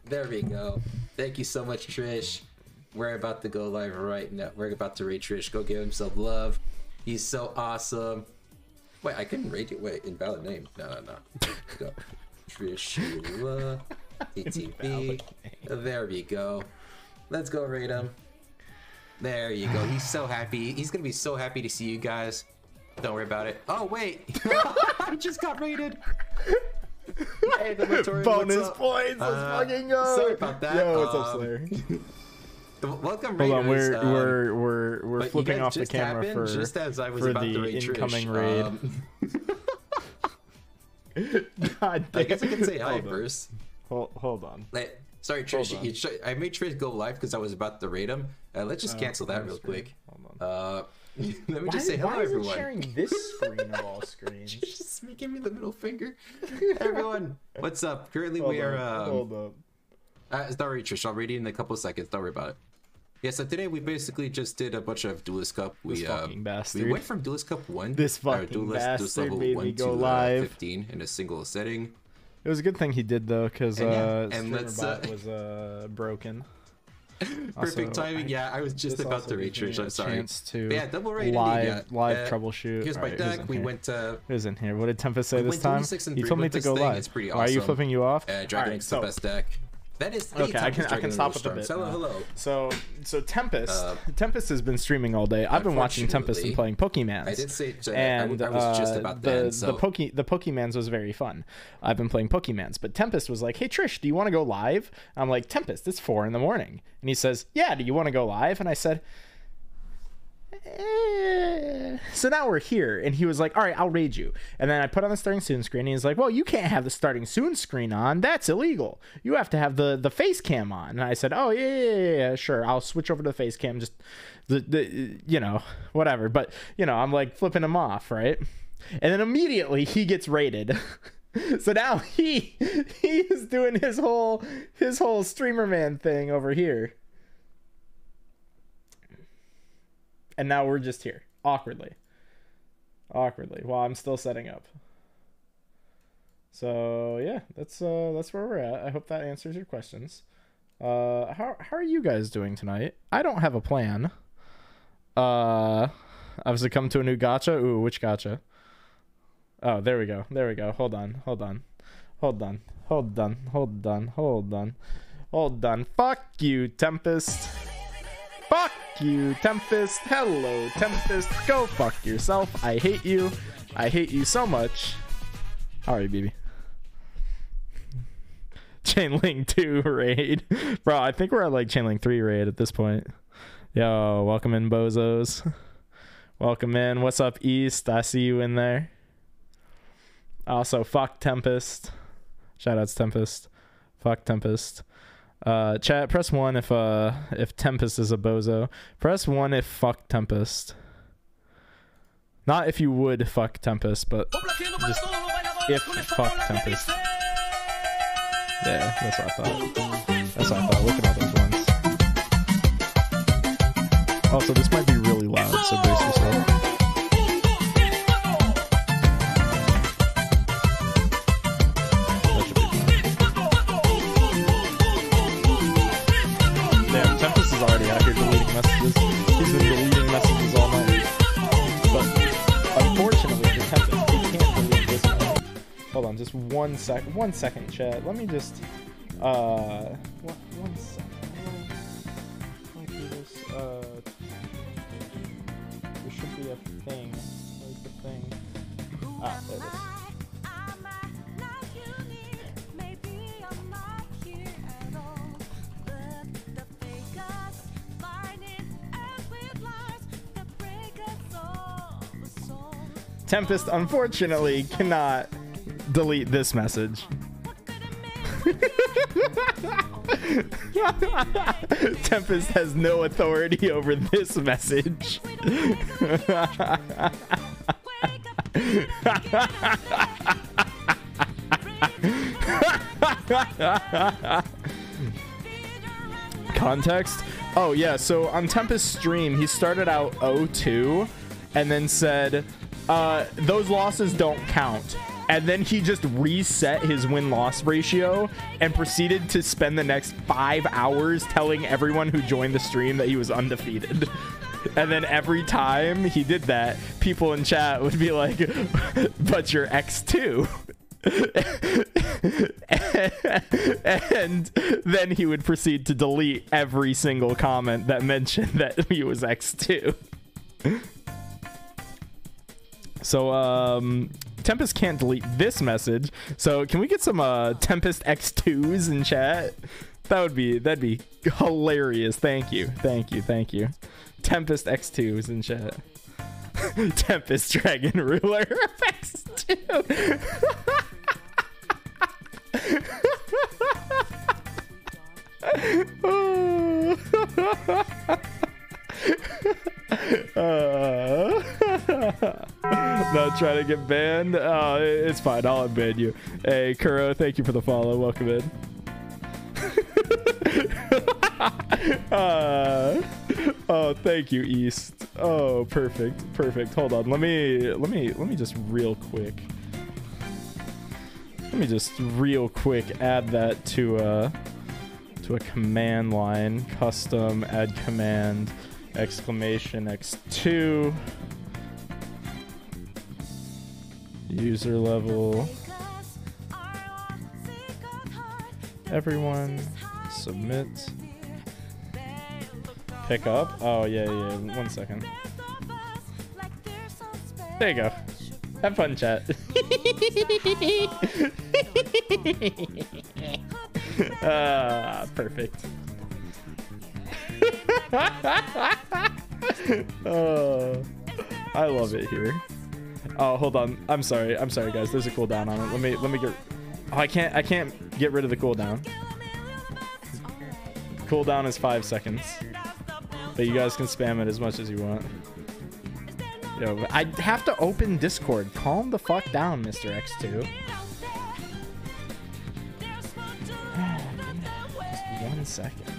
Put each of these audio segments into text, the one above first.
There we go. Thank you so much, Trish. We're about to go live right now. We're about to rate Trish. Go give him some love. He's so awesome. Wait, I couldn't rate it. Wait, invalid name. No. Go. Trishula. ATP. There we go. Let's go rate him. There you go. He's so happy. He's going to be so happy to see you guys. Don't worry about it. Oh, wait. I just got rated. Hey, the bonus points. Let's fucking go. Sorry about that. Yo, what's up, Slayer? Welcome, Hold on, Raiders. we're flipping off the camera for just as I was for about the to rate incoming Trish. raid. God damn. I guess I can say hi first. Hold on. Sorry, Trish. I made Trish go live because I was about to rate him. Let's just cancel that real quick. Hold on. Let me just say hello, everyone. Why is it sharing this screen of all screens? Just give me the middle finger. Everyone, what's up? Currently, we are. Hold up. Don't worry, Trish. I'll read it in a couple of seconds. Don't worry about it. Yeah, so today we basically just did a bunch of Duelist Cup. We went from Duelist Cup 1. This fucking bastard made me go live. 15 in a single setting. It was a good thing he did though, because StreamerBot was broken. Perfect timing. Yeah, I was just about to reach Trish. I'm sorry. Yeah, double rating. Live troubleshoot. Here's my deck. We went to. Who's in here? What did Tempest say this time? He told me to go live. It's pretty awesome. Why are you flipping you off? Dragon X the best deck. That is okay. I can stop with the bit. Hello. So Tempest has been streaming all day. I've been watching Tempest and playing Pokemans. I did say, and I was just about that. The Pokemans was very fun. I've been playing Pokemans, but Tempest was like, "Hey Trish, do you want to go live?" I'm like, "Tempest, it's 4 a.m," and he says, "Yeah, do you want to go live?" And I said, So now we're here, and he was like, all right, I'll raid you. And then I put on the starting soon screen, and he's like, well, you can't have the starting soon screen on. That's illegal. You have to have the face cam on. And I said, oh yeah, sure, I'll switch over to the face cam, just the whatever. But I'm like flipping him off, right? And then immediately he gets raided. So now he is doing his whole streamer man thing over here. And now we're just here, awkwardly, while I'm still setting up. So yeah, that's where we're at. I hope that answers your questions. How are you guys doing tonight? I don't have a plan. I've succumbed to a new gacha. Ooh, which gacha? Oh, there we go. Hold on. Fuck you, Tempest. Fuck you, Tempest. Hello, Tempest. Go fuck yourself. I hate you. I hate you so much. How are you, baby? Chainlink 2 raid. Bro, I think we're at like Chainlink 3 raid at this point. Yo, welcome in, bozos. Welcome in. What's up, East? I see you in there. Also, fuck Tempest. Shoutouts, Tempest. Fuck Tempest. Chat, press 1 if Tempest is a bozo. Press 1 if fuck Tempest. Not if you would fuck Tempest, but just if fuck Tempest. Yeah, that's what I thought. Look at all those ones. Also, this might be really loud, so brace yourself. Tempest is already out here deleting messages. He's been deleting messages all night. But unfortunately for Tempest, he can't delete this one. Hold on, just 1 second, chat. Let me just one second. Let me do this. There should be a thing. Where's the thing? Ah, there it is. Tempest unfortunately cannot delete this message. Tempest has no authority over this message. Context? Oh yeah, so on Tempest's stream, he started out 0-2 and then said, those losses don't count. and then he just reset his win-loss ratio and proceeded to spend the next 5 hours telling everyone who joined the stream that he was undefeated. And then every time he did that, people in chat would be like, but you're X2. And then he would proceed to delete every single comment that mentioned that he was X2. So Tempest can't delete this message, so can we get some Tempest X2s in chat? That'd be hilarious. Thank you Tempest X2s in chat. Tempest Dragon Ruler of X2. Not trying to get banned. It's fine, I'll unban you. Hey Kuro, thank you for the follow. Welcome in. Oh, thank you, East. Oh, perfect. Hold on, let me just real quick. Let me just real quick add that to a command line. Custom add command exclamation X2 user level. Everyone submit. Pick up. Oh yeah. 1 second. There you go. Have fun, chat. Perfect. I love it here. Oh, hold on. I'm sorry, guys. There's a cooldown on it. Let me get. Oh, I can't get rid of the cooldown. Cooldown is 5 seconds, but you guys can spam it as much as you want. Yo, I have to open Discord. Calm the fuck down, Mr. X2. Just 1 second.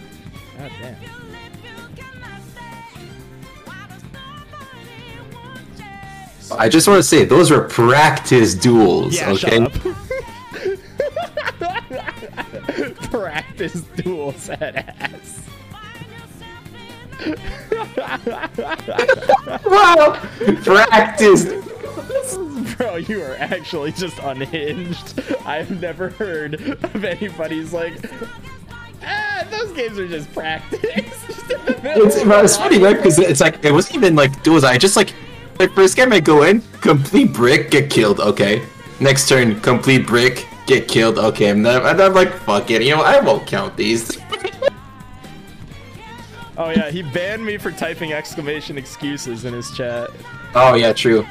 God damn. I just want to say those were practice duels. Yeah, okay. Shut up. Practice duels at ass. Wow, practice. Bro, you are actually just unhinged. I've never heard of anybody's like, those games are just practice. It's funny, right? Because it's like it wasn't even like duels. I just like first game I go in, complete brick, get killed. Okay, next turn, complete brick, get killed. Okay, and I'm like, fuck it, you know, I won't count these. Oh yeah, he banned me for typing exclamation excuses in his chat. Oh yeah, true.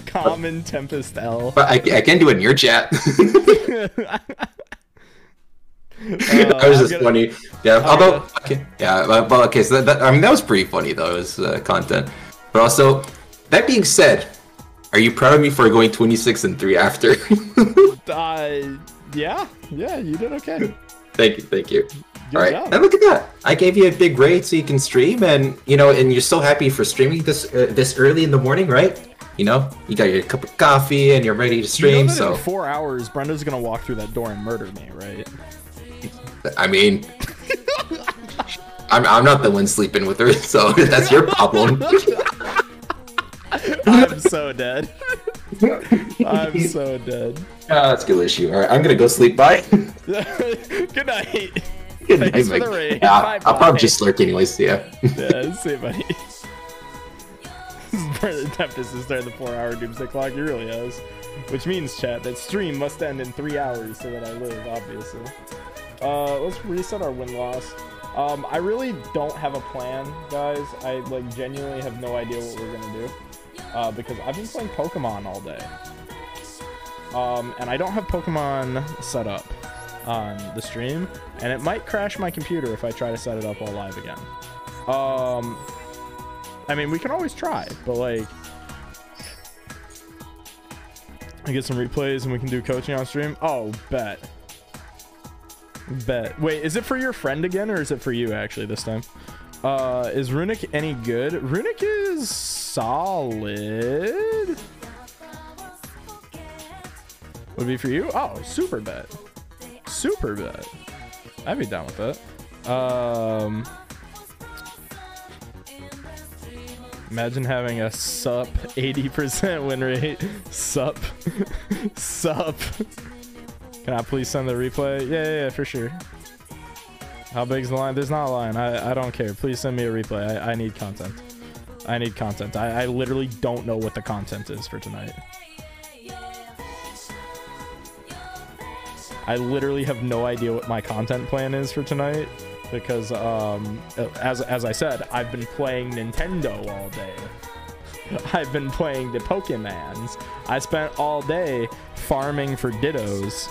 Common Tempest L. But I can't do it in your chat. That was just funny. Yeah, although okay, yeah, well, okay, so that I mean that was pretty funny though. It was content, but also that being said, are you proud of me for going 26-3 after? Yeah, you did okay. Thank you. Good All right, job. and look at that. I gave you a big raid so you can stream, and you know, and you're so happy for streaming this early in the morning, right? You know, you got your cup of coffee and you're ready to stream. You know that so in 4 hours, Brenda's gonna walk through that door and murder me, right? I mean, I'm not the one sleeping with her, so that's your problem. I'm so dead. I'm so dead. That's a good issue. All right, I'm gonna go sleep. Bye. Good night. Good Thanks night, for the Mike. raid. Yeah, Bye, I'll probably bye. just lurk anyways. Yeah. Yeah, see you, buddy. Tempest is starting the 4-hour doomsday clock. He really has. Which means, chat, that stream must end in 3 hours so that I live, obviously. Let's reset our win-loss. I really don't have a plan, guys. I like genuinely have no idea what we're gonna do. Because I've been playing Pokemon all day. And I don't have Pokemon set up on the stream, and it might crash my computer if I try to set it up all live again. I mean, we can always try, but like, I get some replays and we can do coaching on stream. Oh, bet. Wait, is it for your friend again, or is it for you actually this time? Is Runic any good? Runic is solid. would be for you. Oh, super bet. Super bet. I'd be down with that. Imagine having a sup 80% win rate. Sup. Sup. Can I please send the replay? Yeah, for sure. How big's the line? There's not a line. I don't care. Please send me a replay. I need content. I need content. I literally don't know what the content is for tonight. I literally have no idea what my content plan is for tonight because, as I said, I've been playing Nintendo all day. I've been playing the Pokemons. I spent all day farming for Dittos,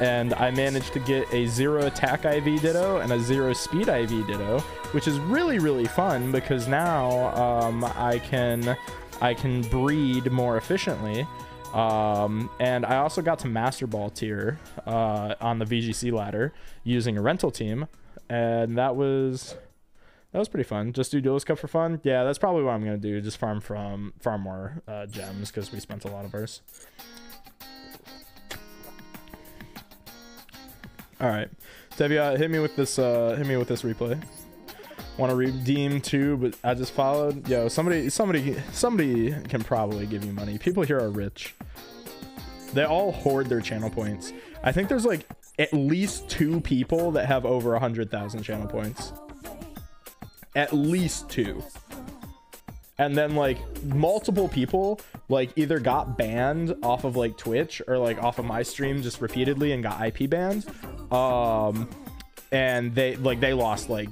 and I managed to get a 0 attack IV Ditto and a 0 speed IV Ditto, which is really, really fun because now I can breed more efficiently. And I also got to Master Ball tier on the VGC ladder using a rental team, and that was pretty fun. Just do Duelist Cup for fun. Yeah, that's probably what I'm gonna do. Just farm more gems because we spent a lot of ours. All right, Tevia, hit me with this replay. Want to redeem too, but I just followed. Yo, somebody can probably give you money. People here are rich. They all hoard their channel points. I think there's like at least 2 people that have over 100,000 channel points. At least 2. And then like multiple people like either got banned off of like Twitch or like off of my stream just repeatedly and got IP banned. And they lost like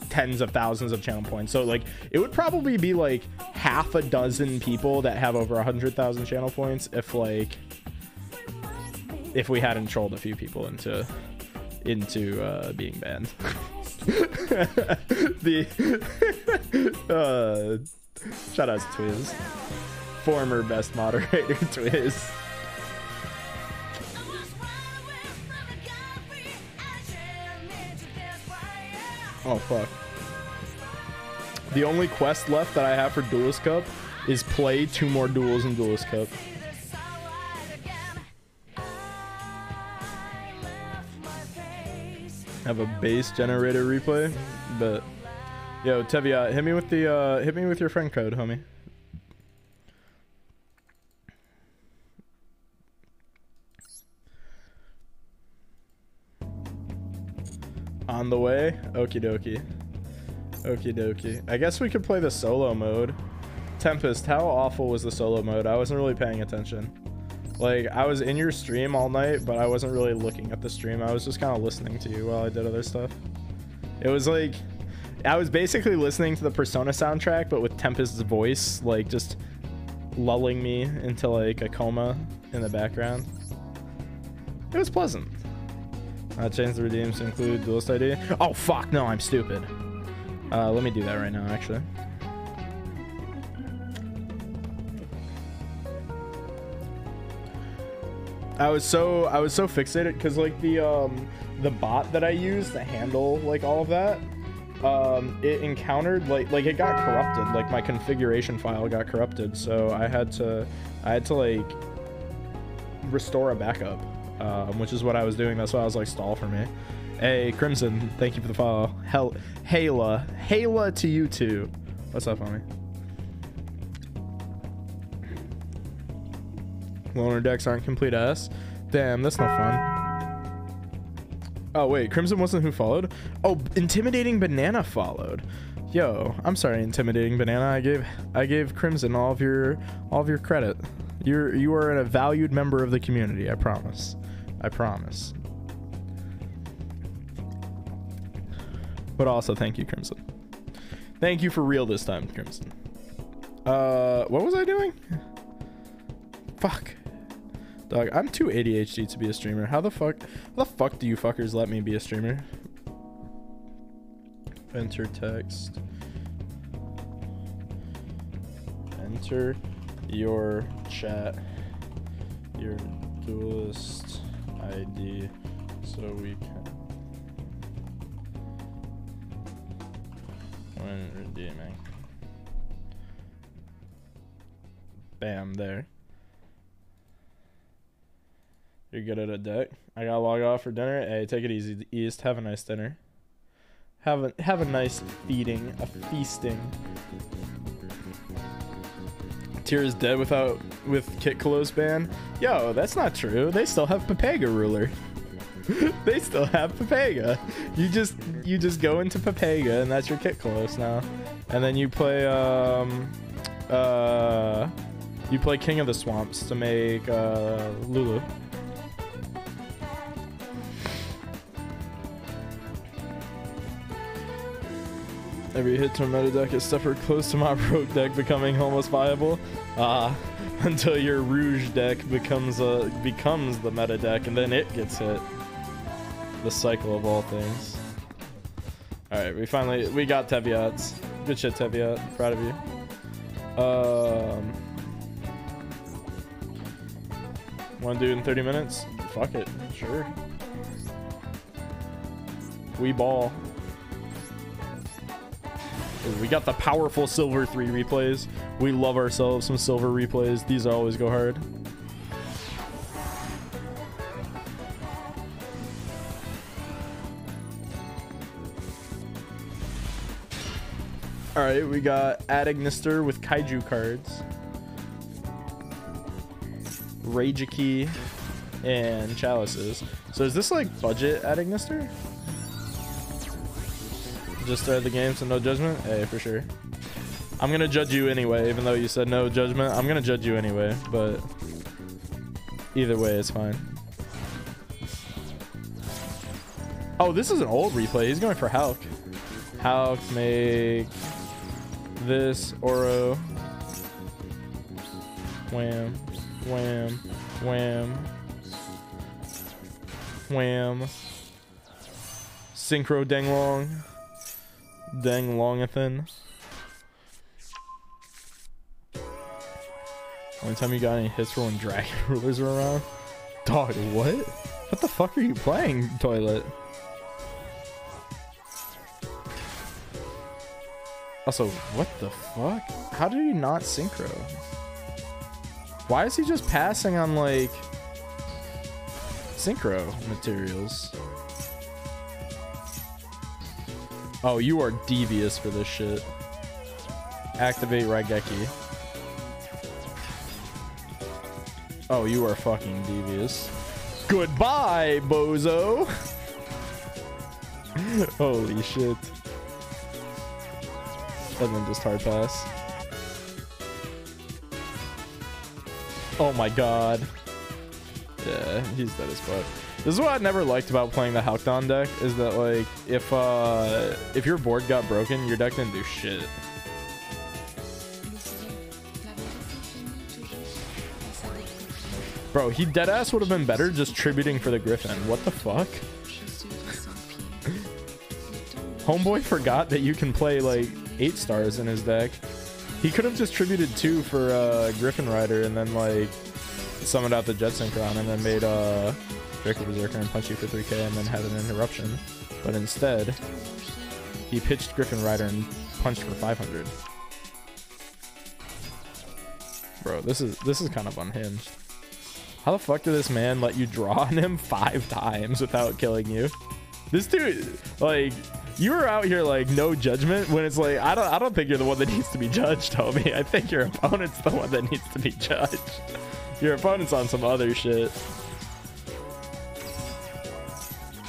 tens of thousands of channel points. So like it would probably be like half a dozen people that have over 100,000 channel points if we hadn't trolled a few people into being banned. Shout out to Twiz, former best moderator Twiz. Oh fuck. The only quest left that I have for Duelist Cup is play 2 more duels in Duelist Cup. Have a base generator replay, but yo, Tevia, hit me with your friend code, homie. On the way. Okie dokie. Okie dokie. I guess we could play the solo mode. Tempest, how awful was the solo mode? I wasn't really paying attention. Like, I was in your stream all night, but I wasn't really looking at the stream. I was just kind of listening to you while I did other stuff. It was like, I was basically listening to the Persona soundtrack, but with Tempest's voice, like, just lulling me into, like, a coma in the background. It was pleasant. Change the redeems to include Duelist ID. Oh, fuck, no, I'm stupid. Let me do that right now, actually. I was so fixated because like the bot that I used to handle like all of that, it encountered like it got corrupted. Like my configuration file got corrupted, so I had to like restore a backup, which is what I was doing. That's why I was like, stall for me. Hey Crimson, thank you for the follow. Hayla to you too. What's up, homie? Loner decks aren't complete ass. Damn, that's no fun. Oh wait, Crimson wasn't who followed? Oh, Intimidating Banana followed. Yo, I'm sorry, Intimidating Banana. I gave Crimson all of your credit. You are a valued member of the community, I promise. I promise. But also thank you, Crimson. Thank you for real this time, Crimson. What was I doing? Fuck. Dog, I'm too ADHD to be a streamer. How the fuck do you fuckers let me be a streamer? Enter text. Enter your chat. Your Duelist ID so we can when redeeming. Bam, there. You're good at a deck. I gotta log off for dinner. Hey, take it easy, East. Have a nice dinner. Have a nice feeding, a feasting. Tier is dead with Kit Kalos ban. Yo, that's not true. They still have Pepega ruler. They still have Pepega. You just go into Pepega and that's your Kit Kalos now. And then you play King of the Swamps to make Lulu. Every hit to a meta deck is stepper close to my rogue deck becoming almost viable. Until your Rouge deck becomes the meta deck and then it gets hit. The cycle of all things. Alright, we got Teviats. Good shit, Teviat. Proud of you. Wanna do it in 30 minutes? Fuck it. Sure. We ball. We got the powerful Silver 3 replays. We love ourselves some Silver replays. These always go hard. Alright, we got Adagnister with Kaiju cards. Rageki and Chalices. So is this like budget Adagnister? Just started the game, so no judgment? Hey, for sure. I'm gonna judge you anyway, even though you said no judgment. I'm gonna judge you anyway, but either way, it's fine. Oh, this is an old replay. He's going for Hulk. Hulk, make this Oro. Wham, wham, wham, wham. Synchro Denglong. Dang Longathan. Only time you got any hits were when Dragon Rulers were around. Dog, what? What the fuck are you playing, Toilet? Also, what the fuck? How did he not synchro? Why is he just passing on like synchro materials? Oh, you are devious for this shit. Activate Raigeki. Oh, you are fucking devious. Goodbye, bozo. Holy shit. And then just hard pass. Oh my god. Yeah, he's dead as fuck. This is what I never liked about playing the Halcdon deck, is that like if your board got broken, your deck didn't do shit. Bro, he deadass would have been better just tributing for the Griffin. What the fuck? Homeboy forgot that you can play like 8 stars in his deck. He could have just tributed 2 for Griffin Rider and then like summoned out the Jet Synchron and then made Draco Berserker and punch you for 3k and then had an interruption. But instead, he pitched Griffin Rider and punched for 500. Bro, this is kind of unhinged. How the fuck did this man let you draw on him 5 times without killing you? This dude, like, you were out here like no judgment when it's like I don't think you're the one that needs to be judged, homie. I think your opponent's the one that needs to be judged. Your opponent's on some other shit.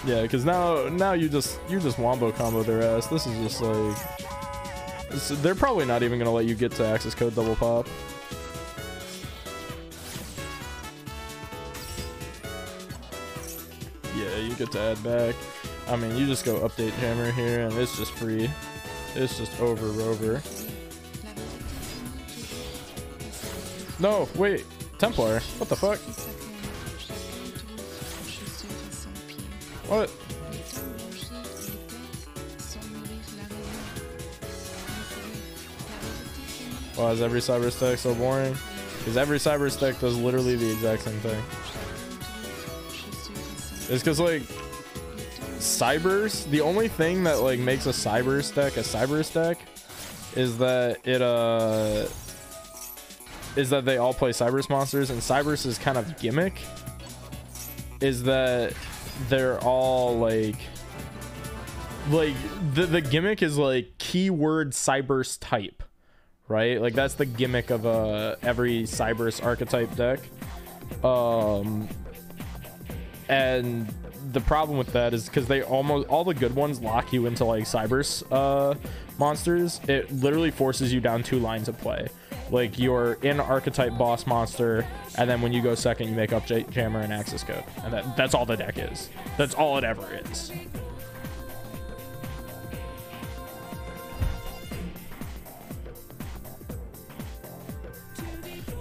Yeah, because now you just wombo combo their ass. This is just like they're probably not even gonna let you get to access code double pop. Yeah, you get to add back. I mean, you just go update jammer here and it's just free. It's just over. No, wait. Templar. What the fuck? What? Why is every cyber stack so boring? Because every cyber stack does literally the exact same thing. It's because like cybers, the only thing that like makes a cyber stack is that they all play Cybers monsters, and Cybers is kind of gimmick. is that they're all like the gimmick is like keyword Cyberse type, right? Like that's the gimmick of every Cyberse archetype deck. And the problem with that is because they almost all the good ones lock you into like Cyberse monsters. It literally forces you down 2 lines of play. Like you're in archetype boss monster, and then when you go second, you make up Jammer and Axis Code, and that's all the deck is. That's all it ever is.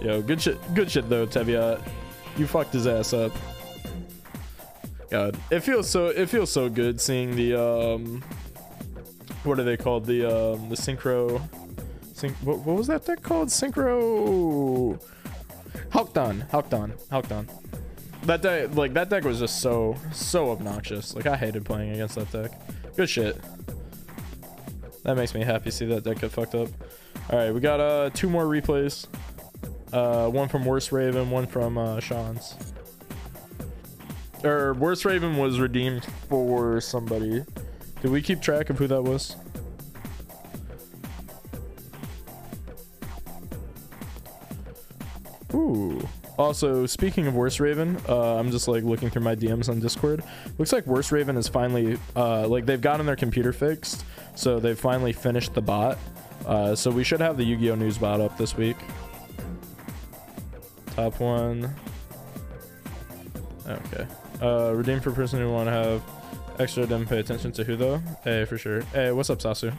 Yo, good shit though, Teviat. You fucked his ass up. God, it feels so good seeing the what are they called? The synchro. What was that deck called? Synchro. Halkdon. That deck was just so obnoxious. Like I hated playing against that deck. Good shit. That makes me happy to see that deck get fucked up. All right, we got 2 more replays. One from Worst Raven, one from Sean's. Or Worst Raven was redeemed for somebody. Did we keep track of who that was? Ooh. Also, speaking of Worst Raven, I'm just like looking through my DMs on Discord. Looks like Worst Raven is finally like they've gotten their computer fixed, so they've finally finished the bot. So we should have the Yu-Gi-Oh! News bot up this week. Top 1. Okay. Redeem for person who want to have extra, didn't pay attention to who though. Hey, for sure. Hey, what's up, Sasu?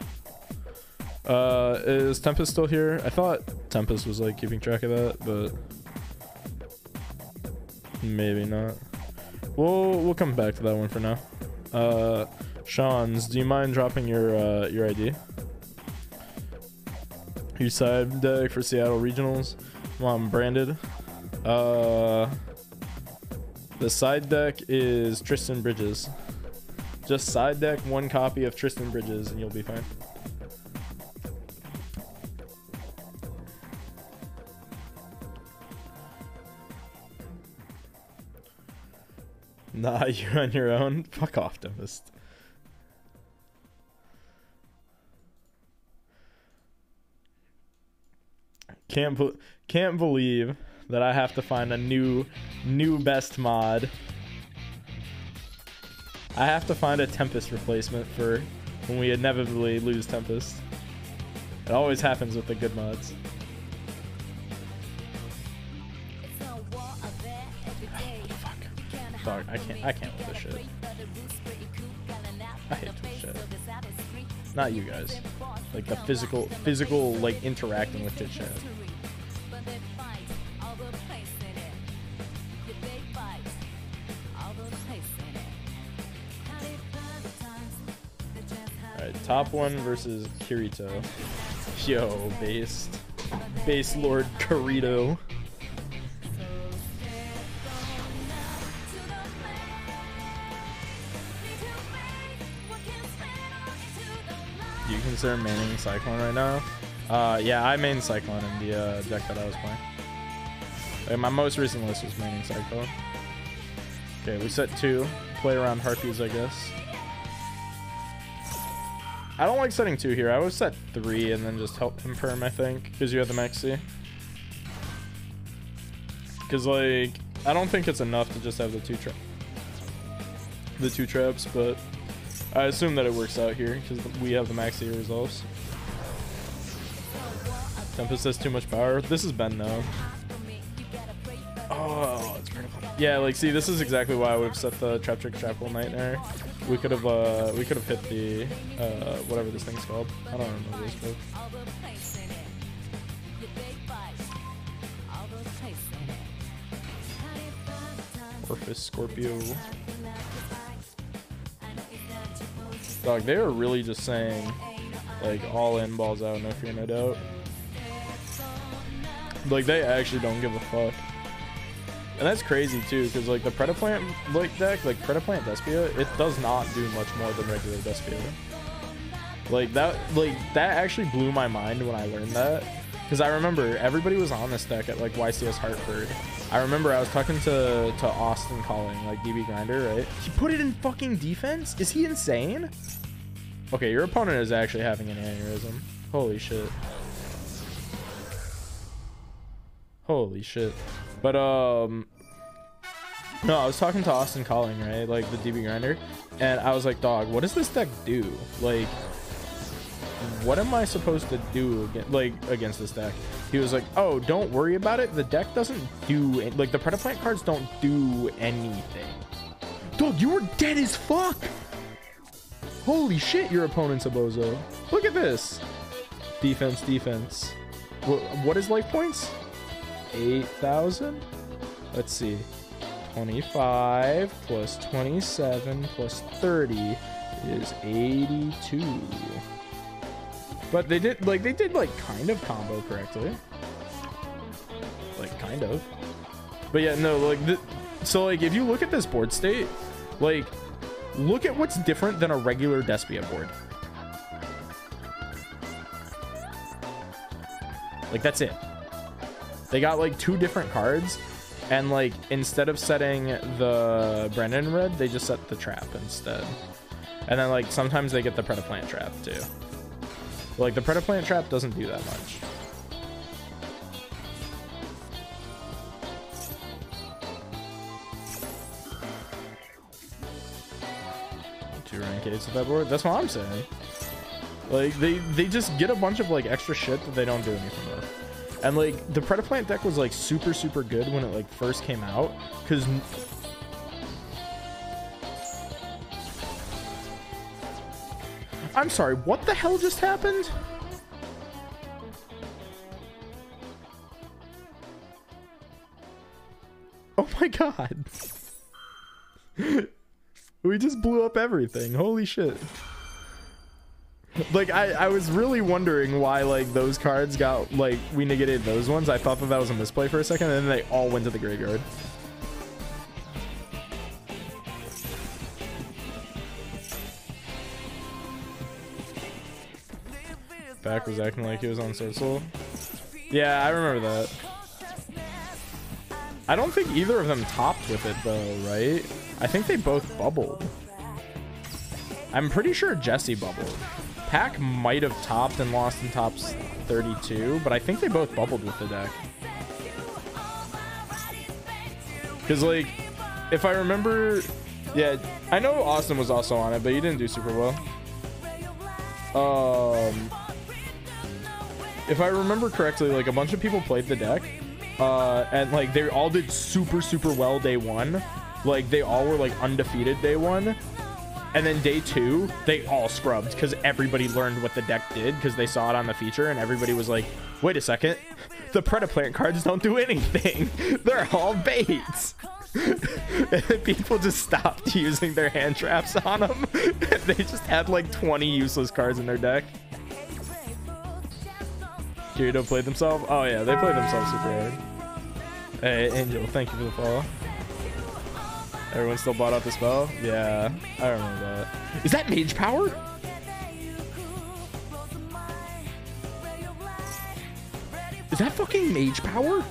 Is Tempest still here? I thought Tempest was like keeping track of that, but maybe not. We'll come back to that one for now. Sean's, do you mind dropping your ID? Your side deck for Seattle Regionals. Come on, branded. The side deck is Tristan Bridges. Just side deck 1 copy of Tristan Bridges and you'll be fine. Nah, you on your own? Fuck off, Tempest. Can't believe that I have to find a new best mod. I have to find a Tempest replacement for when we inevitably lose Tempest. It always happens with the good mods. Dog, I can't with this shit. I hate this shit. Not you guys. Like the physical like interacting with chit chat. Alright, top 1 versus Kirito. Yo, base Lord Kirito. You consider maining Cyclone right now? Yeah, I main Cyclone in the deck that I was playing. Like, my most recent list was maining Cyclone. Okay, we set 2. Play around Harpies, I guess. I don't like setting 2 here. I would set 3 and then just help him perm, I think, because you have the Maxi. Because, like, I don't think it's enough to just have the 2 traps, but I assume that it works out here because we have the Maxi resolves. Tempest has too much power. This is Ben now. Oh, it's pretty fun. Yeah, like, see, this is exactly why I would have set the Trap Trick Chapel Nightmare. We could have hit the whatever this thing's called. I don't remember what it's called. Orphis Scorpio. Dog, they are really just saying, like, all in, balls out, no fear, no doubt. Like, they actually don't give a fuck. And that's crazy, too, because, like, the Predaplant, like, deck, like, Predaplant Despia, it does not do much more than regular Despia. Like, that actually blew my mind when I learned that. Because I remember everybody was on this deck at like YCS Hartford. I remember I was talking to Austin calling, like DB Grinder, right? He put it in fucking defense? Is he insane? Okay, your opponent is actually having an aneurysm. Holy shit. Holy shit. But no, I was talking to Austin calling, right? Like the DB Grinder. And I was like, dog, what does this deck do? Like, what am I supposed to do against this deck? He was like, oh, don't worry about it. The deck doesn't do it. Like, the Predaplant cards don't do anything. Dog, you were dead as fuck. Holy shit, your opponent's a bozo. Look at this. Defense, defense. What is life points? 8,000? Let's see. 25 plus 27 plus 30 is 82. But they did kind of combo correctly. Like, kind of. But yeah, no, like, so, like, if you look at this board state, like, look at what's different than a regular Despia board. Like, that's it. They got, like, 2 different cards, and, like, instead of setting the Brennan red, they just set the trap instead. And then, like, sometimes they get the Predaplant trap, too. Like, the Predaplant trap doesn't do that much. Two rank 8s with that board? That's what I'm saying. Like, they just get a bunch of, like, extra shit that they don't do anything with. And, like, the Predaplant deck was, like, super, super good when it, like, first came out. Because... I'm sorry, what the hell just happened? Oh my god. We just blew up everything. Holy shit. Like, I was really wondering why, like, those cards got, like, we negated those ones. I thought that was a misplay for a second, and then they all went to the graveyard. Back was acting like he was on Social. Yeah, I remember that. I don't think either of them topped with it though, right? I think they both bubbled. I'm pretty sure Jesse bubbled. Pack might have topped and lost in tops 32, but I think they both bubbled with the deck. Because, like, if I remember... Yeah, I know Austin was also on it, but he didn't do super well. If I remember correctly, like, a bunch of people played the deck, and, like, they all did super, super well day 1. Like, they all were, like, undefeated day 1. And then day 2, they all scrubbed because everybody learned what the deck did because they saw it on the feature, and everybody was like, wait a second, the Predaplant cards don't do anything. They're all baits. And people just stopped using their hand traps on them. They just had, like, 20 useless cards in their deck. Kirito played themselves? Oh yeah, they played themselves super hard. Hey, Angel, thank you for the follow. Everyone still bought out the spell? Yeah, I remember that. Is that mage power? Is that fucking mage power?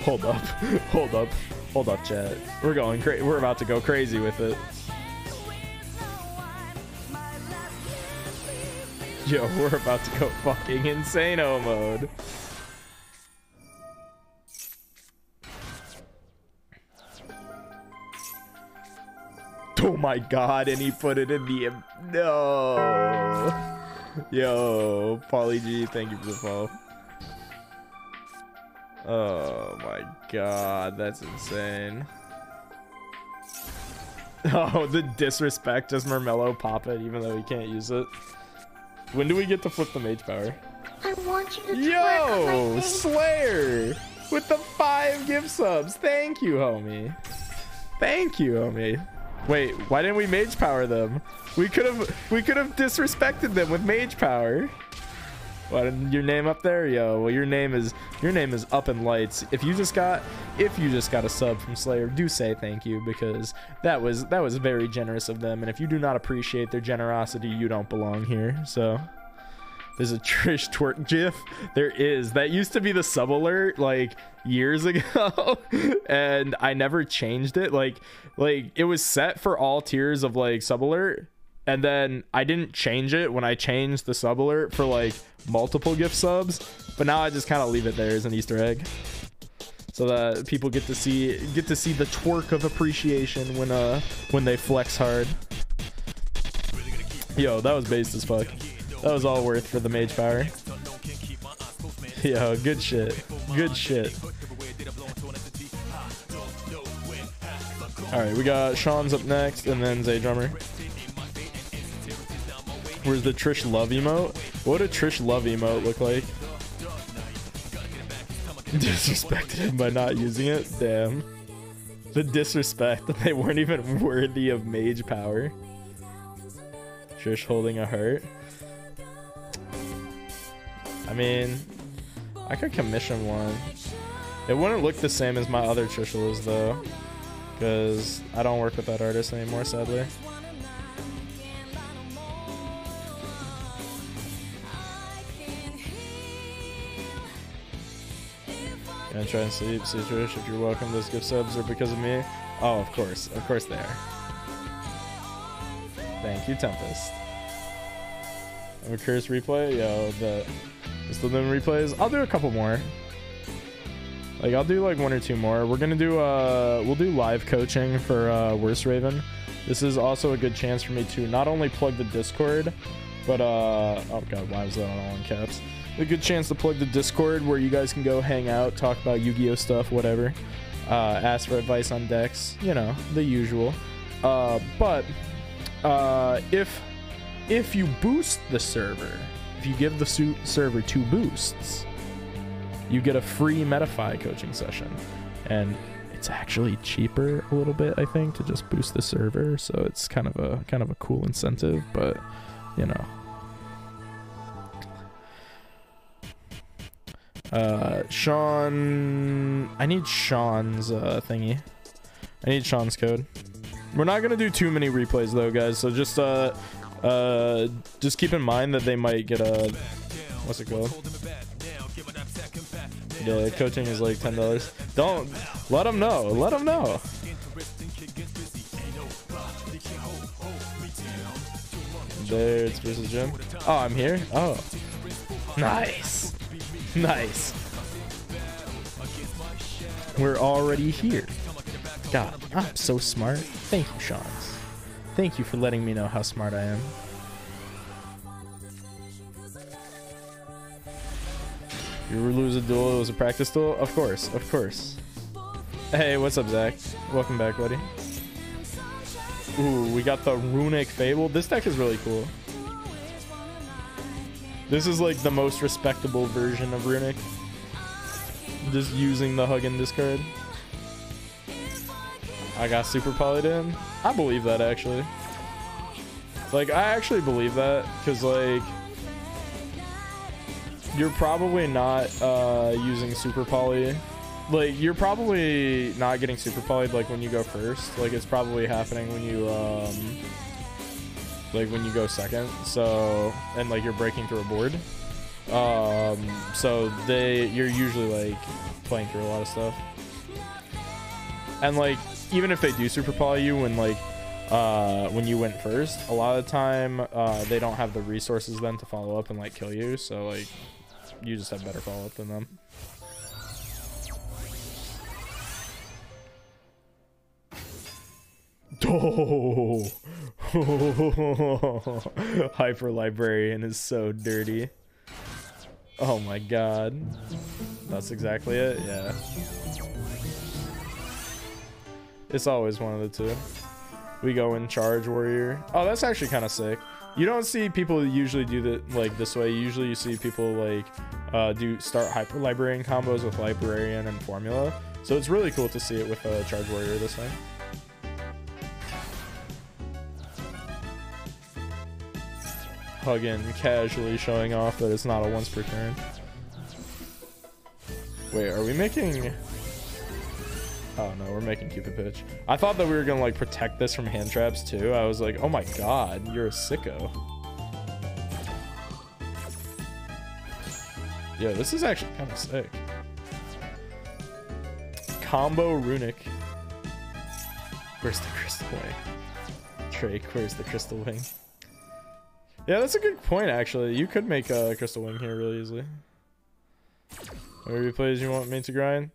Hold up. Hold up. Hold up, chat. We're going crazy. We're about to go crazy with it. Yo, we're about to go fucking insano mode. Oh my god, and he put it in the... No. Yo, Pauly G, thank you for the follow. Oh my god, that's insane. Oh, the disrespect. Does Mermello pop it even though he can't use it? When do we get to flip the mage power? I want you to Yo, Slayer with the 5 gift subs. Thank you, homie. Thank you, homie. Wait, why didn't we mage power them? We could have disrespected them with mage power. What, your name up there? Yo, well, your name is up in lights. If you just got a sub from Slayer, do say thank you, because that was very generous of them, and if you do not appreciate their generosity, you don't belong here. So There's a Trish twerk gif. There is. That used to be the sub alert like years ago, and I never changed it. Like it was set for all tiers of like sub alert, and then I didn't change it when I changed the sub alert for like multiple gift subs. But now I just kind of leave it there as an Easter egg, so that people get to see the twerk of appreciation when they flex hard. Yo, that was based as fuck. That was all worth for the mage power. Yo, good shit. Good shit. Alright, we got Sean's up next, and then Zay Drummer. Where's the Trish Love emote? What would a Trish Love emote look like? Disrespected him by not using it? Damn. The disrespect that they weren't even worthy of mage power. Trish holding a heart. I mean, I could commission one. It wouldn't look the same as my other Trishalas though, because I don't work with that artist anymore, sadly. Gonna try and sleep. See Trish, if you're welcome, those gift subs are because of me. Oh, of course they are. Thank you, Tempest. I'm a curious replay. Yo, the still doing replays. I'll do a couple more. Like I'll do like 1 or 2 more. We're gonna do we'll do live coaching for Worst Raven. This is also a good chance for me to not only plug the Discord, but oh god, why was that on all in caps? A good chance to plug the Discord where you guys can go hang out, talk about Yu-Gi-Oh stuff, whatever. Ask for advice on decks, you know, the usual. But if you boost the server, if you give the server 2 boosts, you get a free Metafy coaching session, and it's actually cheaper a little bit, I think, to just boost the server. So it's kind of a cool incentive, but you know. Sean, I need Sean's thingy. I need Sean's code. We're not gonna do too many replays though, guys. So just keep in mind that they might get a, what's it called? Yeah, coaching is like $10. Don't let them know. Let them know. There, it's versus Jim. Oh, I'm here. Oh, nice, nice. We're already here. God, I'm so smart. Thank you, Sean. Thank you for letting me know how smart I am. You lose a duel, it was a practice duel? Of course, of course. Hey, what's up, Zach? Welcome back, buddy. Ooh, we got the Runic Fable. This deck is really cool. This is like the most respectable version of Runic. Just using the Hug and discard. I got super polyed in. I believe that, actually. Like, I actually believe that, because like you're probably not using super poly. Like, you're probably not getting super polyed like when you go first. Like, it's probably happening when you like when you go second. So, and like you're breaking through a board. So you're usually like playing through a lot of stuff. And like, even if they do super poly you when like when you went first, a lot of the time they don't have the resources then to follow up and like kill you. So like, you just have better follow up than them. Oh, Hyper Librarian is so dirty. Oh my god. That's exactly it, yeah. It's always one of the two. We go in Charge Warrior. Oh, that's actually kind of sick. You don't see people usually do that like this way. Usually you see people like start Hyper Librarian combos with Librarian and Formula. So it's really cool to see it with Charge Warrior this way. Huggin casually showing off that it's not a once per turn. Wait, are we making... Oh no, we're making Cupid Pitch. I thought that we were gonna like protect this from hand traps too. I was like, oh my god, you're a sicko. Yeah, this is actually kind of sick. Combo Runic. Where's the Crystal Wing? Drake, where's the Crystal Wing? Yeah, that's a good point, actually. You could make a Crystal Wing here really easily. How many replays you want me to grind?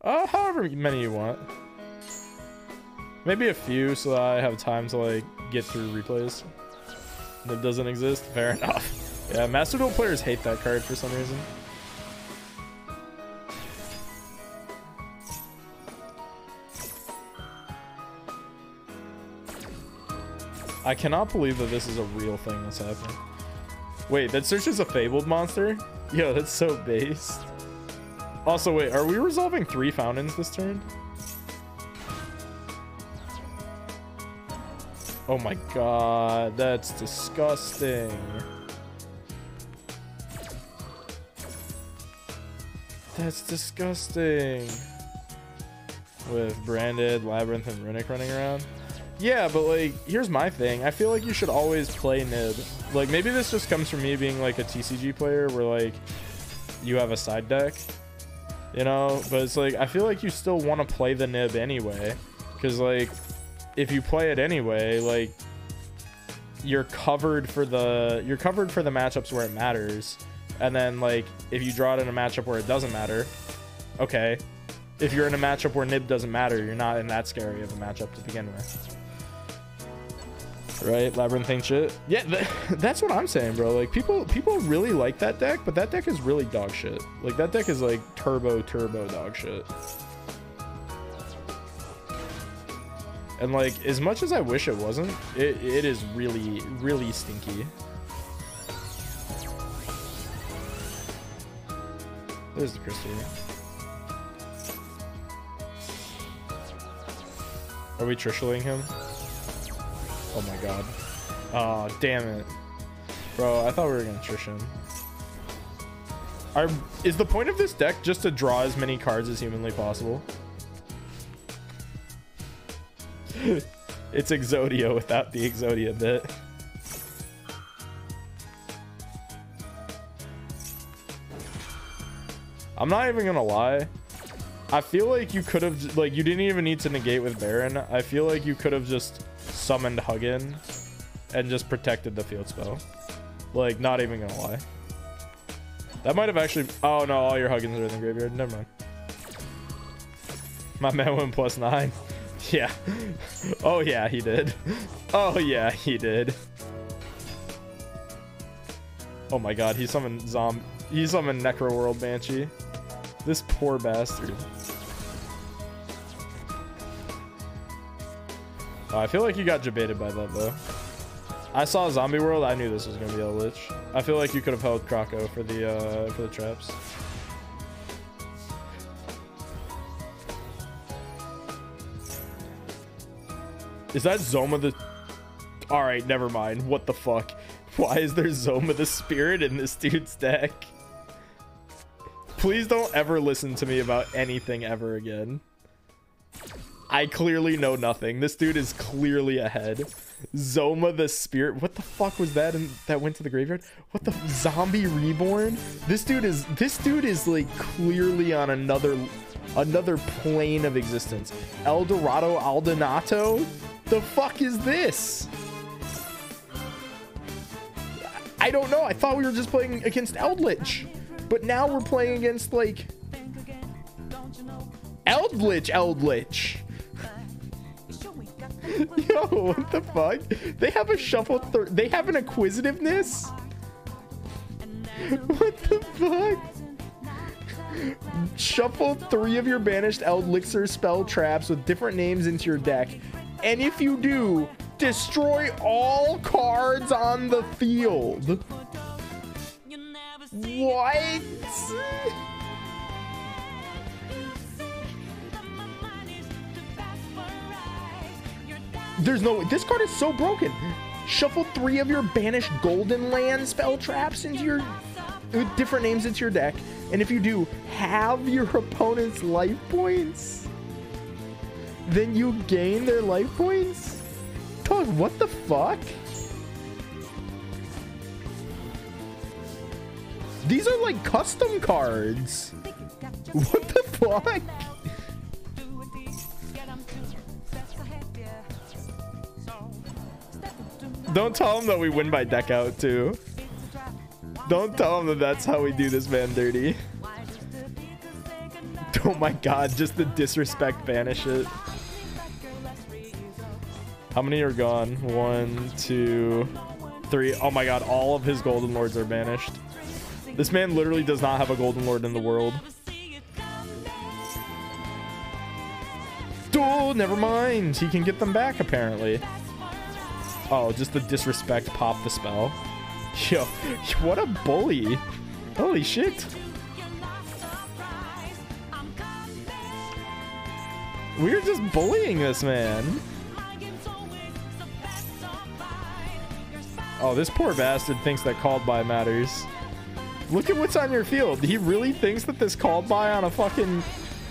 However many you want. Maybe a few so that I have time to like get through replays. That doesn't exist? Fair enough. Yeah, Master Duel players hate that card for some reason. I cannot believe that this is a real thing that's happening. Wait, that searches a fabled monster? Yo, that's so based. Also, wait, are we resolving 3 fountains this turn? Oh my god, that's disgusting. That's disgusting. With Branded, Labyrinth, and Runic running around. Yeah, but like, here's my thing. I feel like you should always play Nib. Like, maybe this just comes from me being like a TCG player where like, you have a side deck, you know? But it's like, I feel like you still want to play the Nib anyway. Because like, if you play it anyway, like, you're covered for the matchups where it matters. And then like, if you draw it in a matchup where it doesn't matter, okay. If you're in a matchup where Nib doesn't matter, you're not in that scary of a matchup to begin with. Right? Labyrinthine shit. Yeah, that's what I'm saying, bro. Like, people really like that deck, but that deck is really dog shit. Like, that deck is like turbo dog shit. And like, as much as I wish it wasn't, it is really stinky. There's the crystal. Are we trishling him? Oh my god. Oh, damn it. Bro, I thought we were gonna trish him. Is the point of this deck just to draw as many cards as humanly possible? It's Exodia without the Exodia bit. I'm not even gonna lie. I feel like you could have, like, you didn't even need to negate with Baron. I feel like you could have just summoned Huggin and just protected the field spell. Like, not even gonna lie. That might have actually... Oh, no, all your Huggins are in the graveyard. Never mind. My man went +9. Yeah. Oh, yeah, he did. Oh, yeah, he did. Oh, my God. He summoned He summoned Necro World Banshee. This poor bastard. Oh, I feel like you got jebaited by that, though. I saw Zombie World. I knew this was going to be a lich. I feel like you could have held Krako for the traps. Is that Zoma the... Alright, never mind. What the fuck? Why is there Zoma the Spirit in this dude's deck? Please don't ever listen to me about anything ever again. I clearly know nothing. This dude is clearly ahead. Zoma the Spirit. What the fuck was that that went to the graveyard? What the Zombie Reborn? This dude is like clearly on another plane of existence. El Dorado Aldonato? The fuck is this? I don't know. I thought we were just playing against Eldritch. But now we're playing against, like, Eldritch. Yo, what the fuck? They have a shuffle. They have an acquisitiveness? What the fuck? Shuffle 3 of your banished Eldritch spell traps with different names into your deck. And if you do, destroy all cards on the field. What? There's no way. This card is so broken. Shuffle 3 of your banished Golden Land spell traps into your... with different names into your deck. And if you do, have your opponent's life points. Then you gain their life points? Dog, what the fuck? These are like custom cards. What the fuck? Don't tell him that we win by deck out too. Don't tell him that that's how we do this man dirty. Oh my god, just the disrespect banish it. How many are gone? 1, 2, 3. Oh my god, all of his golden lords are banished. This man literally does not have a golden lord in the world. Oh, never mind. He can get them back apparently. Oh, just the disrespect popped the spell. Yo, what a bully. Holy shit. We're just bullying this man. Oh, this poor bastard thinks that called by matters. Look at what's on your field. He really thinks that this called by on a fucking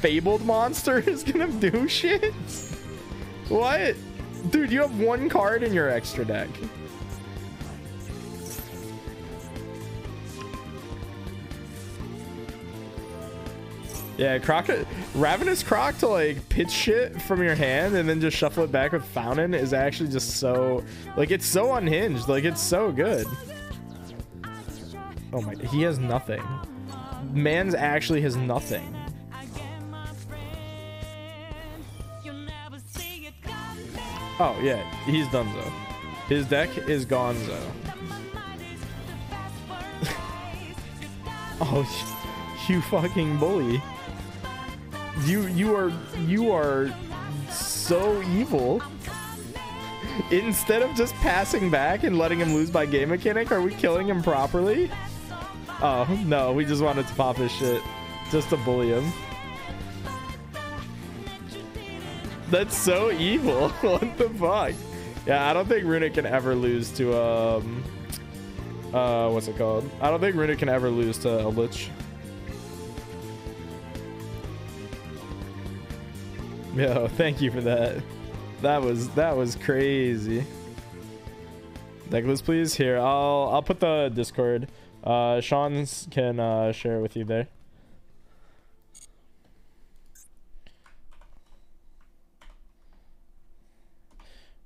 fabled monster is gonna do shit? What? Dude, you have 1 card in your extra deck. Yeah, Ravenous Croc to like pitch shit from your hand and then just shuffle it back with Fountain is actually just so, like, it's so unhinged. Like, it's so good. Oh my, he has nothing. Man's actually has nothing. Oh yeah, he's donezo. His deck is gonzo. Oh, you fucking bully. You are so evil. Instead of just passing back and letting him lose by game mechanic, are we killing him properly? Oh no, we just wanted to pop his shit just to bully him. That's so evil. What the fuck? Yeah, I don't think Runic can ever lose to what's it called? I don't think Runic can ever lose to Eldritch. Yo, thank you for that. That was crazy. Decklist, please. Here, I'll put the Discord. Sean's can share it with you there.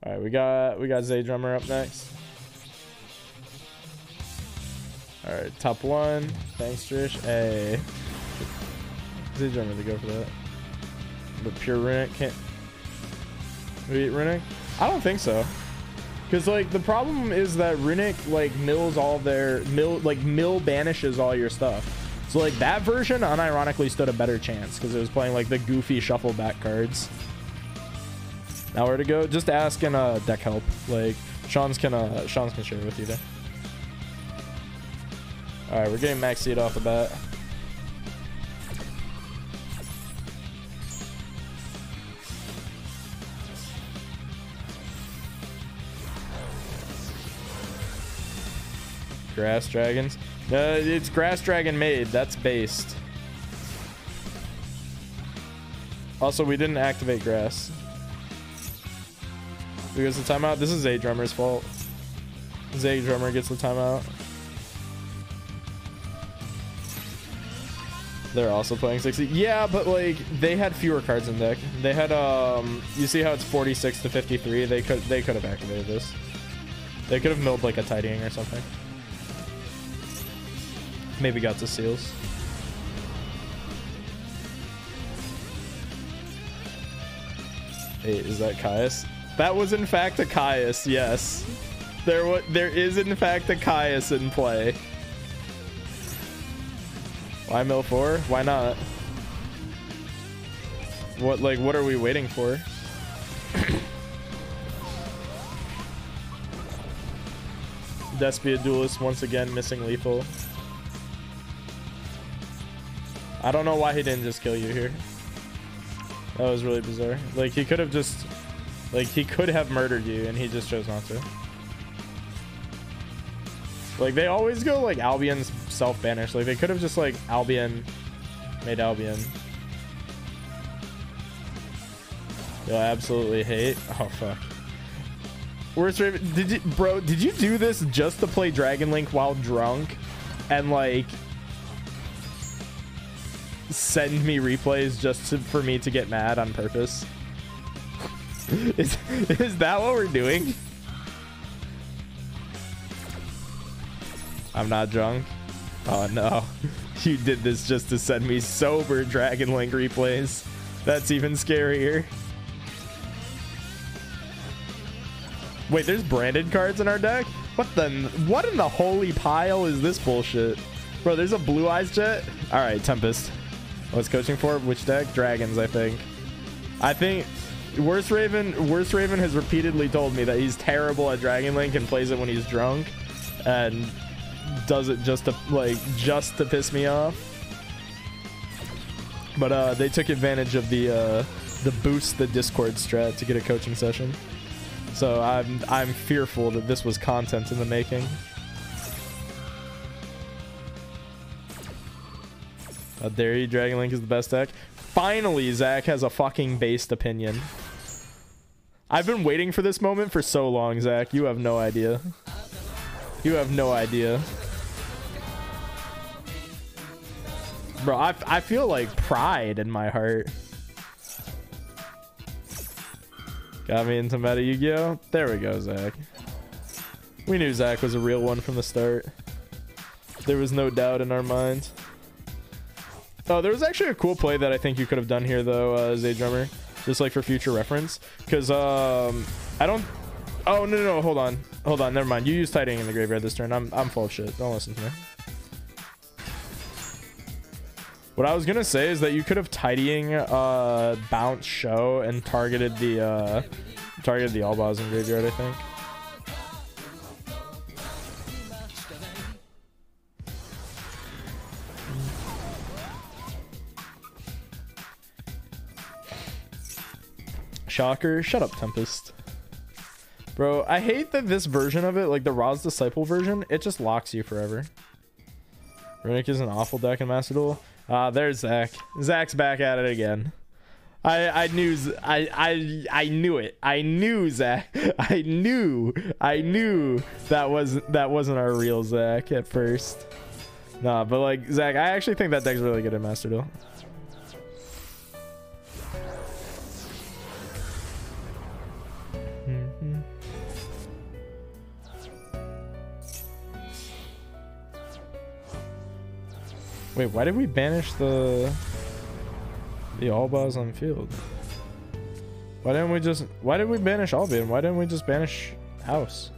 All right, we got Zay Drummer up next. All right, top 1. Thanks, Trish. Hey, Zay Drummer to go for that. But pure Runic can't. We eat Runic? I don't think so. Because like the problem is that Runic like mills all their mill banishes all your stuff. So like that version unironically stood a better chance because it was playing like the goofy shuffle back cards. Now where to go? Just ask in deck help. Like Sean's can share with you there. All right, we're getting max seed off the bat. Grass dragons. It's grass dragon made. That's based. Also, we didn't activate grass. Because the timeout. This is Zay Drummer's fault. Zay Drummer gets the timeout. They're also playing 60. Yeah, but like they had fewer cards in deck. They had you see how it's 46 to 53? They could have activated this. They could have milled like a tidying or something. Maybe got to seals. Hey, is that Caius? That was in fact a Caius, yes. There is in fact a Caius in play. Why mill 4? Why not? What are we waiting for? Despia Duelist once again missing lethal. I don't know why he didn't just kill you here. That was really bizarre. Like he could have just, like he could have murdered you and he just chose not to. Like they always go like Albion's self-banish. Like they could have just like Albion made Albion. Yo, I absolutely hate. Oh fuck. Worst Raven, did you do this just to play Dragon Link while drunk and like send me replays just for me to get mad on purpose? Is that what we're doing? I'm not drunk. Oh no. You did this just to send me sober Dragon Link replays. That's even scarier. Wait, there's branded cards in our deck? What in the holy pile is this bullshit? Bro, there's a Blue Eyes Jet? Alright, Tempest. What's coaching for? Which deck? Dragons, I think. I think Worst Raven has repeatedly told me that he's terrible at Dragon Link and plays it when he's drunk. And does it just to piss me off. But they took advantage of the boost the Discord strat to get a coaching session. So I'm fearful that this was content in the making. How dare you? Dragon Link is the best deck. Finally, Zach has a fucking based opinion. I've been waiting for this moment for so long, Zach. You have no idea. You have no idea. Bro, I feel like pride in my heart. Got me into meta Yu-Gi-Oh! There we go, Zach. We knew Zach was a real one from the start. There was no doubt in our minds. Oh, there was actually a cool play that I think you could have done here, though, Zay Drummer. Just like for future reference. Because, I don't... Oh, no, hold on. Hold on, never mind. You use Tidying in the graveyard this turn. I'm full of shit. Don't listen to me. What I was gonna say is that you could have Tidying bounce show and targeted the Allbaz in graveyard, I think. Shocker. Shut up, Tempest. Bro, I hate that this version of it, like the Ra's Disciple version, it just locks you forever. Runic is an awful deck in Master Duel. There's Zach. Zach's back at it again. I knew it. I knew Zach. I knew that wasn't our real Zach at first. Nah, but like Zach, I actually think that deck's really good at Master Duel. Wait, why did we banish the Allbaz on field? Why did we banish Albion? Why didn't we just banish House?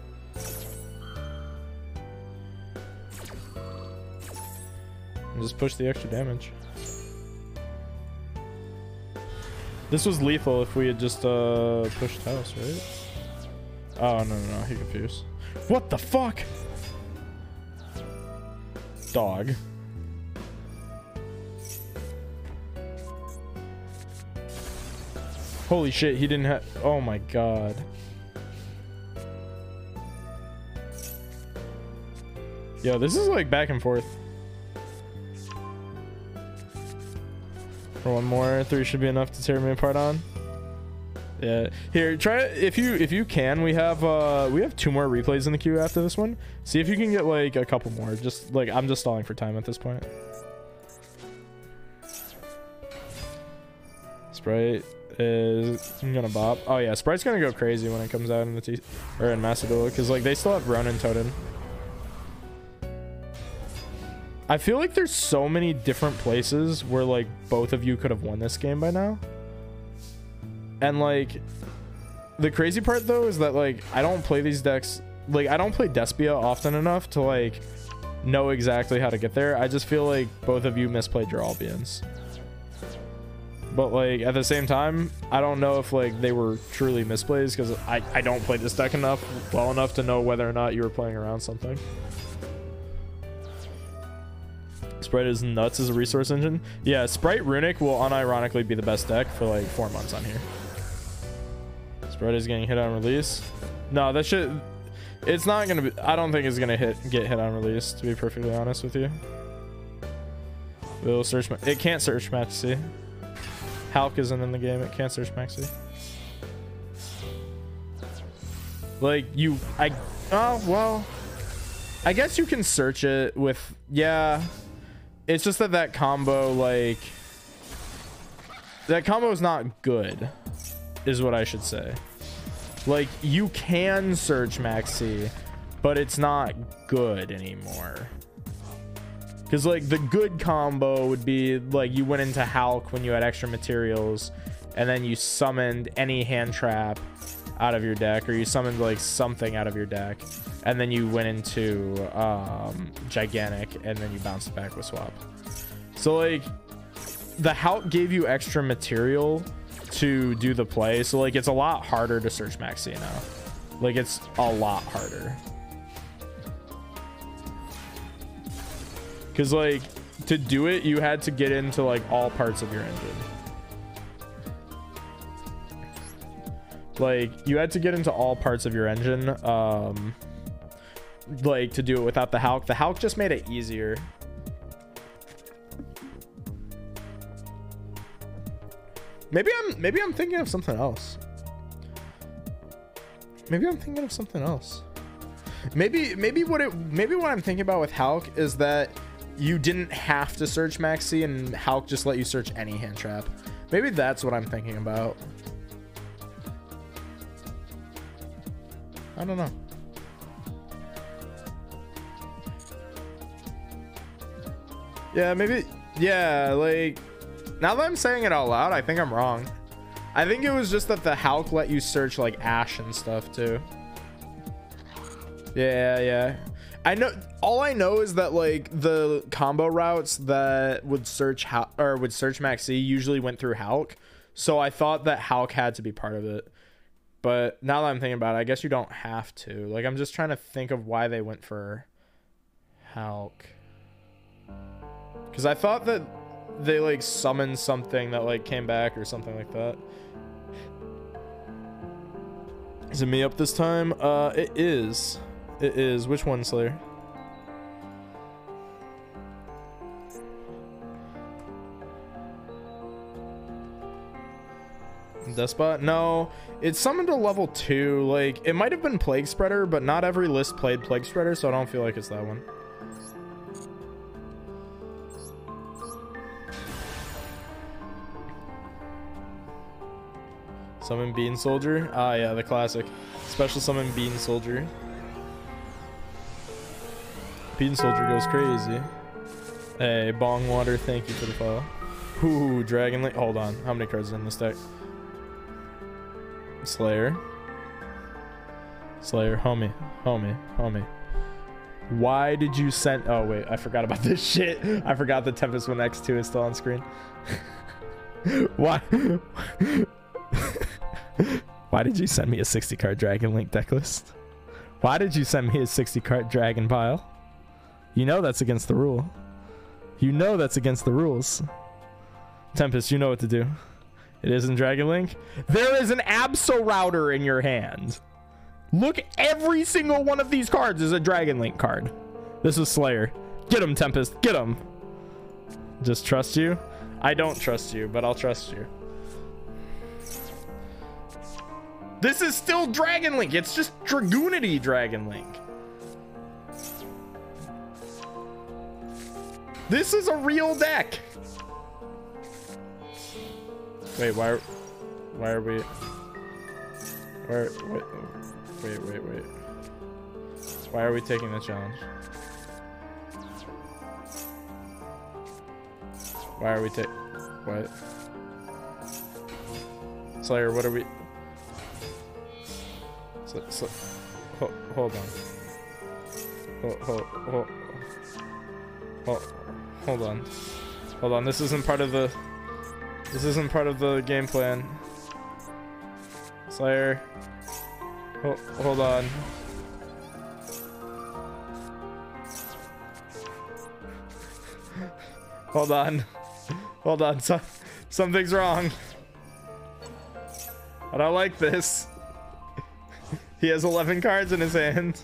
And just push the extra damage. This was lethal if we had just pushed House, right? Oh no, he confused. What the fuck? Dog. Holy shit, he didn't have... Oh my god. Yo, this is like back and forth. For one more, 3 should be enough to tear me apart on. Yeah. Here, try it. If you can, we have 2 more replays in the queue after this one. See if you can get like a couple more. Just like I'm just stalling for time at this point. Sprite is gonna bop. Oh yeah, Sprite's gonna go crazy when it comes out in the in Master Duel, because like they still have Ronin Totem. I feel like there's so many different places where like both of you could have won this game by now. And like the crazy part though is that like I don't play these decks, like I don't play Despia often enough to like know exactly how to get there. I just feel like both of you misplayed your Albions. But like at the same time, I don't know if like they were truly misplays, because I don't play this deck well enough to know whether or not you were playing around something. Sprite is nuts as a resource engine. Yeah, Sprite Runic will unironically be the best deck for like 4 months on here. Sprite is getting hit on release. No, that shit, it's not gonna be, I don't think it's gonna get hit on release, to be perfectly honest with you. It'll search, it can't search Maxi. Hulk isn't in the game, it can't search Maxi. Like oh well, I guess you can search it with, yeah. It's just that combo, like that combo is not good, is what I should say. Like, you can search Maxi, but it's not good anymore. Because, like, the good combo would be, like, you went into Hulk when you had extra materials, and then you summoned any hand trap out of your deck, or you summoned, like, something out of your deck, and then you went into Gigantic, and then you bounced back with Swap. So, like, the Hulk gave you extra material to do the play, so, like, it's a lot harder to search Maxi now. Like, it's a lot harder. Because, like, to do it, you had to get into, like, all parts of your engine. Like, you had to get into all parts of your engine, like, to do it without the Hulk. The Hulk just made it easier. Maybe I'm thinking of something else. Maybe I'm thinking of something else. Maybe what I'm thinking about with Hulk is that you didn't have to search Maxi, and Hulk just let you search any hand trap. Maybe that's what I'm thinking about. I don't know. Yeah, maybe. Yeah, like, now that I'm saying it out loud, I think I'm wrong. I think it was just that the Hulk let you search, like, Ash and stuff too. Yeah. I know. All I know is that, like, the combo routes that would search Maxi usually went through Hulk. So I thought that Hulk had to be part of it. But now that I'm thinking about it, I guess you don't have to. Like, I'm just trying to think of why they went for Hulk. Because I thought that they, like, summoned something that, like, came back or something like that. Is it me up this time? It is. It is. Which one, Slayer? Despot? No, it's summoned to level 2. Like, it might have been Plague Spreader, but not every list played Plague Spreader, so I don't feel like it's that one. Summon Bean Soldier? Ah, yeah, the classic. Special summon Bean Soldier. Bean Soldier goes crazy. Hey, Bong Water, thank you for the follow. Ooh, Dragon Link. Hold on. How many cards are in this deck? Slayer. Slayer, homie. Why did you send... Oh, wait. I forgot about this shit. I forgot the Tempest 1x2 is still on screen. Why? Why did you send me a 60 card Dragon Link deck list? Why did you send me a 60 card Dragon pile? You know that's against the rule. You know that's against the rules. Tempest, you know what to do. It isn't Dragon Link. There is an Absol Router in your hand. Look, every single one of these cards is a Dragon Link card. This is Slayer. Get him, Tempest. Get him. Just trust you? I don't trust you, but I'll trust you. This is still Dragon Link. It's just Dragoonity Dragon Link. This is a real deck. Wait, why are we... Wait. Why are we taking the challenge? Why are we what? Slayer, what are we... Hold on. Hold on. This isn't part of the game plan. Slayer. Hold on. Hold on. Something's wrong. I don't like this. He has 11 cards in his hand.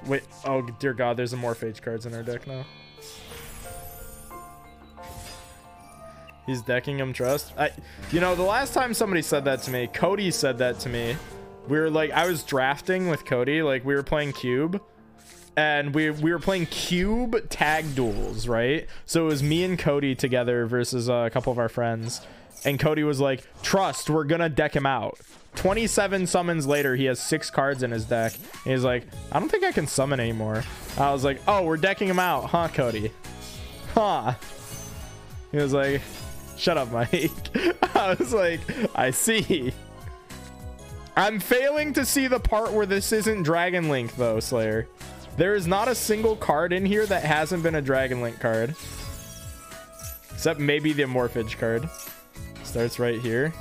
Wait, oh dear God, there's a Morphage cards in our deck now. He's decking him Trust. You know, the last time somebody said that to me, Cody said that to me. We were like, I was drafting with Cody, like we were playing Cube, and we were playing cube tag duels, right? So it was me and Cody together versus a couple of our friends, and Cody was like, trust, we're gonna deck him out. 27 summons later, he has 6 cards in his deck, and he's like, I don't think I can summon anymore. I was like, oh, we're decking him out, huh, Cody? Huh? He was like, shut up, Mike. I was like, I see. I'm failing to see the part where this isn't Dragon Link, though, Slayer. There is not a single card in here that hasn't been a Dragon Link card. Except maybe the Morphage card. Starts right here.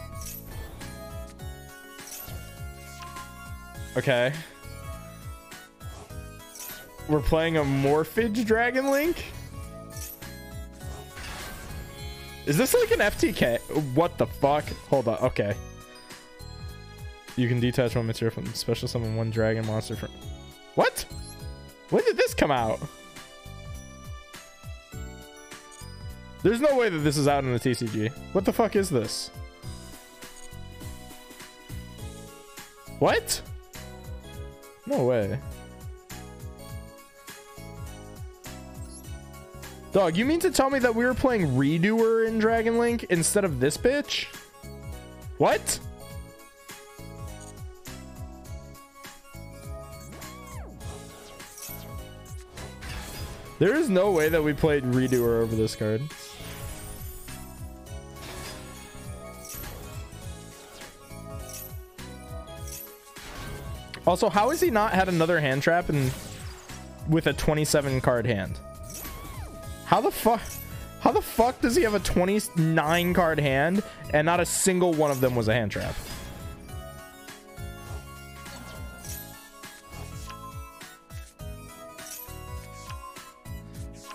Okay. We're playing a Morphage Dragon Link? Is this like an FTK? What the fuck? Hold on. Okay. You can detach one material from special summon one dragon monster from... What? When did this come out? There's no way that this is out in the TCG. What the fuck is this? What? No way. Dog, you mean to tell me that we were playing Redoer in Dragon Link instead of this bitch? What? There is no way that we played Redoer over this card. Also, how has he not had another hand trap and with a 27 card hand? How the fuck does he have a 29 card hand and not a single one of them was a hand trap?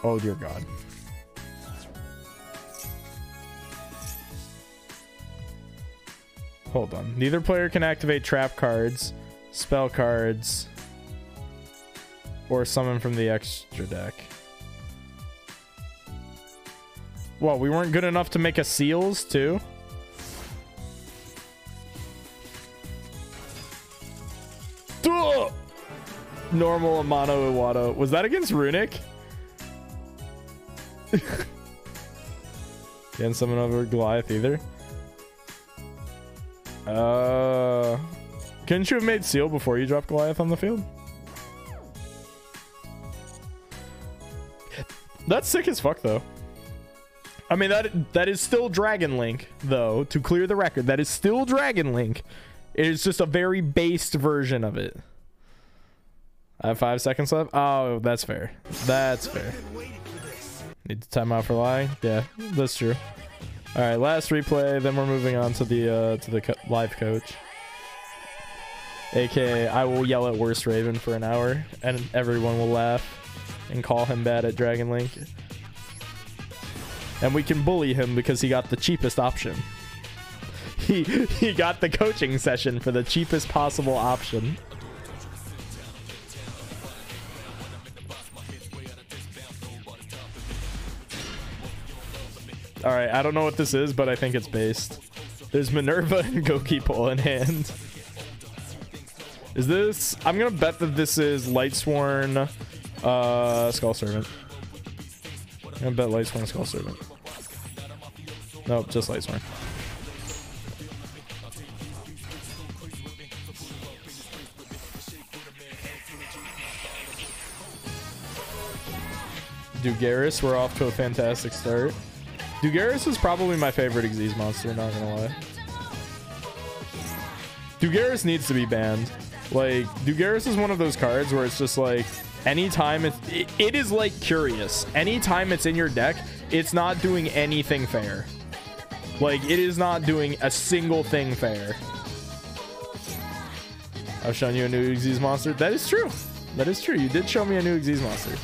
Oh dear God. Hold on. Neither player can activate trap cards, spell cards, or summon from the extra deck. Well, we weren't good enough to make a seals too? Ugh! Normal Amano Iwata. Was that against Runic? Can't summon over Goliath either. Couldn't you have made seal before you dropped Goliath on the field? That's sick as fuck though. I mean, that is still Dragon Link though, to clear the record. That is still Dragon Link. It is just a very based version of it. I have 5 seconds left. Oh, that's fair. That's fair. Need to time out for lying. Yeah, that's true. All right, last replay. Then we're moving on to the live coach. AKA, I will yell at Worst Raven for an hour, and everyone will laugh and call him bad at Dragon Link. And we can bully him because he got the cheapest option. He got the coaching session for the cheapest possible option. All right, I don't know what this is, but I think it's based. There's Minerva and Gokipol in hand. Is this... I'm going to bet that this is Lightsworn Skull Servant. I'm going to bet Lightsworn Skull Servant. Nope, just Lightsworn. Dugaris, we're off to a fantastic start. Dugaris is probably my favorite Xyz monster, not gonna lie. Dugaris needs to be banned. Like, Dugaris is one of those cards where it's just like, anytime it is like Curious. Anytime it's in your deck, it's not doing anything fair. Like, it is not doing a single thing fair. I've shown you a new Xyz monster. That is true. That is true. You did show me a new Xyz monster.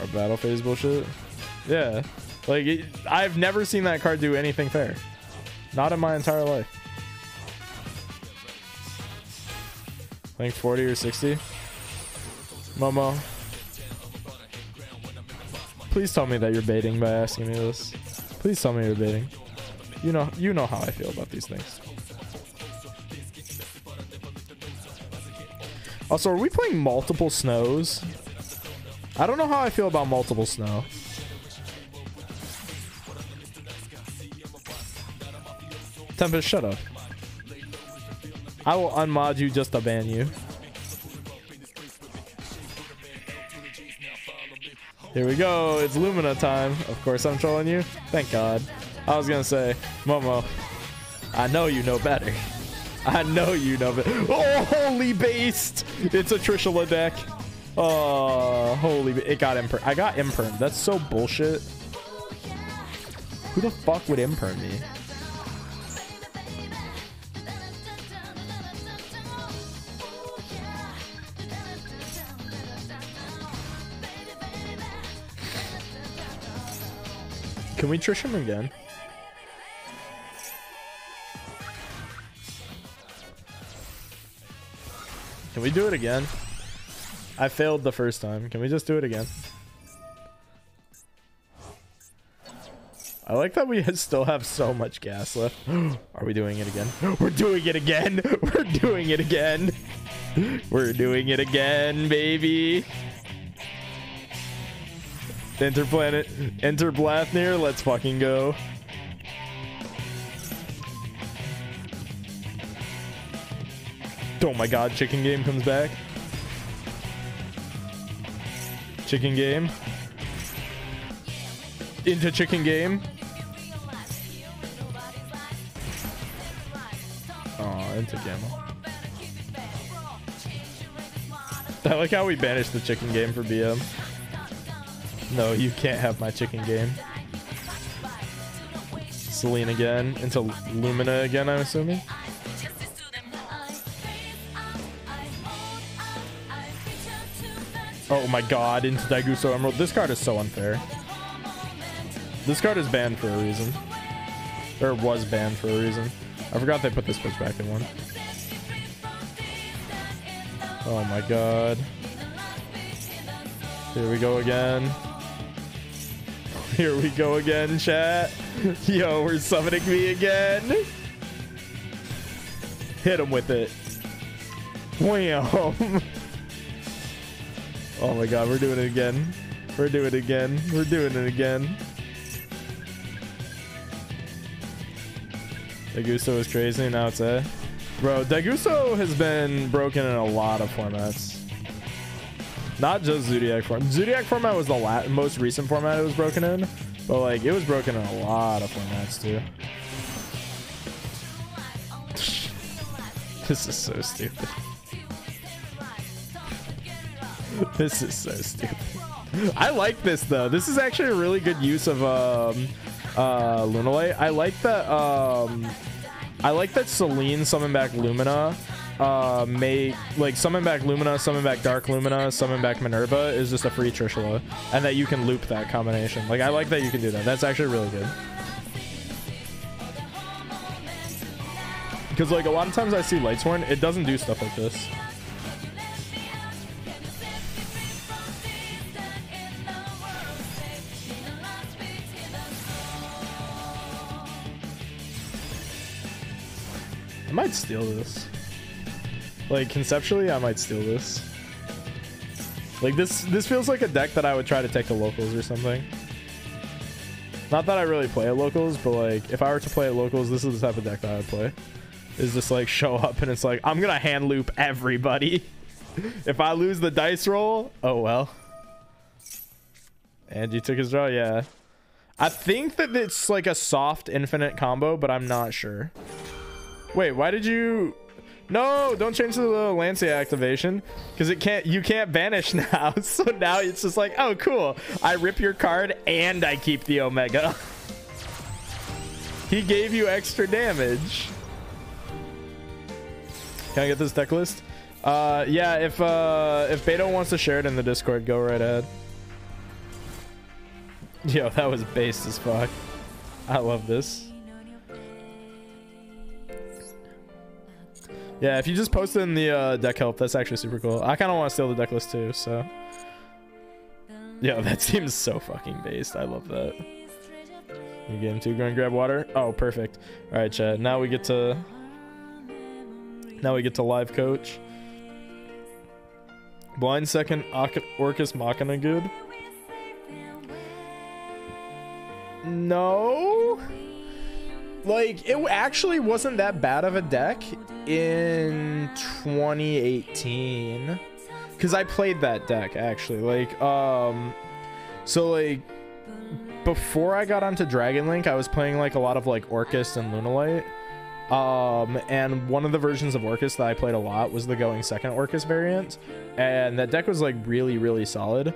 Our battle phase bullshit. Yeah. Like, I've never seen that card do anything fair. Not in my entire life. I think 40 or 60. Momo. Please tell me that you're baiting by asking me this. Please tell me you're baiting. You know how I feel about these things. Also, are we playing multiple snows? I don't know how I feel about multiple snow. Tempest, shut up. I will unmod you just to ban you. Here we go. It's Lumina time. Of course I'm trolling you. Thank God. I was gonna say, Momo, I know you know better. I know you know better. Oh, holy based. It's a Trishula deck. Oh, holy. It got imperm. I got imperm. That's so bullshit. Who the fuck would imperm me? Can we Trish him again? Can we do it again? I failed the first time. Can we just do it again? I like that we still have so much gas left. Are we doing it again? We're doing it again. We're doing it again. We're doing it again, baby. Interplanet, enter Blathnir. Let's fucking go. Oh my God, chicken game comes back. Chicken game. Into chicken game. Oh, into gamma. I like how we banished the chicken game for BM. No, you can't have my chicken game. Celine again. Into Lumina again, I'm assuming. Oh my God, into Daigusto Emerald. This card is so unfair. This card is banned for a reason. Or was banned for a reason. I forgot they put this switch back in one. Oh my God. Here we go again. Here we go again, chat. Yo, we're summoning me again. Hit him with it. Wham. Oh my God, we're doing it again. We're doing it again. We're doing it again. Daigusto is crazy. Now it's A. Bro, Daigusto has been broken in a lot of formats. Not just Zodiac format. Zodiac format was the most recent format it was broken in. But like, it was broken in a lot of formats too. This is so stupid. This is so stupid. I like this though. This is actually a really good use of Lunalite. I like that Celine summon back Lumina. Summon back Lumina, summon back Dark Lumina, summon back Minerva is just a free Trishula, and that you can loop that combination. Like, I like that you can do that. That's actually really good. Because like a lot of times I see Lightsworn, it doesn't do stuff like this. I might steal this. Like, conceptually, I might steal this. Like, this feels like a deck that I would try to take to locals or something. Not that I really play at locals, but like, if I were to play at locals, this is the type of deck that I would play. Is just like, show up and it's like, I'm gonna hand loop everybody. If I lose the dice roll, oh well. And you took his draw, yeah. I think that it's like a soft infinite combo, but I'm not sure. Wait, why did you... No, don't change to the Lancia activation because you can't banish now. So now it's just like, oh cool, I rip your card and I keep the Omega. He gave you extra damage. Can I get this deck list? Yeah, if Beto wants to share it in the Discord, go right ahead. Yo, that was based as fuck. I love this. Yeah, if you just post it in the deck help, that's actually super cool. I kind of want to steal the deck list too, so. Yo, that seems so fucking based. I love that. You game 2, go and grab water. Oh, perfect. All right, chat. Now we get to live coach. Blind second, Orcus Machina good. No, like it actually wasn't that bad of a deck in 2018 because I played that deck actually. Like so like before I got onto Dragon Link, I was playing like a lot of like Orcus and Lunalite. And one of the versions of Orcus that I played a lot was the going second Orcus variant, and that deck was like really solid.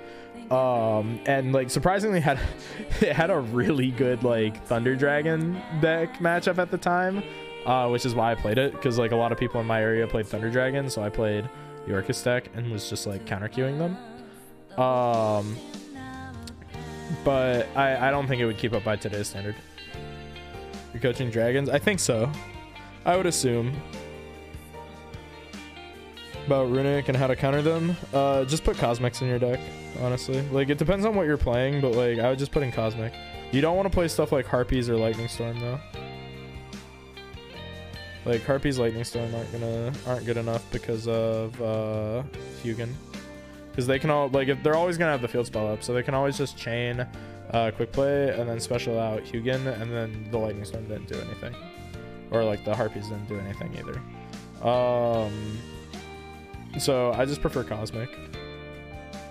And like surprisingly it had a really good like Thunder Dragon deck matchup at the time, which is why I played it, because like a lot of people in my area played Thunder Dragon, so I played the Orcus deck and was just like counter queuing them. But I don't think it would keep up by today's standard. You're coaching dragons? I think so. I would assume. About Runic and how to counter them, just put Cosmics in your deck, honestly. Like, it depends on what you're playing, but like I would just put in Cosmic. You don't want to play stuff like Harpies or Lightning Storm though. Like Harpies, Lightning Storm aren't good enough because of Hugin. Because they can all, like, if they're always gonna have the field spell up, so they can always just chain quick play and then special out Hugin, and then the Lightning Storm didn't do anything, or like the Harpies didn't do anything either. So I just prefer Cosmic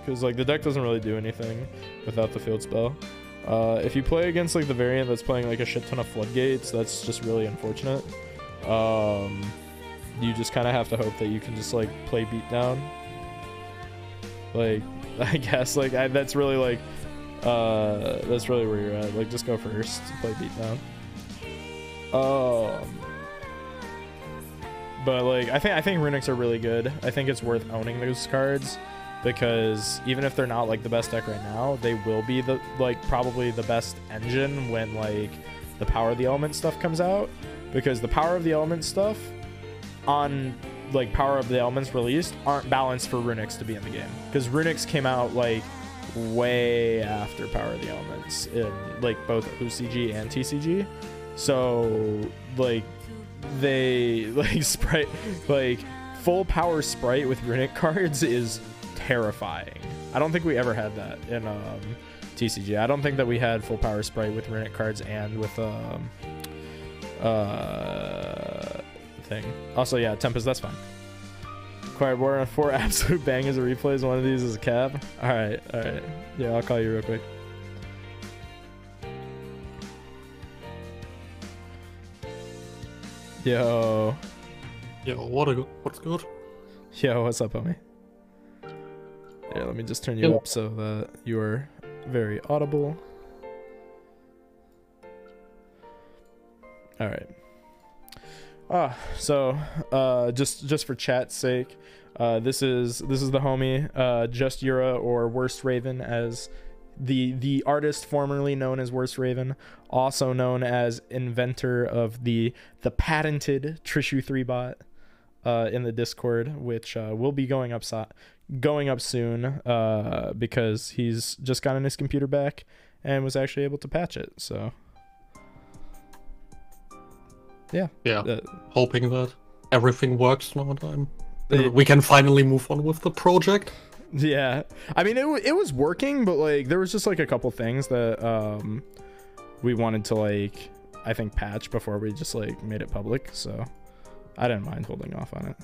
because like the deck doesn't really do anything without the field spell. If you play against like the variant that's playing like a shit ton of floodgates, that's just really unfortunate. You just kind of have to hope that you can just like play beatdown. Like, I guess like that's really like that's really where you're at. Like, just go first, play beatdown. But like I think Runics are really good. I think it's worth owning those cards because even if they're not like the best deck right now, they will be the like probably the best engine when like the Power of the Element stuff comes out, because the Power of the Element stuff on like Power of the Elements released aren't balanced for Runics to be in the game, because Runics came out like way after Power of the Elements in like both OCG and TCG. So like they like sprite, like full power sprite with Runic cards is terrifying. I don't think we ever had that in TCG. I don't think that we had full power sprite with Runic cards and with thing. Also, yeah, Tempest, that's fine. Acquired War on 4 absolute bangers of replays. One of these is a cap. Alright. Yeah, I'll call you real quick. Yo, what's good? Yo, what's up, homie? Yeah, let me just turn you up so that you are very audible. All right. So just for chat's sake, this is the homie, Just Yura, or Worst Raven, as the artist formerly known as Worst Raven, also known as inventor of the patented Trishu 3 bot in the Discord, which will be going up soon because he's just gotten his computer back and was actually able to patch it. So yeah, hoping that everything works now and we can finally move on with the project. Yeah, I mean it was working, but like there was just like a couple things that we wanted to like I think patch before we just like made it public, so I didn't mind holding off on it.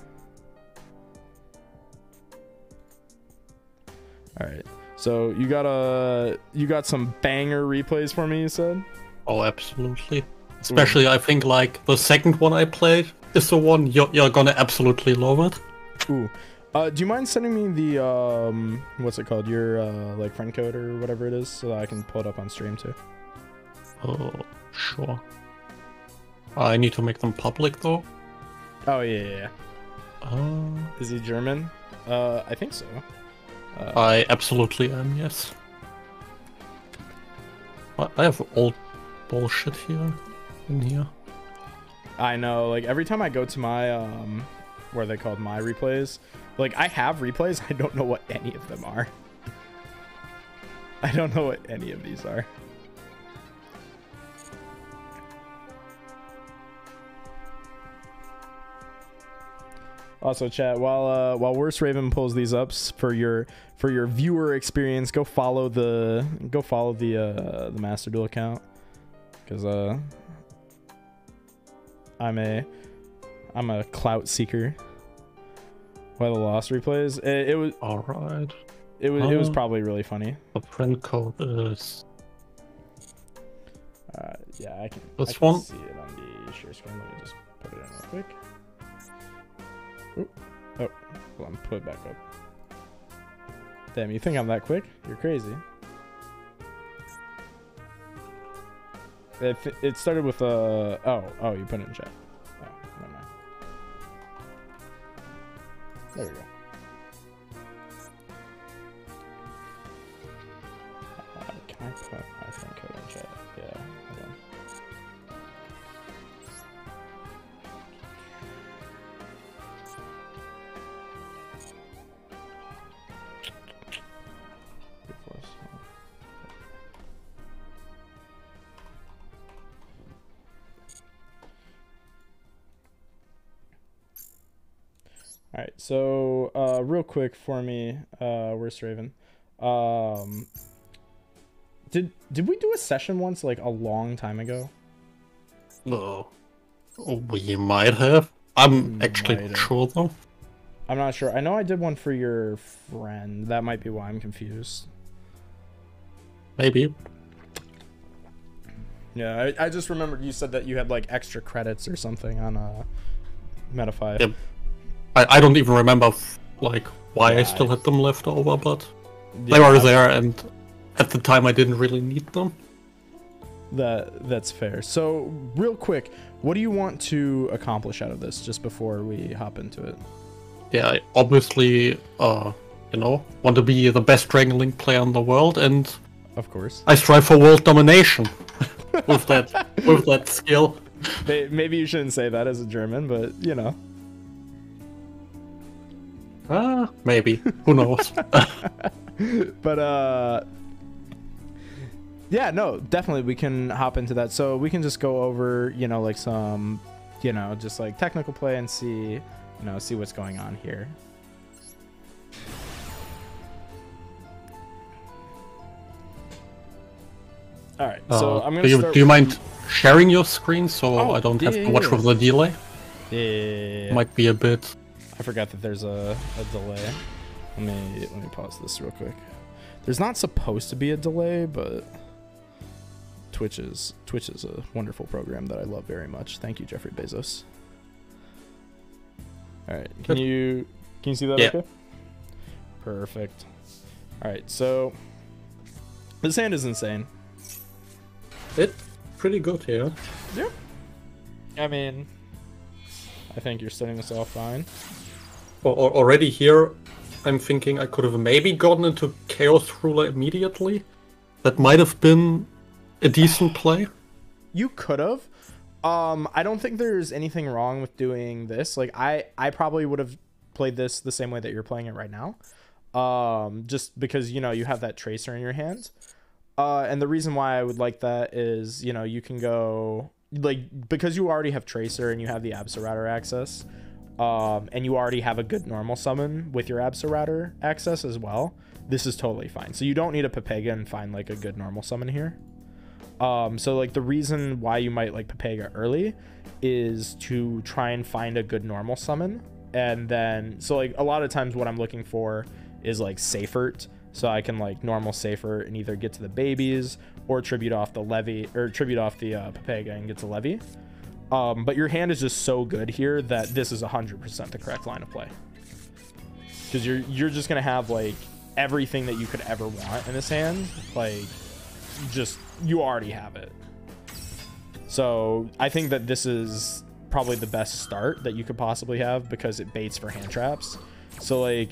All right, so you got some banger replays for me, you said? Oh, absolutely. Especially, I think like the second one I played is the one you're gonna absolutely love it. Ooh. Do you mind sending me the what's it called, your like friend code or whatever it is, so that I can pull it up on stream too? Oh, sure. I need to make them public though. Oh yeah. Is he German? I think so. I absolutely am, yes. I have old bullshit here in here. I know, like every time I go to my what are they called, my replays, like I have replays, I don't know what any of them are. I don't know what any of these are. Also, chat, while Worst Raven pulls these up for your viewer experience, go follow the Master Duel account, because I'm a clout seeker. Why the Lost replays? It was All right. it was probably really funny. The friend code is Yeah, I can this can one. see it on the share screen. Let me just put it in real quick. Oop. Oh, hold on, put it back up. Damn, you think I'm that quick? You're crazy. It started with oh, you put it in chat. Oh, never mind. There we go. Can I put my friend code in chat? Yeah, hold on. All right, so real quick for me, Worst Raven, did we do a session once like a long time ago? Oh, we might have. I'm actually Might not have. sure though. I'm not sure. I know I did one for your friend. That might be why I'm confused. Maybe. Yeah, I just remembered you said that you had like extra credits or something on Metafy. Yeah. I don't even remember like why Yeah, I still had them left over, but Yeah, they were there, and at the time I didn't really need them. That's fair. So real quick, what do you want to accomplish out of this just before we hop into it? Yeah, I obviously, want to be the best Dragon Link player in the world, and Of course. I strive for world domination with that skill. Maybe you shouldn't say that as a German, but you know. Maybe. Who knows? But yeah, no, definitely we can hop into that. So we can just go over, like some, just like technical play and see what's going on here. All right, so I'm gonna start. Do you mind sharing your screen so I don't have yeah, too much of the delay? Yeah. Might be a bit. I forgot that there's a delay. Let me pause this real quick. There's not supposed to be a delay, but Twitch is a wonderful program that I love very much. Thank you, Jeffrey Bezos. All right, can you see that? Yeah. Okay. Perfect. All right, so this hand is insane. It's pretty good here. Yep. I mean, I think you're setting this off fine. Already here, I'm thinking I could have maybe gotten into Chaos Ruler immediately. That might have been a decent play. You could have. I don't think there's anything wrong with doing this. Like I probably would have played this the same way that you're playing it right now. Just because you have that tracer in your hand. And the reason why I would like that is, you can go because you already have tracer and you have the Absolrator access. And you already have a good normal summon with your Absolrator access as well. This is totally fine. So you don't need a Pepega and find like a good normal summon here. So like the reason why you might like Pepega early is to try and find a good normal summon. And then, so like a lot of times what I'm looking for is like Seifert. So I can like normal Seifert and either get to the babies or tribute off the Levy or tribute off the Pepega and get to Levy. But your hand is just so good here that this is 100% the correct line of play. Because you're just going to have like everything that you could ever want in this hand. Like just, you already have it. So I think that this is probably the best start that you could possibly have because it baits for hand traps. So like,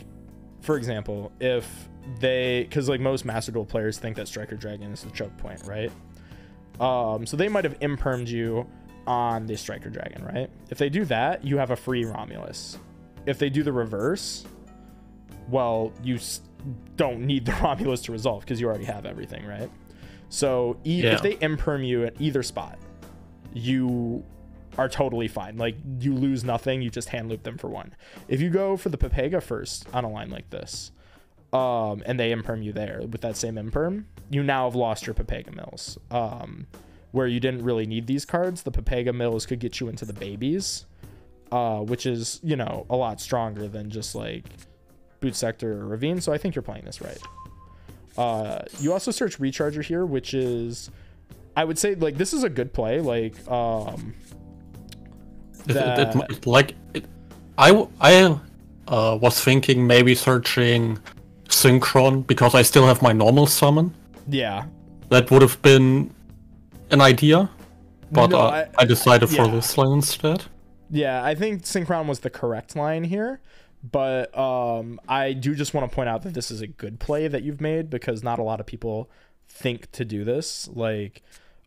for example, because like most Master Duel players think that Striker Dragon is the choke point, right? So they might have impermed you on the Striker Dragon, right? If they do that, you have a free Romulus. If they do the reverse, well, you don't need the Romulus to resolve because you already have everything, right? So if they imperm you at either spot, you are totally fine. Like, you lose nothing, you just hand loop them for 1. If you go for the Pepega first on a line like this, and they imperm you there with that same imperm, you now have lost your Pepega mills. Where you didn't really need these cards, the Pepega mills could get you into the babies, which is, you know, a lot stronger than just like Boot Sector or Ravine. So I think you're playing this right. You also search Recharger here, which is, I would say, like, this is a good play. Like, I was thinking maybe searching Synchron because I still have my normal summon. Yeah. That would have been an idea, but No, I decided for this line instead. Yeah, I think Synchron was the correct line here, but I do just want to point out that this is a good play that you've made, because not a lot of people think to do this, like,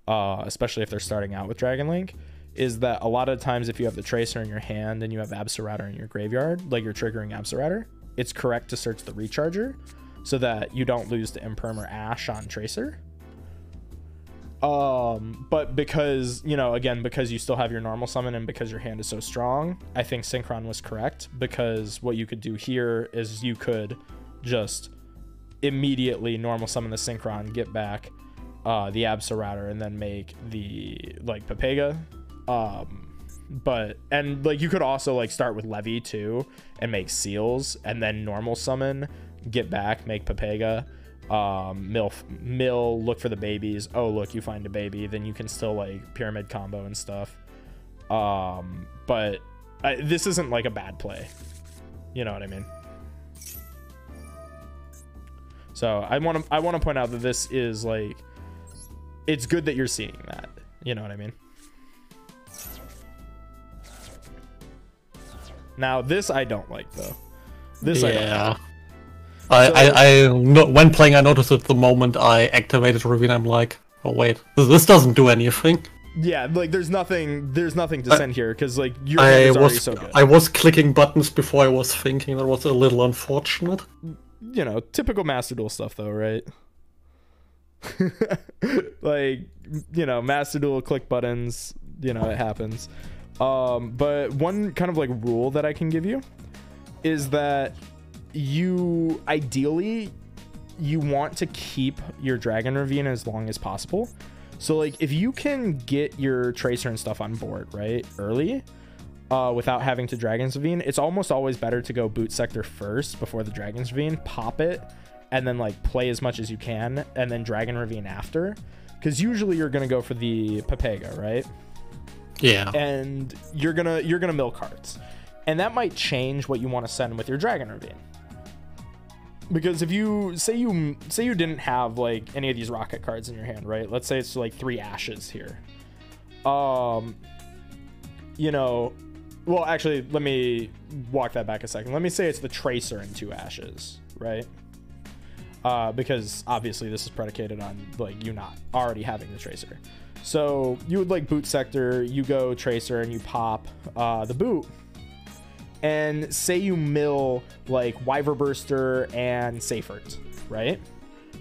especially if they're starting out with Dragon Link, is that a lot of times if you have the Tracer in your hand and you have Absolouter in your graveyard, like you're triggering Absolouter, it's correct to search the Recharger so that you don't lose to Imperm or Ash on Tracer. But because, you know, again, because you still have your normal summon and because your hand is so strong, I think Synchron was correct, because what you could do here is you could just immediately normal summon the Synchron, get back the Absolouter, and then make the, like, Pepega. And like, you could also like start with Levy too and make Seals, and then normal summon, get back, make Pepega, mill, look for the babies. Oh, look, you find a baby, then you can still like pyramid combo and stuff. But this isn't like a bad play, you know what I mean? So I want to point out that this is like, it's good that you're seeing that, you know what I mean? Now this I don't like though. This yeah. I when playing, I noticed at the moment I activated Ravine, I'm like, oh wait, this doesn't do anything. Yeah, like there's nothing to send here, because like your hand is already so good. I was clicking buttons before I was thinking. That was a little unfortunate. You know, typical Master Duel stuff though, right? Like, you know, Master Duel click buttons, you know, it happens. But one kind of like rule that I can give you is that you ideally want to keep your Dragon Ravine as long as possible. So like if you can get your Tracer and stuff on board right early, without having to Dragon's Ravine, it's almost always better to go Boot Sector first before the Dragon's Ravine, pop it, and then like play as much as you can, and then Dragon Ravine after, because usually you're gonna go for the Pepega, right? Yeah. And you're gonna mill cards, and that might change what you want to send with your Dragon Ravine. Because if you say you didn't have like any of these rocket cards in your hand, right? Let's say it's like 3 ashes here. You know, well, actually, let me walk that back a second. Let me say it's the Tracer and 2 ashes, right? Because obviously this is predicated on like you not already having the Tracer. So you would like Boot Sector, you go Tracer, and you pop the boot. And say you mill like Wyverburster and Seifert, right?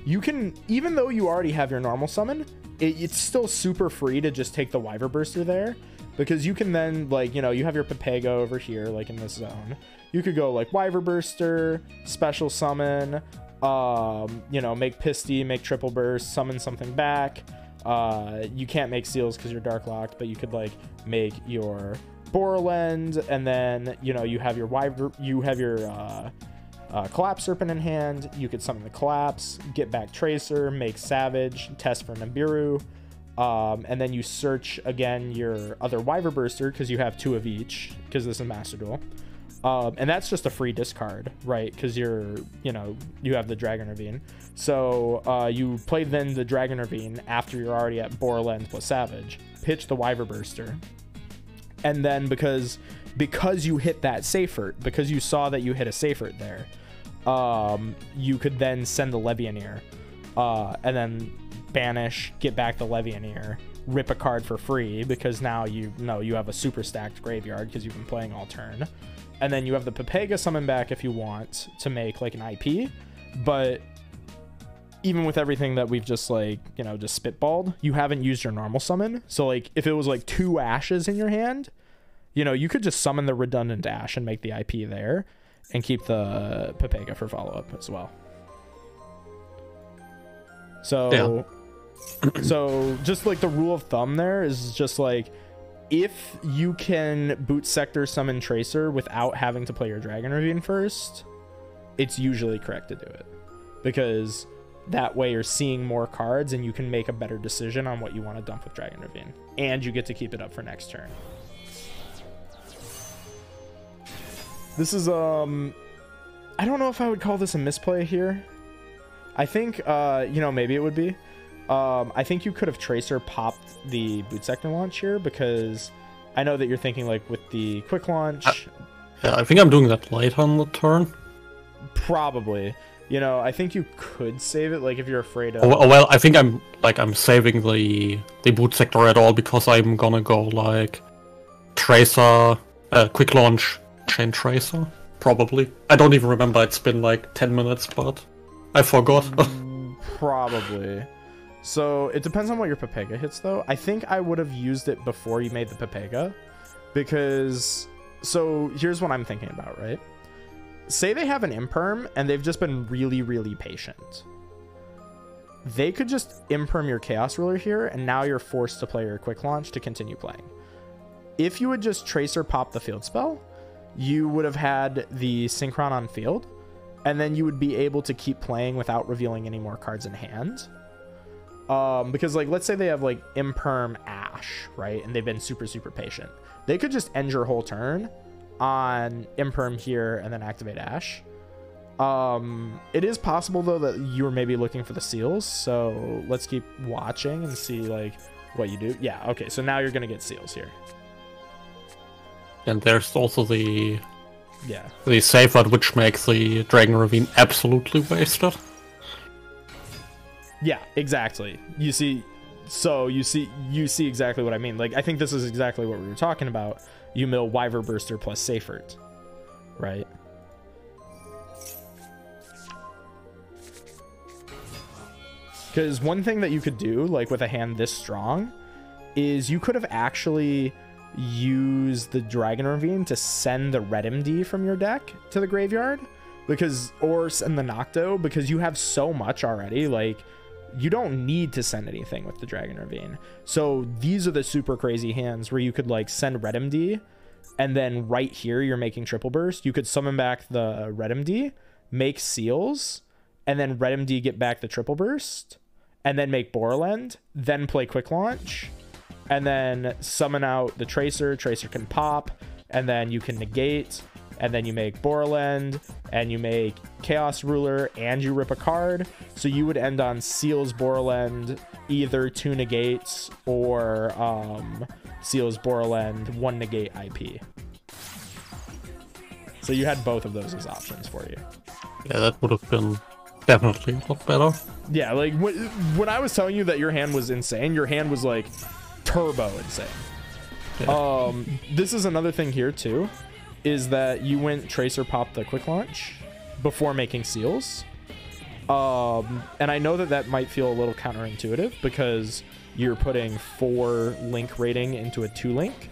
You can, even though you already have your normal summon, it's still super free to just take the Wyverburster there, because you can then, like, you know, you have your Pepega over here, like in this zone. You could go like Wyverburster, special summon, you know, make Pisty, make Triple Burst, summon something back. You can't make Seals because you're Dark Locked, but you could like make your Borland, and then, you know, you have your Collapse Serpent in hand. You could summon the Collapse, get back Tracer, make Savage, test for Nibiru, and then you search again your other Wyverburster because you have 2 of each, because this is Master Duel. And that's just a free discard, right? Because you have the Dragon Ravine. So you play then the Dragon Ravine after you're already at Borland plus Savage, pitch the Wyverburster. And then because you hit that Seifert, because you saw that you hit a Seifert there, you could then send the Levianeer, and then banish, get back the Levianeer, rip a card for free, because now you have a super stacked graveyard because you've been playing all turn. And then you have the Pepega summon back if you want to make like an IP. But even with everything that we've just like, you know, just spitballed, you haven't used your normal summon. So like if it was like 2 ashes in your hand, you know, you could just summon the redundant ash and make the IP there and keep the Pepega for follow-up as well. So so just like the rule of thumb there is just like, if you can boot sector summon Tracer without having to play your Dragon Ravine first, it's usually correct to do it, because that way you're seeing more cards and you can make a better decision on what you want to dump with Dragon Ravine, and you get to keep it up for next turn. This is I don't know if I would call this a misplay here. I think you know, maybe it would be. I think you could have Tracer popped the boot sector launch here, because I know that you're thinking like with the quick launch. Yeah, I think I'm doing that late on the turn. Probably. You know, I think you could save it, like if you're afraid of. Oh, well, I think I'm saving the boot sector at all, because I'm gonna go like Tracer, quick launch, chain Tracer, probably. I don't even remember. It's been like 10 minutes, but I forgot. Probably. So it depends on what your Pepega hits, though. I think I would have used it before you made the Pepega, because so here's what I'm thinking about, right? Say they have an imperm and they've just been really, really patient. They could just imperm your Chaos Ruler here, and now you're forced to play your quick launch to continue playing. If you would just Tracer pop the field spell, you would have had the Synchron on field, and then you would be able to keep playing without revealing any more cards in hand. Because like, let's say they have like imperm Ash, right? And they've been super, super patient. They could just end your whole turn on imperm here and then activate Ash. It is possible though that you were maybe looking for the seals, so let's keep watching and see like what you do. Yeah, okay, so now you're gonna get seals here. And there's also the the save word, which makes the Dragon Ravine absolutely wasted. Yeah, exactly. You see exactly what I mean. Like, I think this is exactly what we were talking about. You mill Wyver Burster plus Safert, right? Because one thing that you could do, like with a hand this strong, is you could have actually used the Dragon Ravine to send the Red MD from your deck to the graveyard, or send the Nocto, because you have so much already. Like, you don't need to send anything with the Dragon Ravine. So these are the super crazy hands where you could like send Red MD, and then right here you're making triple burst. You could summon back the Red MD, make seals, and then Red MD get back the triple burst, and then make Borland, then play quick launch, and then summon out the Tracer. Tracer can pop, and then you can negate, and then you make Borland, and you make Chaos Ruler, and you rip a card. So you would end on Seals Borland, either 2 negates, or Seals Borland, 1 negate IP. So you had both of those as options for you. Yeah, that would have been definitely a lot better. Yeah, like when I was telling you that your hand was insane, your hand was like turbo insane. Yeah. This is another thing here too, is that you went Tracer pop the quick launch before making seals. And I know that that might feel a little counterintuitive, because you're putting 4 link rating into a 2 link.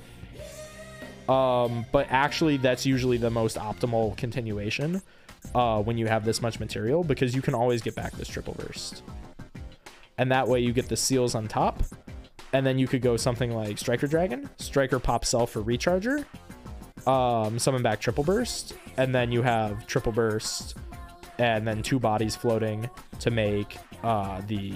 But actually that's usually the most optimal continuation when you have this much material, because you can always get back this triple burst. And that way you get the seals on top, and then you could go something like Striker Dragon, Striker pop Self for Recharger, summon back triple burst, and then you have triple burst and then 2 bodies floating to make the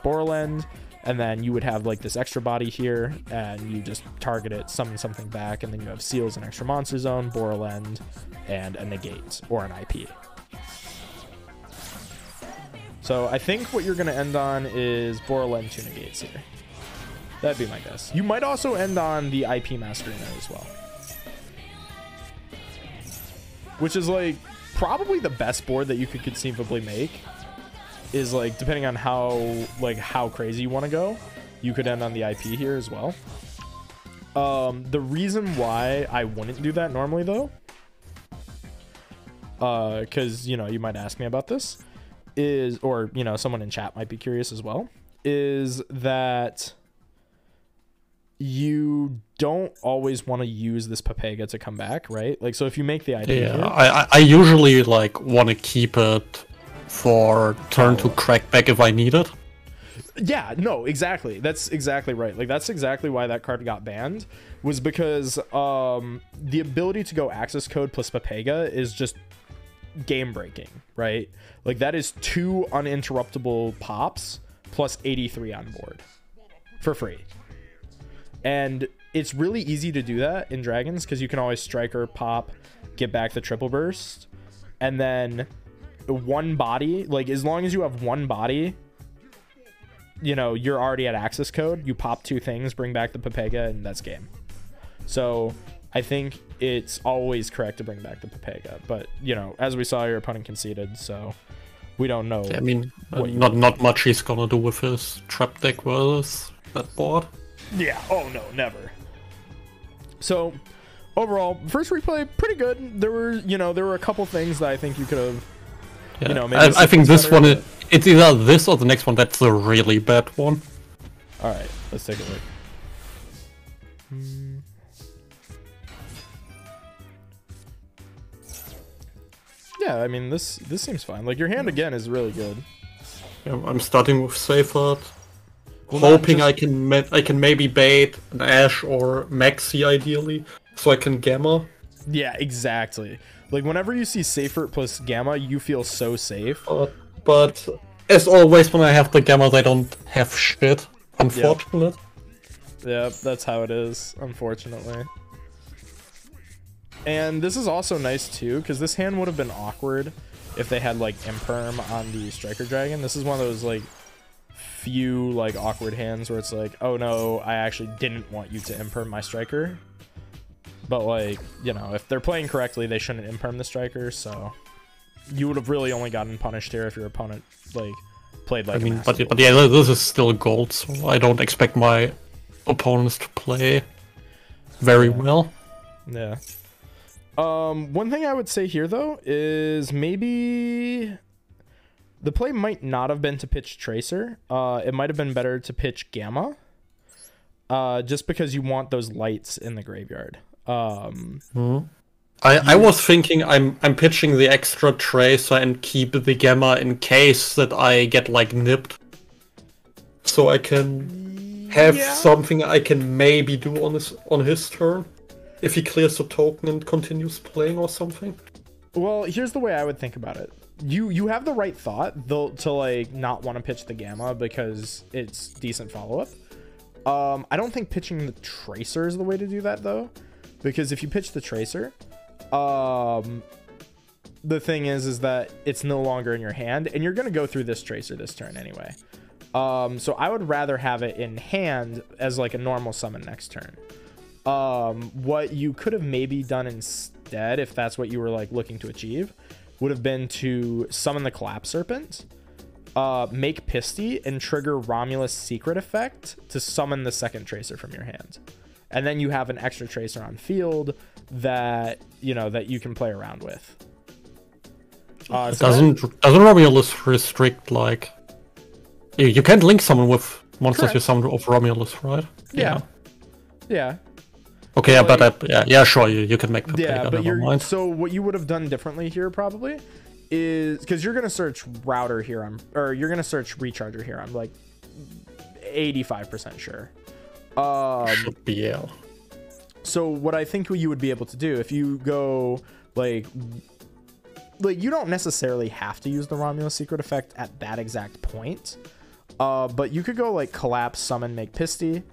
Borland, and then you would have like this extra body here, and you just target it, summon something back, and then you have seals, an extra monster zone, Borland, and a negate or an IP. So I think what you're going to end on is Borland, 2 negates here. That'd be my guess. You might also end on the IP Masquerena as well, which is like probably the best board that you could conceivably make. Is like, depending on how crazy you want to go, you could end on the IP here as well. The reason why I wouldn't do that normally though, because you know, you might ask me about this, is, or you know, someone in chat might be curious as well, is that you don't always want to use this Pepega to come back, right? Like, so if you make the idea here, I usually like want to keep it for turn to crack back if I need it. yeah, no, exactly. That's exactly right. Like, that's exactly why that card got banned, was because the ability to go access code plus Pepega is just game breaking, right? Like, that is 2 uninterruptible pops plus 83 on board for free. And it's really easy to do that in Dragons because you can always striker, pop, get back the triple burst, and then one body, like as long as you have one body, you know, you're already at access code, you pop 2 things, bring back the Pepega, and that's game. So I think it's always correct to bring back the Pepega, but you know, as we saw, your opponent conceded, so we don't know. I mean, not much he's gonna do with his trap deck versus that board. Yeah, oh no, never. So overall, first replay, pretty good. There were a couple things that I think you could have, yeah. you know, maybe I think this better, one, it's either this or the next one that's the really bad one. All right, let's take a look. Yeah, I mean, this seems fine. Like, your hand again is really good. Yeah, I'm starting with Seyfert, Well, hoping I can maybe bait an Ash or Maxi ideally, so I can Gamma. Yeah, exactly. Like, whenever you see Seyfert plus Gamma, you feel so safe. But as always, when I have the Gamma, they don't have shit. Unfortunate. Yep, that's how it is, unfortunately. And this is also nice too, because this hand would have been awkward if they had like Imperm on the Striker Dragon. This is one of those like few like awkward hands where it's like, oh no, I actually didn't want you to Imperm my Striker. But like, you know, if they're playing correctly, they shouldn't Imperm the Striker, so you would have really only gotten punished here if your opponent like played like I mean, but yeah, this is still gold, so I don't expect my opponents to play very well. Yeah. One thing I would say here though is maybe the play might not have been to pitch Tracer. It might have been better to pitch Gamma. Just because you want those lights in the graveyard. I was thinking I'm pitching the extra Tracer and keep the Gamma in case that I get like nipped, so I can have something I can maybe do on his turn if he clears the token and continues playing or something. Well, here's the way I would think about it. You have the right thought though, to like not want to pitch the Gamma because it's decent follow-up. I don't think pitching the Tracer is the way to do that though, because if you pitch the Tracer, the thing is that it's no longer in your hand and you're gonna go through this Tracer this turn anyway. So I would rather have it in hand as like a normal summon next turn. What you could have maybe done instead, if that's what you were like looking to achieve, would have been to summon the Collapse Serpent, make Pisty, and trigger Romulus Secret Effect to summon the second Tracer from your hand. And then you have an extra Tracer on field that, you know, that you can play around with. Doesn't Romulus restrict, like... You can't link someone with monsters Correct. you summon of Romulus, right? Yeah. Okay, yeah, sure, you can make the Yeah, but never mind. so what you would have done differently here probably is because you're gonna search router here, or you're gonna search recharger here. I'm like 85% sure. Should be, yeah. So what I think you would be able to do if you go like you don't necessarily have to use the Romulus Secret Effect at that exact point, but you could go like Collapse, Summon, make Pisty,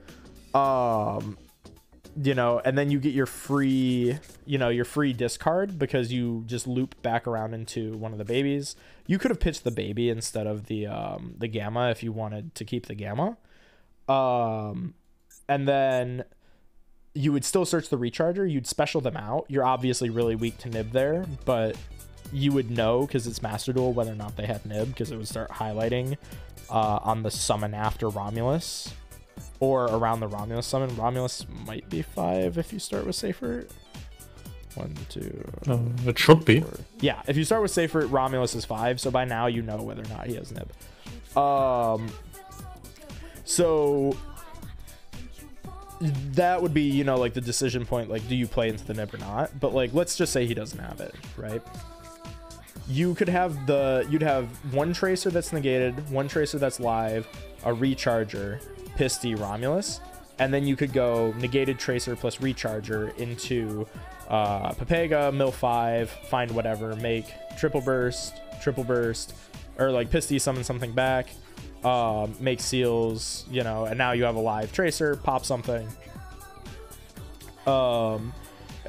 you know, and then you get your free, you know, your free discard because you just loop back around into one of the babies. You could have pitched the baby instead of the Gamma if you wanted to keep the Gamma. And then you would still search the recharger. You'd special them out. You're obviously really weak to Nib there, but you would know because it's Master Duel whether or not they had Nib, because it would start highlighting on the summon after Romulus. Or around the Romulus summon. Romulus might be 5 if you start with Seyfert. 1, 2. It should be. 4. Yeah, if you start with Safer, Romulus is 5, so by now you know whether or not he has Nib. So that would be, you know, like the decision point, like, do you play into the Nib or not? But like, let's just say he doesn't have it, right? You could have you'd have one Tracer that's negated, one Tracer that's live, a Recharger, Pisty, Romulus, and then you could go negated Tracer plus Recharger into Pepega, Mill 5, find whatever, make triple burst, or like Pisty summon something back, make seals, you know, and now you have a live Tracer, pop something.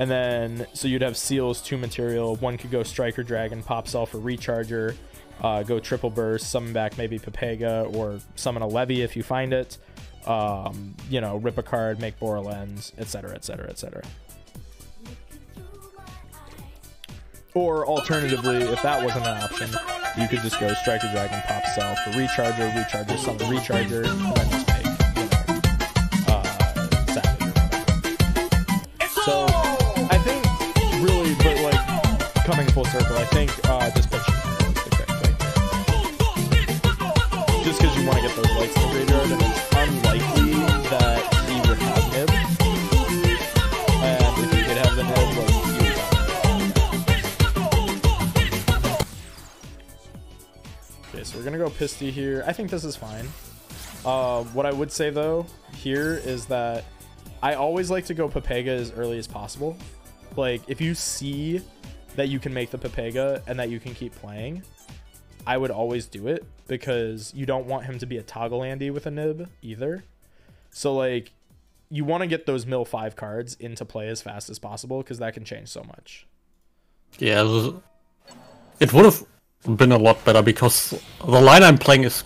And then, so you'd have seals, 2 material, one could go Striker Dragon, pop Self or Recharger, go triple burst, summon back maybe Pepega, or summon a Levy if you find it, you know, rip a card, make Borderlands, etc, etc, etc. Or alternatively, if that wasn't an option, you could just go Striker Dragon, pop Self or Recharger, summon Recharger, and then just make, you know, Savage or whatever. So I think really, but like coming full circle, I think this pitch is the correct play here. Just because you want to get those lights in the graveyard, and it's unlikely that he would have Nib. And if he did have the Nib, like, he would have. Okay, so we're gonna go Pisty here. I think this is fine. What I would say though here is that I always like to go Pepega as early as possible. Like, if you see that you can make the Pepega and that you can keep playing, I would always do it, because you don't want him to be a toggle Andy with a Nib either. So like, you want to get those Mill 5 cards into play as fast as possible, because that can change so much. Yeah, it would have been a lot better, because the line I'm playing is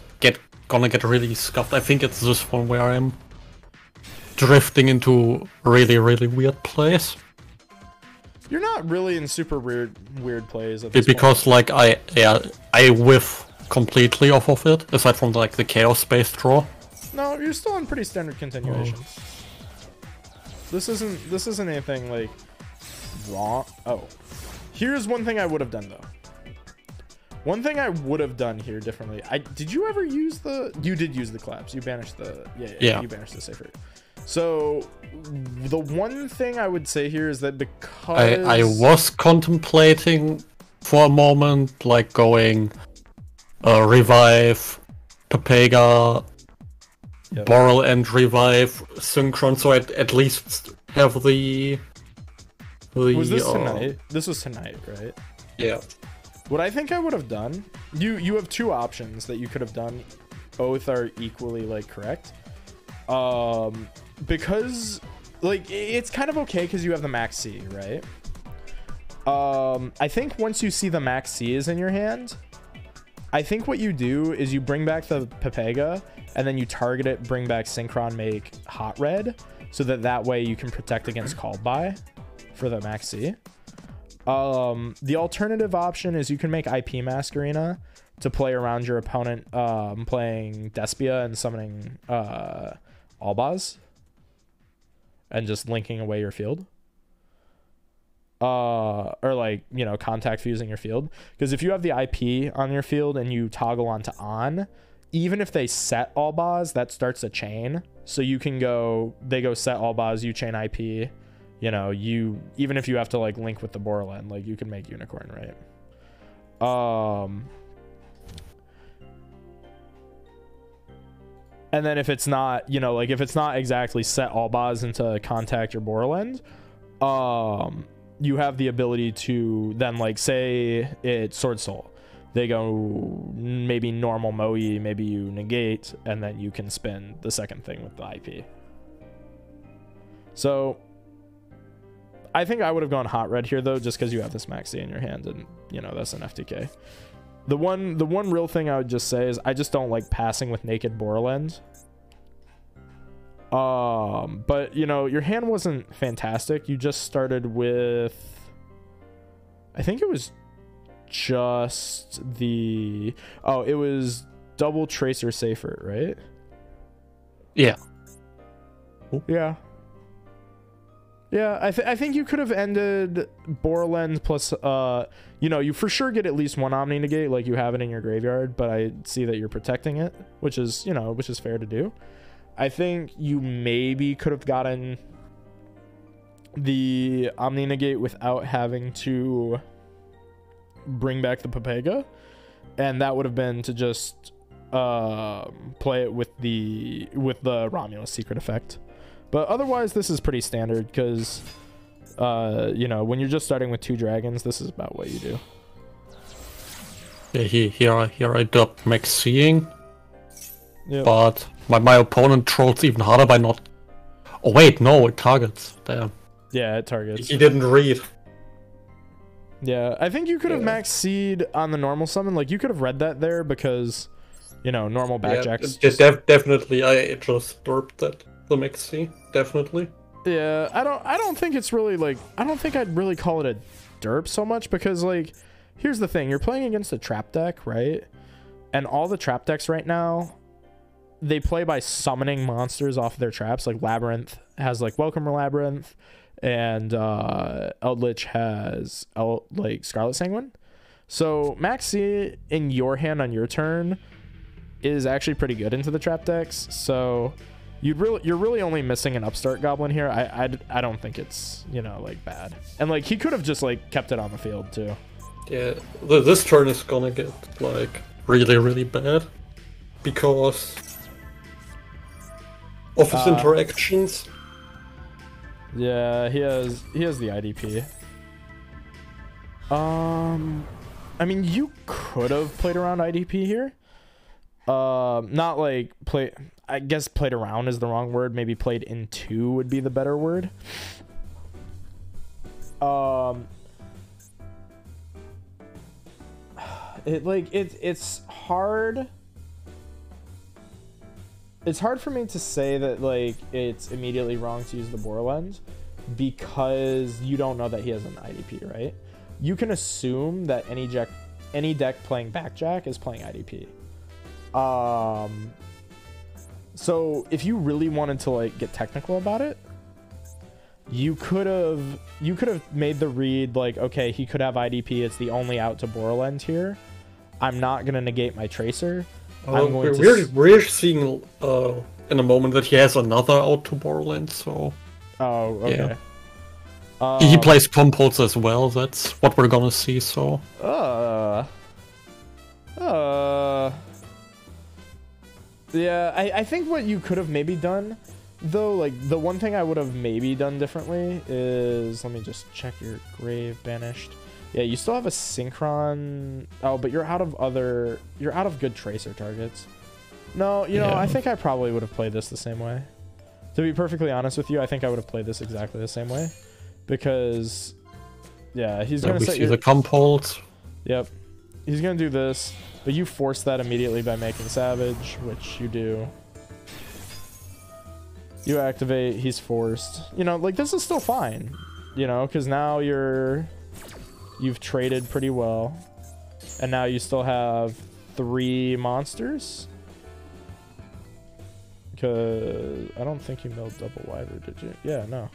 gonna get really scuffed. I think it's this one where I'm drifting into really, really weird plays. You're not really in super weird plays at this because point. Like I whiff completely off of it, aside from like the chaos based draw. No, you're still in pretty standard continuation. This isn't anything like wrong. Oh, here's one thing I would have done though. One thing I would have done here differently. Did you ever use you did use the collapse. You banished the yeah. You banished the safer. So the one thing I would say here is that because I was contemplating for a moment, like going revive, Pepega, Boral and revive, Synchron, so I'd at least have the was this tonight? This was tonight, right? Yeah. What I think I would have done, you have two options that you could have done. Both are equally like correct. Because like it's kind of okay because you have the max C, right? I think once you see the max C is in your hand, I think what you do is you bring back the Pepega and then you target it, bring back Synchron, make hot red, so that way you can protect against called by for the max C. The alternative option is you can make IP Masquerena to play around your opponent playing Despia and summoning Albaz and just linking away your field. Or like, you know, contact fusing your field. Because if you have the IP on your field and you toggle onto on, even if they set Albaz, that starts a chain. So you can go, they go set Albaz, you chain IP. You know, even if you have to like link with the Borland, like you can make Unicorn, right? And then if it's not, you know, like if it's not exactly set Albaz into contact your Borland, you have the ability to then like say it's Sword Soul. They go maybe normal Moe, maybe you negate, and then you can spin the second thing with the IP. So I think I would have gone hot red here though, just because you have this maxi in your hand, and you know that's an FTK. The one real thing I would just say is I just don't like passing with naked Borland. But you know, your hand wasn't fantastic. You just started with, I think it was just it was double Tracer Safer, right? Yeah. Yeah. Yeah, I think you could have ended Borland plus, you know, you for sure get at least one Omni Negate, like you have it in your graveyard, but I see that you're protecting it, which is, you know, which is fair to do. I think you maybe could have gotten the Omni Negate without having to bring back the Pepega, and that would have been to just play it with the Romulus secret effect. But otherwise, this is pretty standard because, you know, when you're just starting with 2 dragons, this is about what you do. Yeah, here I dub max seeing, Yep. but my opponent trolls even harder by not. Oh wait, no, it targets. Damn. Yeah, it targets. He didn't read. Yeah, I think you could have max seed on the normal summon. Like, you could have read that there because, you know, normal backjacks. Yeah, definitely. I just derped that. The max C, definitely. Yeah, I don't think it's really like, I don't think I'd really call it a derp so much because, like, here's the thing, you're playing against a trap deck, right? And all the trap decks right now, they play by summoning monsters off their traps. Like Labyrinth has like Welcome Labyrinth, and Eldritch has like Scarlet Sanguine. So max C in your hand on your turn is actually pretty good into the trap decks. So you're really only missing an Upstart Goblin here. I don't think it's, you know, like bad. And like he could have just like kept it on the field too. Yeah, this turn is gonna get like really bad because of his interactions. Yeah, he has the IDP. I mean, you could have played around IDP here. Not like play. I guess played around is the wrong word. Maybe played into would be the better word. It's hard. It's hard for me to say that like it's immediately wrong to use the Borland because you don't know that he has an IDP, right? You can assume that any deck playing Backjack is playing IDP. So if you really wanted to like get technical about it, you could have made the read like, okay, he could have IDP. It's the only out to Borland here. I'm not gonna negate my Tracer. We're seeing in a moment that he has another out to Borland, so. Oh, okay. Yeah. He plays Compulse as well. That's what we're gonna see. So. Yeah, I think what you could have maybe done, though, like the one thing I would have maybe done differently is, let me just check your Grave Banished. Yeah, you still have a Synchron. Oh, but you're out of good Tracer targets. No, you know, I think I probably would have played this the same way. To be perfectly honest with you, I think I would have played this exactly the same way. Because, yeah, he's going to set the Compulse. Yep. He's going to do this, but you force that immediately by making Savage, which you do. You activate, he's forced. You know, like, this is still fine. You know, because now you've traded pretty well. And now you still have 3 monsters. Because I don't think you milled double Wyver, did you? Yeah, no.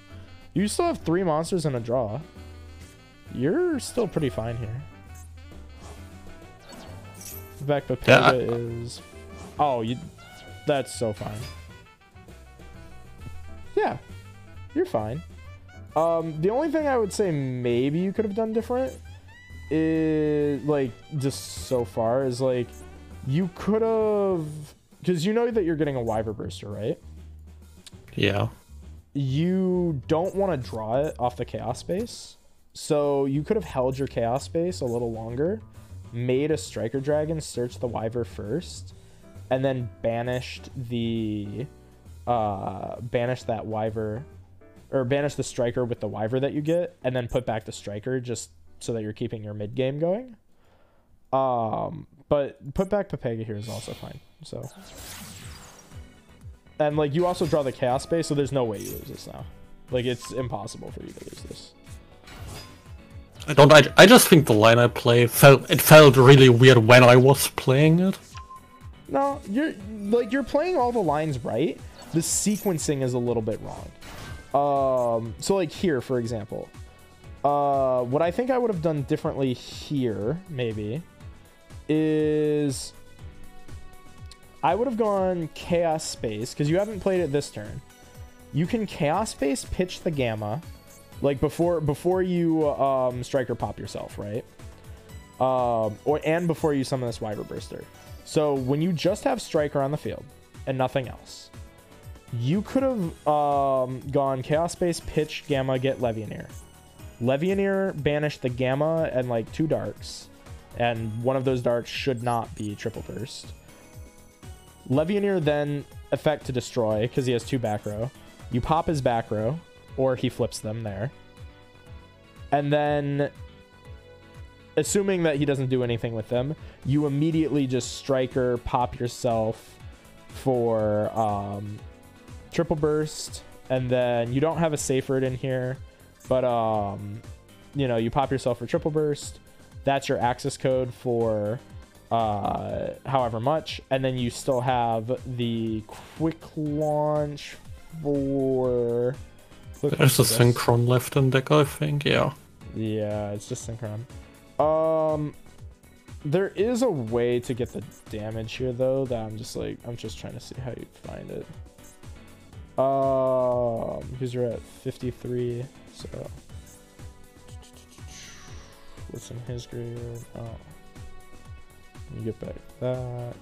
You still have 3 monsters and a draw. You're still pretty fine here. Back Pepega is... Oh, that's so fine. Yeah, you're fine. The only thing I would say maybe you could have done different is, like, just so far, is, like, you could have... Because you know that you're getting a Wyver Burster, right? Yeah. You don't want to draw it off the Chaos Space. So you could have held your Chaos Space a little longer, made a Striker Dragon, search the Wyver first, and then banished the... banish that Wyver... Or banish the Striker with the Wyver that you get, and then put back the Striker just so that you're keeping your mid game going. But put back Pepega here is also fine. So, and like you also draw the Chaos Space, so there's no way you lose this now. Like it's impossible for you to lose this. I just think the line I play felt really weird when I was playing it. No, you're playing all the lines right. The sequencing is a little bit wrong. So like here, for example, what I think I would have done differently here, maybe, is I would have gone Chaos Space, because you haven't played it this turn. You can Chaos Space pitch the Gamma, like before you Striker pop yourself, right? And before you summon this Wyver Burster. So when you just have Striker on the field and nothing else, you could have gone Chaos Space, pitch Gamma, get Levianeer. Levianeer banish the Gamma and like 2 Darks, and one of those Darks should not be Triple Burst. Levianeer then effect to destroy because he has 2 back row. You pop his back row, or he flips them there. And then, assuming that he doesn't do anything with them, you immediately just Striker, pop yourself for Triple Burst, and then you don't have a Safe Word in here, but you know, you pop yourself for Triple Burst. That's your access code for however much, and then you still have the quick launch for... There's a Synchron left in deck, I think, yeah. Yeah, it's just Synchron. There is a way to get the damage here, though, that I'm just trying to see how you'd find it. Because you're at 53, so... What's in his graveyard? Oh. You get back that.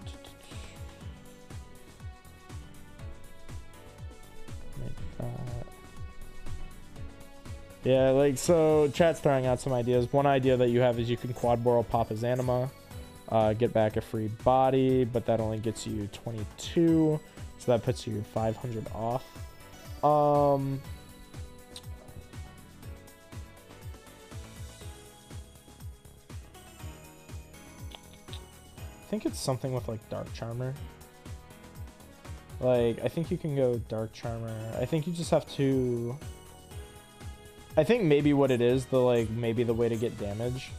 Make that. Yeah, like, so chat's throwing out some ideas. One idea that you have is you can quad boral pop his anima, get back a free body, but that only gets you 22, so that puts you 500 off. I think it's something with like Dark Charmer. Like, I think you can go Dark Charmer. I think you just have to... I think maybe what it is, maybe the way to get damage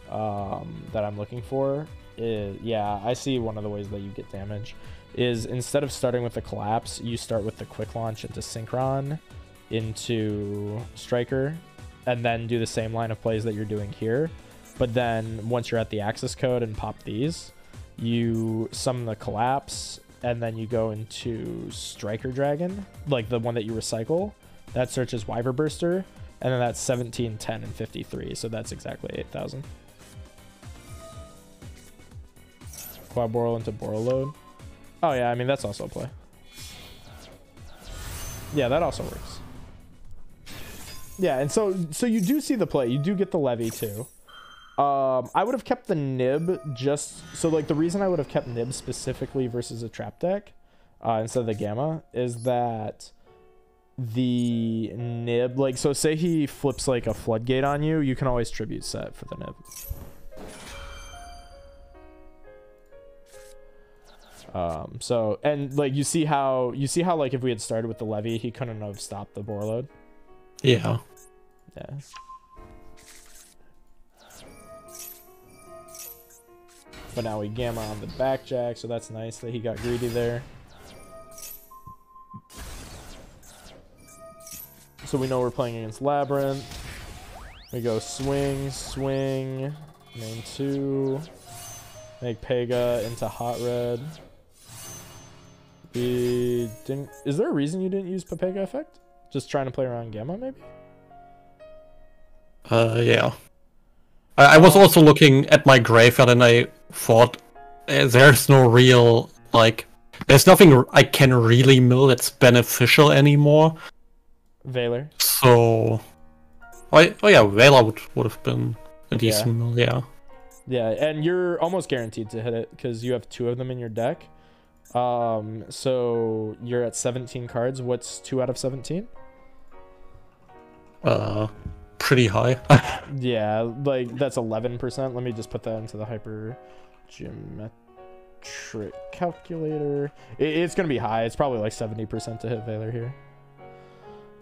that I'm looking for is, yeah, I see one of the ways that you get damage is instead of starting with the Collapse, you start with the Quick Launch into Synchron, into Striker, and then do the same line of plays that you're doing here. But then once you're at the access code and pop these, you summon the Collapse, and then you go into Striker Dragon, like the one that you recycle. That searches Wyver Burster, and then that's 17, 10, and 53, so that's exactly 8,000. Quad Boral into Boral Load. Oh yeah, I mean, that's also a play. Yeah, that also works. Yeah, and so you do see the play. You do get the Levy, too. I would have kept the Nib just... So, like, the reason I would have kept Nib specifically versus a trap deck instead of the Gamma is that the Nib... Like, so say he flips, like, a Floodgate on you, you can always tribute set for the Nib. So, and, like, you see how, like, if we had started with the Levy, he couldn't have stopped the Boreload? Yeah. Yeah. But now we Gamma on the backjack, so that's nice that he got greedy there. So we know we're playing against Labyrinth. We go swing, swing, main 2. Make Pega into Hot Red. We didn't... Is there a reason you didn't use Pepega effect? Just trying to play around Gamma, maybe? Yeah. I was also looking at my graveyard and I thought there's no real, like, there's nothing I can really mill that's beneficial anymore. Veiler. So, oh yeah, Veiler would have been a decent mill, yeah. Yeah, and you're almost guaranteed to hit it because you have 2 of them in your deck. So you're at 17 cards. What's 2 out of 17? Pretty high. Yeah, like that's 11%. Let me just put that into the hyper geometric calculator. It's gonna be high. It's probably like 70% to hit Veiler here.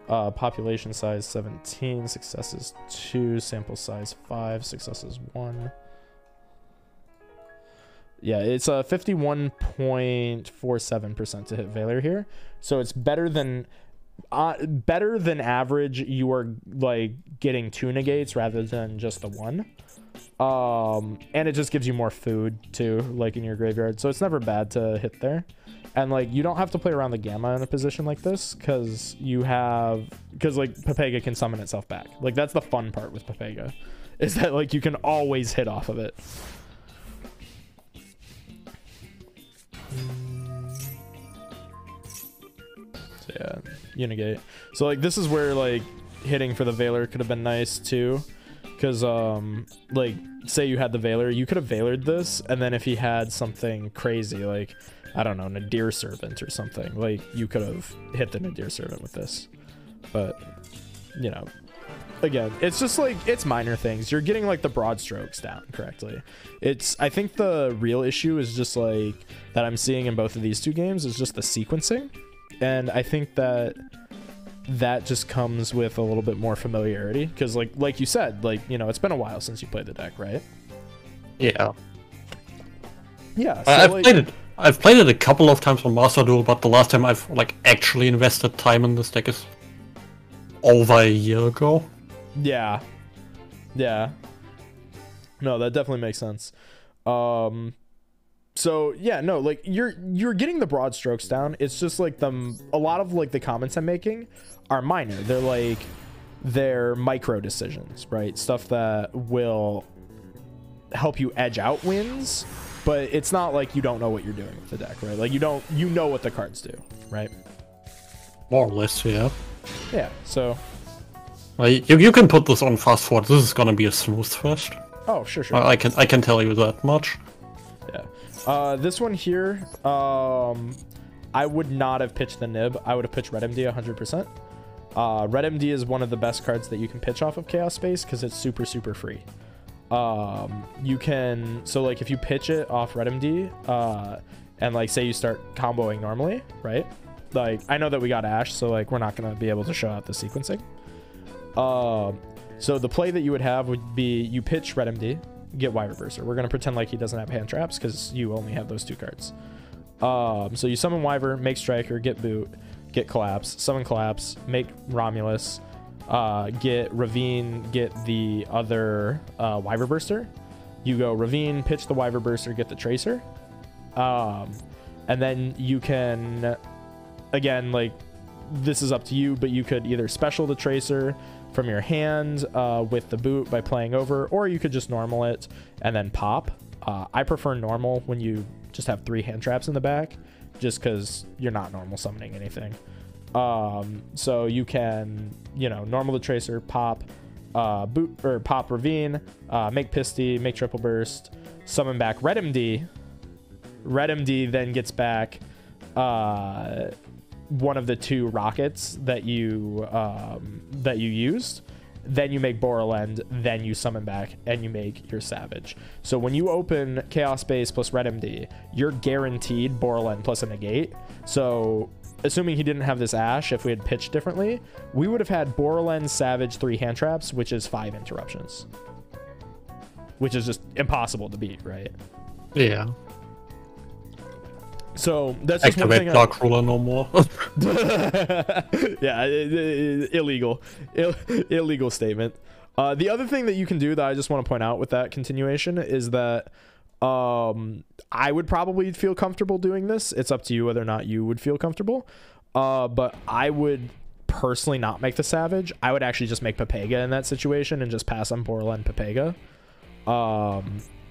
Population size 17, successes 2, sample size 5, successes 1. Yeah, it's a 51.47% to hit Veiler here. So it's better than better than average, you are like getting 2 negates rather than just the 1. And it just gives you more food too, like in your graveyard, so it's never bad to hit there. And like you don't have to play around the gamma in a position like this because like Pepega can summon itself back. Like that's the fun part with Pepega, is that like you can always hit off of it. So yeah, Unigate. So like this is where like hitting for the Veiler could have been nice too, because like say you had the Veiler, you could have Veilered this, and then if he had something crazy like, I don't know, Nadir Servant or something, like you could have hit the Nadir Servant with this. But you know, again, it's just like, it's minor things. You're getting like the broad strokes down correctly. I think the real issue is just like that I'm seeing in both of these 2 games is just the sequencing, and I think that just comes with a little bit more familiarity, because like you said, like, you know, it's been a while since you played the deck, right? Yeah. Yeah, so I've played it a couple of times on Master Duel, but the last time I've like actually invested time in this deck is over a year ago. Yeah. No, that definitely makes sense. So yeah, no, like you're getting the broad strokes down. It's just like a lot of like the comments I'm making are minor. They're micro decisions, right? Stuff that will help you edge out wins, but it's not like you don't know what you're doing with the deck, right? Like you know what the cards do, right? More or less, yeah. Yeah, so you can put this on fast forward. This is gonna be a smooth fest. oh sure. I can tell you that much. Yeah. This one here, I would not have pitched the Nib. I would have pitched Red MD 100%. Red MD is one of the best cards that you can pitch off of Chaos Space because it's super free. You can, so like if you pitch it off Red MD, and like say you start comboing normally, right? Like I know that we got Ash, so like we're not gonna be able to show out the sequencing. So the play that you would have would be you pitch Red MD, get Wyverburster. We're gonna pretend like he doesn't have hand traps because you only have those 2 cards. So you summon Wyver, make Striker, get Boot, get Collapse, summon Collapse, make Romulus, get Ravine, get the other Wyverburster. You go Ravine, pitch the Wyverburster, get the Tracer. And then you can, again, like, this is up to you, but you could either special the Tracer from your hand with the Boot by playing over, or you could just normal it and then pop. I prefer normal when you just have 3 hand traps in the back, just because you're not normal summoning anything. So you can, you know, normal the Tracer, pop, Boot, or pop Ravine, make Pisty, make Triple Burst, summon back Red MD. Red MD then gets back one of the 2 rockets that you used. Then you make Borrelend, then you summon back, and you make your Savage. So when you open Chaos Space plus Red MD, you're guaranteed Borrelend plus a negate. So assuming he didn't have this Ash, if we had pitched differently, we would have had Borrelend, Savage, 3 hand traps, which is 5 interruptions. Which is just impossible to beat, right? Yeah. So that's just activate one thing. Dark Ruler no more. Yeah, illegal statement. The other thing that you can do that I just want to point out with that continuation is that I would probably feel comfortable doing this. It's up to you whether or not you would feel comfortable. But I would personally not make the Savage. I would actually just make Pepega in that situation and just pass on Borrelend Pepega.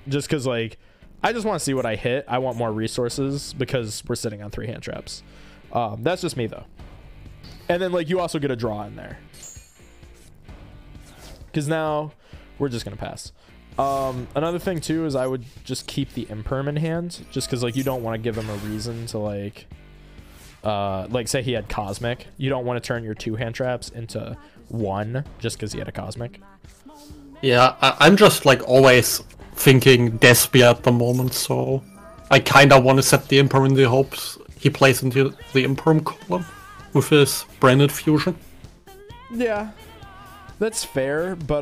Just because, like, I just want to see what I hit. I want more resources because we're sitting on 3 hand traps. That's just me, though. And then, like, you also get a draw in there. Because now we're just going to pass. Another thing, too, is I would just keep the Imperm in hand. Just because, like, you don't want to give him a reason to, like, say he had Cosmic. You don't want to turn your 2 hand traps into 1 just because he had a Cosmic. Yeah, I'm just, like, always thinking Despia at the moment, so I kinda want to set the Imperm in the hopes he plays into the Imperm column with his Branded Fusion. Yeah, that's fair, but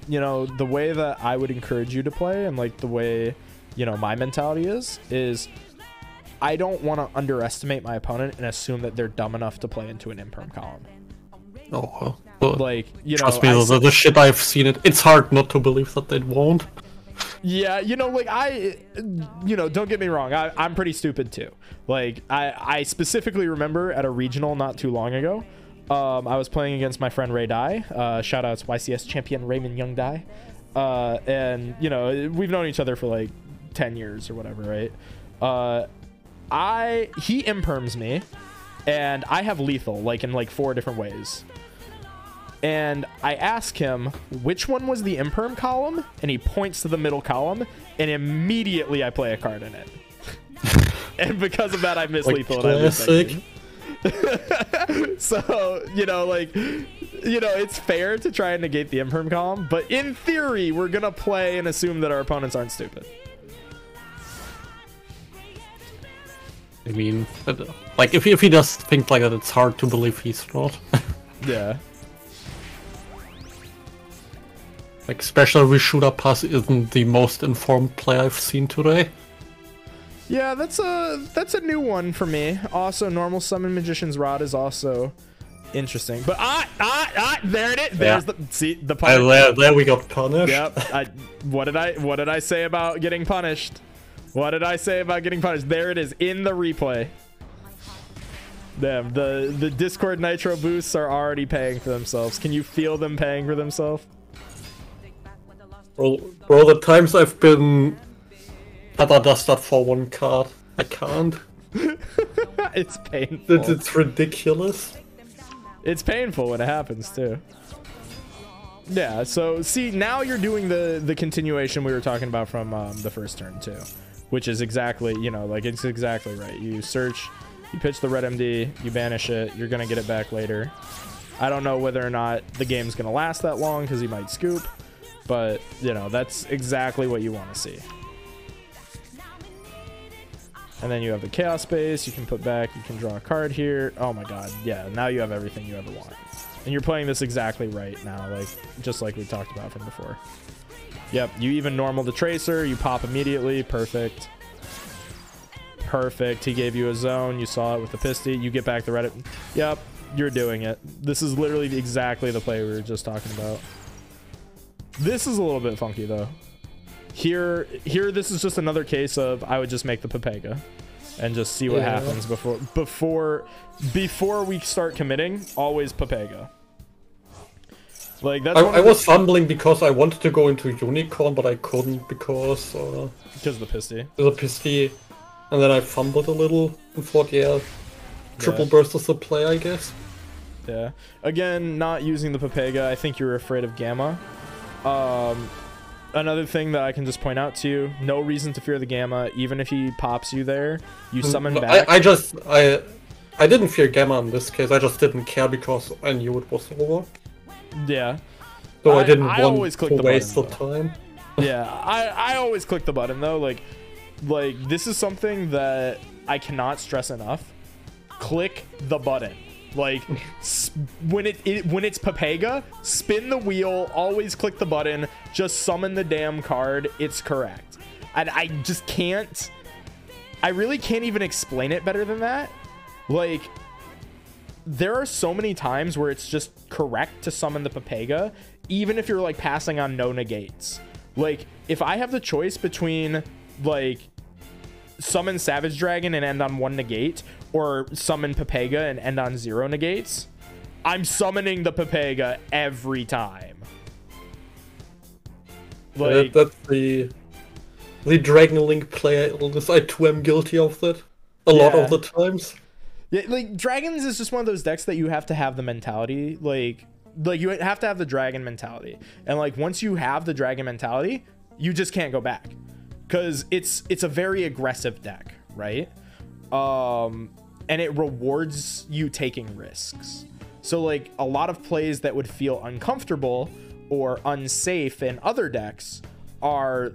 you know, the way that I would encourage you to play and like the way, you know, my mentality is I don't want to underestimate my opponent and assume that they're dumb enough to play into an imperm column. Oh, well, Like, you know, trust me, the shit I've seen it's hard not to believe that they won't. Yeah, you know, like don't get me wrong, I'm pretty stupid too. Like I specifically remember at a regional not too long ago, I was playing against my friend Ray Dye. Shout outs YCS champion Raymond Young Dye. And you know, we've known each other for like 10 years or whatever, right? He imperms me and I have lethal like in like 4 different ways. And I ask him which one was the imperm column, and he points to the middle column, and immediately I play a card in it. And because of that, I miss lethal. Classic. So, you know, like, you know, it's fair to try and negate the imperm column, but in theory, we're gonna play and assume that our opponents aren't stupid. I mean, like, if he does think like that, it's hard to believe he's not. Yeah. Like, especially with Shooter Pass isn't the most informed play I've seen today. Yeah, that's a new one for me. Also, normal summon Magician's Rod is also interesting. But there it is. There's the punish. There we got punished. Yep. What did I say about getting punished? What did I say about getting punished? There it is in the replay. Damn, the Discord Nitro boosts are already paying for themselves. Can you feel them paying for themselves? Bro, the times I've been that I does that for 1 card, I can't. It's painful. It's ridiculous. It's painful when it happens too. Yeah, so see, now you're doing the continuation we were talking about from the first turn too, which is exactly, you know, like it's exactly right. You search, you pitch the red MD, you banish it, you're gonna get it back later. I don't know whether or not the game's gonna last that long because he might scoop. But, you know, that's exactly what you want to see. And then you have the Chaos Space. You can put back. You can draw a card here. Oh, my God. Yeah, now you have everything you ever want. And you're playing this exactly right now, like just like we talked about from before. Yep, you even normal the Tracer. You pop immediately. Perfect. Perfect. He gave you a zone. You saw it with the Pisty. You get back the Reddit. Yep, you're doing it. This is literally exactly the play we were just talking about. This is a little bit funky though. Here, this is just another case of I would just make the Pepega and just see what happens before we start committing. Always Pepega. Like that's. I was fumbling because I wanted to go into Unicorn, but I couldn't because of the Pisty. The Pisty, and then I fumbled a little and thought, triple burst is the play, I guess. Yeah. Again, not using the Pepega. I think you were afraid of Gamma. Another thing that I can just point out to you, no reason to fear the Gamma. Even if he pops you there, you summon back. I didn't fear Gamma in this case. I just didn't care because I knew it was over. Yeah. So I didn't want to waste the time. Yeah, I always click the button though. Like this is something that I cannot stress enough. Click the button. Like when it's Pepega, spin the wheel, always click the button, just summon the damn card. It's correct. And I just can't, I really can't even explain it better than that. Like there are so many times where it's just correct to summon the Pepega, even if you're like passing on no negates. Like if I have the choice between like summon Savage Dragon and end on 1 negate, or summon Pepega and end on 0 negates, I'm summoning the Pepega every time. Like that's the Dragon Link play. I too am guilty of that a lot of the times. Yeah, like Dragons is just one of those decks that you have to have the mentality, like you have to have the dragon mentality, and like once you have the dragon mentality, you just can't go back. Because it's a very aggressive deck, right? And it rewards you taking risks. So like a lot of plays that would feel uncomfortable or unsafe in other decks are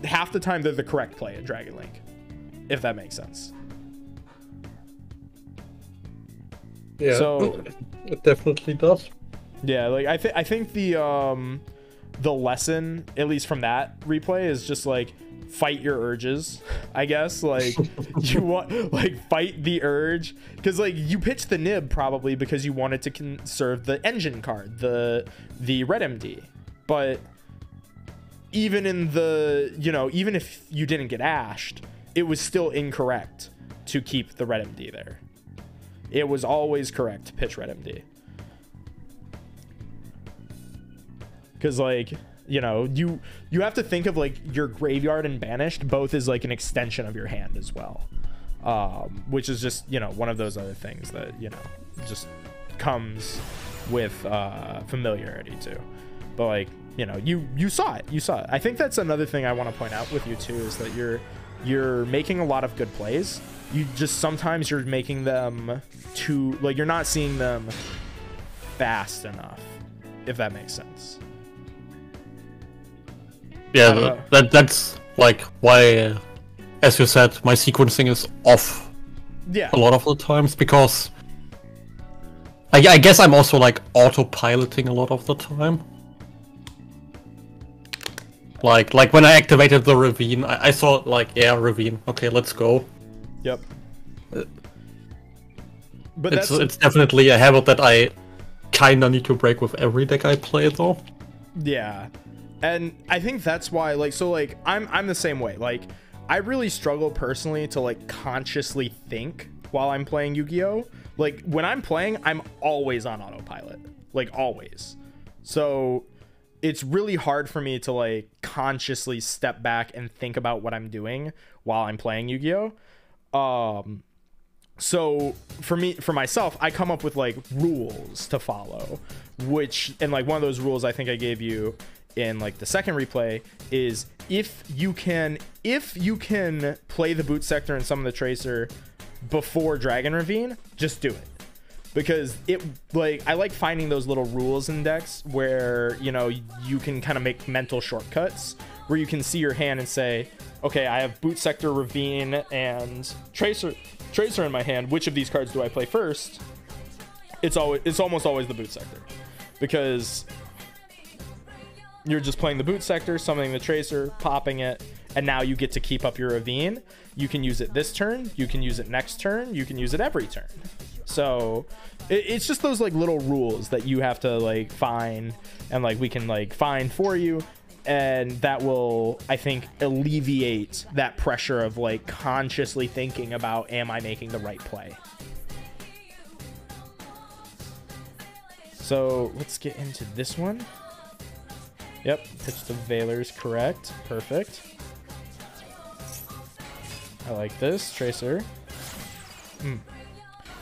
half the time they're the correct play in Dragon Link, if that makes sense. Yeah, so it definitely does. Yeah, like I think the the lesson, at least from that replay, is just like fight your urges, I guess. Like you want like fight the urge, because like you pitched the nib probably because you wanted to conserve the engine card, the red MD. But even in the, you know, even if you didn't get ashed, it was still incorrect to keep the red MD there. It was always correct to pitch red MD. Because like, you know, you have to think of like your graveyard and banished both as like an extension of your hand as well, which is just, you know, one of those other things that, you know, just comes with familiarity too. But like, you know, you saw it. I think that's another thing I want to point out with you too, is that you're making a lot of good plays. You just sometimes you're making them too, like, you're not seeing them fast enough, if that makes sense. Yeah, that's like why, as you said, my sequencing is off. Yeah. A lot of the times, because I guess I'm also like autopiloting a lot of the time. Like when I activated the ravine, I saw like, yeah, ravine. Okay, let's go. Yep. But it's definitely a habit that I kinda need to break with every deck I play, though. Yeah. And I think that's why, like, so like I'm the same way. Like, I really struggle personally to like consciously think while I'm playing Yu-Gi-Oh! Like when I'm playing, I'm always on autopilot, like always. So it's really hard for me to like consciously step back and think about what I'm doing while I'm playing Yu-Gi-Oh! So for myself, I come up with like rules to follow, which, and like one of those rules I think I gave you in like the second replay is if you can play the boot sector and summon the tracer before Dragon Ravine, just do it. Because it, like, I like finding those little rules in decks where, you know, you can kind of make mental shortcuts where you can see your hand and say, okay, I have boot sector, ravine, and tracer in my hand. Which of these cards do I play first? It's almost always the boot sector, because you're just playing the boot sector, summoning the tracer, popping it, and now you get to keep up your ravine. You can use it this turn, you can use it next turn, you can use it every turn. So it's just those like little rules that you have to like find, and like we can like find for you, and that will, I think, alleviate that pressure of like consciously thinking about, am I making the right play? So let's get into this one. Yep, pitch to Veiler's correct. Perfect. I like this. Tracer.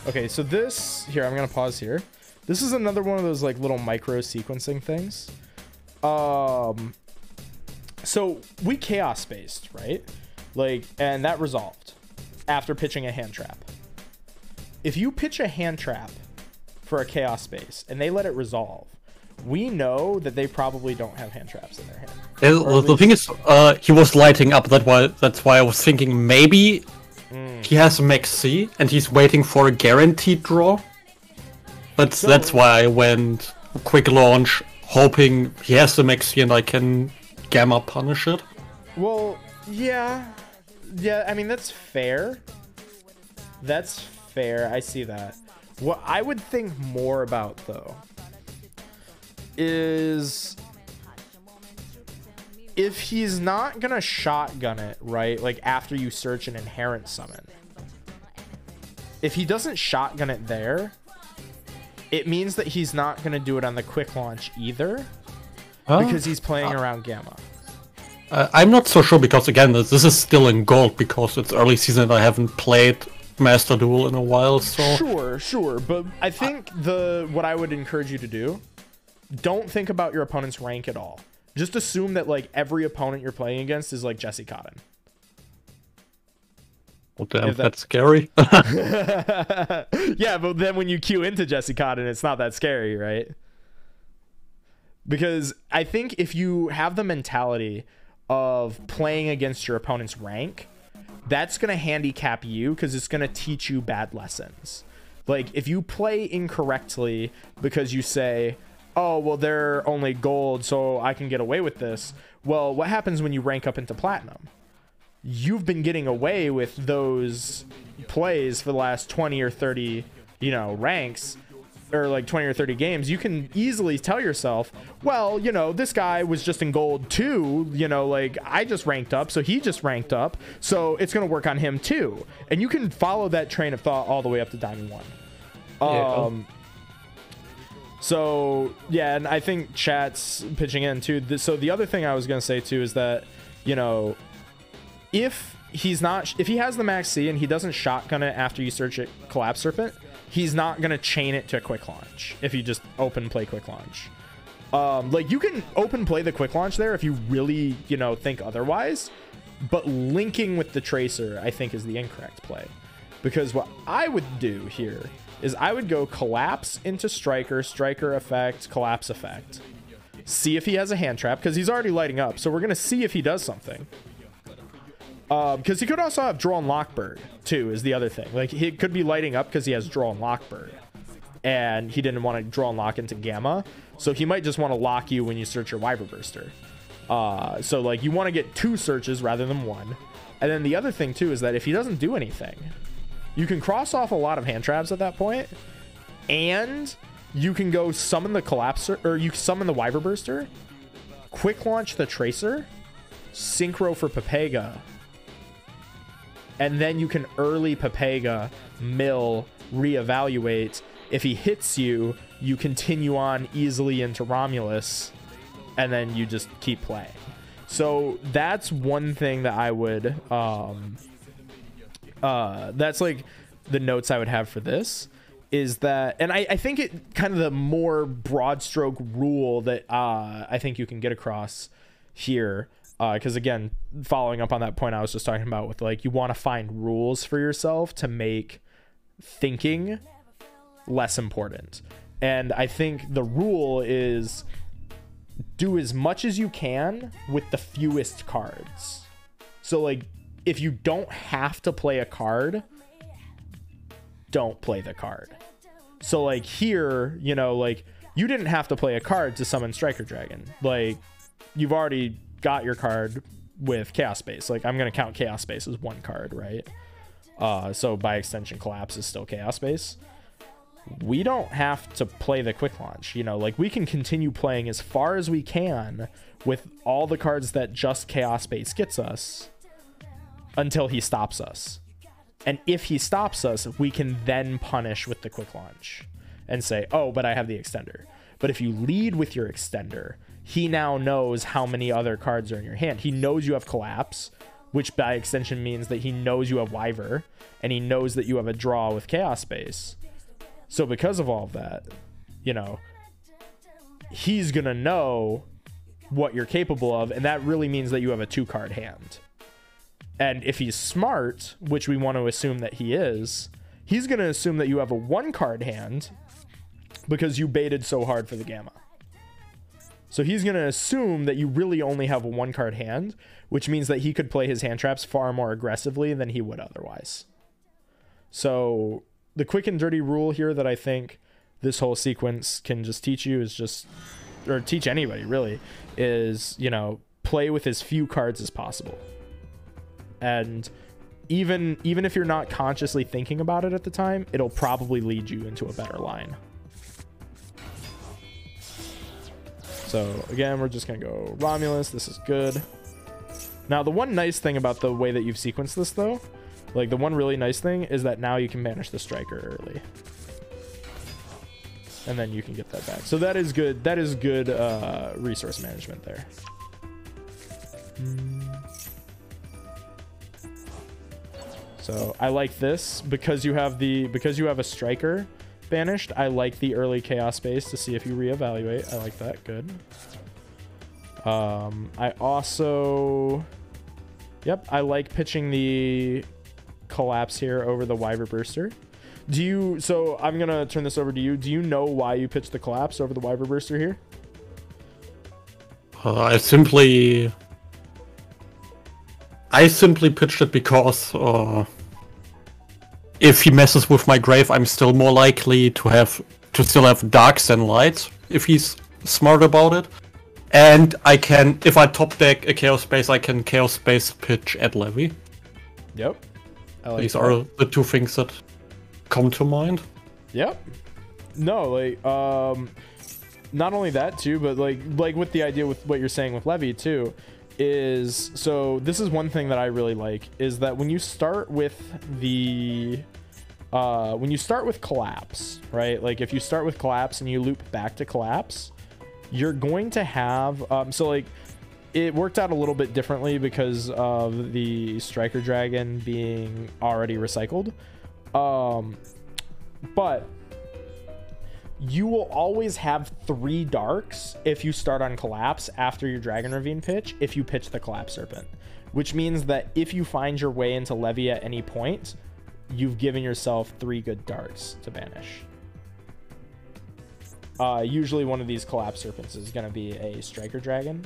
Okay, so this... Here, I'm going to pause here. This is another one of those, like, little micro sequencing things. So, we chaos-spaced, right? Like, and that resolved after pitching a hand trap. If you pitch a hand trap for a chaos space and they let it resolve, we know that they probably don't have hand traps in their hand. The thing is, he was lighting up. That's why I was thinking maybe he has a Max C and he's waiting for a guaranteed draw. That's why I went quick launch, hoping he has the Max C and I can gamma punish it. Well, yeah. I mean, that's fair. That's fair. I see that. What I would think more about, though, is if he's not gonna shotgun it, right? Like after you search an inherent summon. If he doesn't shotgun it there, it means that he's not gonna do it on the quick launch either, because he's playing around Gamma. I'm not so sure, because again, this is still in gold because it's early season and I haven't played Master Duel in a while, so... Sure, but I think what I would encourage you to do, don't think about your opponent's rank at all. Just assume that like every opponent you're playing against is like Jesse Cotton. Well, damn, that's scary. Yeah, but then when you queue into Jesse Cotton, it's not that scary, right? Because I think if you have the mentality of playing against your opponent's rank, that's going to handicap you, because it's going to teach you bad lessons. Like if you play incorrectly because you say, oh, well, they're only gold, so I can get away with this. Well, what happens when you rank up into platinum? You've been getting away with those plays for the last 20 or 30, you know, ranks, or like 20 or 30 games. You can easily tell yourself, well, you know, this guy was just in gold too, you know, like I just ranked up, so he just ranked up, so it's going to work on him too. And you can follow that train of thought all the way up to Diamond 1. So yeah, and I think chat's pitching in too. So the other thing I was going to say too is that, you know, if he has the max C and he doesn't shotgun it after you search it Collapse Serpent, he's not going to chain it to a quick launch if you just open play quick launch. Like you can open play the quick launch there if you really, you know, think otherwise, but linking with the Tracer I think is the incorrect play, because what I would do here is I would go Collapse into Striker, Striker effect, Collapse effect, see if he has a hand trap, because he's already lighting up, so we're going to see if he does something. Because he could also have Draw and Lockbird too, is the other thing. Like he could be lighting up because he has Draw and Lockbird, and he didn't want to draw and lock into Gamma, so he might just want to lock you when you search your Wyver Burster. So like you want to get 2 searches rather than 1. And then the other thing too is that if he doesn't do anything, you can cross off a lot of hand traps at that point, and you can go summon the Collapser, or you summon the Wyver Burster, quick launch the Tracer, synchro for Pepega, and then you can early Pepega, mill, reevaluate. If he hits you, you continue on easily into Romulus, and then you just keep playing. So that's one thing that I would, that's like the notes I would have for this, is that, and I think it kind of the more broad stroke rule that I think you can get across here, because again, following up on that point I was just talking about with like, you want to find rules for yourself to make thinking less important. And I think the rule is do as much as you can with the fewest cards. So like, if you don't have to play a card, don't play the card. So like here, you know, like you didn't have to play a card to summon Striker Dragon. Like you've already got your card with Chaos Space. Like I'm going to count Chaos Space as 1 card, right? So by extension, Collapse is still Chaos Space. We don't have to play the quick launch, you know, like we can continue playing as far as we can with all the cards that just Chaos Space gets us until he stops us. And if he stops us, we can then punish with the quick launch and say, oh, but I have the extender. But if you lead with your extender, he now knows how many other cards are in your hand. He knows you have Collapse, which by extension means that he knows you have Wyver, and he knows that you have a draw with Chaos Space. So because of all of that, you know, he's going to know what you're capable of, and that really means that you have a 2-card hand. And if he's smart, which we want to assume that he is, he's going to assume that you have a 1-card hand because you baited so hard for the Gamma. So he's going to assume that you really only have a 1-card hand, which means that he could play his hand traps far more aggressively than he would otherwise. So the quick and dirty rule here that I think this whole sequence can just teach you is just, or teach anybody really, is, you know, play with as few cards as possible. And even if you're not consciously thinking about it at the time, it'll probably lead you into a better line. So again, we're just gonna go Romulus. This is good. Now the one nice thing about the way that you've sequenced this though, like the one really nice thing is that now you can banish the Striker early, and then you can get that back. So that is good. That is good resource management there. So I like this because you have a Striker banished. I like the early Chaos Space to see if you reevaluate. I like that. Good. I also, yep, I like pitching the Collapse here over the Wyver Burster. So I'm gonna turn this over to you. Do you know why you pitched the Collapse over the Wyver Burster here? I simply pitched it because if he messes with my grave, I'm still more likely to still have darks than lights if he's smart about it. And I can, if I top deck a Chaos Space, I can Chaos Space pitch at Levy. Yep. These are the two things that come to mind. Yep. No, like, not only that too, but like with the idea with what you're saying with Levy too, is so this is one thing that I really like is that when you start with the collapse, right? Like if you start with collapse and you loop back to collapse, you're going to have so like it worked out a little bit differently because of the Striker Dragon being already recycled, but you will always have 3 darks if you start on collapse after your Dragon Ravine pitch if you pitch the Collapse Serpent, which means that if you find your way into Levy at any point, you've given yourself 3 good darks to banish. Usually one of these Collapse Serpents is going to be a Striker Dragon.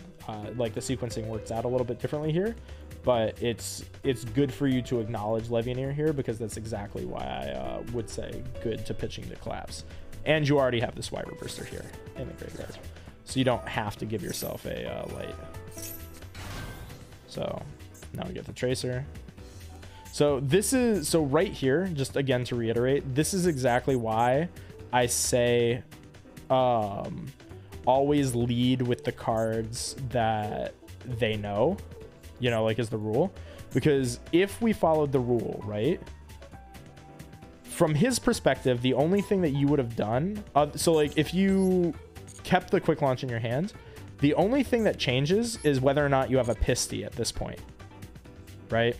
Like the sequencing works out a little bit differently here, but it's good for you to acknowledge Levianeer here because that's exactly why I would say good to pitching the Collapse. And you already have this Wyver Burster here in the graveyard, so you don't have to give yourself a light. So now we get the Tracer. So this is, so right here, just again to reiterate, this is exactly why I say always lead with the cards that they know, you know, like is the rule. Because if we followed the rule, right, from his perspective, the only thing that you would have done, so like if you kept the quick launch in your hand, the only thing that changes is whether or not you have a Pisty at this point, right?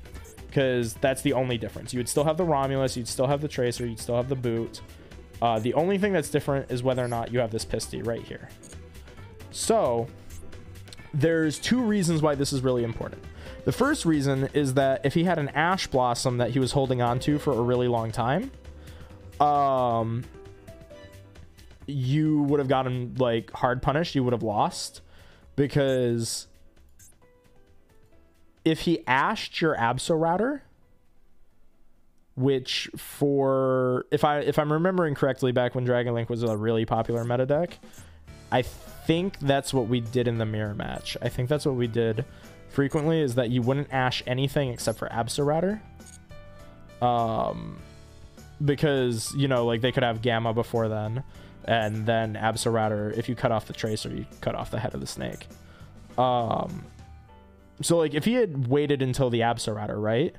Because that's the only difference. You would still have the Romulus, you'd still have the Tracer, you'd still have the Boot. The only thing that's different is whether or not you have this Pisty right here. So there's 2 reasons why this is really important. The first reason is that if he had an Ash Blossom that he was holding on to for a really long time, you would have gotten like hard punished. You would have lost because if he ashed your Abso Router, which for if I'm remembering correctly, back when Dragon Link was a really popular meta deck, I think that's what we did in the mirror match. I think that's what we did frequently, is that you wouldn't ash anything except for Abso Router. Because, you know, like they could have Gamma before then, and then Abso Router, if you cut off the Tracer, you cut off the head of the snake. So like if he had waited until the Abso Router, right,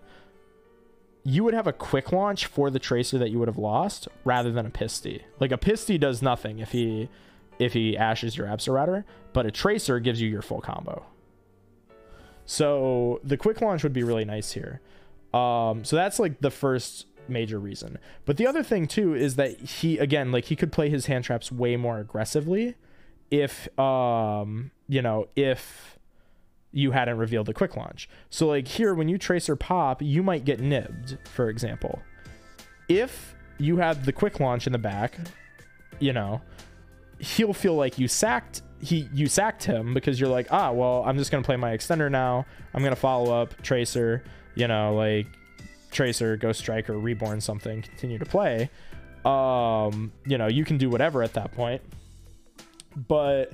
you would have a quick launch for the Tracer that you would have lost rather than a Pisty. Like a Pisty does nothing if he ashes your Abso Router, but a Tracer gives you your full combo. So the quick launch would be really nice here. So that's like the first major reason. But the other thing too is that he, again, like he could play his hand traps way more aggressively if you know, if you hadn't revealed the quick launch. So like here, when you Tracer pop, you might get nibbed, for example. If you had the quick launch in the back, you know, he'll feel like you sacked him because you're like, ah, well, I'm just gonna play my extender now, I'm gonna follow up Tracer, you know, like Tracer, Ghost Striker, Reborn something, continue to play. You know, you can do whatever at that point, but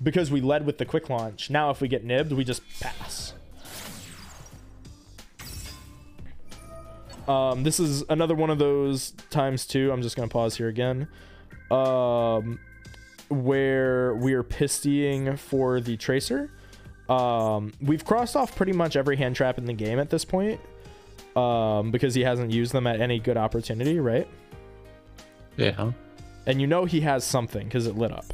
because we led with the quick launch, now if we get nibbed, we just pass. This is another one of those times too, I'm just gonna pause here again, where we are Pistying for the Tracer. We've crossed off pretty much every hand trap in the game at this point, because he hasn't used them at any good opportunity, right? Yeah. And you know he has something because it lit up.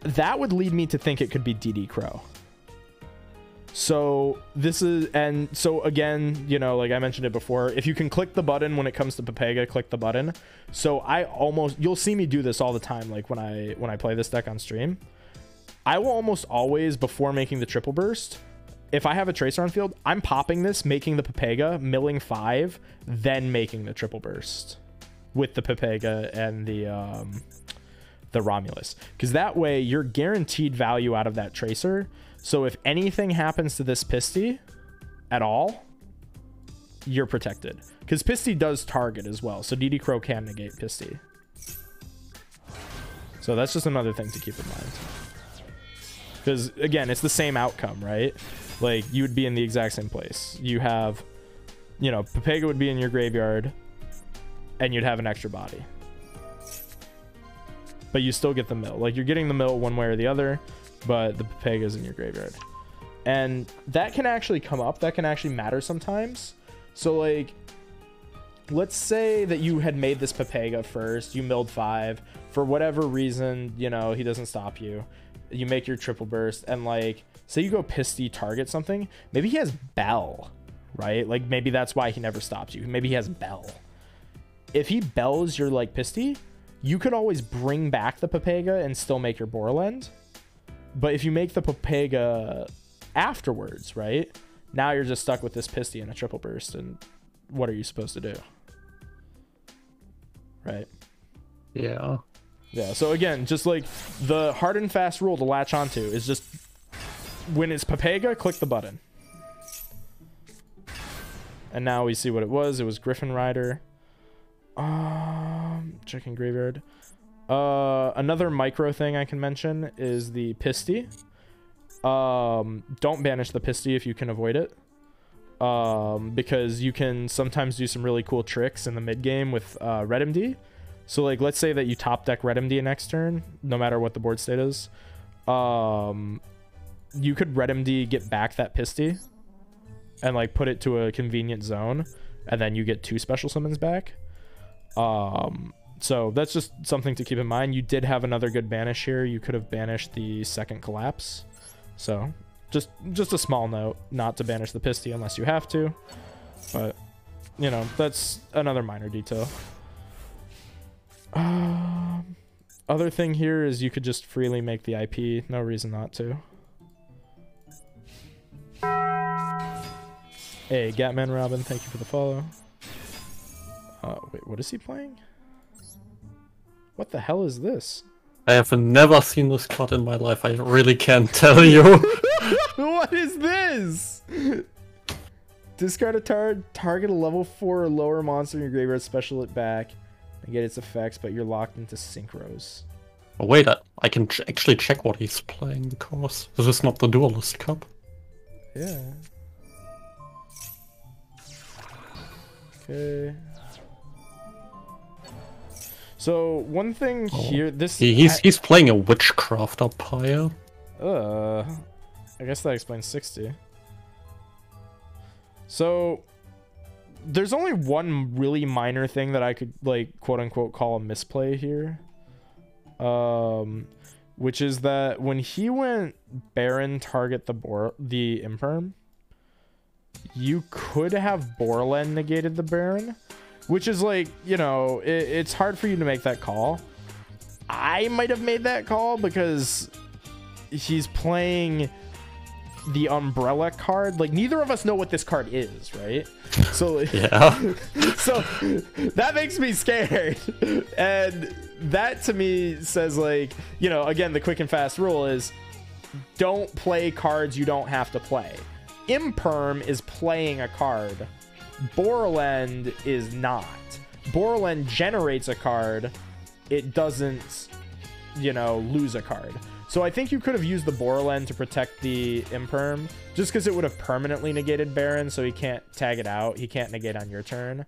That would lead me to think it could be DD Crow. So this is, and so again, you know, like I mentioned it before, if you can click the button when it comes to Pepega, click the button. So you'll see me do this all the time. Like when I play this deck on stream, I will almost always, before making the triple burst, if I have a Tracer on field, I'm popping this, making the Pepega, milling 5, then making the triple burst with the Pepega and the Romulus, because that way you're guaranteed value out of that Tracer. So if anything happens to this Pisty at all, you're protected, because Pisty does target as well, so DD Crow can negate Pisty. So that's just another thing to keep in mind. Because, again, it's the same outcome, right? Like, you would be in the exact same place. You have, you know, Pepega would be in your graveyard, and you'd have an extra body. But you still get the mill. Like, you're getting the mill one way or the other, but the Pepega's in your graveyard. And that can actually come up. That can actually matter sometimes. So, like, let's say that you had made this Pepega first. You milled 5. For whatever reason, you know, he doesn't stop you. You make your triple burst, and, like, say you go Pisty, target something. Maybe he has Bell, right? Like, maybe that's why he never stops you. Maybe he has Bell. If he bells your, like, Pisty, you could always bring back the Pepega and still make your Borland. But if you make the Pepega afterwards, right? Now you're just stuck with this Pisty and a triple burst, and what are you supposed to do? Right? Yeah. Yeah, so again, just like the hard and fast rule to latch onto is just when it's Pepega, click the button. And now we see what it was. It was Griffin Rider. Checking graveyard. Another micro thing I can mention is the Pisty. Don't banish the Pisty if you can avoid it. Because you can sometimes do some really cool tricks in the mid game with Red MD. So, like, let's say that you top deck Red MD next turn, no matter what the board state is. You could Red MD, get back that Pisty, and, like, put it to a convenient zone, and then you get 2 special summons back. So that's just something to keep in mind. You did have another good banish here. You could have banished the second collapse. So just a small note, not to banish the Pisty unless you have to. But, you know, that's another minor detail. Other thing here is you could just freely make the IP. No reason not to. Hey, Gatman Robin, thank you for the follow. Wait, what is he playing? What the hell is this? I have never seen this card in my life. I really can't tell you. What is this? Discard a target a level 4 or lower monster in your graveyard, special it back, and get its effects, but you're locked into synchros. Oh, wait, I can actually check what he's playing, because this is not the Duelist Cup. Yeah. Okay. So one thing here, he's playing a Witchcraft Umpire. I guess that explains 60. So there's only one really minor thing that I could, like, quote unquote call a misplay here. Which is that when he went Baron target the Imperm, you could have Borland negated the Baron, which is, like, you know, it's hard for you to make that call. I might have made that call because he's playing the Umbrella card. Like, neither of us know what this card is, right? So yeah. So that makes me scared. And that to me says, like, you know, again, the quick and fast rule is don't play cards you don't have to play. Imperm is playing a card. Borland is not. Borland generates a card. It doesn't, you know, lose a card. So I think you could have used the Borland to protect the Imperm, just because it would have permanently negated Baron, so he can't tag it out. He can't negate on your turn.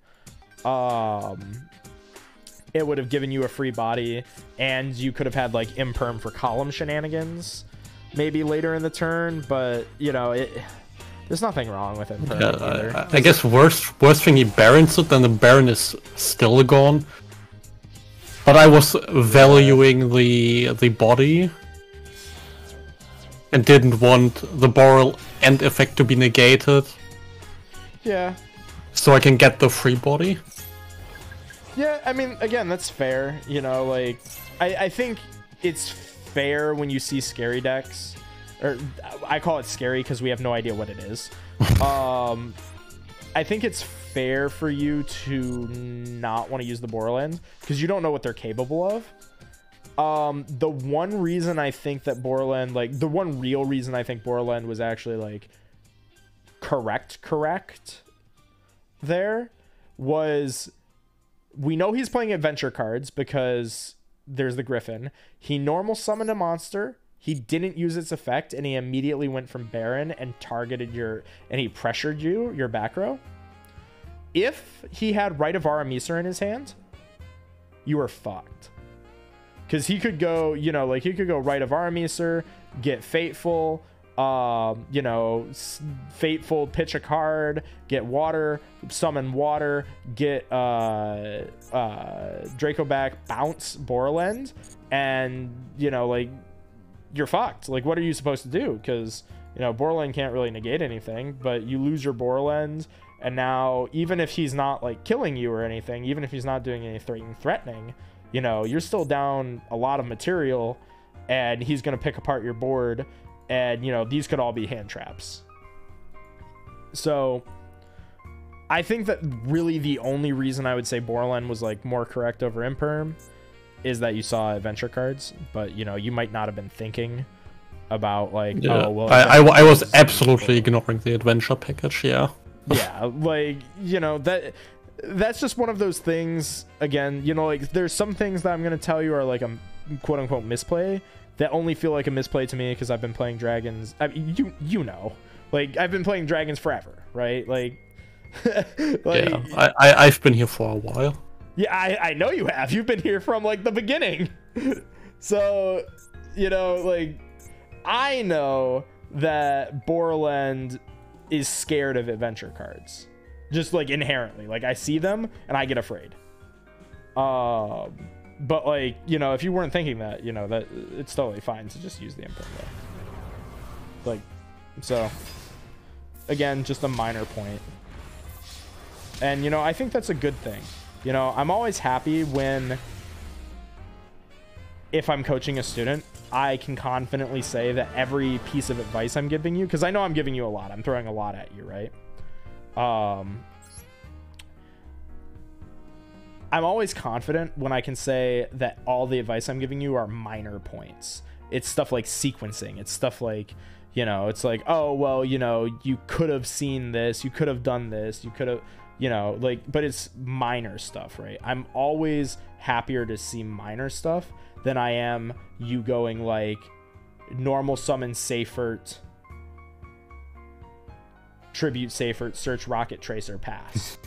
It would have given you a free body, and you could have had, like, Imperm for column shenanigans maybe later in the turn, but, you know, there's nothing wrong with Imperm either. I guess worst thing, he Barons it, then the Baron is still gone. But I was valuing the body and didn't want the Boral end effect to be negated. Yeah. So I can get the free body. Yeah, I mean, again, that's fair. You know, like, I think it's fair when you see scary decks. Or I call it scary because we have no idea what it is. I think it's fair for you to not want to use the Borland because you don't know what they're capable of. The one reason I think that Borland, like, the one real reason I think Borland was actually, like, correct there was, we know he's playing adventure cards because there's the Griffin. He normal summoned a monster. He didn't use its effect, and he immediately went from Baron and targeted and he pressured your back row. If he had Rite of Aramisar in his hand, you were fucked. Because he could go, you know, like he could go Rite of Aramisar, get Fateful, you know, Fateful, pitch a card, get water, summon water, get Draco back, bounce Borland, and, you know, like, you're fucked. Like, what are you supposed to do? Because, you know, Borland can't really negate anything, but you lose your Borland, and now, even if he's not, like, killing you or anything, even if he's not doing anything threatening, you know, you're still down a lot of material, and he's going to pick apart your board, and, you know, these could all be hand traps. So, I think that really the only reason I would say Borland was, like, more correct over Imperm is that you saw adventure cards, but, you know, you might not have been thinking about, like, yeah. oh, well... I was absolutely ignoring the adventure package, yeah. Yeah, like, you know, that's just one of those things, again, you know, like, there's some things that I'm going to tell you are, like, a quote-unquote misplay that only feel like a misplay to me because I've been playing Dragons. I mean, you know. Like, I've been playing Dragons forever, right? Like... like yeah, I've been here for a while. Yeah, I know you have. You've been here from, like, the beginning. So, you know, like, I know that Borland is scared of adventure cards. Just, like, inherently. Like, I see them, and I get afraid. But, like, you know, if you weren't thinking that, you know, that it's totally fine to just use the input, though. Like, so, again, just a minor point. And, you know, I think that's a good thing. You know, I'm always happy when, if I'm coaching a student, I can confidently say that every piece of advice I'm giving you, because I know I'm giving you a lot. I'm throwing a lot at you, right? I'm always confident when I can say that all the advice I'm giving you are minor points. It's stuff like sequencing. It's stuff like, you know, it's like, oh, well, you know, you could have seen this. You could have done this. You could have... You know, like, but it's minor stuff, right? I'm always happier to see minor stuff than I am you going, like, normal summon Seifert, tribute Seifert, search Rocket Tracer, pass.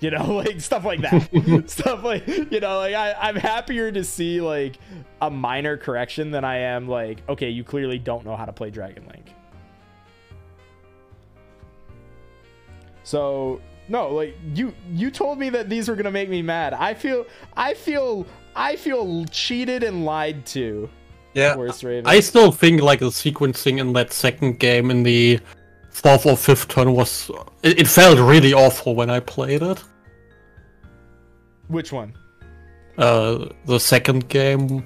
You know, like, stuff like that. Stuff like, you know, like, I'm happier to see, like, a minor correction than I am, like, okay, you clearly don't know how to play Dragon Link. So... No, like, you told me that these were gonna make me mad. I feel cheated and lied to. Yeah, I still think, like, the sequencing in that second game in the 4th or 5th turn was... It felt really awful when I played it. Which one? The second game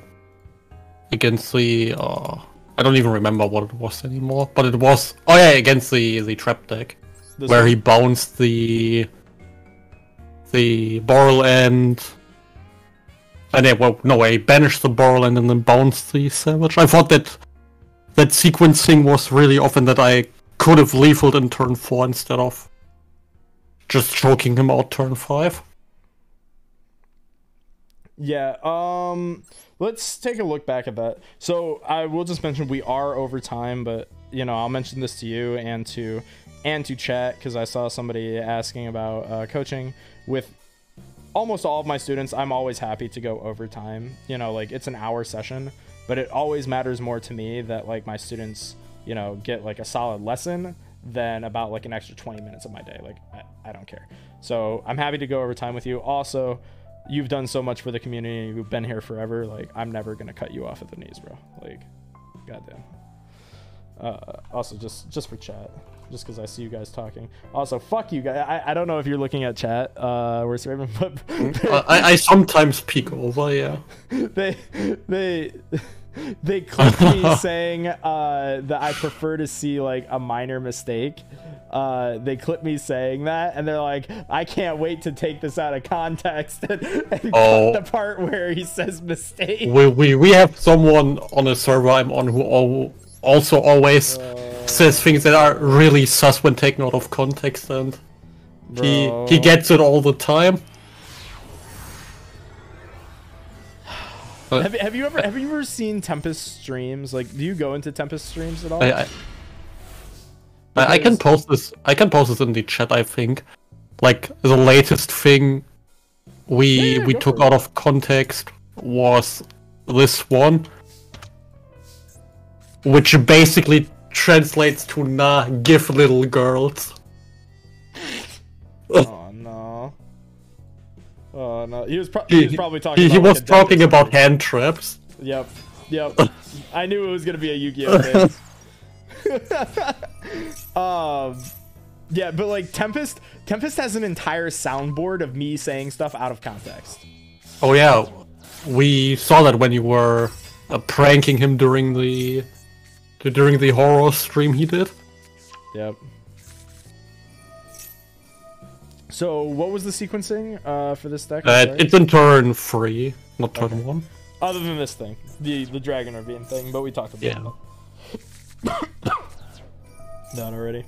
against the... I don't even remember what it was anymore, but it was... Oh yeah, against the trap deck. Where he bounced the Borland, and he banished the Borland and then bounced the Savage. I thought that sequencing was really often that I could have lethalled in turn 4 instead of just choking him out turn 5. Yeah, let's take a look back at that. So I will just mention we are over time, but, you know, I'll mention this to you and to chat, because I saw somebody asking about coaching. With almost all of my students, I'm always happy to go overtime. You know, like, it's an hour session, but it always matters more to me that, like, my students, you know, get, like, a solid lesson than about, like, an extra 20 minutes of my day. Like, I don't care. So I'm happy to go overtime with you. Also, you've done so much for the community. You've been here forever. Like, I'm never gonna cut you off at the knees, bro. Like, goddamn. Also, just for chat, just because I see you guys talking. Also, fuck you guys. I don't know if you're looking at chat. Where's Raven? But I sometimes peek over. Yeah. They clipped me saying that I prefer to see, like, a minor mistake. They clipped me saying that, and they're like, I can't wait to take this out of context and cut the part where he says mistake. We have someone on a server I'm on who also always says things that are really sus when taken out of context, and he gets it all the time. Have you ever seen Tempest streams? Like, do you go into Tempest streams at all? I can post this. I can post this in the chat. I think, like the latest thing we took out of context was this one, which basically translates to "Nah, give little girls." Oh no! Oh no! He was probably talking. He was talking about hand traps. Yep. I knew it was gonna be a Yu-Gi-Oh thing. Yeah, but like Tempest has an entire soundboard of me saying stuff out of context. Oh yeah, we saw that when you were pranking him during the horror stream he did. Yep. So what was the sequencing for this deck? It's in turn 3, not turn 1. Other than this thing, the Dragon Ravine thing, but we talked about that. Done already.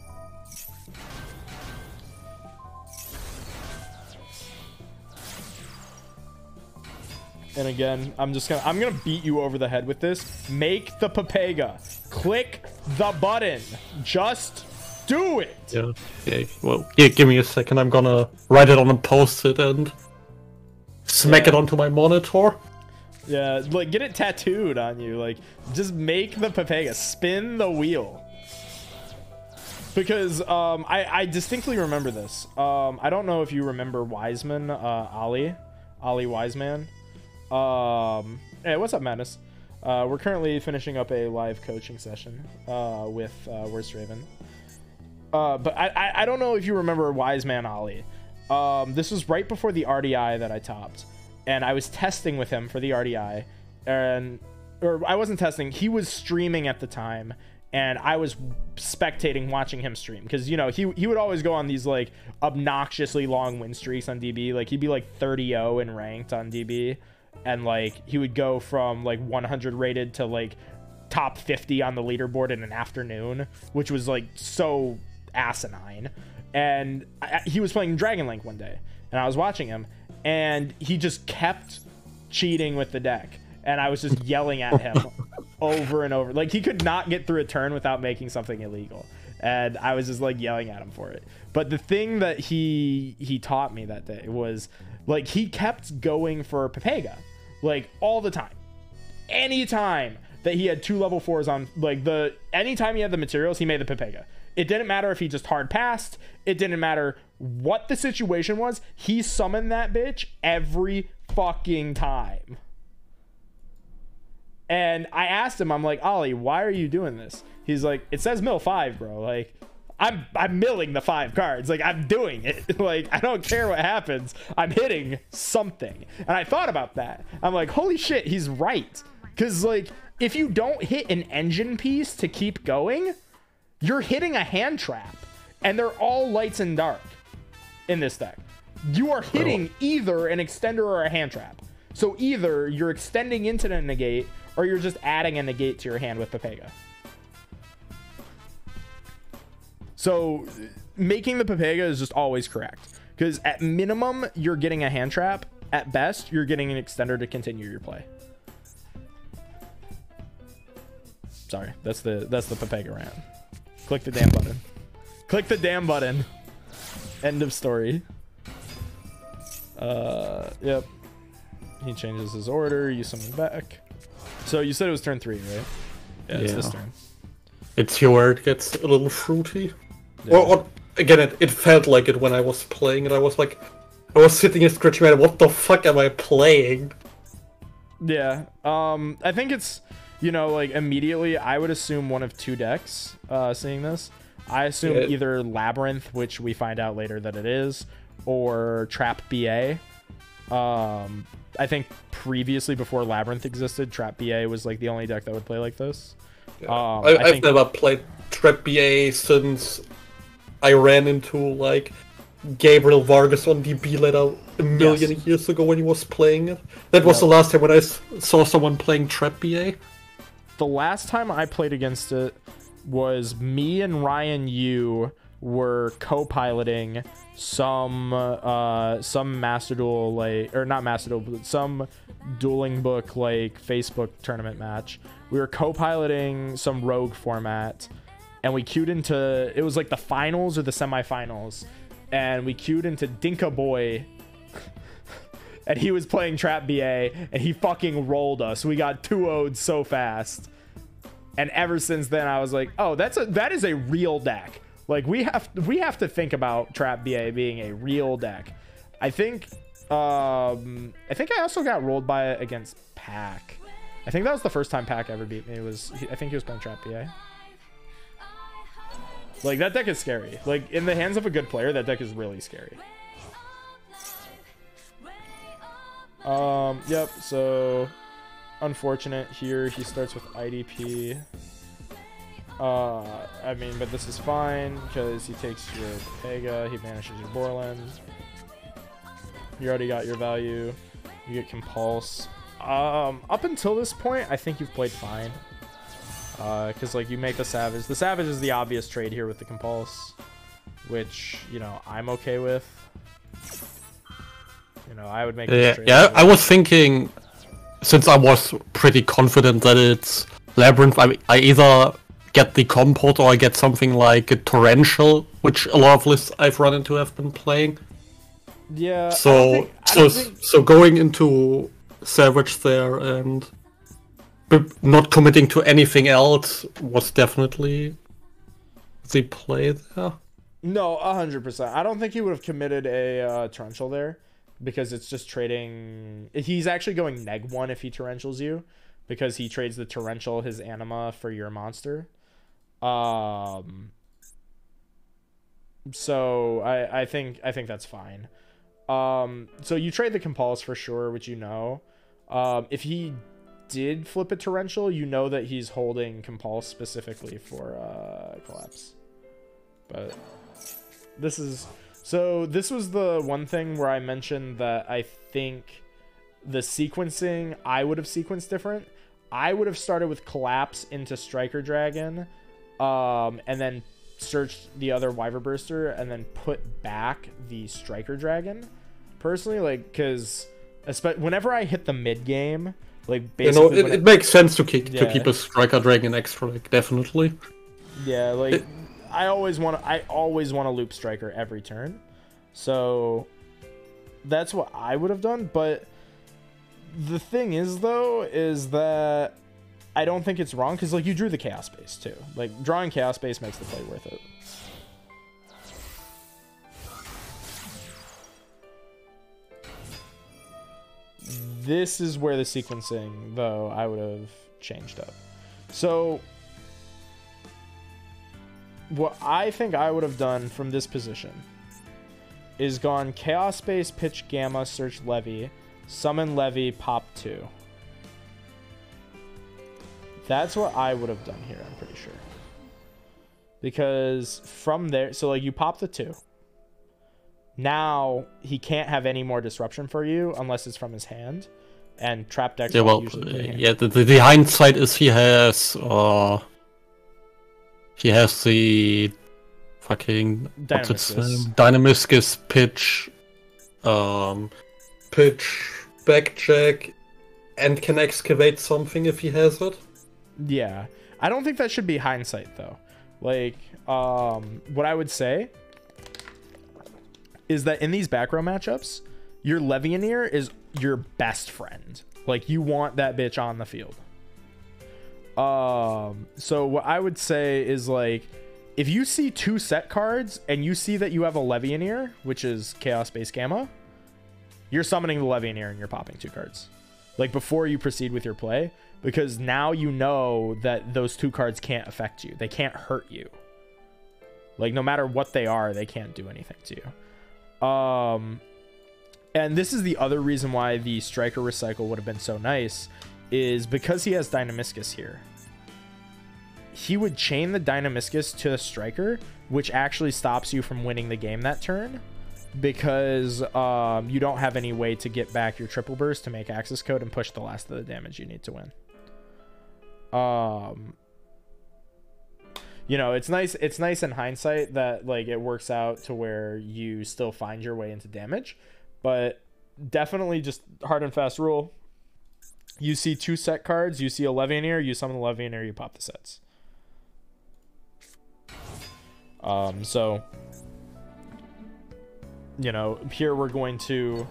And again, I'm gonna beat you over the head with this. Make the Pepega. Click the button. Just do it. Yeah. Well, yeah. Give me a second. I'm gonna write it on a post-it and smack it onto my monitor. Yeah, like get it tattooed on you. Like just make the Pepega. Spin the wheel. Because I distinctly remember this. I don't know if you remember Wiseman, Ali Wiseman. Hey, what's up, Madness? We're currently finishing up a live coaching session with Worst Raven. But I don't know if you remember Wiseman Ali. This was right before the RDI that I topped, and I was testing with him for the RDI, or I wasn't testing. He was streaming at the time. And I was spectating, watching him stream, because you know he would always go on these like obnoxiously long win streaks on DB. Like he'd be like 30-0 in ranked on DB, and like he would go from like 100 rated to like top 50 on the leaderboard in an afternoon, which was like so asinine. And he was playing Dragon Link one day, and I was watching him, and he just kept cheating with the deck. And I was just yelling at him over and over. Like, he could not get through a turn without making something illegal. And I was just, like, yelling at him for it. But the thing that he taught me that day was, like, he kept going for Pepega. Like, all the time. Anytime that he had 2 level 4s on, like, anytime he had the materials, he made the Pepega. It didn't matter if he just hard passed. It didn't matter what the situation was. He summoned that bitch every fucking time. And I asked him, I'm like, Ollie, why are you doing this? He's like, it says mill 5, bro. Like, I'm milling the 5 cards. Like, I'm doing it. Like, I don't care what happens. I'm hitting something. And I thought about that. I'm like, holy shit, he's right. Because, like, if you don't hit an engine piece to keep going, you're hitting a hand trap. And they're all lights and dark in this deck. You are hitting either an extender or a hand trap. So either you're extending into the negate, or you're just adding a negate to your hand with Pepega. So making the Pepega is just always correct. Because at minimum, you're getting a hand trap. At best, you're getting an extender to continue your play. Sorry, that's the Pepega rant. Click the damn button. Click the damn button. End of story. Yep. He changes his order. You summon back. So you said it was turn 3, right? Yeah, it's this turn. It's here where it gets a little fruity. Yeah. Or again, it felt like it when I was playing it. I was like, I was sitting and scratching my head. What the fuck am I playing? Yeah. I think it's, you know, like immediately I would assume one of 2 decks. Seeing this, I assume either Labyrinth, which we find out later that it is, or Trap BA. I think previously, before Labyrinth existed, Trap BA was like the only deck that would play like this. Yeah. I've never played Trap BA since I ran into like Gabriel Vargas on DB Letter a million years ago when he was playing it. That was the last time when I saw someone playing Trap BA. The last time I played against it was me and Ryan Yu were co-piloting some Master Duel, like, or not Master Duel, but some dueling book like Facebook tournament match. We were co-piloting some rogue format, and we queued into, it was like the finals or the semifinals, and we queued into Dinka Boy, and he was playing Trap BA, and he fucking rolled us. We got 2-0'd so fast. And ever since then, I was like, oh, that is a real deck. Like, we have to think about Trap BA being a real deck. I think I also got rolled by it against Pac. I think that was the first time Pac ever beat me. I think he was playing Trap BA. Like, that deck is scary. Like, in the hands of a good player, that deck is really scary. Yep, so unfortunate here. He starts with IDP. I mean, but this is fine because he takes your Pega, he banishes your Borland. You already got your value. You get Compulse. Up until this point, I think you've played fine. Because, like, you make the Savage. The Savage is the obvious trade here with the Compulse, which, you know, I'm okay with. You know, I would make the trade. Yeah, I was thinking, since I was pretty confident that it's Labyrinth, I either get the Comport or I get something like a Torrential, which a lot of lists I've run into have been playing. Yeah. So going into Savage there and not committing to anything else was definitely the play there. No, 100%. I don't think he would have committed a Torrential there because it's just trading. He's actually going -1 if he Torrentials you because he trades the Torrential, his Anima, for your monster. So I think that's fine. So you trade the Compulse for sure, which you know. If he did flip a Torrential, you know that he's holding Compulse specifically for Collapse. But this was the one thing where I mentioned that I think the sequencing, I would have sequenced different. I would have started with Collapse into Striker Dragon, and then searched the other Wyver Burster and then put back the Striker Dragon. Personally, like, because whenever I hit the mid game, like, basically, it makes sense to keep a Striker Dragon extra, like, definitely. Yeah, like, I always want to loop Striker every turn, so that's what I would have done. But the thing is, though, is that I don't think it's wrong because, like, you drew the Chaos Base too. Like, drawing Chaos Base makes the play worth it. This is where the sequencing, though, I would have changed up. So what I think I would have done from this position is gone Chaos Base, pitch Gamma, search Levy, summon Levy, pop 2. That's what I would have done here, I'm pretty sure. Because from there, so, like, you pop the 2. Now he can't have any more disruption for you unless it's from his hand, and trap decks usually play hand. Yeah. The hindsight is he has the fucking Dynamiscus pitch, backcheck, and can excavate something if he has it. Yeah, I don't think that should be hindsight though. Like, what I would say is that in these back row matchups, your Levianeer is your best friend. Like, you want that bitch on the field. So what I would say is, like, if you see 2 set cards and you see that you have a Levianeer, which is Chaos Base Gamma, you're summoning the Levianeer and you're popping 2 cards. Like, before you proceed with your play, because now you know that those 2 cards can't affect you. They can't hurt you. Like, no matter what they are, they can't do anything to you. And this is the other reason why the Striker Recycle would have been so nice, is because he has Dynamiscus here. He would chain the Dynamiscus to the Striker, which actually stops you from winning the game that turn, because you don't have any way to get back your triple burst to make access code and push the last of the damage you need to win. you know, it's nice in hindsight that like it works out to where you still find your way into damage, but definitely just hard and fast rule. You see 2 set cards, you see a Levianeer, you summon the Levianeer, you pop the sets. So, you know, here we're going to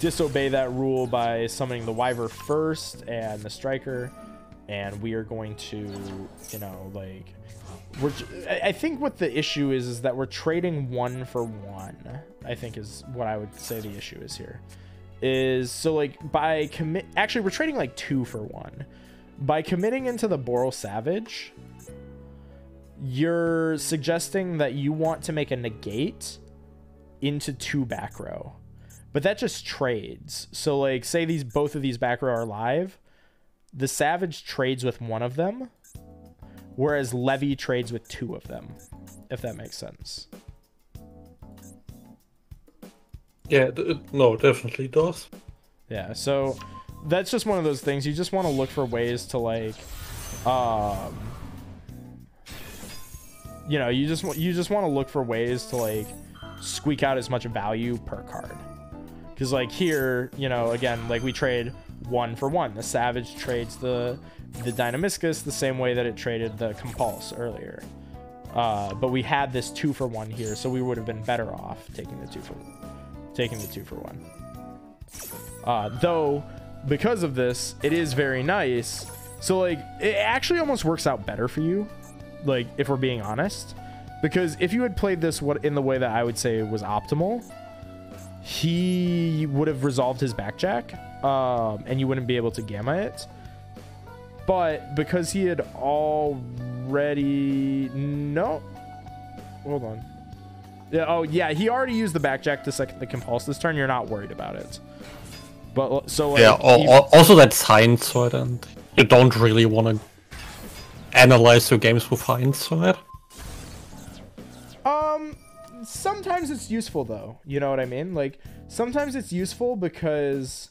disobey that rule by summoning the Wyver first and the Striker, and we are going to, you know, like, I think what the issue is that we're trading 1 for 1, I think is what I would say the issue is here. Is so like by actually we're trading like 2 for 1. By committing into the Boral Savage, you're suggesting that you want to make a negate into 2 back row, but that just trades. So like say both of these back row are live, the Savage trades with 1 of them, whereas Levy trades with 2 of them, if that makes sense. Yeah, no, it definitely does. Yeah, so that's just one of those things. You just want to look for ways to like, you know, you just want to look for ways to like squeak out as much value per card. Because like here, you know, again, like we trade 1 for 1. The Savage trades the Dynamiscus the same way that it traded the Compulse earlier. But we had this 2 for 1 here, so we would have been better off taking the 2 for 1. Though because of this, it is very nice. So like it actually almost works out better for you, like if we're being honest, because if you had played this in the way that I would say was optimal, he would have resolved his backjack, and you wouldn't be able to gamma it. But because he had already hold on. Yeah, oh yeah, he already used the backjack to second the Compulse this turn. You're not worried about it. But so like, yeah, also that's hindsight, and you don't really want to analyze your games with hindsight. Sometimes it's useful though. You know what I mean? Like sometimes it's useful because,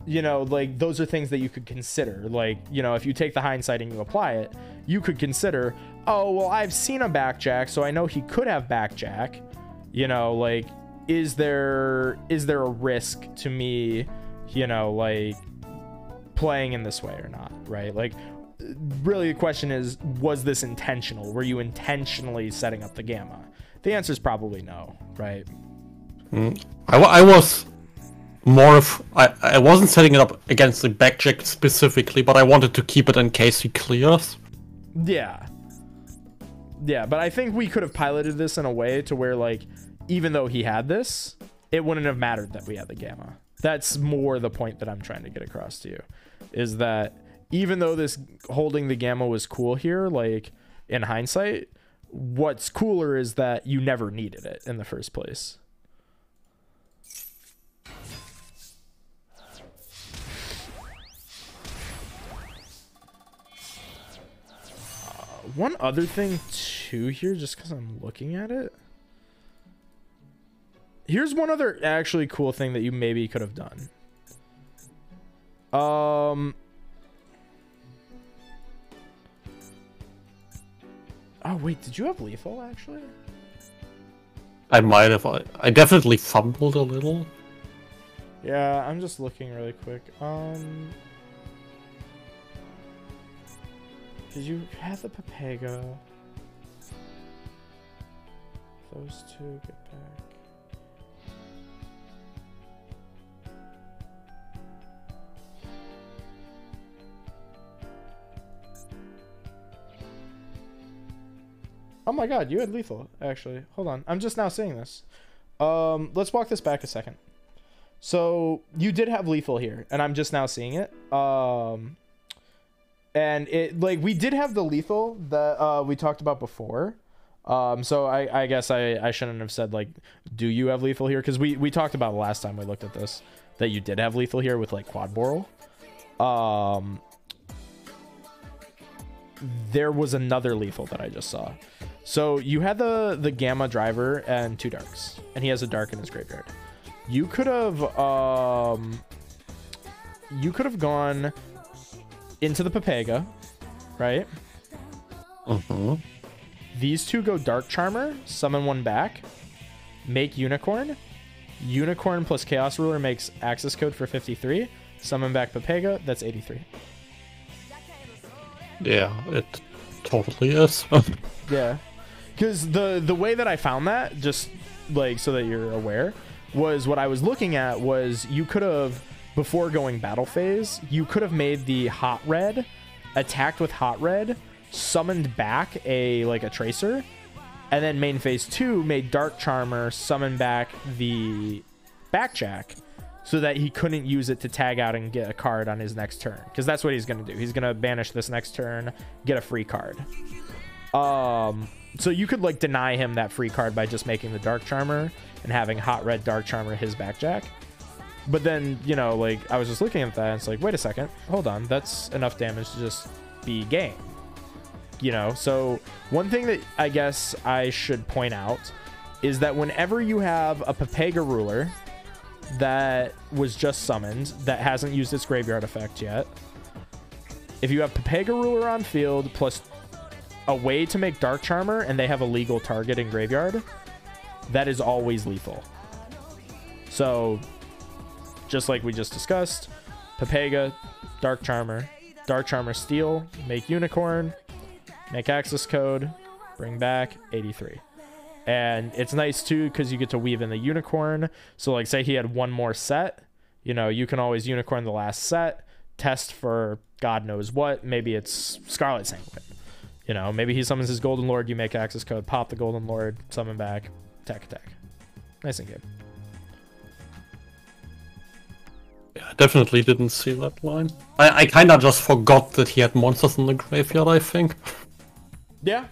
you know, like those are things that you could consider. Like, you know, if you take the hindsight and you apply it, you could consider, oh, well, I've seen a backjack, so I know he could have backjack. You know, like, is there a risk to me, you know, like playing in this way or not, right? Like, really the question is, was this intentional? Were you intentionally setting up the gamma? The answer is probably no, right? I was more of I wasn't setting it up against the backjack specifically, but I wanted to keep it in case he clears. Yeah, but I think we could have piloted this in a way to where, like, even though he had this, it wouldn't have mattered that we had the gamma. That's more the point that I'm trying to get across to you, is that even though this holding the gamma was cool here, like in hindsight, what's cooler is that you never needed it in the first place. One other thing too here, just because I'm looking at it. Here's one other actually cool thing that you maybe could have done. Oh wait, did you have lethal actually? I might have. I definitely fumbled a little. Yeah, I'm just looking really quick. Did you have the Papega? Those two get back. Oh my god, you had lethal, actually. Hold on. I'm just now seeing this. Let's walk this back a second. So, you did have lethal here, and I'm just now seeing it. And it, like, we did have the lethal that we talked about before. So I guess I shouldn't have said, like, do you have lethal here? Because we talked about last time we looked at this, that you did have lethal here with, like, quad boral. There was another lethal that I just saw. So you had the gamma driver and 2 darks, and he has a dark in his graveyard. You could have gone into the Papega, right? These two go Dark Charmer, summon one back, make Unicorn. Unicorn plus Chaos Ruler makes access code for 53. Summon back Pepega, that's 83. Yeah, it totally is. Yeah. Because the way that I found that, just like so that you're aware, was what I was looking at was you could have, before going battle phase, you could have made the Hot Red, attacked with Hot Red, summoned back a Tracer, and then main phase 2 made Dark Charmer summon back the Backjack so that he couldn't use it to tag out and get a card on his next turn. Because that's what he's going to do. He's going to banish this next turn, get a free card. So you could like deny him that free card by just making the Dark Charmer and having Hot Red Dark Charmer his Backjack. But then, you know, like I was just looking at that and it's like, wait a second, hold on. That's enough damage to just be game. You know, so one thing that I guess I should point out is that whenever you have a Pepega Ruler that was just summoned, that hasn't used its graveyard effect yet, if you have Pepega Ruler on field plus a way to make Dark Charmer and they have a legal target in graveyard, that is always lethal. So, just like we just discussed, Pepega, Dark Charmer steal, make Unicorn, make access code, bring back 83. And it's nice too because you get to weave in the Unicorn. So like say he had one more set, you know, you can always Unicorn the last set, test for God knows what. Maybe it's Scarlet Sanguine. You know, maybe he summons his Golden Lord, you make access code, pop the Golden Lord, summon back, attack. Nice and good. Yeah, I definitely didn't see that line. I kind of just forgot that he had monsters in the graveyard, I think. Yeah,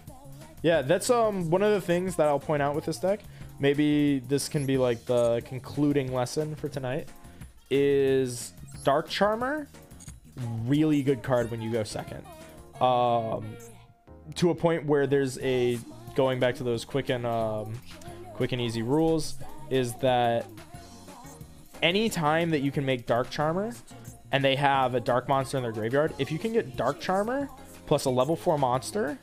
that's one of the things that I'll point out with this deck. Maybe this can be like the concluding lesson for tonight. Is Dark Charmer really good card when you go second. To a point where there's a, going back to those quick and easy rules, is that any time that you can make Dark Charmer and they have a dark monster in their graveyard, if you can get Dark Charmer plus a level 4 monster,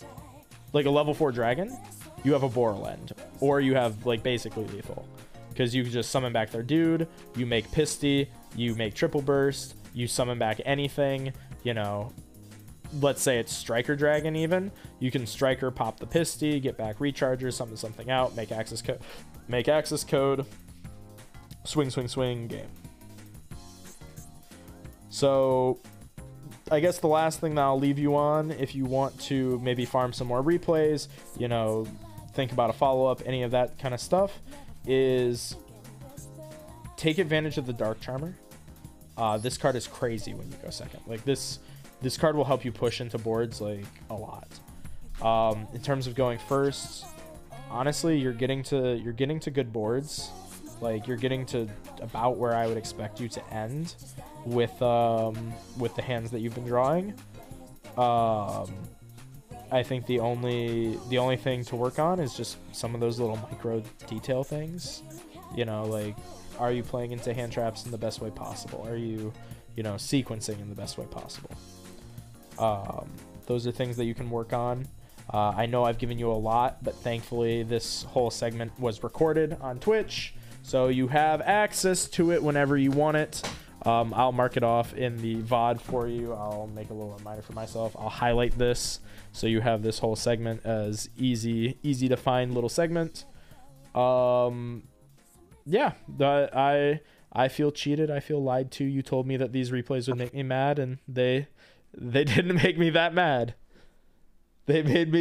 like a level 4 dragon, you have a Borland, or you have like basically lethal, because you can just summon back their dude, you make Pisty, you make Triple Burst, you summon back anything, you know, let's say it's Striker Dragon even, you can Striker, pop the Pisty, get back Recharger, summon something out, make access code, swing, game. So I guess the last thing that I'll leave you on, if you want to maybe farm some more replays, you know, think about a follow-up, any of that kind of stuff, is take advantage of the Dark Charmer. This card is crazy when you go second. Like this card will help you push into boards like a lot. In terms of going first, honestly, you're getting to good boards. Like you're getting to about where I would expect you to end with the hands that you've been drawing. I think the only thing to work on is just some of those little micro detail things. You know, like, are you playing into hand traps in the best way possible? Are you, you know, sequencing in the best way possible? Those are things that you can work on. I know I've given you a lot, but thankfully this whole segment was recorded on Twitch, so you have access to it whenever you want it. I'll mark it off in the VOD for you. I'll make a little reminder for myself. I'll highlight this so you have this whole segment as easy to find little segment. Yeah, I feel cheated. I feel lied to. You told me that these replays would make me mad, and they didn't make me that mad. They made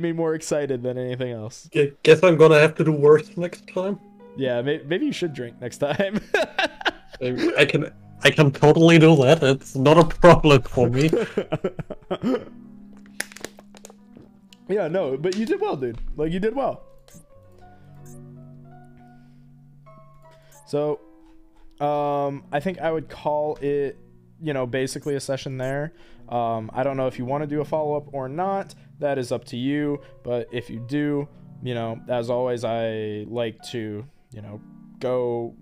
me more excited than anything else. Guess I'm gonna have to do worse next time. Yeah, maybe you should drink next time. I can totally do that. It's not a problem for me. Yeah, no, but you did well, dude. Like, you did well. So, I think I would call it, you know, basically a session there. I don't know if you want to do a follow-up or not. That is up to you. But if you do, you know, as always, I like to, you know, go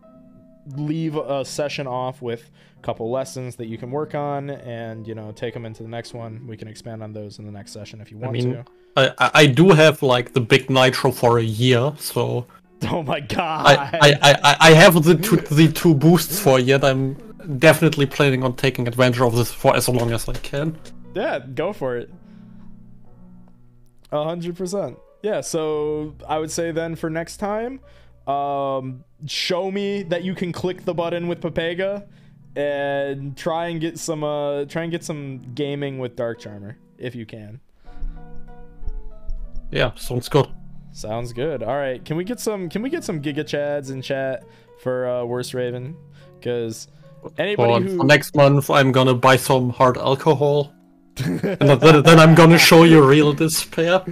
leave a session off with a couple lessons that you can work on, and take them into the next one. We can expand on those in the next session if you want to. I do have like the big nitro for a year, so. Oh my god! I have the two boosts for a year. I'm definitely planning on taking advantage of this for as long as I can. Yeah, go for it. 100%. Yeah, so I would say then for next time, show me that you can click the button with Pepega, and try and get some gaming with Dark Charmer if you can. Yeah, sounds good. Sounds good. All right, can we get some Giga Chads in chat for Worst Raven? Because anybody for next month, I'm gonna buy some hard alcohol. And then I'm gonna show you real despair.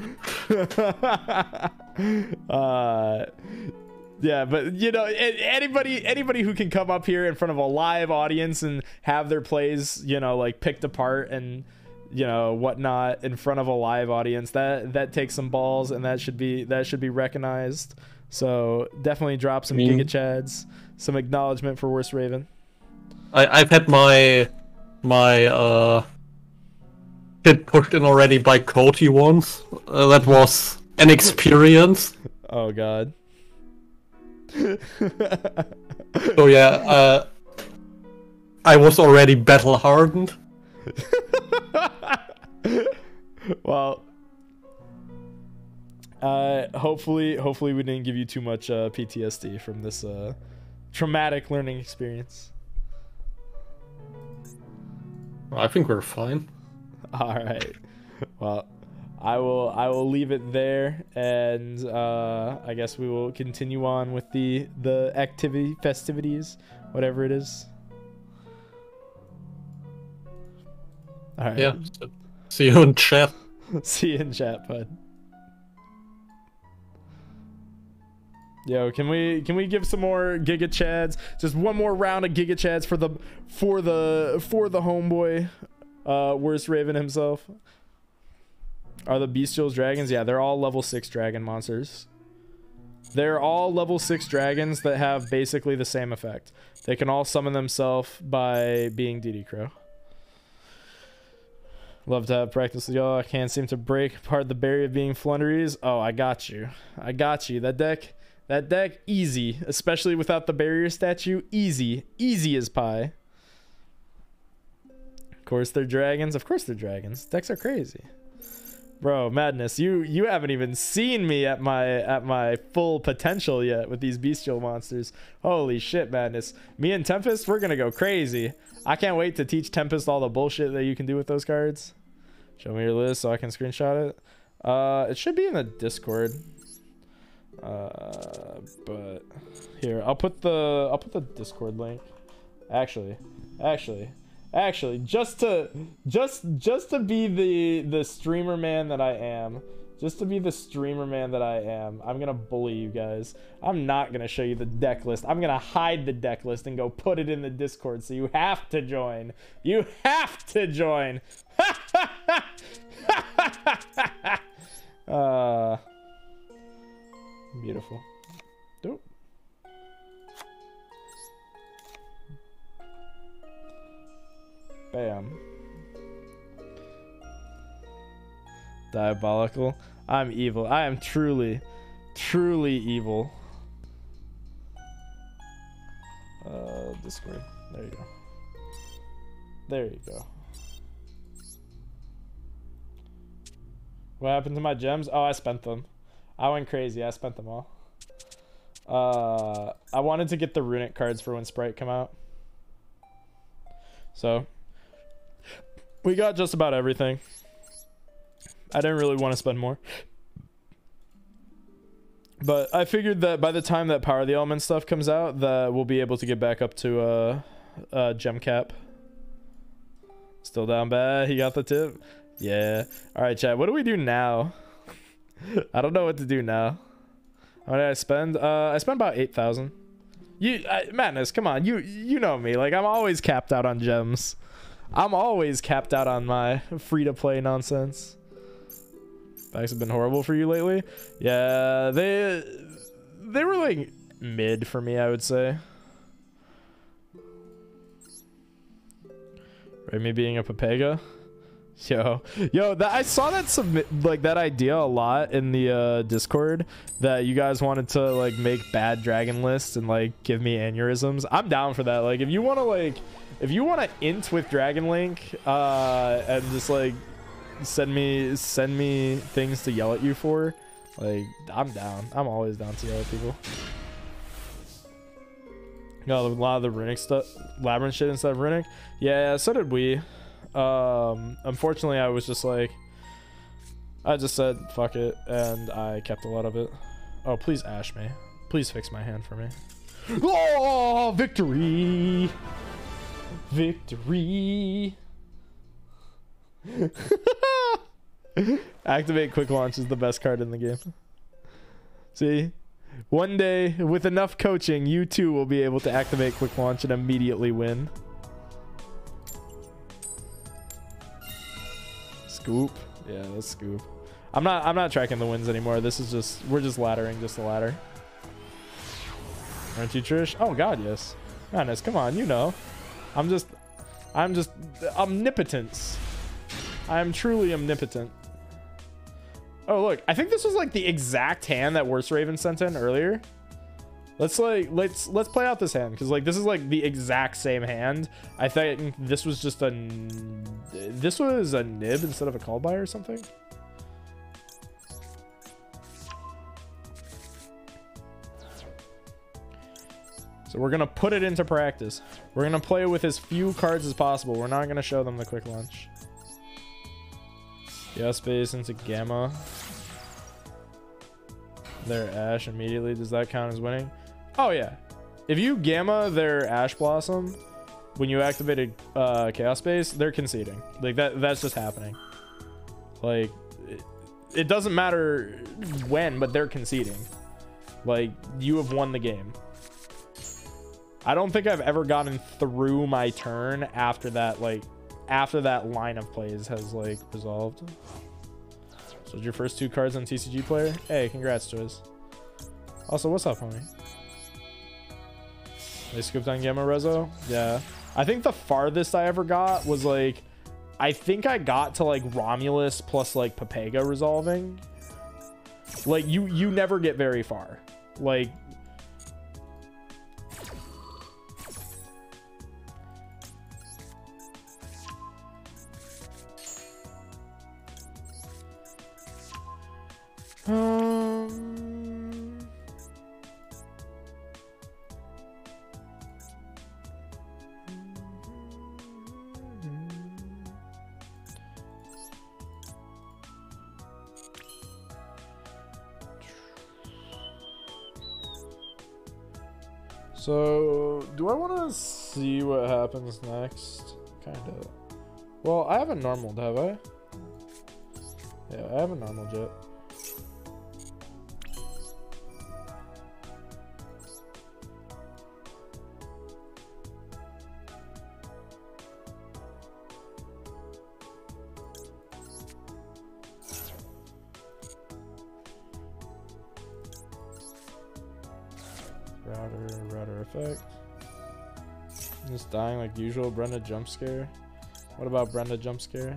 Yeah, but anybody who can come up here in front of a live audience and have their plays like picked apart and whatnot in front of a live audience, that takes some balls, and that should be recognized. So definitely drop some Giga Chads, some acknowledgement for Worst Raven. I've had my hit pushed in already by Cody once. That was an experience. Oh god. So yeah, I was already battle hardened. Well, hopefully we didn't give you too much PTSD from this traumatic learning experience. I think we're fine. All right. Well, I will leave it there, and I guess we will continue on with the festivities, whatever it is. All right. Yeah. See you in chat. See you in chat, bud. Yo, can we give some more Giga Chads? Just one more round of Giga Chads for the homeboy, Worst Raven himself. Are the Bestials dragons? Yeah, they're all level 6 dragon monsters. They're all level 6 dragons that have basically the same effect. They can all summon themselves by being DD Crow. Love to have practice with y'all. I can't seem to break apart the barrier of being flunderies. Oh, I got you. That deck, easy. Especially without the barrier statue, easy. Easy as pie. Of course they're dragons. Of course they're dragons. Decks are crazy. Bro, Madness, you haven't even seen me at my full potential yet with these bestial monsters. Holy shit, Madness. Me and Tempest, we're gonna go crazy. I can't wait to teach Tempest all the bullshit that you can do with those cards. Show me your list so I can screenshot it. It should be in the Discord. But here, I'll put the Discord link. Actually, just to be the streamer man that I am. I'm gonna bully you guys. I'm not gonna show you the deck list. I'm gonna hide the deck list and go put it in the Discord, so you have to join. Beautiful. Dope. Bam. Diabolical. I'm evil. I am truly evil. Discord. There you go. What happened to my gems? Oh, I spent them. I went crazy. I spent them all. I wanted to get the runic cards for when Sprite come out. So we got just about everything. I didn't really want to spend more, but I figured that by the time that Power of the Element stuff comes out, that we'll be able to get back up to gem cap. Still down bad. He got the tip. Yeah. All right, chat. What do we do now? I don't know what to do now. How did I spend? I spent about 8,000. Madness, come on. You know me. Like, I'm always capped out on gems. I'm always capped out on my free-to-play nonsense. Packs have been horrible for you lately? Yeah, they were like mid for me, I would say. Right, me being a Papega. Yo, that I saw that that idea a lot in the Discord, that you guys wanted to like make bad dragon lists and like give me aneurysms. I'm down for that. Like if you want to int with Dragon Link and just like send me things to yell at you for, like I'm down. I'm always down to yell at people. Got a lot of the Runic stuff, Labyrinth shit instead of Runic. Yeah, so did we. Unfortunately, I was just like, I just said fuck it, and I kept a lot of it. Oh, please ash me. Please fix my hand for me. Oh, victory! Victory! Activate quick launch is the best card in the game. See? One day, with enough coaching, you too will be able to activate quick launch and immediately win. Scoop. Yeah, let's scoop. I'm not tracking the wins anymore. This is just, we're just laddering just the ladder. Aren't you, Trish? Oh god, yes. Madness, come on, you know. I'm just omnipotence. I'm truly omnipotent. Oh look, I think this was like the exact hand that Worst Raven sent in earlier. Let's play out this hand, because like this is like the exact same hand. I think this was just a nib instead of a call by or something. So we're gonna put it into practice. We're gonna play with as few cards as possible. We're not gonna show them the quick launch. Yeah, space into Gamma. Their Ash immediately. Does that count as winning? Oh yeah. If you Gamma their Ash Blossom when you activated Chaos Space, they're conceding. Like that's just happening. Like it doesn't matter when, but they're conceding. Like you have won the game. I don't think I've ever gotten through my turn after that, like after that line of plays has like resolved. So your first 2 cards on TCG player? Hey, congrats to us. Also, what's up, homie? They scooped on Gamma Rezo? Yeah. I think the farthest I ever got was like, I think I got to like Romulus plus like Papega resolving. Like you never get very far. Like so do I want to see what happens next? Kind of. Well, I haven't normaled, have I? Yeah, I haven't normaled yet. Router effect. Just dying like usual. Brenda jump scare. What about Brenda jump scare?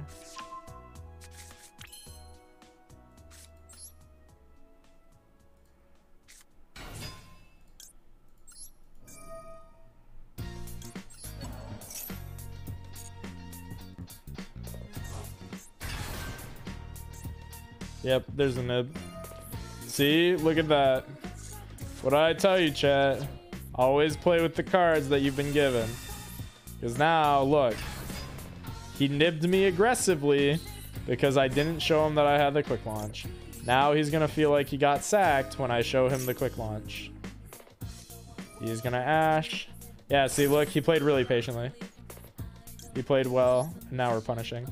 Yep, there's a nib. See, look at that. What did I tell you, chat? Always play with the cards that you've been given. Because now, look. He nibbed me aggressively because I didn't show him that I had the quick launch. Now he's going to feel like he got sacked when I show him the quick launch. He's going to Ash. Yeah, see, look, he played really patiently. He played well, and now we're punishing.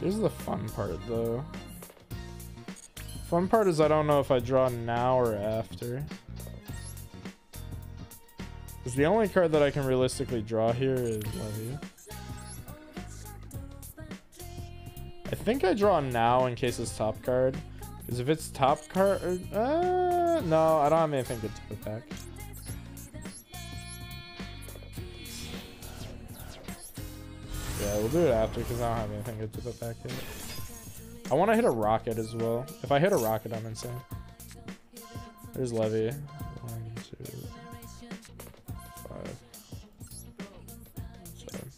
Here's the fun part, though. Fun part is I don't know if I draw now or after. Because the only card that I can realistically draw here is Levy. I think I draw now in case it's top card. Because if it's top card... no, I don't have anything good to put back. Yeah, we'll do it after because I don't have anything good to put back here. I want to hit a rocket as well. If I hit a rocket, I'm insane. There's Levy. 1, 2, 5, 7.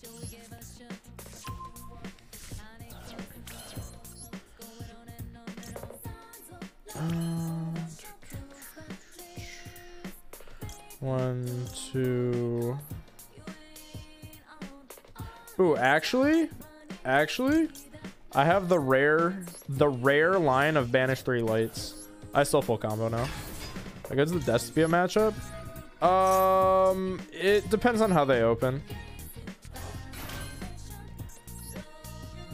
One, two. Ooh, actually, I have the rare line of banish 3 lights. I still full combo now. I guess the Despia matchup. It depends on how they open.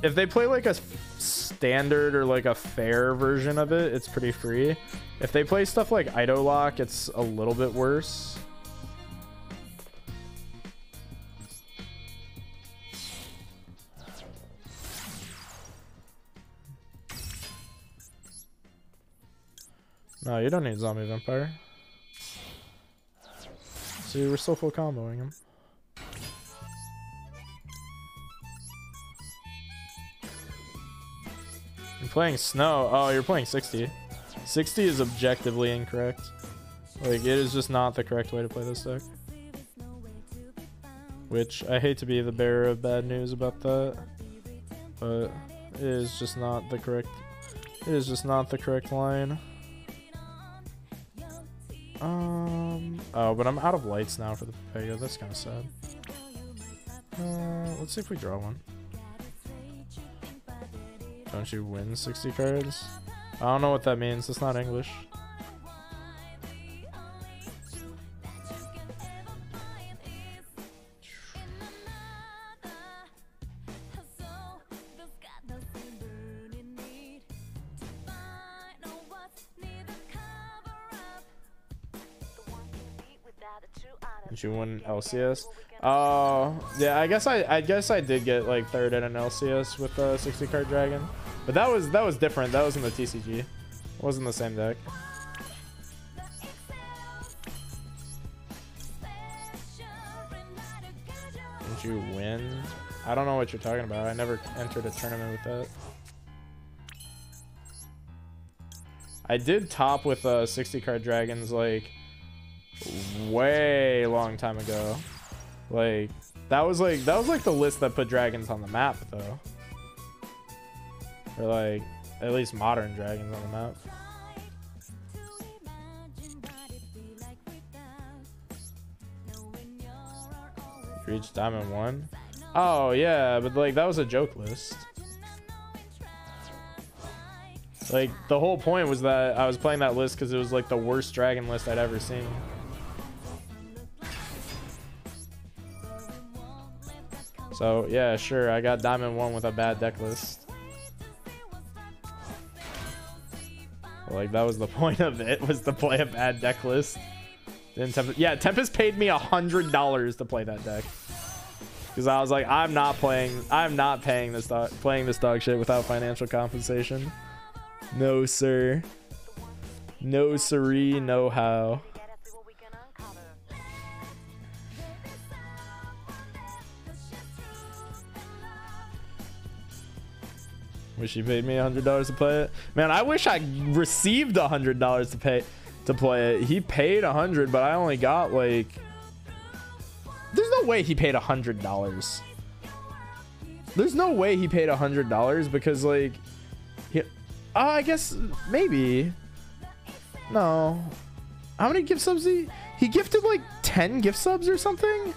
If they play like a standard or like a fair version of it, it's pretty free. If they play stuff like Idolock, it's a little bit worse. No, you don't need Zombie Vampire. See, we're still full comboing him. You're playing Snow. Oh, you're playing 60. 60 is objectively incorrect. Like, it is just not the correct way to play this deck. Which, I hate to be the bearer of bad news about that. But it is just not the correct... It is just not the correct line. Oh, but I'm out of lights now for the Pega. That's kind of sad. Let's see if we draw one. Don't you win 60 cards? I don't know what that means. It's not English. Did you win LCS? Oh, yeah. I guess I did get like third in an LCS with the 60 card dragon, but that was different. That was in the TCG. It wasn't the same deck. Did you win? I don't know what you're talking about. I never entered a tournament with that. I did top with 60 card dragons like way long time ago. Like that was like the list that put dragons on the map though, or like at least modern dragons on the map. Reached Diamond 1. Oh yeah, but like that was a joke list. Like the whole point was that I was playing that list because it was like the worst dragon list I'd ever seen. So yeah, sure, I got Diamond 1 with a bad deck list. Like that was the point of it, was to play a bad deck list. Then yeah, Tempest paid me $100 to play that deck. Because I was like, I'm not paying this dog shit without financial compensation. No sir. No siree, no how. Wish he paid me $100 to play it. Man, I wish I received $100 to play it. He paid $100, but I only got like... There's no way he paid $100. There's no way he paid $100 because like... I guess maybe. No. How many gift subs he gifted like 10 gift subs or something?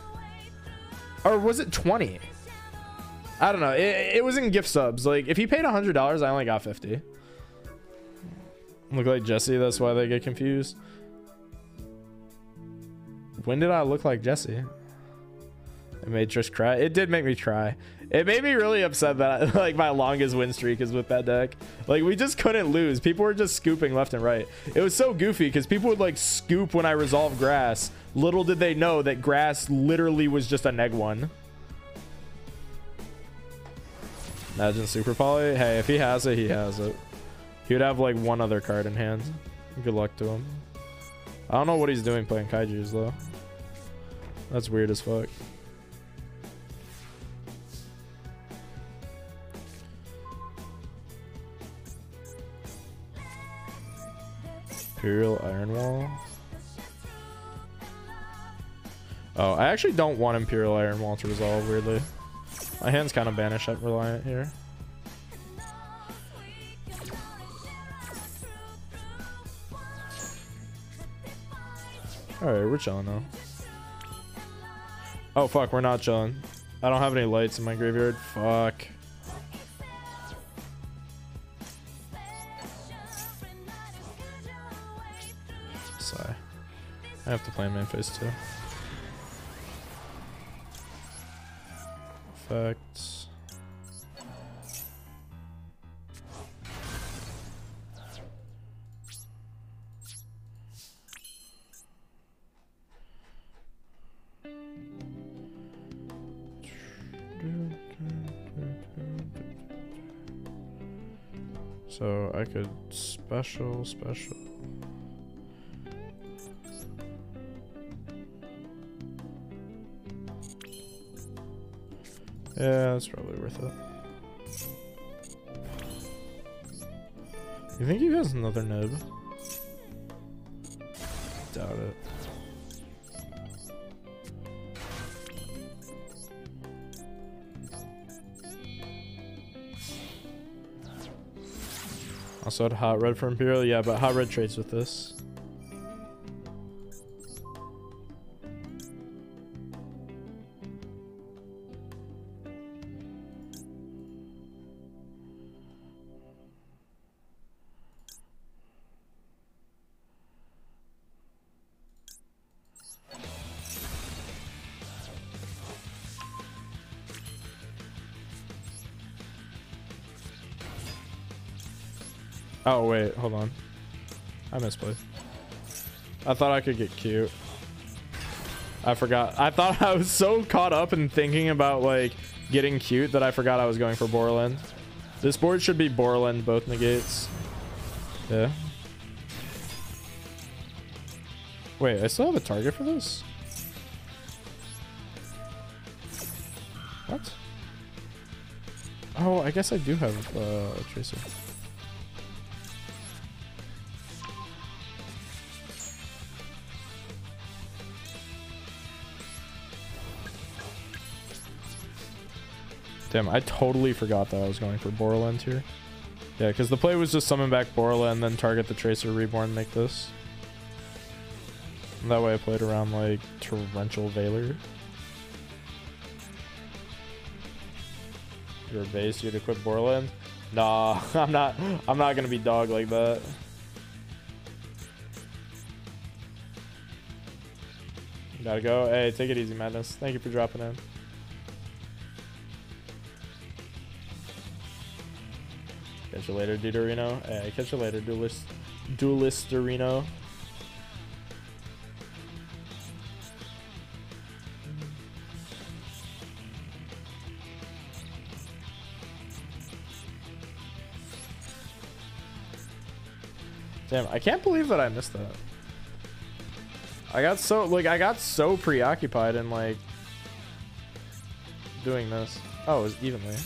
Or was it 20? I don't know. It was in gift subs. Like if he paid $100, I only got 50. Look like Jesse, that's why they get confused. When did I look like Jesse? It made Trish cry. It did make me cry. It made me really upset that like my longest win streak is with that deck. Like we just couldn't lose. People were just scooping left and right. It was so goofy because people would like scoop when I resolved grass. Little did they know that grass literally was just a neg1. Imagine super poly. Hey, if he has it, he has it. He would have like one other card in hand. Good luck to him. I don't know what he's doing playing kaijus though. That's weird as fuck. Imperial Iron Wall. Oh, I actually don't want Imperial Iron Wall to resolve, weirdly. My hand's kind of banished at Reliant here. Alright, we're chilling now. Oh fuck, we're not chilling. I don't have any lights in my graveyard. Fuck. Sigh. I have to play main phase 2. Effects. So I could special. Yeah, that's probably worth it. You think he has another nib? Doubt it. Also had hot red for Imperial, yeah, but hot red trades with this. Oh wait, hold on. I misplayed. I thought I could get cute. I forgot. I thought I was so caught up in thinking about like getting cute that I forgot I was going for Borland. This board should be Borland, both negates. Yeah. Wait, I still have a target for this? What? Oh, I guess I do have a Tracer. Damn, I totally forgot that I was going for Borland here. Yeah, because the play was just summon back Borla and then target the Tracer Reborn, make this. And that way I played around like Torrential Valor. Your base, you'd equip Borland? Nah, I'm not gonna be dog like that. Gotta go. Hey, take it easy, Madness. Thank you for dropping in. Catch you later, Dudorino. Hey, catch you later, Duelistorino. Damn, I can't believe that I missed that. I got so preoccupied in like doing this. Oh, it was evenly.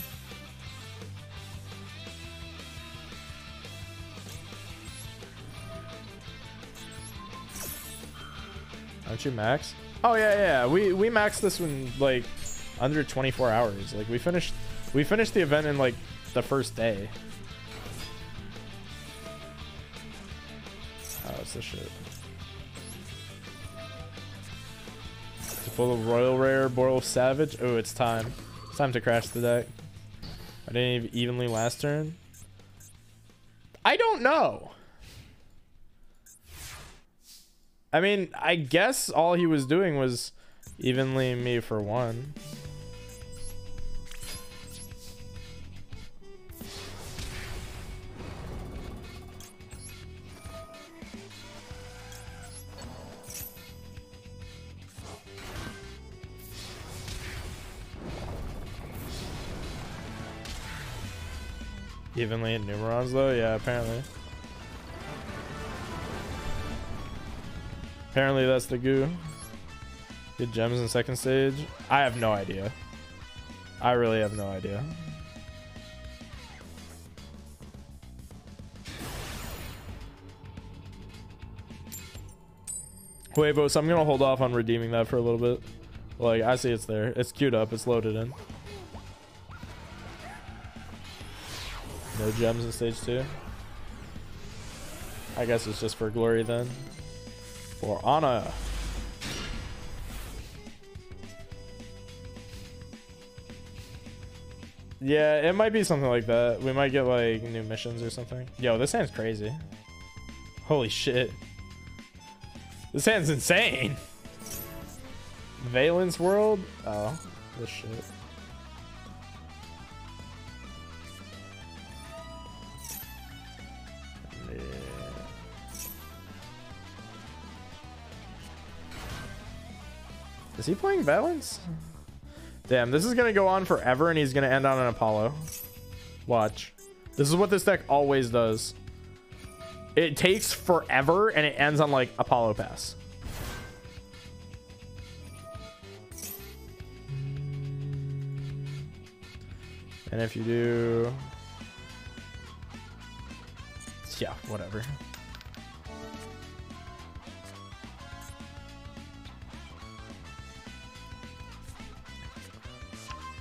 Aren't you max? Oh yeah. We maxed this one like under 24 hours. Like we finished the event in like the first day. Oh, it's this shit. To pull a Royal Rare, Boral Savage. Oh, it's time. It's time to crash the deck. I didn't even evenly last turn. I don't know. I mean, I guess all he was doing was Evenly me for one. Evenly in Numerons though? Yeah, apparently. Apparently that's the goo. Get gems in second stage. I have no idea. I really have no idea. Wait, but so I'm gonna hold off on redeeming that for a little bit. Like, I see it's there. It's queued up. It's loaded in. No gems in stage 2. I guess it's just for glory then. For honor. Yeah, it might be something like that. We might get like new missions or something. Yo, this hand's crazy. Holy shit. This hand's insane. Valence World? Oh, this shit. Yeah. Is he playing Valence? Damn, this is gonna go on forever and he's gonna end on an Apollo. Watch. This is what this deck always does. It takes forever and it ends on like Apollo Pass. And if you do... yeah, whatever.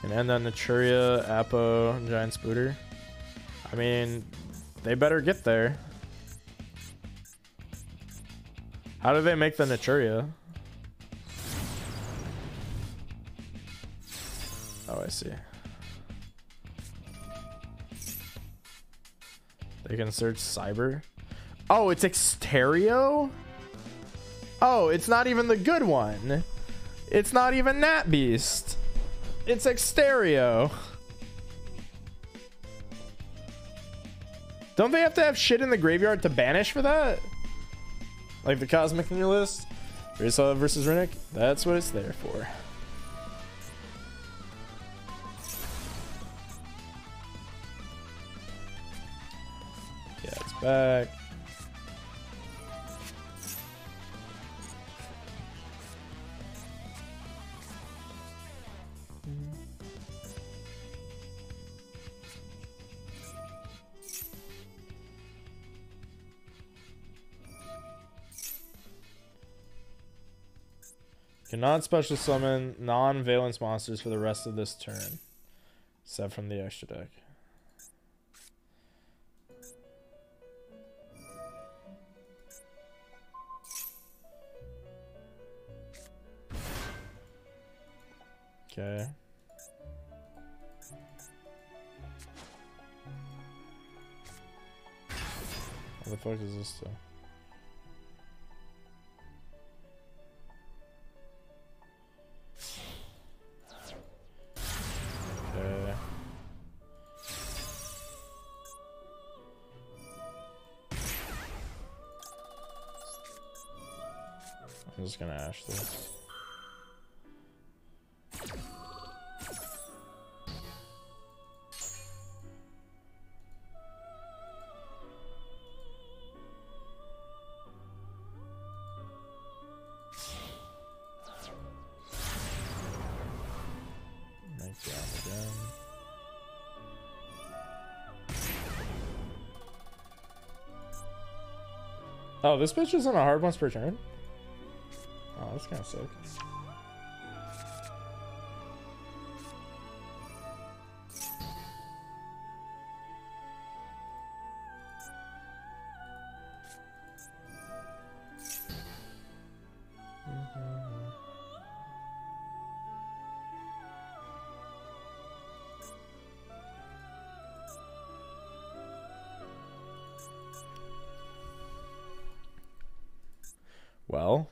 And end on Naturia, Apo, Giant Spooter. I mean, they better get there. How do they make the Naturia? Oh, I see. They can search Cyber. Oh, it's Exterio? Oh, it's not even the good one. It's not even Nat Beast. It's Exterio. Don't they have to have shit in the graveyard to banish for that? Like the Cosmic in your list? Rizal versus Rinnick? That's what it's there for. Yeah, it's back. Cannot special summon non-valence monsters for the rest of this turn, except from the extra deck. Okay. What the fuck is this though? Okay. I'm just gonna ash this. Oh, this bitch is on a hard once per turn? Oh, that's kind of sick. Well,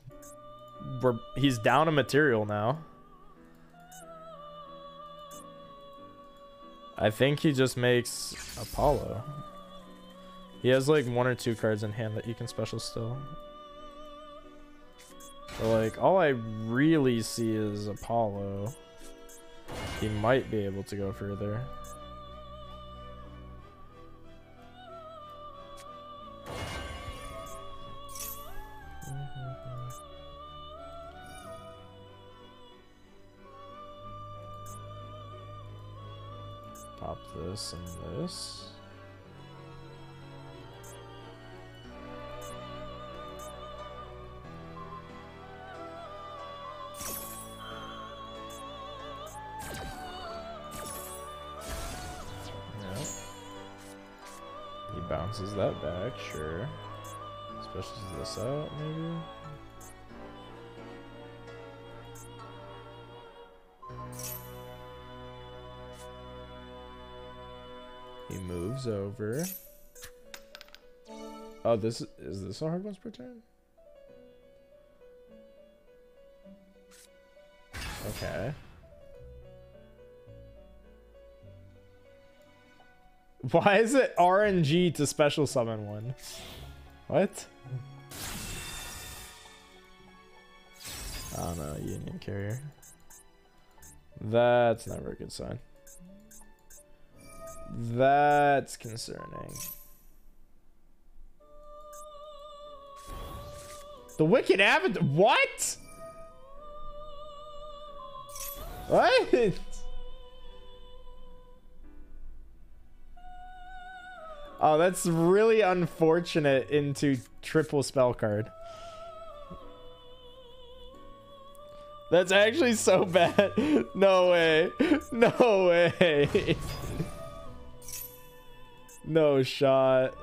he's down a material now. I think he just makes Apollo. He has like 1 or 2 cards in hand that you can special still. But like all I really see is Apollo. He might be able to go further. Pop this and this. Yep. He bounces that back, sure. Specials this out, maybe. He moves over. Oh, is this a hard ones per turn? Okay. Why is it RNG to special summon one? What? I don't know, Union Carrier. That's never a good sign. That's concerning. The Wicked Avatar. What? What? Oh, that's really unfortunate into triple spell card. That's actually so bad. No way. No way. No shot.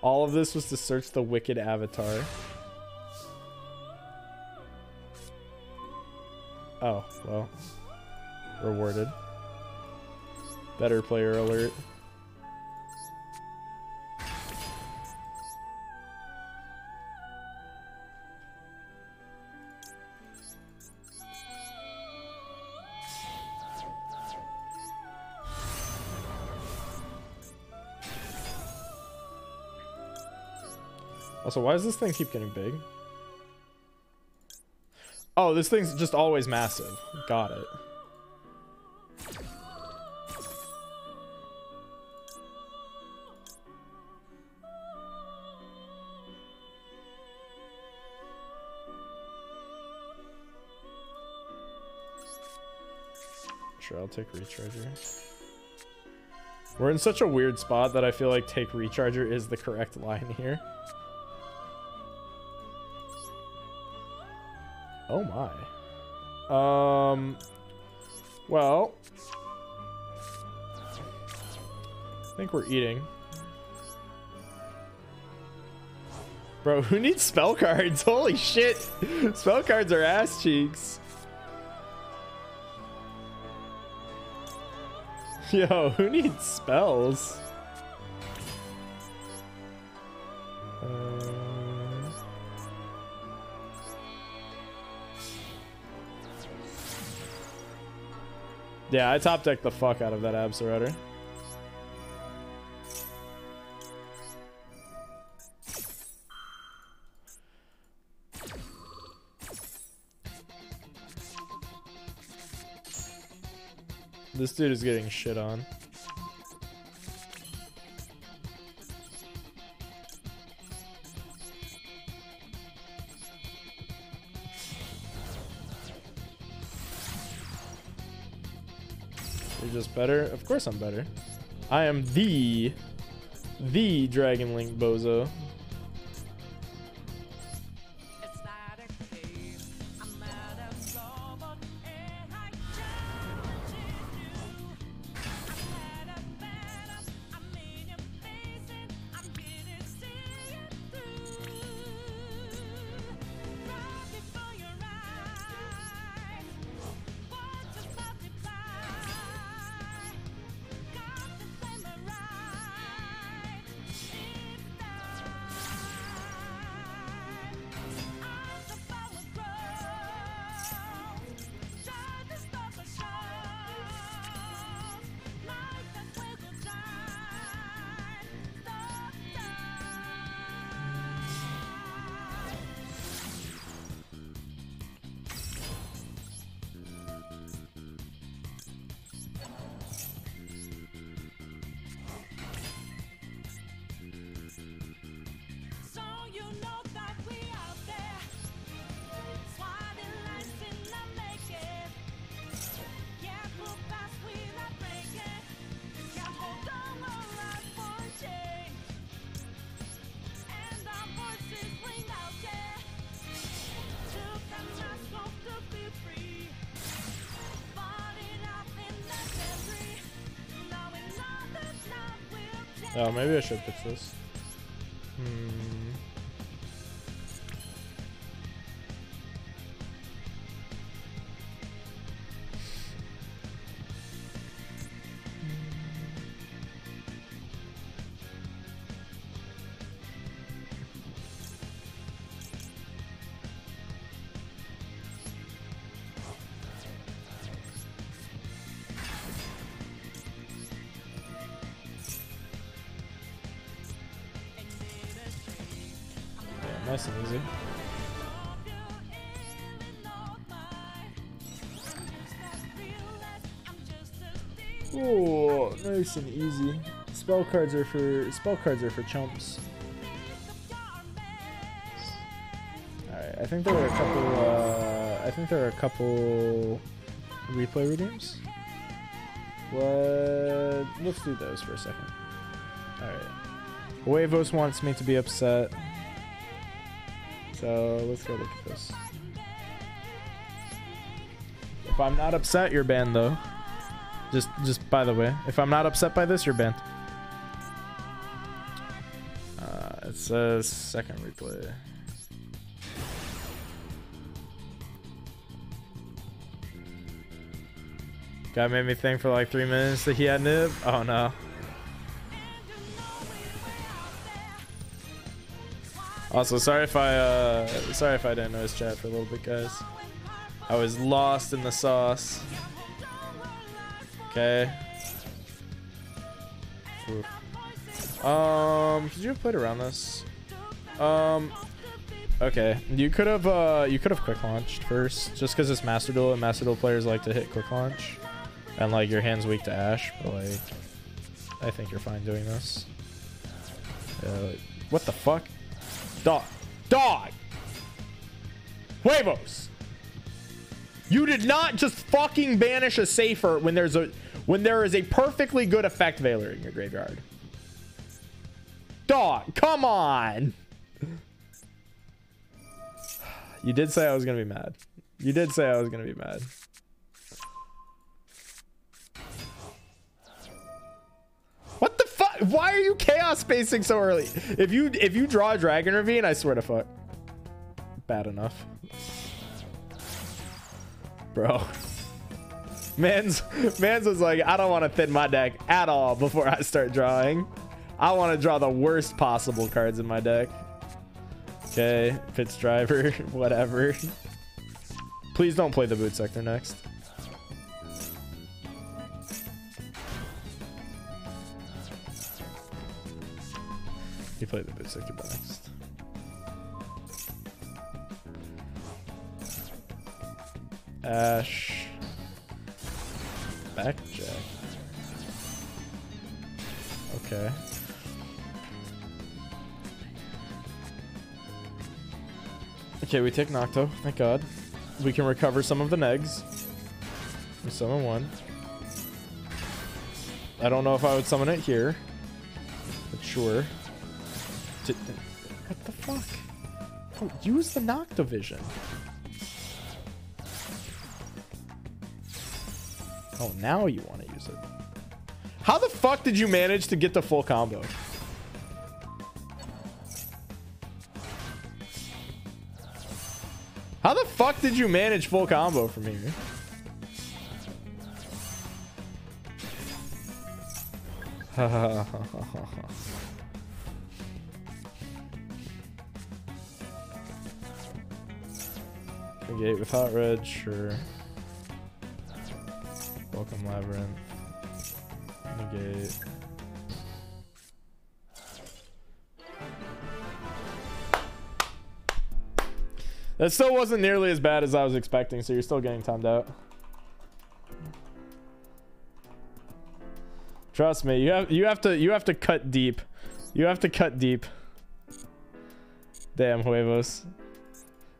All of this was to search the Wicked Avatar. Oh, well. Rewarded. Better player alert. Also, why does this thing keep getting big? Oh, this thing's just always massive. Got it. Sure, I'll take Recharger. We're in such a weird spot that I feel like take Recharger is the correct line here. Oh my. Well, I think we're eating. Bro, who needs spell cards? Holy shit. Spell cards are ass cheeks. Yo, who needs spells? Yeah, I top decked the fuck out of that Absoluter. This dude is getting shit on. You're just better? Of course I'm better. I am the Dragon Link bozo. Oh, maybe I should fix this. Nice and easy. Oh, nice and easy. Spell cards are for chumps. All right, I think there are a couple replay redeems. Let's do those for a second. All right. Huevos wants me to be upset. So let's go look at this. If I'm not upset, you're banned though. Just by the way, if I'm not upset by this, you're banned. It says second replay. Guy made me think for like 3 minutes that he had nib. Oh no. Also, sorry if I didn't know his chat for a little bit, guys. I was lost in the sauce. Okay. Oof. Could you have played around this? Okay. You could have quick launched first, just because it's Master Duel and Master Duel players like to hit quick launch, and like your hand's weak to Ash, but like I think you're fine doing this. What the fuck? Dog! Huevos! You did not just fucking banish a Safer when there is a perfectly good effect Veiler in your graveyard. Dog, come on! You did say I was gonna be mad. You did say I was gonna be mad. What the fuck? Why are you chaos spacing so early? If you draw a Dragon Ravine, I swear to fuck. Bad enough. Bro. Mans was like, I don't want to thin my deck at all before I start drawing. I want to draw the worst possible cards in my deck. Okay, Pitts Driver, whatever. Please don't play the boot sector next. You play the boot sector next. Ash. Backjack. Okay. Okay, we take Nocto. Thank God. We can recover some of the negs. We summon one. I don't know if I would summon it here, but sure. What the fuck? Oh, use the Nocto Vision. Oh, now you want to use it. How the fuck did you manage to get the full combo? How the fuck did you manage full combo from here? Negate with Hot Red, sure. Welcome Labyrinth. Negate. That still wasn't nearly as bad as I was expecting, so you're still getting timed out. Trust me, you have to cut deep. You have to cut deep. Damn, Huevos.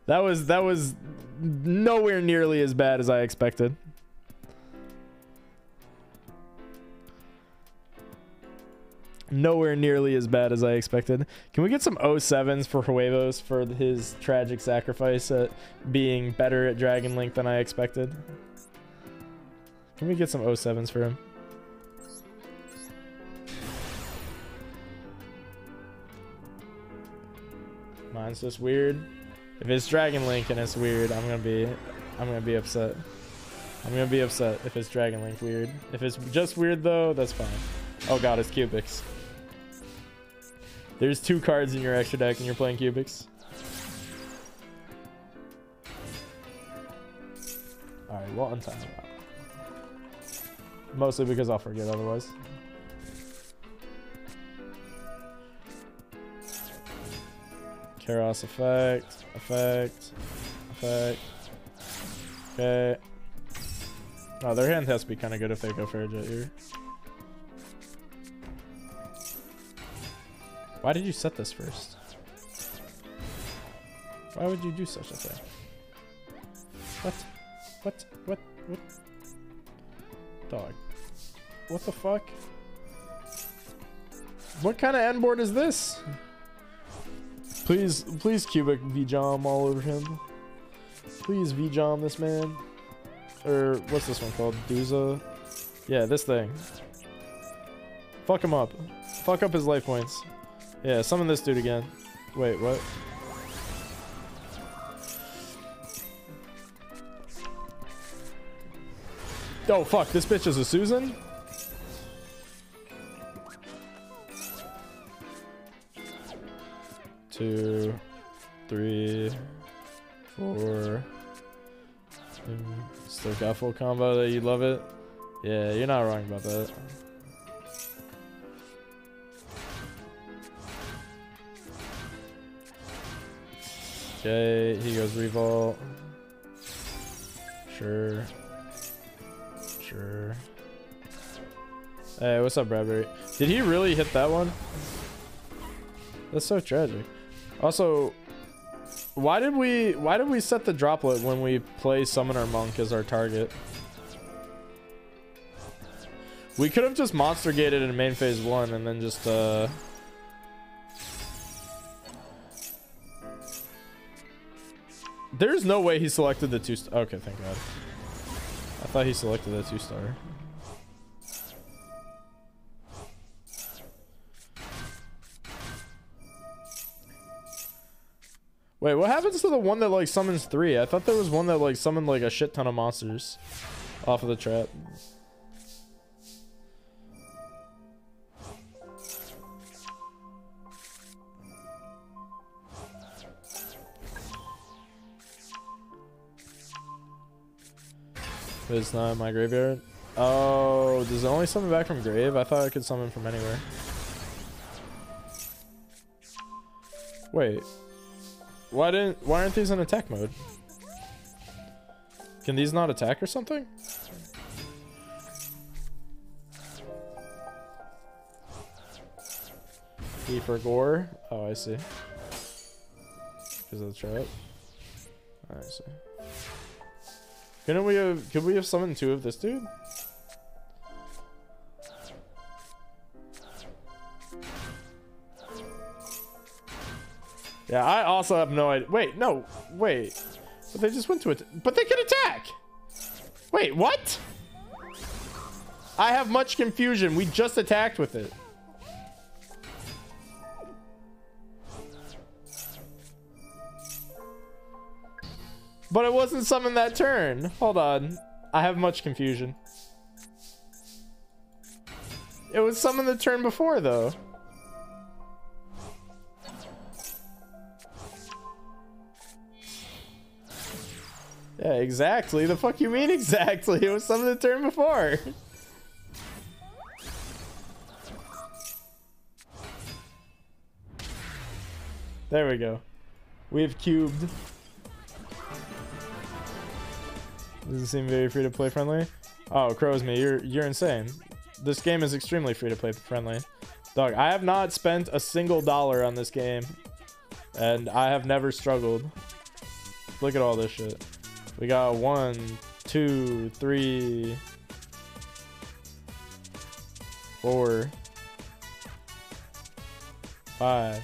That was nowhere nearly as bad as I expected. Nowhere nearly as bad as I expected. Can we get some 07s for Huevos for his tragic sacrifice at being better at Dragon Link than I expected? Can we get some 07s for him? Mine's just weird. If it's Dragon Link and it's weird, I'm gonna be upset. I'm gonna be upset if it's Dragon Link weird. If it's just weird though, that's fine. Oh god, it's Cubics. There's 2 cards in your extra deck and you're playing Cubics. Alright, we'll untime it out. Mostly because I'll forget otherwise. Karos effect. Okay. Oh, their hand has to be kind of good if they go for a jet here. Why did you set this first? Why would you do such a thing? What? Dog. What the fuck? What kind of end board is this? Please Cubic V-Jom all over him. Please V-Jom this man. Or what's this one called? Duza? Yeah, this thing. Fuck him up. Fuck up his life points. Yeah, summon this dude again. Wait, what? Oh fuck, this bitch is a Susan? Two, three, four. Still got full combo that you love it? Yeah, you're not wrong about that. Okay, he goes revolt. Sure. Hey, what's up, Bradbury? Did he really hit that one? That's so tragic. Also, why did we set the droplet when we play Summoner Monk as our target? We could have just monster gated in main phase 1 and then just there's no way he selected the 2-star. Okay, thank god. I thought he selected the 2-star. Wait, what happens to the one that like summons 3? I thought there was one that like summoned like a shit ton of monsters off of the trap. But it's not in my graveyard. Oh, does it only summon back from grave? I thought I could summon from anywhere. Wait. Why aren't these in attack mode? Can these not attack or something? E for gore. Oh, I see. Because of the trap. I see. Could we have summoned 2 of this dude? Yeah, I also have no idea. Wait, no, wait. But they just went to it. But they can attack. Wait, what? I have much confusion. We just attacked with it. But it wasn't summoned that turn. Hold on. I have much confusion. It was summoned the turn before, though. Yeah, exactly. The fuck you mean exactly? It was summoned the turn before. There we go. We've cubed. Doesn't seem very free to play friendly. Oh, crows me. You're insane. This game is extremely free to play friendly. Dog, I have not spent a single dollar on this game. And I have never struggled. Look at all this shit. We got 1, 2, 3, 4, 5.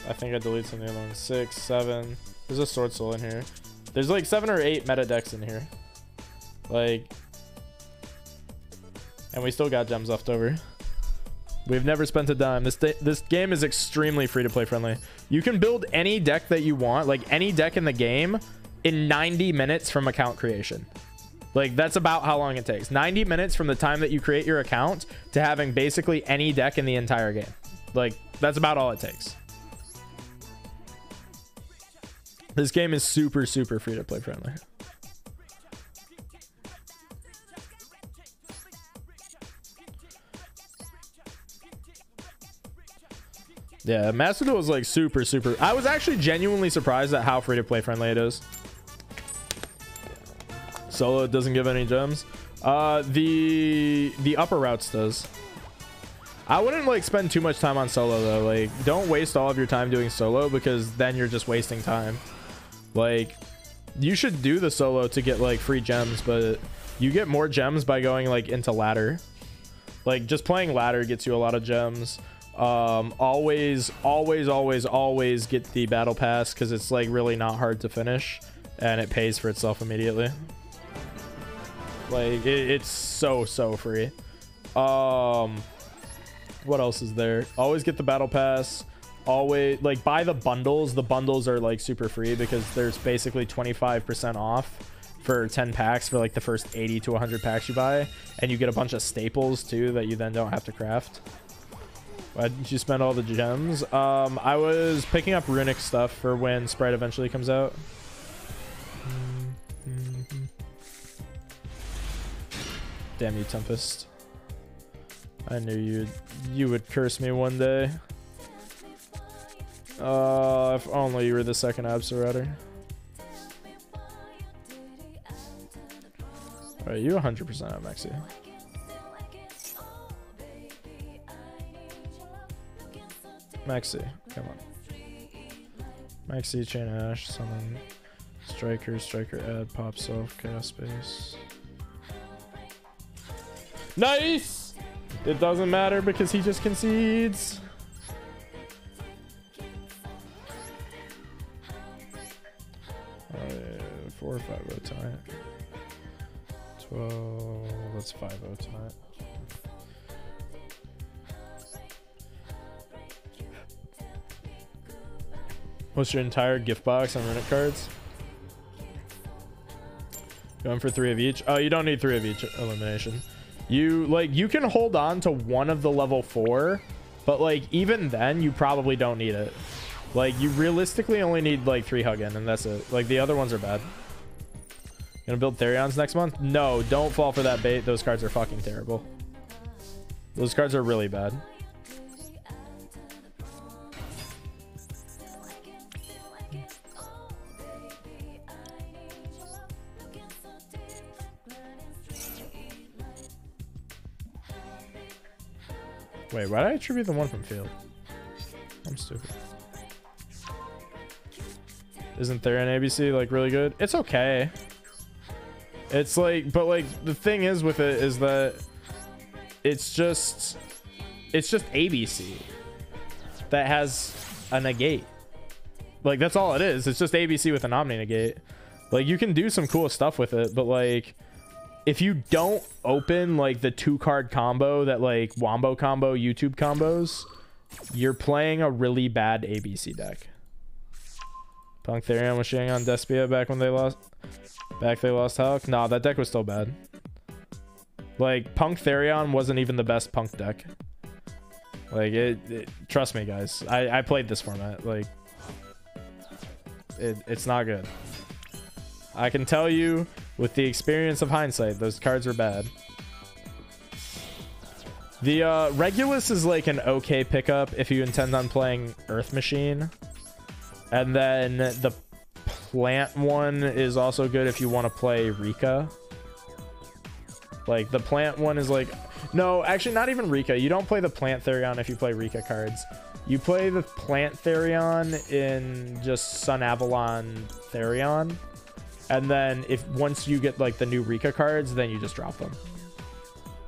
I think I deleted some of the other ones. 6, 7. There's a Sword Soul in here. There's like 7 or 8 meta decks in here. Like, and we still got gems left over. We've never spent a dime. This game is extremely free-to-play friendly. You can build any deck that you want, like any deck in the game, in 90 minutes from account creation. Like, that's about how long it takes. 90 minutes from the time that you create your account to having basically any deck in the entire game. Like, that's about all it takes. This game is super, super free-to-play friendly. Yeah, Master Duel is like super, super. I was actually genuinely surprised at how free-to-play friendly it is. Solo doesn't give any gems. The upper routes does. I wouldn't like spend too much time on solo though. Like, don't waste all of your time doing solo because then you're just wasting time. Like, you should do the solo to get like free gems, but you get more gems by going like into ladder. Like, just playing ladder gets you a lot of gems. Always get the battle pass because it's like really not hard to finish and it pays for itself immediately. Like, it's so free. What else is there? Always get the battle pass. Always like buy the bundles. The bundles are like super free because there's basically 25% off for 10 packs for like the first 80 to 100 packs you buy, and you get a bunch of staples too that you then don't have to craft. Why didn't you spend all the gems? I was picking up runic stuff for when Sprite eventually comes out. Damn you, Tempest. I knew you would curse me one day. If only you were the second Absol. Alright, you 100% have Mexi. Mexi, come on. Mexi, Chain Ash, Summon, Striker, Add, Pop Self, Chaos Space. Nice! It doesn't matter because he just concedes. Oh, yeah, 4 or 5-0 tonight. 12. That's 5-0 tonight. What's your entire gift box on runic cards? Going for 3 of each. Oh, you don't need 3 of each elimination. You can hold on to one of the level 4, but like even then you probably don't need it. Like, you realistically only need like 3 Hugin and that's it. Like, the other ones are bad. Gonna build Therions next month? No, don't fall for that bait. Those cards are fucking terrible. Those cards are really bad. Wait, why did I attribute the one from field? I'm stupid. Isn't Therion ABC like really good? It's okay. It's like, but like the thing is with it is that it's just ABC that has a negate. Like, that's all it is. It's just ABC with an Omni negate. Like, you can do some cool stuff with it, but like, if you don't open like the 2-card combo that like Wombo combo YouTube combos, you're playing a really bad ABC deck. Punk Therion was shitting on Despia back when they lost. They lost Hulk. Nah, that deck was still bad. Like, Punk Therion wasn't even the best Punk deck. Like, trust me, guys. I played this format. Like, it's not good. I can tell you, with the experience of hindsight, those cards are bad. The Regulus is like an okay pickup if you intend on playing Earth Machine. And then the plant one is also good if you want to play Rika. Like, the plant one is like... No, actually, not even Rika. You don't play the plant Therion if you play Rika cards. You play the plant Therion in just Sun Avalon Therion. And then once you get like the new Rika cards, then you just drop them.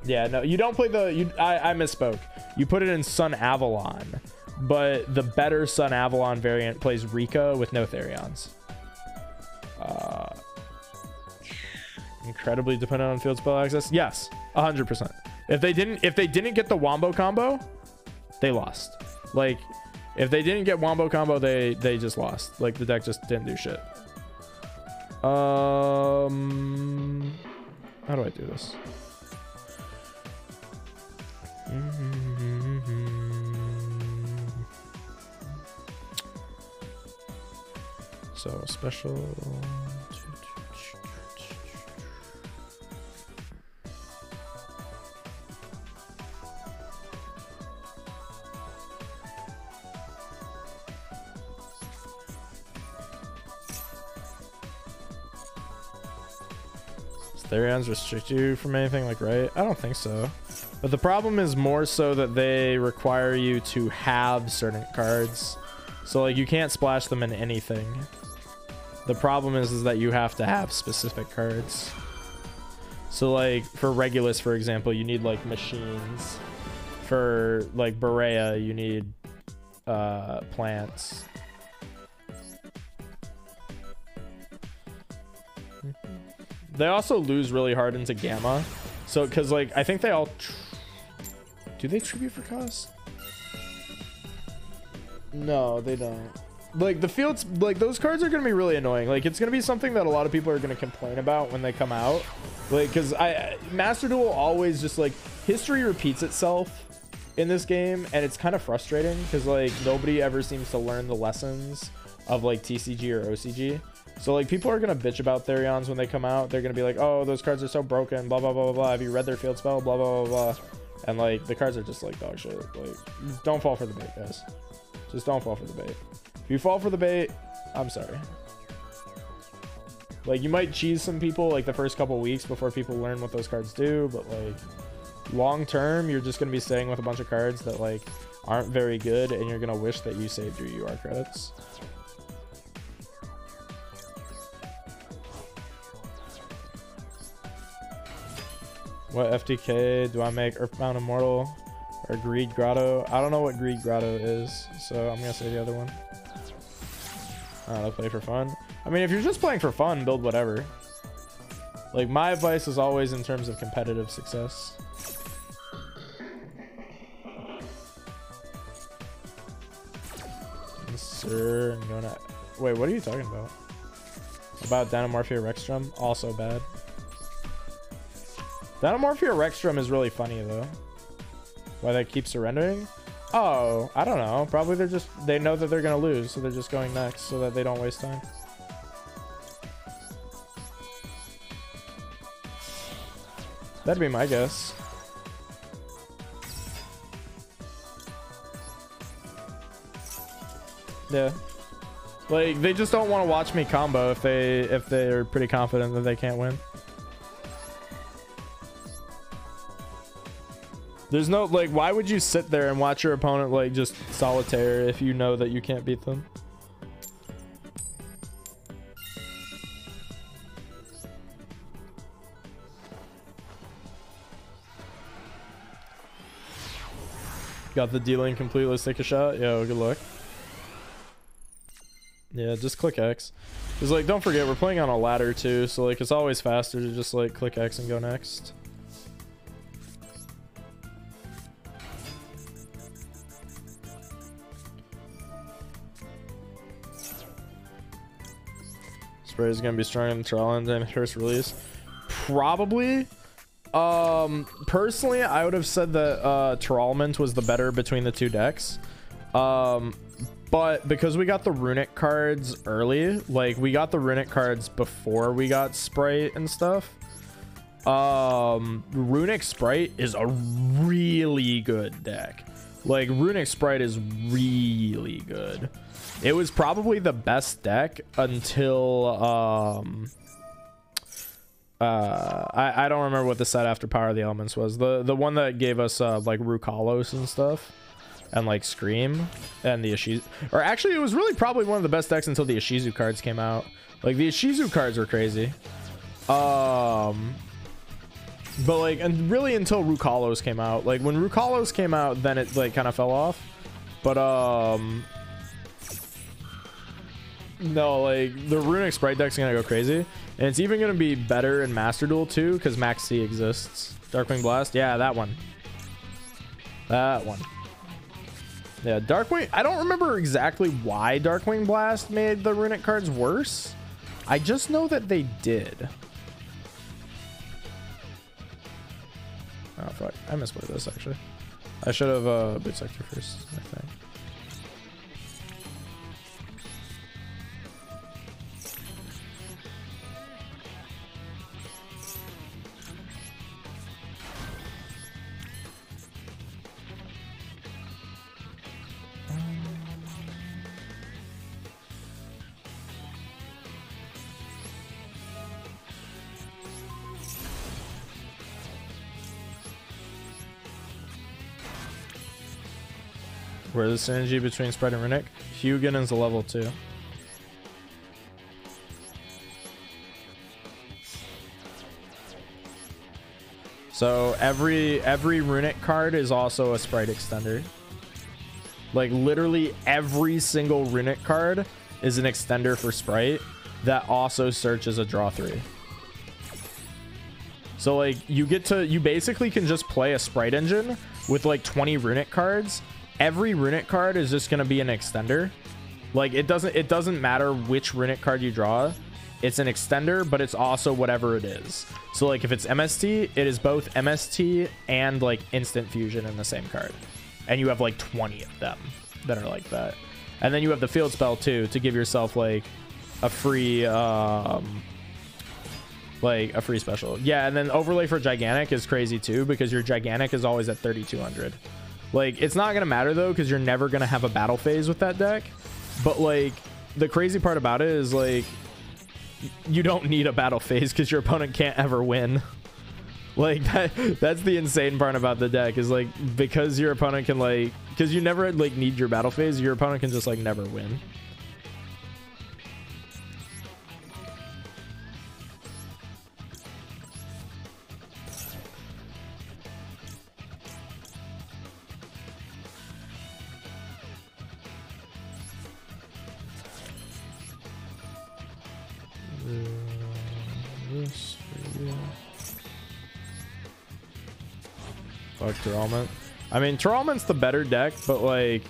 Yeah, no, you don't play the... I misspoke. You put it in Sun Avalon. But the better Sun Avalon variant plays Rika with no Therions. Incredibly dependent on field spell access. Yes, 100%. If they didn't get the Wombo combo, they lost. Like, if they didn't get Wombo Combo, they just lost. Like, the deck just didn't do shit. How do I do this? So special. Therions restrict you from anything, like, right? I don't think so. But the problem is more so that they require you to have certain cards. So, like, you can't splash them in anything. The problem is that you have to have specific cards. So, like, for Regulus, for example, you need, like, machines. For, like, Berea, you need plants. They also lose really hard into Gamma. So, because, like, I think they all... Do they tribute for cost? No, they don't. Like, the fields... Like, those cards are going to be really annoying. Like, it's going to be something that a lot of people are going to complain about when they come out. Like, because Master Duel always just, like... History repeats itself in this game, and it's kind of frustrating. Because, like, nobody ever seems to learn the lessons of, like, TCG or OCG. So, like, people are going to bitch about Therions when they come out. They're going to be like, oh, those cards are so broken, blah, blah, blah, blah, blah. Have you read their field spell? Blah, blah, blah, blah. And, like, the cards are just, like, dog shit. Like, don't fall for the bait, guys. Just don't fall for the bait. If you fall for the bait, I'm sorry. Like, you might cheese some people, like, the first couple weeks before people learn what those cards do. But, like, long term, you're just going to be staying with a bunch of cards that, like, aren't very good. And you're going to wish that you saved your UR credits. What FTK do I make? Earthbound Immortal or Greed Grotto? I don't know what Greed Grotto is, so I'm gonna say the other one. I'll play for fun. I mean, if you're just playing for fun, build whatever. Like, my advice is always in terms of competitive success. Yes, sir. I'm gonna... Wait, what are you talking about? About Danomorphia Rexstrum? Also bad. Danomorphia Rexstrum is really funny, though. Why they keep surrendering? Oh, I don't know. Probably they know that they're going to lose, so they're just going next so that they don't waste time. That'd be my guess. Yeah. Like, they just don't want to watch me combo if they're pretty confident that they can't win. There's no, like, why would you sit there and watch your opponent, like, just solitaire if you know that you can't beat them? Got the D-Link complete. Let's take a shot. Yo, good luck. Yeah, just click X. Because, like, don't forget, we're playing on a ladder, too. So, like, it's always faster to just, like, click X and go next. Spray is gonna be stronger than Trollin and first release. Probably. Personally, I would have said that Trollment was the better between the two decks. But because we got the runic cards early, like, we got the runic cards before we got Sprite and stuff. Runic Sprite is a really good deck. Like, Runic Sprite is really good. It was probably the best deck until I don't remember what the set after Power of the Elements was. The one that gave us like Rukalos and stuff, and like Scream and the Ishizu. Or actually, it was really probably one of the best decks until the Ishizu cards came out. Like, the Ishizu cards were crazy. But like, and really until Rukalos came out. Like, when Rukalos came out, then it like kind of fell off. But no, like, the Runic Sprite deck's gonna go crazy, and it's even gonna be better in Master Duel too, because Max C exists. Darkwing Blast, yeah, that one. That one. Yeah, Darkwing. I don't remember exactly why Darkwing Blast made the runic cards worse. I just know that they did. Oh fuck, I misplayed this actually. I should have boot sector first, I think. Where's the synergy between Sprite and Runic? Hugin is a level 2. So every Runic card is also a Sprite extender. Like literally every single Runic card is an extender for Sprite that also searches a draw 3. So like you basically can just play a Sprite engine with like 20 Runic cards. Every Runic card is just going to be an extender. Like it doesn't matter which Runic card you draw. It's an extender, but it's also whatever it is. So like if it's MST, it is both MST and like instant fusion in the same card. And you have like 20 of them that are like that. And then you have the field spell too to give yourself like a free special. Yeah, and then overlay for gigantic is crazy too because your gigantic is always at 3200. Like, it's not going to matter, though, because you're never going to have a battle phase with that deck. But, like, the crazy part about it is, like, you don't need a battle phase because your opponent can't ever win. Like, that's the insane part about the deck is, like, because your opponent can, like... Because you never, like, need your battle phase, your opponent can just, like, never win. Fuck Terralment. I mean, Terralment's the better deck, but like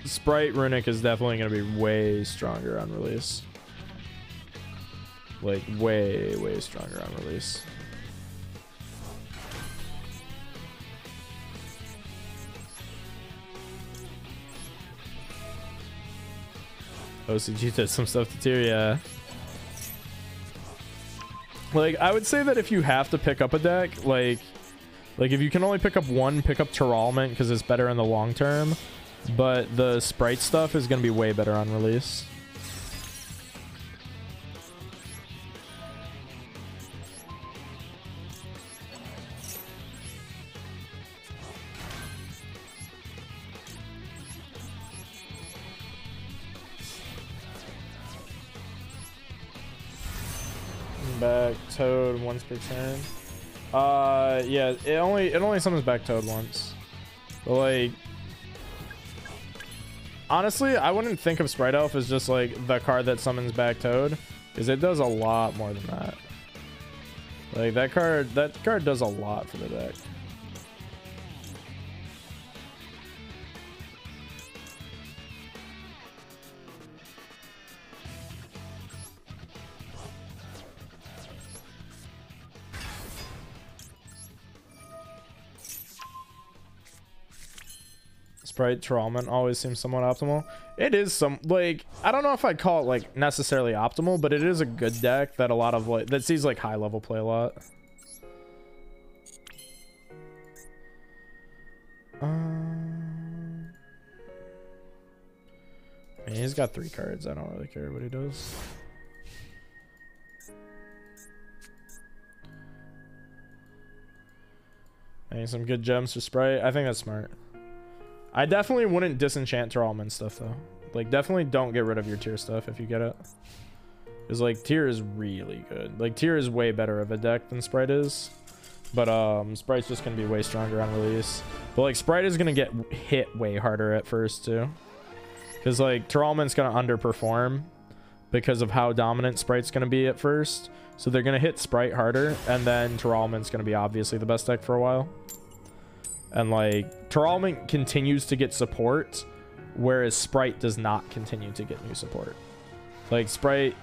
Sprite Runic is definitely going to be way stronger on release. Like way stronger on release. OCG did some stuff to tier, yeah. Like, I would say that if you have to pick up a deck, like if you can only pick up one, pick up Terralment because it's better in the long term. But the Sprite stuff is going to be way better on release. Back Toad once per turn. Yeah, it only summons back Toad once. But like, honestly, I wouldn't think of Sprite Elf as just like the card that summons back Toad, because it does a lot more than that. Like that card does a lot for the deck. Sprite Terralment always seems somewhat optimal. It is some, like, I don't know if I'd call it like necessarily optimal, but it is a good deck that a lot of like that sees like high level play a lot. I mean, he's got 3 cards. I don't really care what he does. And some good gems for Sprite. I think that's smart. I definitely wouldn't disenchant Terralment stuff though. Like, definitely don't get rid of your tier stuff if you get it. Because like tier is really good. Like tier is way better of a deck than Sprite is. But Sprite's just gonna be way stronger on release. But like Sprite is gonna get hit way harder at first too. Because like Terralment's gonna underperform because of how dominant Sprite's gonna be at first. So they're gonna hit Sprite harder, and then Terralment's gonna be obviously the best deck for a while. And like Terralment continues to get support whereas Sprite does not continue to get new support. Like, Sprite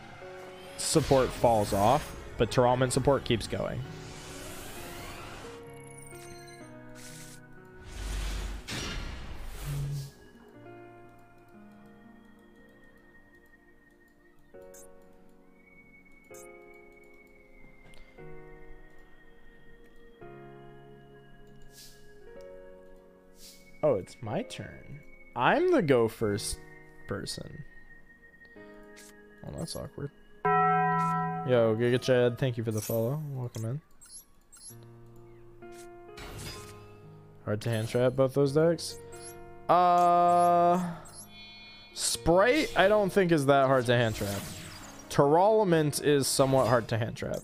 support falls off, but Terralment support keeps going. Oh, it's my turn. I'm the go first person. Oh, that's awkward. Yo, Giga Chad, thank you for the follow. Welcome in. Hard to hand trap both those decks. Sprite, I don't think is that hard to hand trap. Terralment is somewhat hard to hand trap.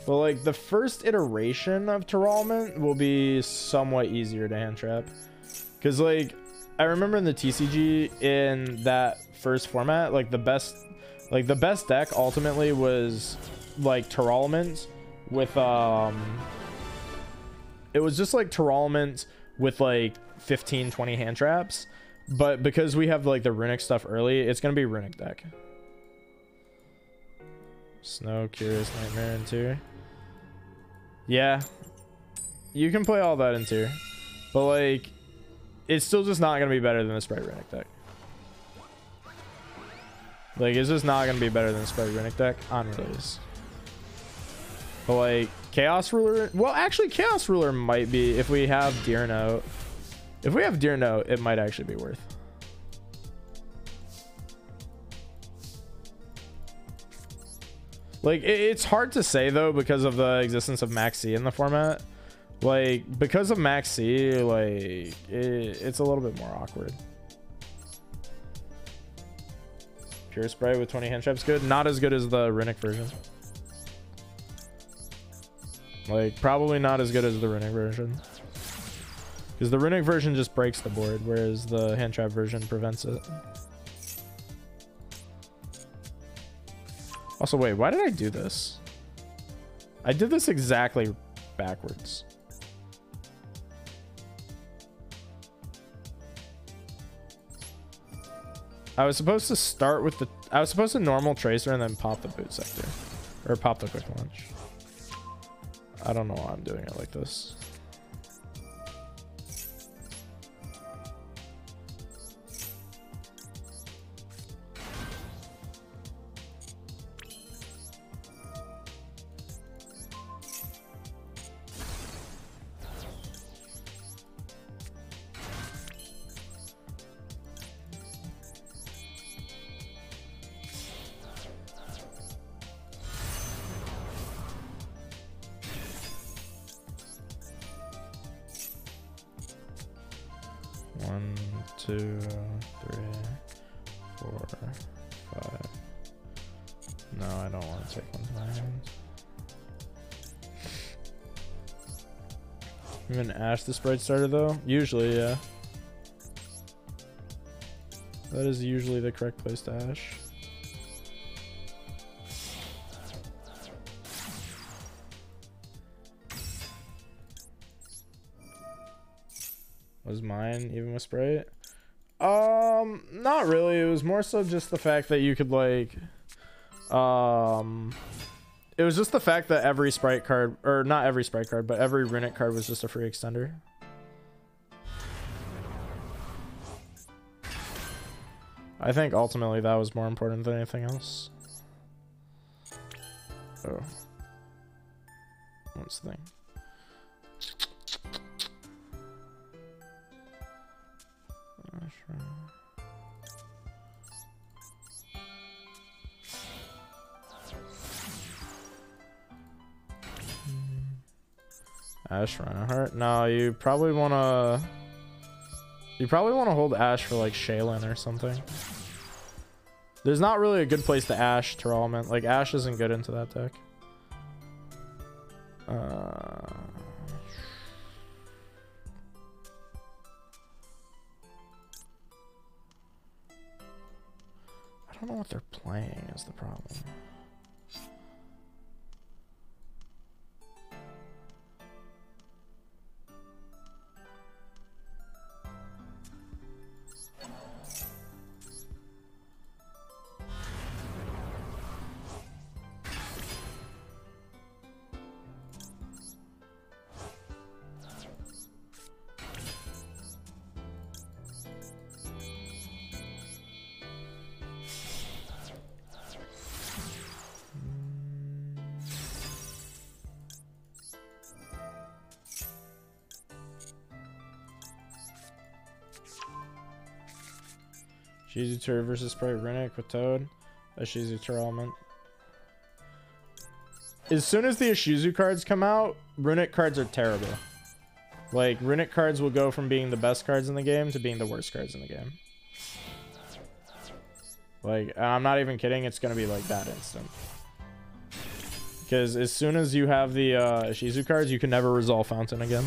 But like the first iteration of Terralment will be somewhat easier to hand trap. Cause like I remember in the TCG in that first format, like the best deck ultimately was like Terralment with it was just like Terralment with like 15-20 hand traps. But because we have like the Runic stuff early, it's gonna be Runic deck. Snow, Curious, Nightmare, and Tier. Yeah, you can play all that in Tier, but like, it's still just not gonna be better than the Sprite Runic deck. Like, it's just not gonna be better than the Sprite Runic deck on release. But like, Chaos Ruler, well, actually, Chaos Ruler might be if we have Deer Note. If we have Deer Note, it might actually be worth. Like, it's hard to say, though, because of the existence of Max C in the format. Like, because of Max C, like, it's a little bit more awkward. Pure Sprite with 20 hand traps, good. Not as good as the Runic version. Like, probably not as good as the Runic version. Because the Runic version just breaks the board, whereas the hand trap version prevents it. Also, wait, why did I do this? I did this exactly backwards. I was supposed to start with the... I was supposed to normal Tracer and then pop the Boot Sector. Or pop the Quick Launch. I don't know why I'm doing it like this. One, two, three, four, five. No, I don't want to take one to my hand. Even Ash the Sprite starter though? Usually, yeah. That is usually the correct place to Ash. Was mine even with Sprite? Not really. It was more so just the fact that you could like it was just the fact that every Sprite card, or not every Sprite card, but every Runic card was just a free extender. I think ultimately that was more important than anything else. Oh. What's the thing? Ash Reinhardt? No, you probably wanna hold Ash for like Shaylin or something. There's not really a good place to Ash Terralment. Like Ash isn't good into that deck. don't know what they're playing is the problem. Shizu Tur versus Sprite Runic with Toad. A Shizu Tur element. As soon as the Ishizu cards come out, Runic cards are terrible. Like, Runic cards will go from being the best cards in the game to being the worst cards in the game. Like, I'm not even kidding, it's gonna be like that instant. Because as soon as you have the Ishizu cards, you can never resolve Fountain again.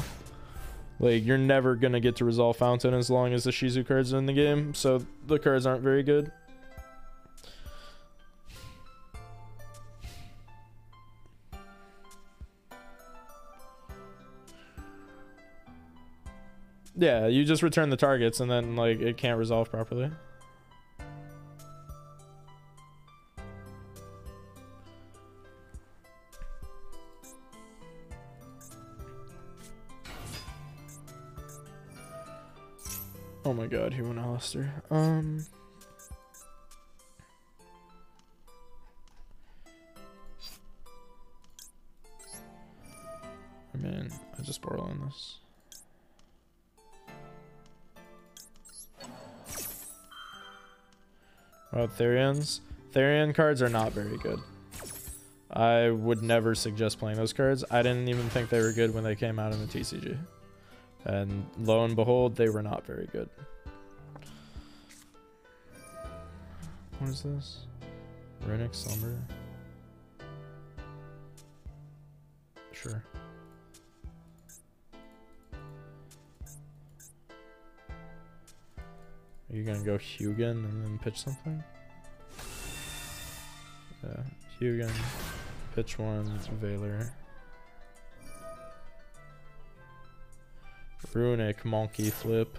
Like, you're never gonna get to resolve Fountain as long as the Shizu cards are in the game, so the cards aren't very good. Yeah, you just return the targets and then, like, it can't resolve properly. Oh my god, he went Alistair. I mean, I just borrow on this. Oh, Therians? Therian cards are not very good. I would never suggest playing those cards. I didn't even think they were good when they came out in the TCG. And lo and behold, they were not very good. What is this? Runic Slumber? Sure. Are you gonna go Hugin and then pitch something? Yeah, Hugin, pitch one, Valor. Runic Monkey Flip.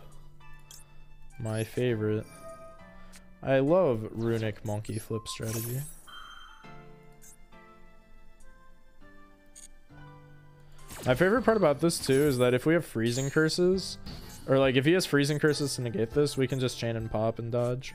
My favorite. I love Runic Monkey Flip strategy. My favorite part about this too is that if we have freezing curses, or like if he has freezing curses to negate this, we can just chain and pop and dodge.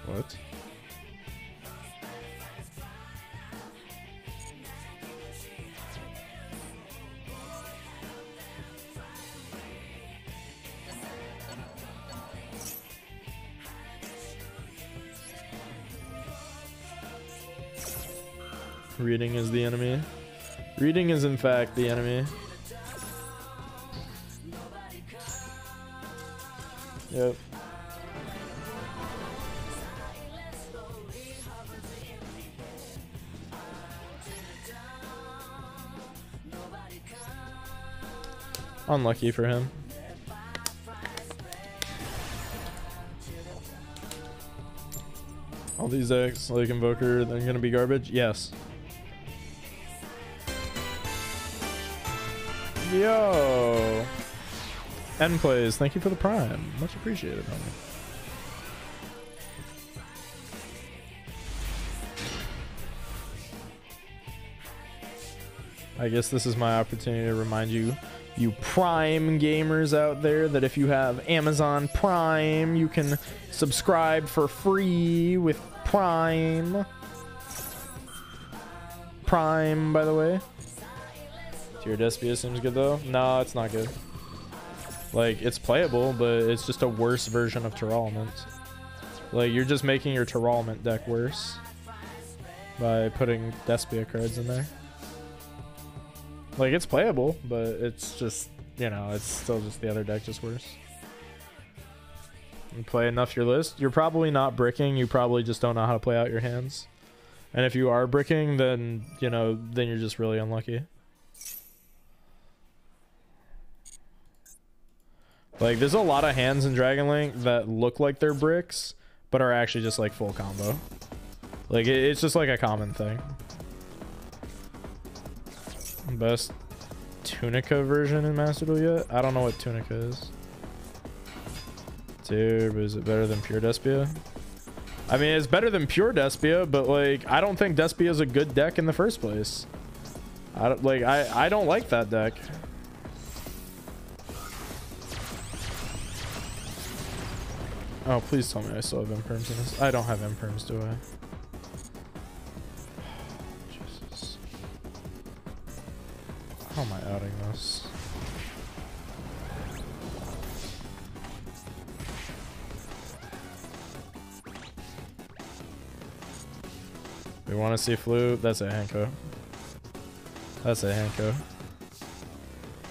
What? Reading is the enemy. Reading is in fact the enemy. Yep. Unlucky for him. All these decks, like Invoker, they're gonna be garbage? Yes. Yo! End plays, thank you for the prime. Much appreciated, homie. I guess this is my opportunity to remind you, you Prime gamers out there, that if you have Amazon Prime, you can subscribe for free with Prime. Prime, by the way. Tier Despia seems good though. No, it's not good. Like, it's playable, but it's just a worse version of Terralment. Like, you're just making your Terralment deck worse by putting Despia cards in there. Like, it's playable, but it's just, you know, it's still just the other deck, just worse. You play enough your list. You're probably not bricking. You probably just don't know how to play out your hands. And if you are bricking, then, you know, then you're just really unlucky. Like, there's a lot of hands in Dragon Link that look like they're bricks, but are actually just like full combo. Like, it's just like a common thing. Best Tunica version in Master Duel yet? I don't know what Tunica is. Dude, but is it better than pure Despia? I mean, it's better than pure Despia, but like, I don't think Despia is a good deck in the first place. I don't like that deck. Oh, please tell me I still have imperms in this. I don't have imperms, do I? Jesus. How am I outing this? We want to see flu. That's a Hanko. That's a Hanko.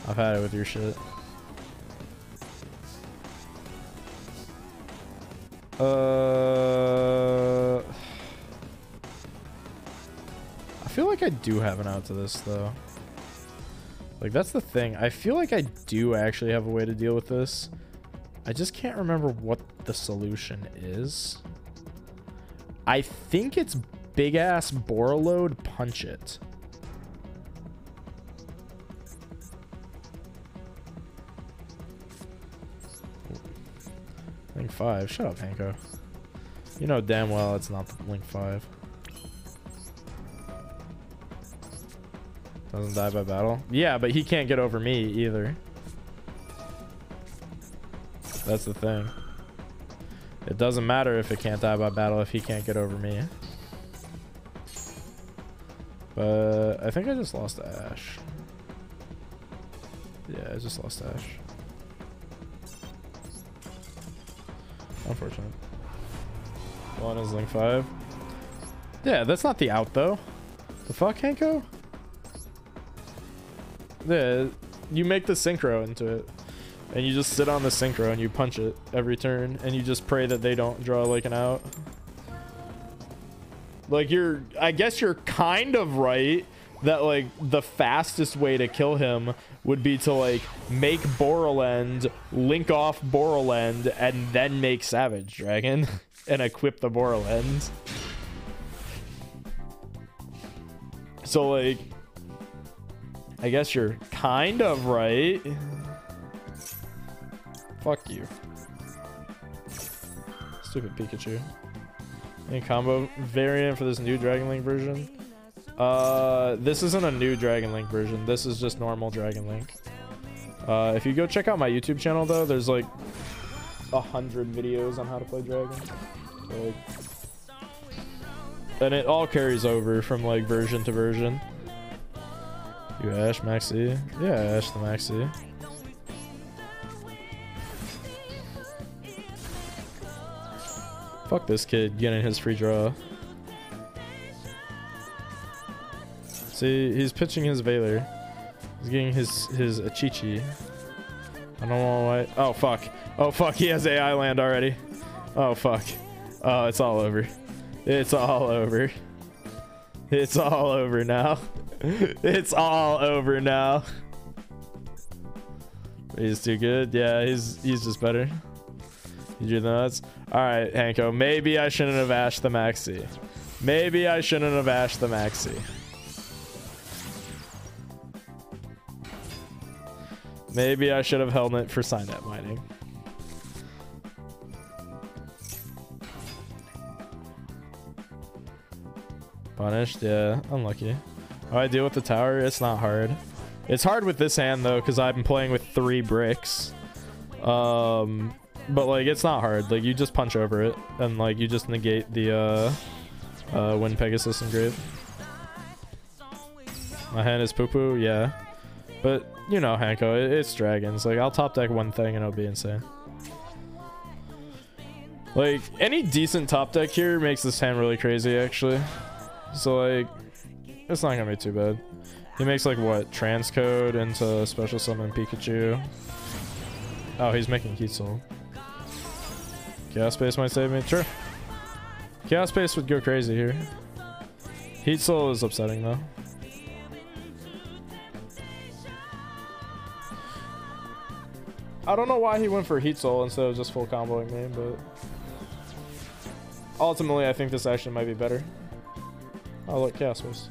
I've had it with your shit. I feel like I do have an out to this though. Like, that's the thing. I feel like I do actually have a way to deal with this. I just can't remember what the solution is. I think it's big ass Borreload punch it. Link 5. Shut up, Hanko. You know damn well it's not Link 5. Doesn't die by battle. Yeah, but he can't get over me either. That's the thing. It doesn't matter if it can't die by battle if he can't get over me. But I think I just lost to Ash. Yeah, I just lost to Ash. Unfortunate. One is Link 5. Yeah, that's not the out though. The fuck, Hanko? Yeah, you make the synchro into it. And you just sit on the synchro and you punch it every turn. And you just pray that they don't draw like an out. Like, I guess you're kind of right that like the fastest way to kill him would be to like make Borrelend, link off Borrelend, and then make Savage Dragon and equip the Borrelend. So like, I guess you're kind of right. Fuck you. Stupid Pikachu. Any combo variant for this new Dragon Link version? This isn't a new Dragon Link version. This is just normal Dragon Link. If you go check out my YouTube channel though, there's like 100 videos on how to play Dragon. So, like, and it all carries over from like version to version. You Ash Maxi? Yeah, Ash the Maxi. Fuck this kid getting his free draw. See, he's pitching his Valor. He's getting his Achichi. I don't know why. Oh fuck. Oh fuck, he has AI land already. Oh fuck. Oh, it's all over. It's all over. It's all over now. It's all over now. He's too good. Yeah, he's just better. You do the nuts. All right, Hanko. Maybe I shouldn't have ashed the Maxi. Maybe I shouldn't have ashed the Maxi. Maybe I should have held it for Signet mining. Punished, yeah, unlucky. How do I deal with the tower? It's not hard. It's hard with this hand though, because I'm playing with 3 bricks. But like, it's not hard. Like, you just punch over it, and like, you just negate the Wind Pegasus and Grave. My hand is poo-poo, yeah. But you know, Hanko, it's dragons. Like, I'll top deck one thing and it'll be insane. Like, any decent top deck here makes this hand really crazy, actually. So like, it's not gonna be too bad. He makes like what, transcode into special summon Pikachu. Oh, he's making Heat Soul. Chaos Space might save me. Sure. Chaos Space would go crazy here. Heat Soul is upsetting though. I don't know why he went for Heat Soul instead of just full comboing me, but ultimately I think this actually might be better. Oh look, Chaos Space.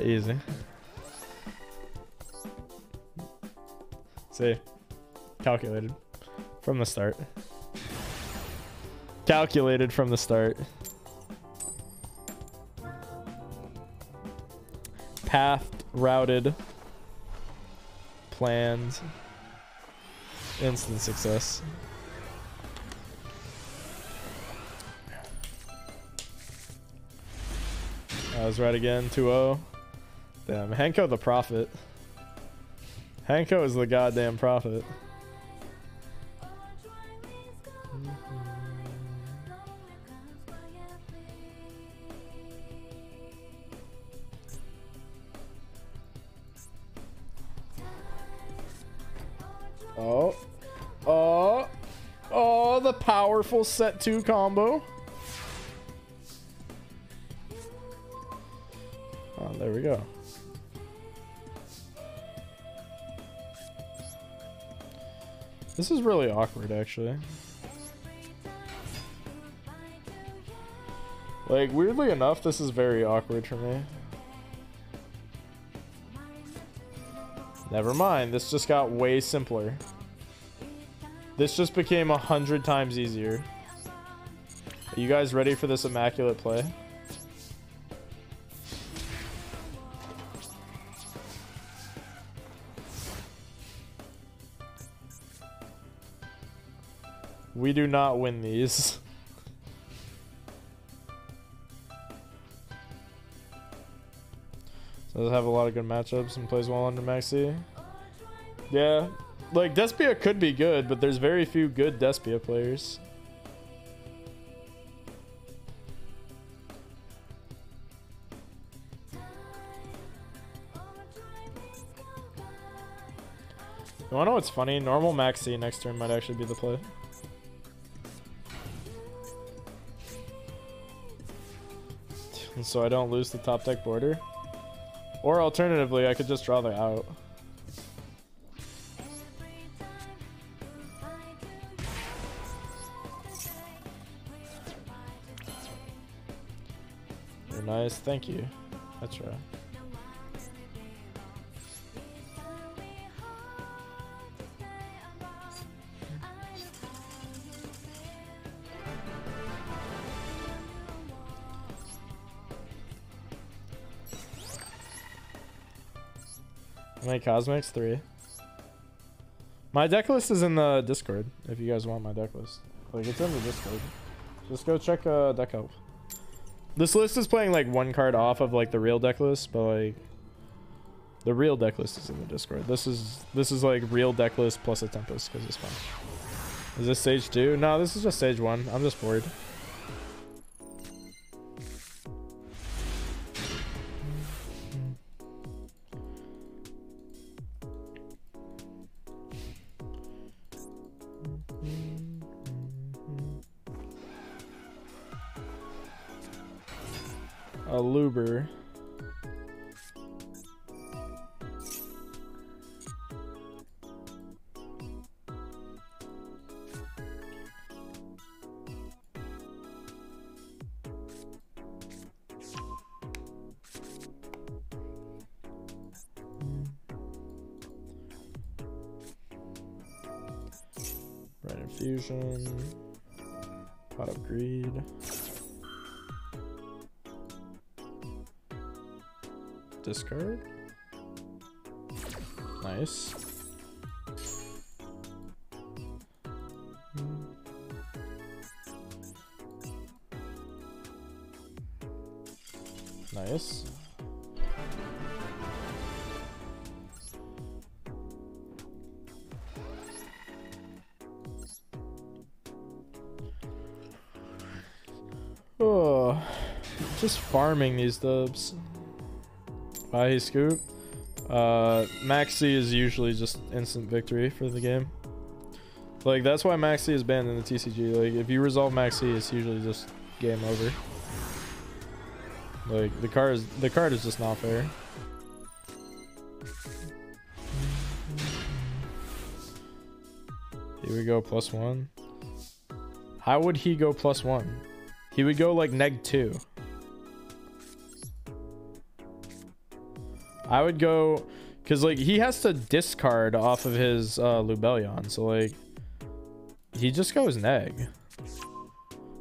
Easy. See, calculated from the start. Calculated from the start. Pathed, routed, planned, instant success. I was right again, 2-0. Damn, Hanko the prophet. Hanko is the goddamn prophet. Oh. Oh. Oh, the powerful set 2 combo. Oh, there we go. This is really awkward, actually. Like, weirdly enough, this is very awkward for me. Never mind, this just got way simpler. This just became 100 times easier. Are you guys ready for this immaculate play? We do not win these. So does have a lot of good matchups and plays well under Maxi. Yeah, like Despia could be good, but there's very few good Despia players. You wanna know what's funny? Normal Maxi next turn might actually be the play. So I don't lose the top deck border. Or alternatively, I could just draw the out. You're nice, thank you. That's right. How many cosmics? 3. My deck list is in the Discord if you guys want my deck list. Like, it's in the Discord. Just go check deck help. This list is playing like 1 card off of like the real deck list, but like the real deck list is in the Discord. This is like real deck list plus a Tempest because it's fun. Is this stage 2? No, this is just stage 1. I'm just bored. A Luber. Red Infusion. Pot of Greed. Discard. Nice. Nice. Oh, just farming these dubs. Why he scoop? Maxi is usually just instant victory for the game. Like, that's why Maxi is banned in the TCG. Like, if you resolve Maxi, it's usually just game over. Like, the card is just not fair. Here we go, +1. How would he go +1? He would go like -2. I would go, because like he has to discard off of his Lubellion, so like he just goes neg.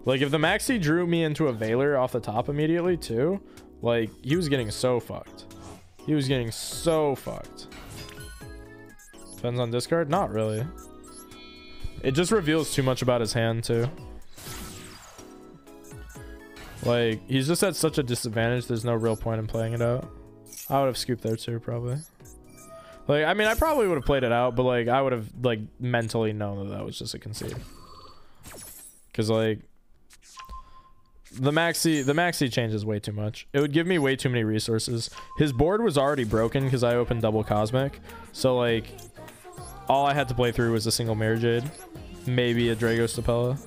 Like if the Maxi drew me into a Veiler off the top immediately too, like he was getting so fucked. He was getting so fucked. Depends on discard? Not really. It just reveals too much about his hand too. Like he's just at such a disadvantage, there's no real point in playing it out. I would have scooped there too, probably. Like, I mean, I probably would have played it out, but like I would have like mentally known that that was just a concede. Cause like the maxi changes way too much. It would give me way too many resources. His board was already broken because I opened double Cosmic. So like all I had to play through was a single Mirror Jade, maybe a Drago Stapella.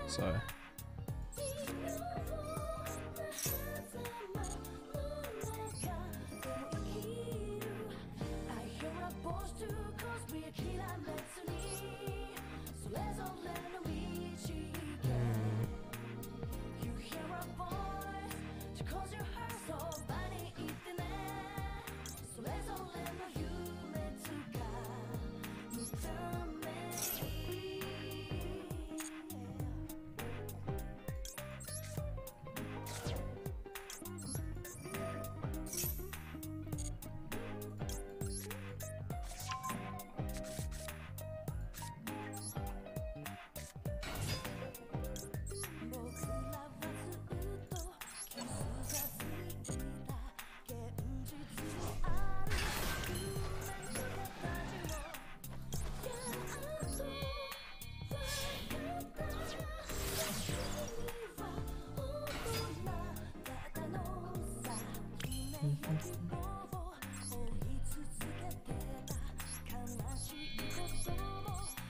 So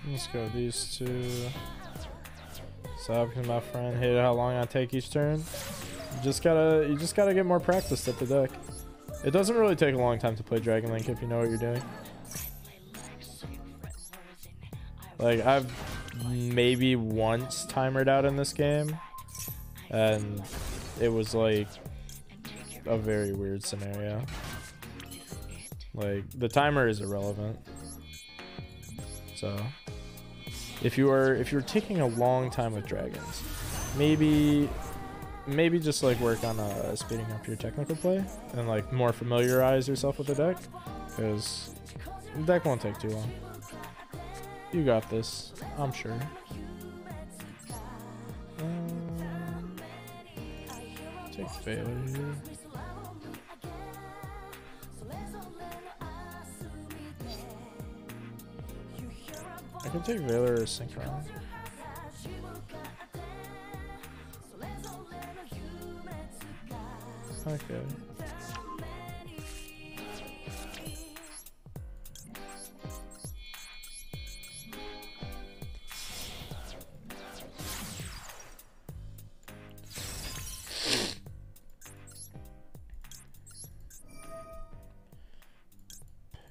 let's go these two. Stop, my friend. Hate how long I take each turn. You just gotta get more practice at the deck. It doesn't really take a long time to play Dragon Link if you know what you're doing. Like I've maybe once timered out in this game, and it was like a very weird scenario. Like the timer is irrelevant. So if you're taking a long time with dragons, maybe just like work on speeding up your technical play and like more familiarize yourself with the deck, because the deck won't take too long. You got this, I'm sure. Take failure here. I can take Veiler or Synchron. Okay.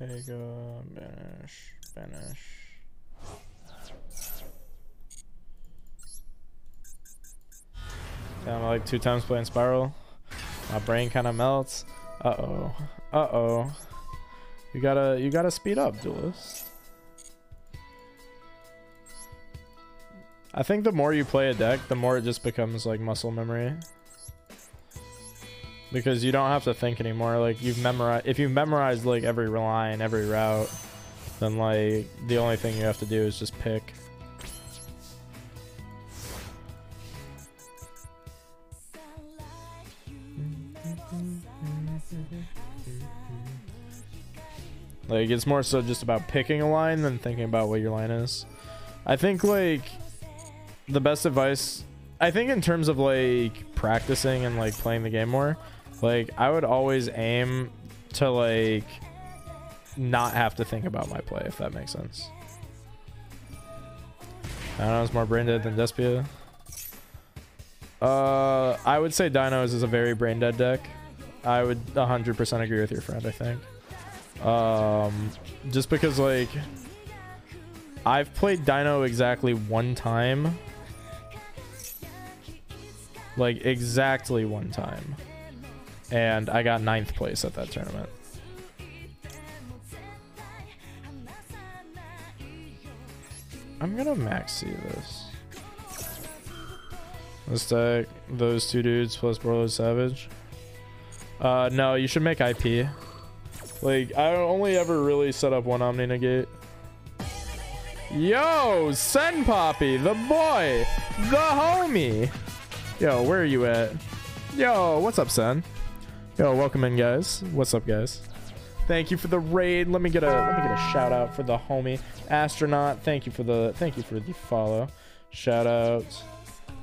Pega, banish. Damn, I like 2 times playing Spiral. My brain kind of melts. Uh-oh. Uh-oh. You gotta speed up, Duelist. I think the more you play a deck, the more it just becomes like muscle memory. Because you don't have to think anymore. Like you've memorized, if you've memorized like every line, every route, then like the only thing you have to do is just pick. Like it's more so just about picking a line than thinking about what your line is. I think like the best advice, I think in terms of like practicing and like playing the game more, like I would always aim to like not have to think about my play, if that makes sense. I don't know, it's more brain dead than Despia. I would say Dinos is a very brain dead deck. I would 100% agree with your friend, I think. Just because like I've played Dino exactly one time, like exactly one time, and I got 9th place at that tournament. I'm gonna max see this. Let's deck those 2 dudes plus Borderless Savage. No, you should make IP. Like, I only ever really set up one Omni Negate. Yo, Sen Poppy, the boy, the homie. Yo, where are you at? Yo, what's up, Sen? Yo, welcome in, guys. What's up, guys? Thank you for the raid. Let me get a shout out for the homie Astronaut. Thank you for the follow. Shout out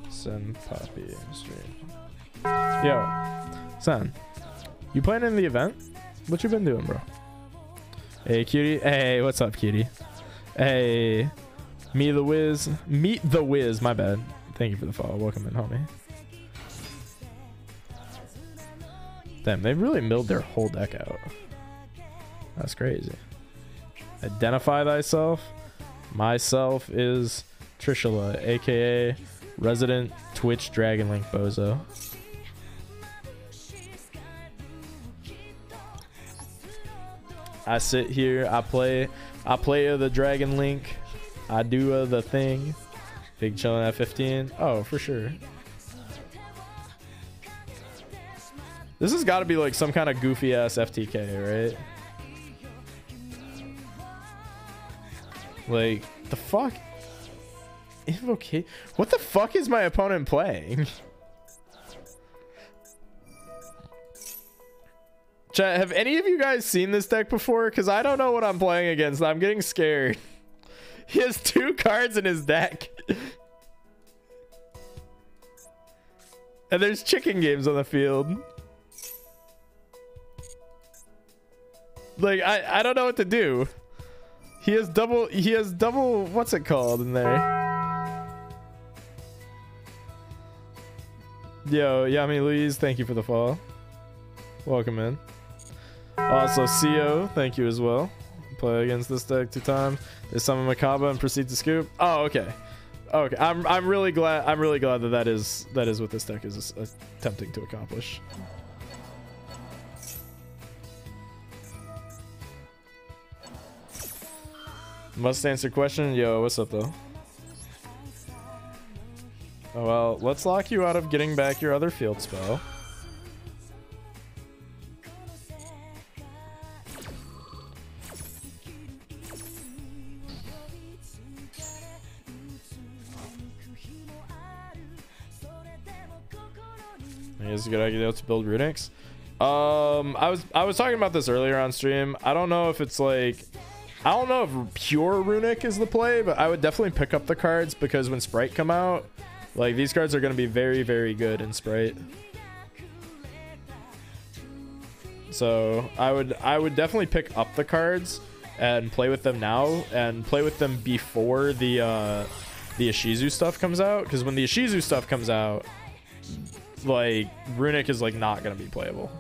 Sen Poppy stream. Yo, Sen, you playing in the event? What you been doing, bro? Hey, cutie. Hey, what's up, cutie? Hey, Meet the Wiz. My bad. Thank you for the follow. Welcome in, homie. Damn, they really milled their whole deck out. That's crazy. Identify thyself. Myself is Trishula, aka resident Twitch Dragon Link bozo. I sit here, I play the Dragon Link, I do the thing. Big chillin' at 15. Oh, for sure. This has got to be like some kind of goofy ass FTK, right? Like, the fuck? Invocation? What the fuck is my opponent playing? Chat, have any of you guys seen this deck before? Because I don't know what I'm playing against. I'm getting scared. He has 2 cards in his deck. And there's chicken games on the field. Like, I don't know what to do. He has double, what's it called in there? Yo, Yami Louise, thank you for the follow. Welcome in. Also, CO, thank you as well. Play against this deck 2 times. They summon Makaba and proceed to scoop. Oh, okay. Okay, I'm really glad that is what this deck is attempting to accomplish. Must answer question. Yo, what's up though? Oh well, let's lock you out of getting back your other field spell. It's a good idea to build runics. I was talking about this earlier on stream. I don't know if it's like, I don't know if pure runic is the play, but I would definitely pick up the cards because when Sprite come out, like these cards are going to be very, very good in Sprite. So I would definitely pick up the cards and play with them now and play with them before the Ishizu stuff comes out, because when the Ishizu stuff comes out, like runic is like not gonna be playable.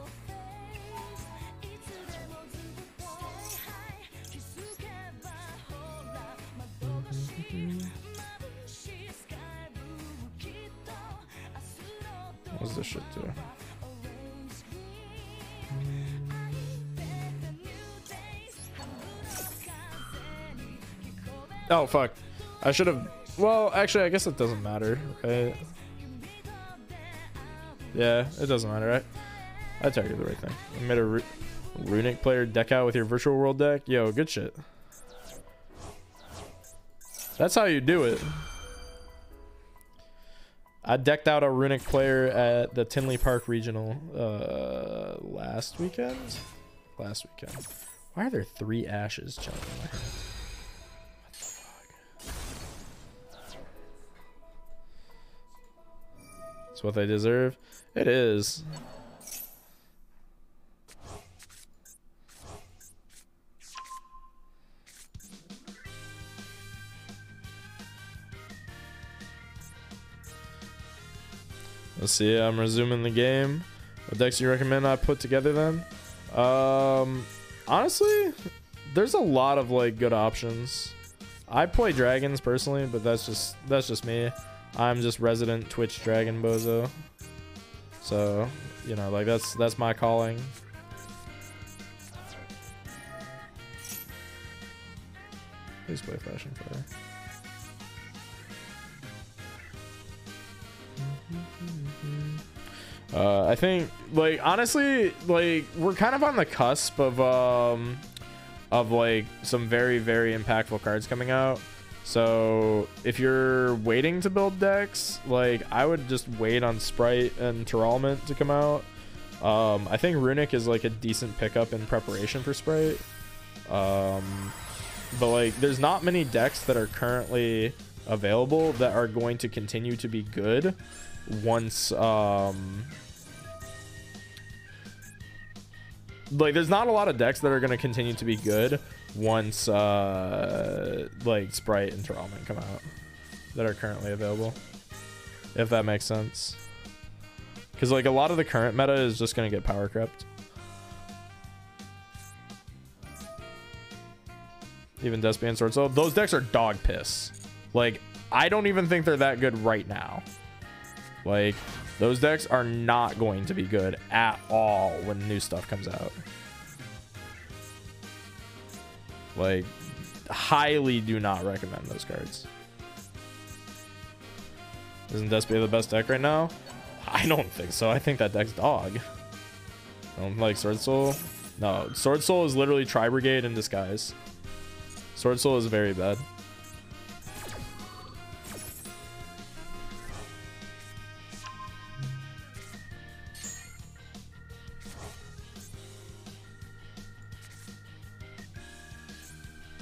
What's this shit do? Oh, fuck. I should have... Well, actually, I guess it doesn't matter, right? Yeah, it doesn't matter, right? I targeted the right thing. I made a Runic player deck out with your virtual world deck. Yo, good shit. That's how you do it. I decked out a Runic player at the Tinley Park Regional last weekend. Why are there 3 ashes chilling in my hand? What the fuck? It's what they deserve. It is. Let's see. I'm resuming the game. What decks do you recommend I put together then? Honestly, there's a lot of like good options. I play dragons personally, but that's just me. I'm just resident Twitch dragon bozo. So, you know, like that's my calling. Please play Flashing Fire. I think, like, honestly, like, we're kind of on the cusp of like some very, very impactful cards coming out. So if you're waiting to build decks, like, I would just wait on Sprite and Terralment to come out. I think Runic is like a decent pickup in preparation for Sprite. But like, there's not many decks that are currently available that are going to continue to be good once like, there's not a lot of decks that are going to continue to be good once like Sprite and Terralment come out that are currently available, if that makes sense. Because like a lot of the current meta is just going to get power crept. Even Despia and Sword Soul, those decks are dog piss. Like, I don't even think they're that good right now. Like, those decks are not going to be good at all when new stuff comes out. Like, highly do not recommend those cards. Isn't Despia the best deck right now? I don't think so. I think that deck's dog. I don't like Sword Soul. No, Sword Soul is literally Tri-Brigade in disguise. Sword Soul is very bad.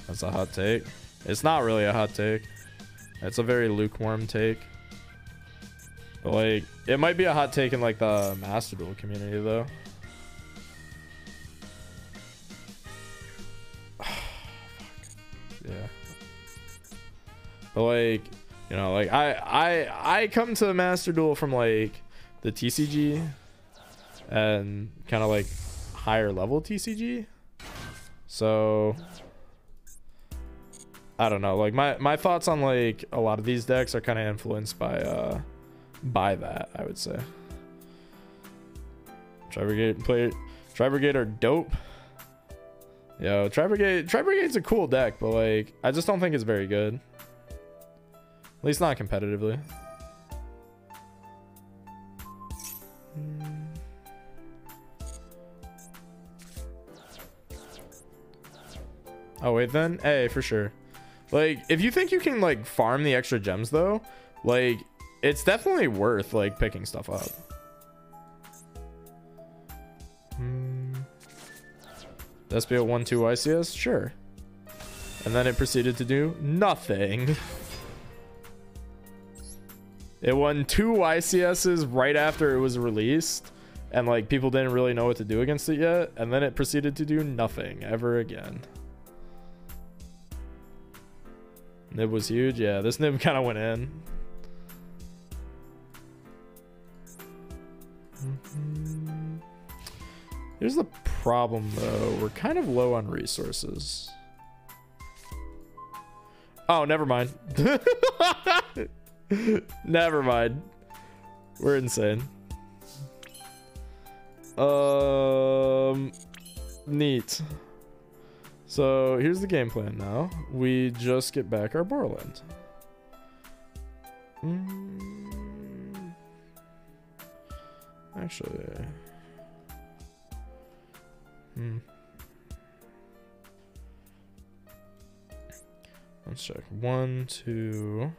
That's a hot take. It's not really a hot take. It's a very lukewarm take. But like, it might be a hot take in like the Master Duel community though. Yeah. But like, you know, like I come to Master Duel from like the TCG and kind of like higher level TCG. So I don't know, like my thoughts on like a lot of these decks are kind of influenced by that, I would say. Tri-Brigade are dope. Yo, Tri-Brigade's a cool deck, but like I just don't think it's very good. At least not competitively. Oh wait, then hey, for sure. Like, if you think you can like farm the extra gems though, like it's definitely worth like picking stuff up. Despia 1-2 ICS, sure. And then it proceeded to do nothing. It won 2 ICSs right after it was released, and like people didn't really know what to do against it yet, and then it proceeded to do nothing ever again. Nib was huge. Yeah, this nib kind of went in. Here's the problem though, we're kind of low on resources. Oh, never mind. Never mind. We're insane. Neat. So here's the game plan now. We just get back our Borland. Actually. Let's check. 1, 2.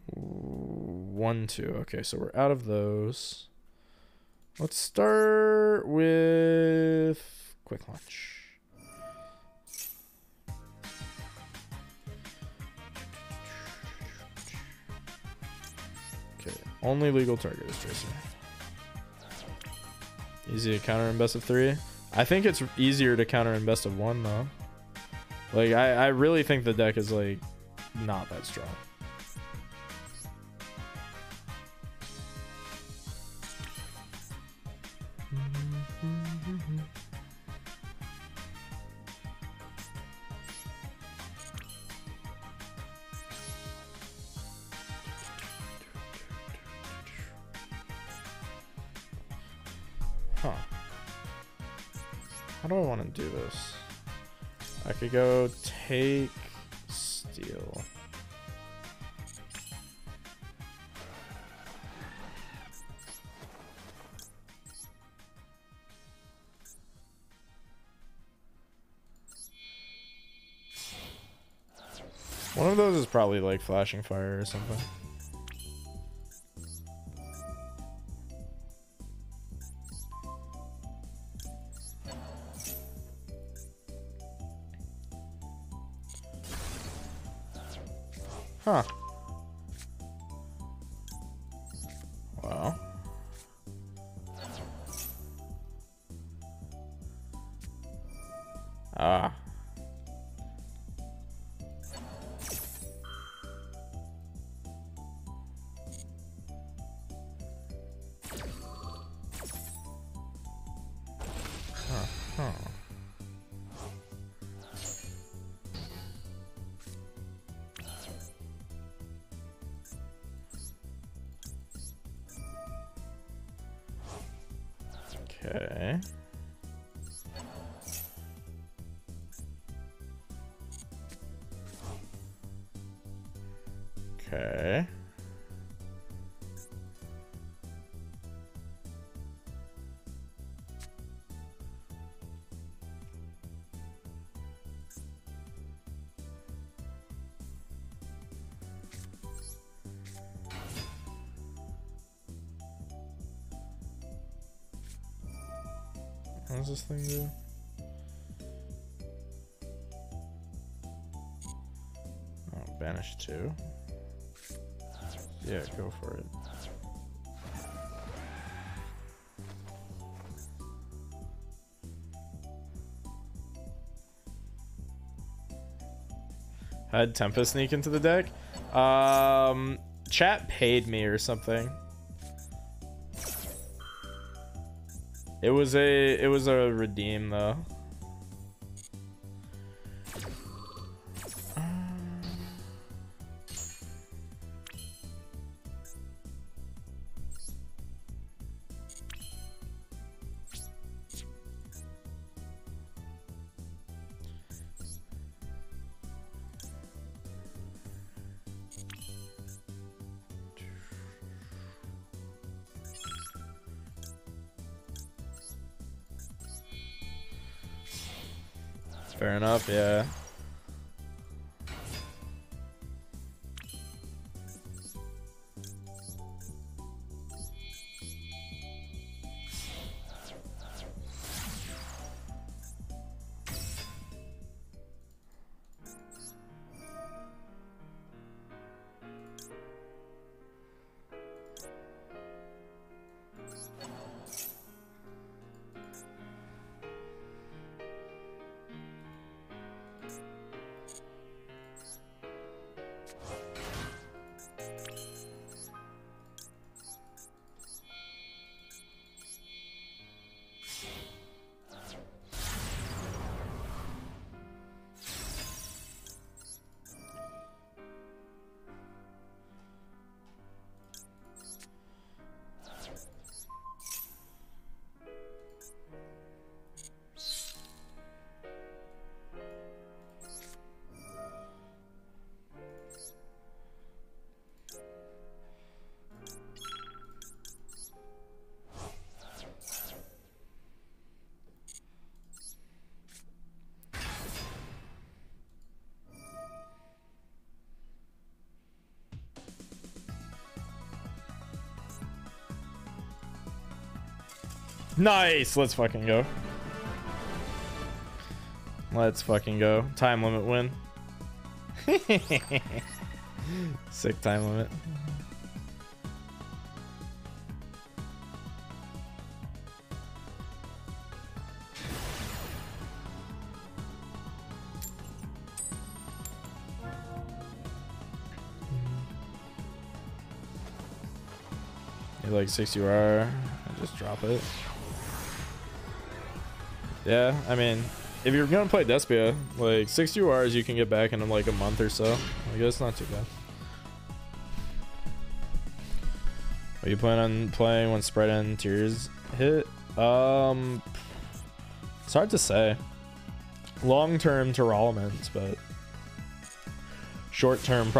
1, 2. Okay, so we're out of those. Let's start with quick lunch. Okay, only legal target is Tracer. Easy to counter in best of 3. I think it's easier to counter in best of 1 though. Like I really think the deck is like not that strong. Huh. How do I want to do this? I could go take steal. One of those is probably like flashing fire or something. Huh. Well. Ah. Huh. Okay. Okay. What does this thing do? Oh, banish 2. Yeah, go for it. Had Tempest sneak into the deck? Chat paid me or something. It was a redeem though. Fair enough, yeah. Nice. Let's fucking go. Let's fucking go. Time limit win. Sick time limit. You like 6 UR, just drop it. Yeah, I mean, if you're gonna play Despia, like 6 URs you can get back in like a month or so. I guess not too bad. Are you planning on playing when Spread and Tears hit? It's hard to say. Long term Tyralements, but short term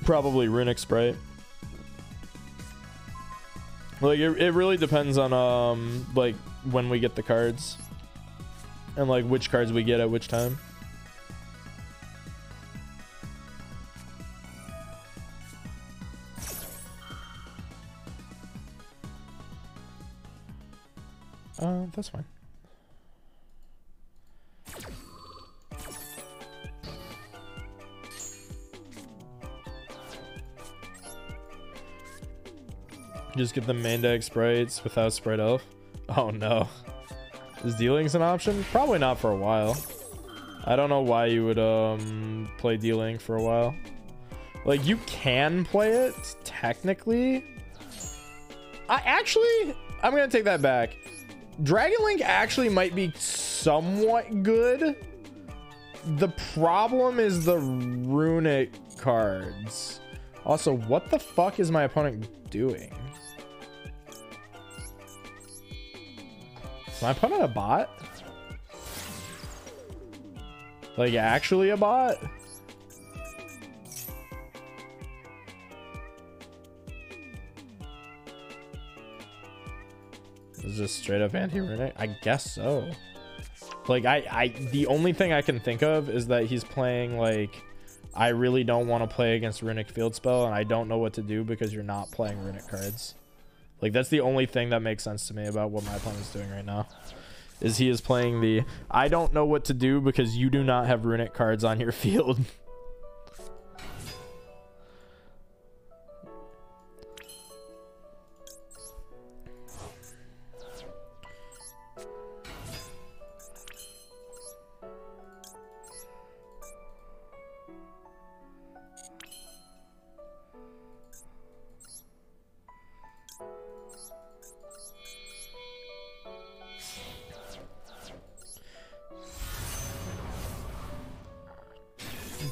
probably Runic Sprite. Like it really depends on like when we get the cards and like which cards we get at which time. That's fine. Just get the main deck sprites without Sprite Elf. Oh no. Is Dealings an option? Probably not for a while. I don't know why you would play Dealing for a while. Like you can play it technically. I'm gonna take that back. Dragon Link actually might be somewhat good. The problem is the Runic cards. Also, what the fuck is my opponent doing? Is my opponent a bot? Like actually a bot? Is this straight up anti-runic? I guess so. Like the only thing I can think of is that he's playing like, I really don't want to play against Runic Field Spell and I don't know what to do because you're not playing Runic cards. Like that's the only thing that makes sense to me about what my opponent's doing right now. Is he is playing the, I don't know what to do because you do not have Runic cards on your field.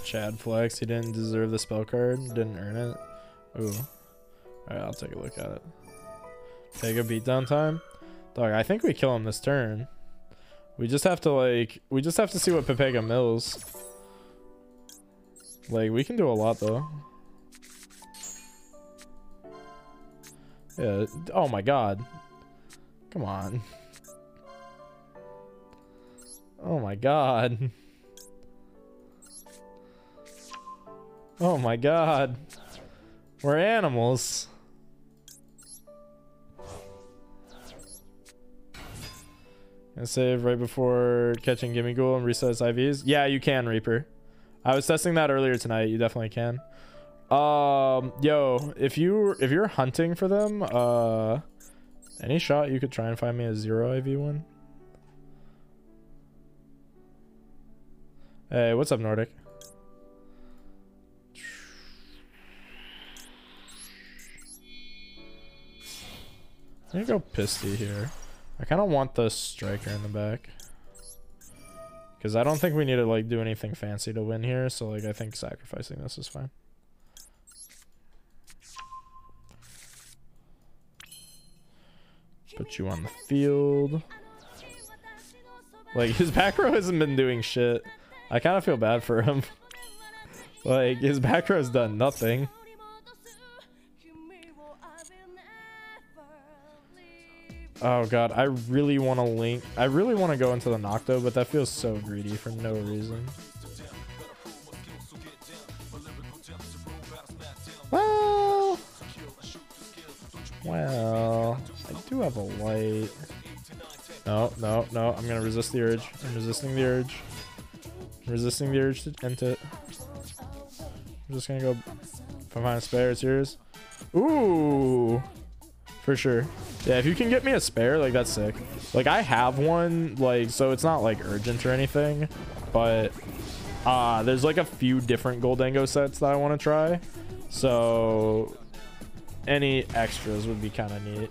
Chad Flex, he didn't deserve the spell card, didn't earn it. Ooh. Alright, I'll take a look at it. Take a beatdown time. Dog, I think we kill him this turn. We just have to like, we just have to see what Pepega mills. Like, we can do a lot though. Yeah, oh my god. Come on. Oh my god. Oh my god. We're animals. Gonna save right before catching Gimme Ghoul and reset its IVs. Yeah, you can, Reaper. I was testing that earlier tonight. You definitely can. Yo, if you're hunting for them, any shot you could try and find me a 0 IV one. Hey, what's up, Nordic? I'm gonna go Pisty here. I kind of want the striker in the back because I don't think we need to like do anything fancy to win here. So like I think sacrificing this is fine. Put you on the field. Like his back row hasn't been doing shit. I kind of feel bad for him. Like his back row's done nothing. Oh god, I really want to link. I really want to go into the Nocto, but that feels so greedy for no reason. Well, I do have a light. No, no, no. I'm gonna resist the urge. I'm resisting the urge. I'm resisting the urge to end it. I'm just gonna go. If I find a spare, it's yours. Ooh, for sure. Yeah, if you can get me a spare, like that's sick. Like I have one, like so it's not like urgent or anything, but there's like a few different Goldango sets that I want to try. So any extras would be kind of neat.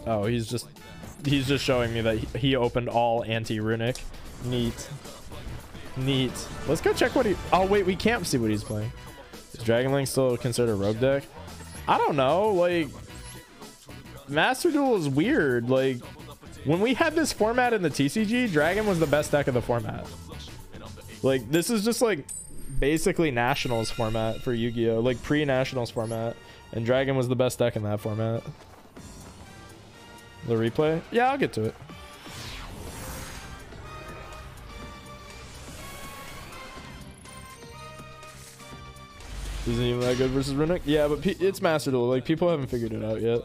Oh, he's just showing me that he opened all anti-runic. Neat. Neat. Let's go check what he... Oh, wait, we can't see what he's playing. Is Dragon Link still considered a rogue deck? I don't know. Like, Master Duel is weird. Like, when we had this format in the TCG, Dragon was the best deck of the format. Like, this is just, like, basically Nationals format for Yu-Gi-Oh! Like, pre-Nationals format. And Dragon was the best deck in that format. The replay? Yeah, I'll get to it. Isn't even that good versus Runic? Yeah, but it's Master Duel. Like, people haven't figured it out yet.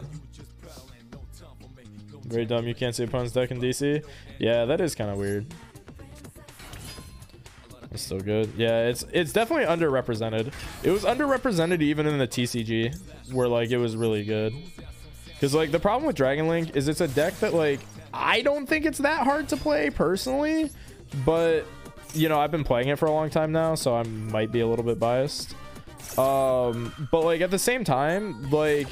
Very dumb. You can't see opponent's deck in DC. Yeah, that is kind of weird. It's still good. Yeah, it's definitely underrepresented. It was underrepresented even in the TCG, where, like, it was really good. Because, like, the problem with Dragon Link is it's a deck that, like, I don't think it's that hard to play personally. But, you know, I've been playing it for a long time now, so I might be a little bit biased. But, like, at the same time, like,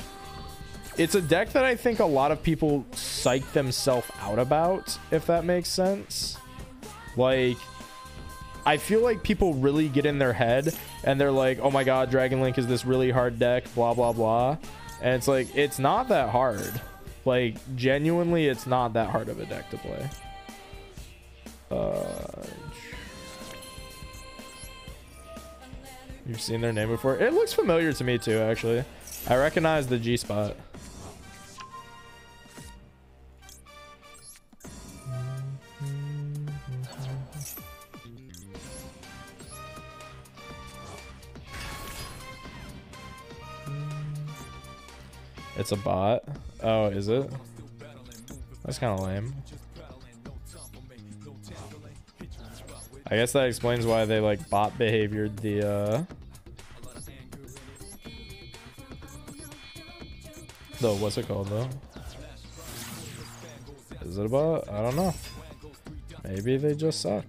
it's a deck that I think a lot of people psych themselves out about, if that makes sense. Like, I feel like people really get in their head and they're like, oh my god, Dragon Link is this really hard deck, blah, blah, blah. And it's like, it's not that hard. Like, genuinely, it's not that hard of a deck to play. You've seen their name before? It looks familiar to me too, actually. I recognize the G spot. It's a bot. Oh, is it? That's kind of lame. I guess that explains why they like bot behaviored the what's it called though? Is it a bot? I don't know. Maybe they just suck.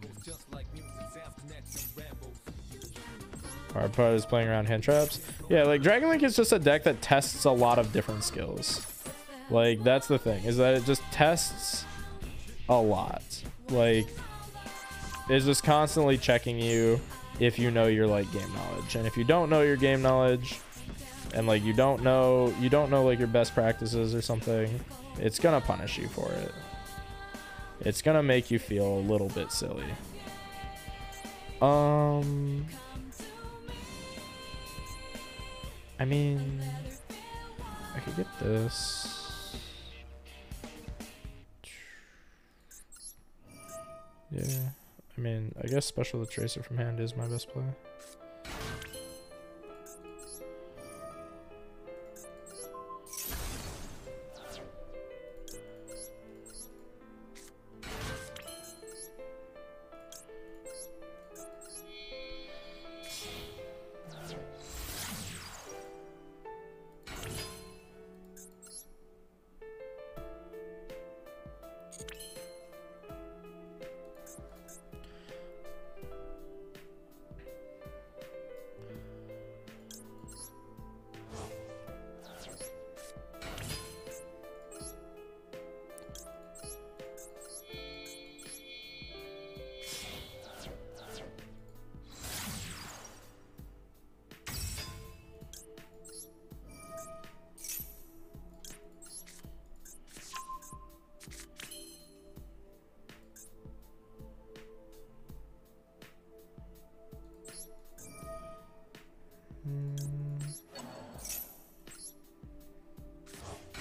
Hard part is playing around hand traps. Yeah, like Dragon Link is just a deck that tests a lot of different skills. Like, that's the thing, is that it just tests a lot. Like, it's just constantly checking you if you know your like game knowledge. And if you don't know your game knowledge and like you don't know like your best practices or something, it's gonna punish you for it. It's gonna make you feel a little bit silly. I mean, I could get this. Yeah, I mean, I guess Special the Tracer from hand is my best play.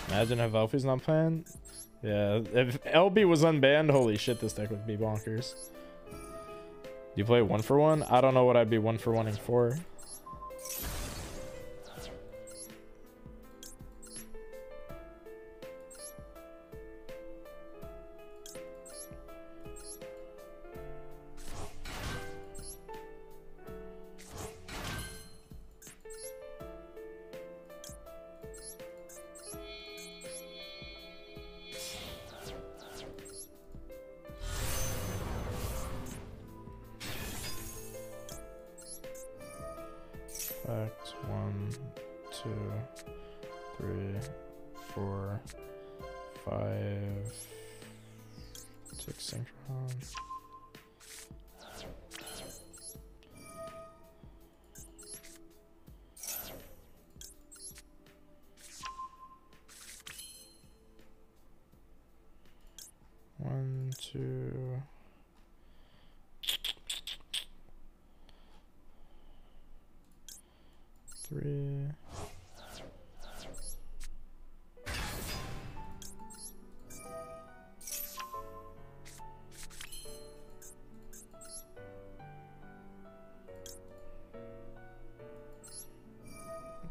Imagine if Elfie's not playing. Yeah, if LB was unbanned, holy shit, this deck would be bonkers. Do you play 1-for-1? I don't know what I'd be 1-for-1ing for. Effect 1, 2, 3, 4, 5, 6 synchron. One, two. Three.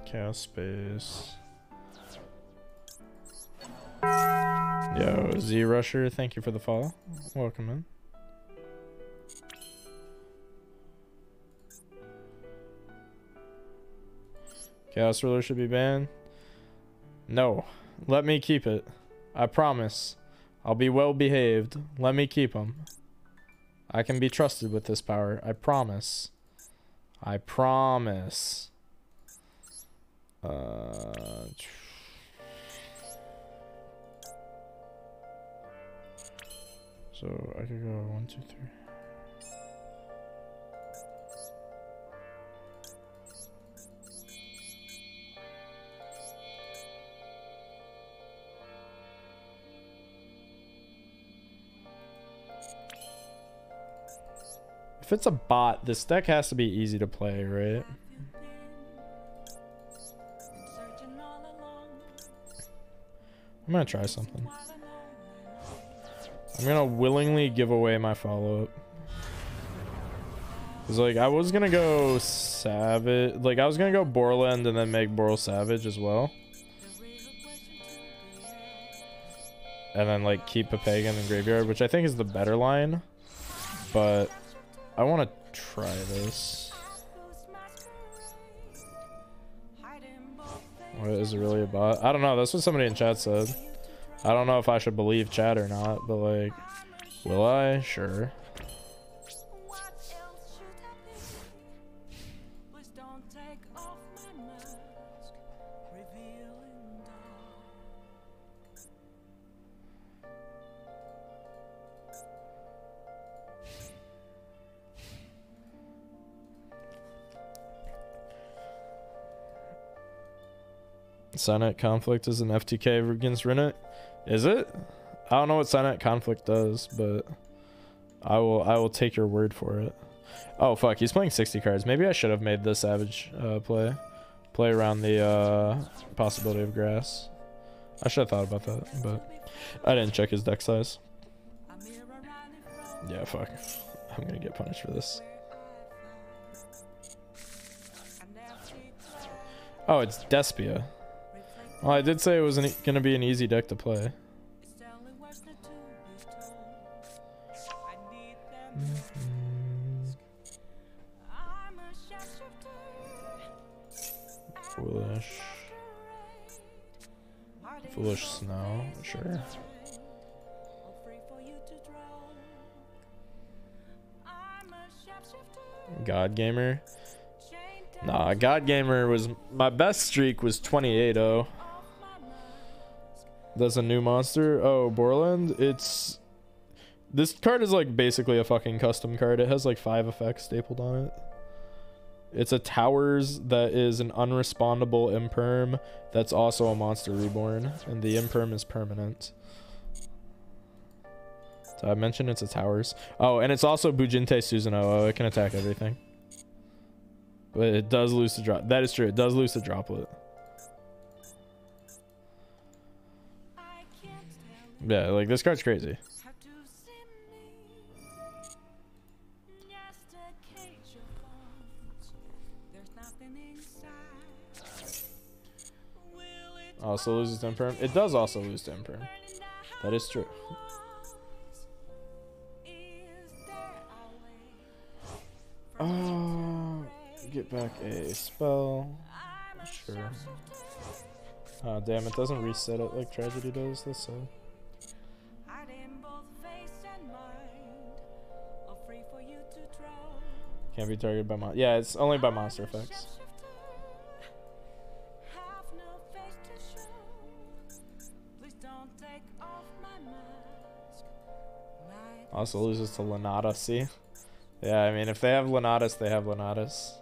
Chaos space. Yo, Z Rusher, thank you for the follow. Welcome in. Chaos Ruler should be banned. No, let me keep it. I promise. I'll be well behaved. Let me keep him. I can be trusted with this power. I promise. I promise. So I could go 1, 2, 3. If it's a bot, this deck has to be easy to play, right? I'm gonna try something. I'm gonna willingly give away my follow-up. Cause like I was gonna go Savage, like I was gonna go Borland and then make Boral Savage as well. And then like keep a Pagan in Graveyard, which I think is the better line. But I wanna try this. What, is it really a bot? I don't know, that's what somebody in chat said. I don't know if I should believe chat or not, but like, will I? Sure. Signet Conflict is an FTK against Rennet. Is it? I don't know what Signet Conflict does, but I will take your word for it. Oh fuck, he's playing 60 cards. Maybe I should have made the Savage play around the possibility of grass. I should have thought about that, but I didn't check his deck size. Yeah, fuck. I'm gonna get punished for this. Oh, it's Despia. Well, I did say it was going to be an easy deck to play. Foolish Snow, sure. God Gamer. Nah, God Gamer was my best streak was 28-0. That's a new monster. Oh, Borland. This card is like basically a fucking custom card. It has like 5 effects stapled on it. It's a Towers that is an unrespondable imperm that's also a monster reborn, and the imperm is permanent. So I mentioned it's a Towers. Oh, and it's also Bujinte Susanoo. Oh, it can attack everything. But it does lose to drop. That is true. It does lose to Droplet. Yeah, like this card's crazy. Also loses to Imperm. It does also lose to Imperm. That is true. Get back a spell. Sure. Oh damn, it doesn't reset it like Tragedy does. That's sad. Can't be targeted by yeah, it's only by monster effects. Also loses to Lanata, see? Yeah, I mean, if they have Lanatus, they have Lanatus.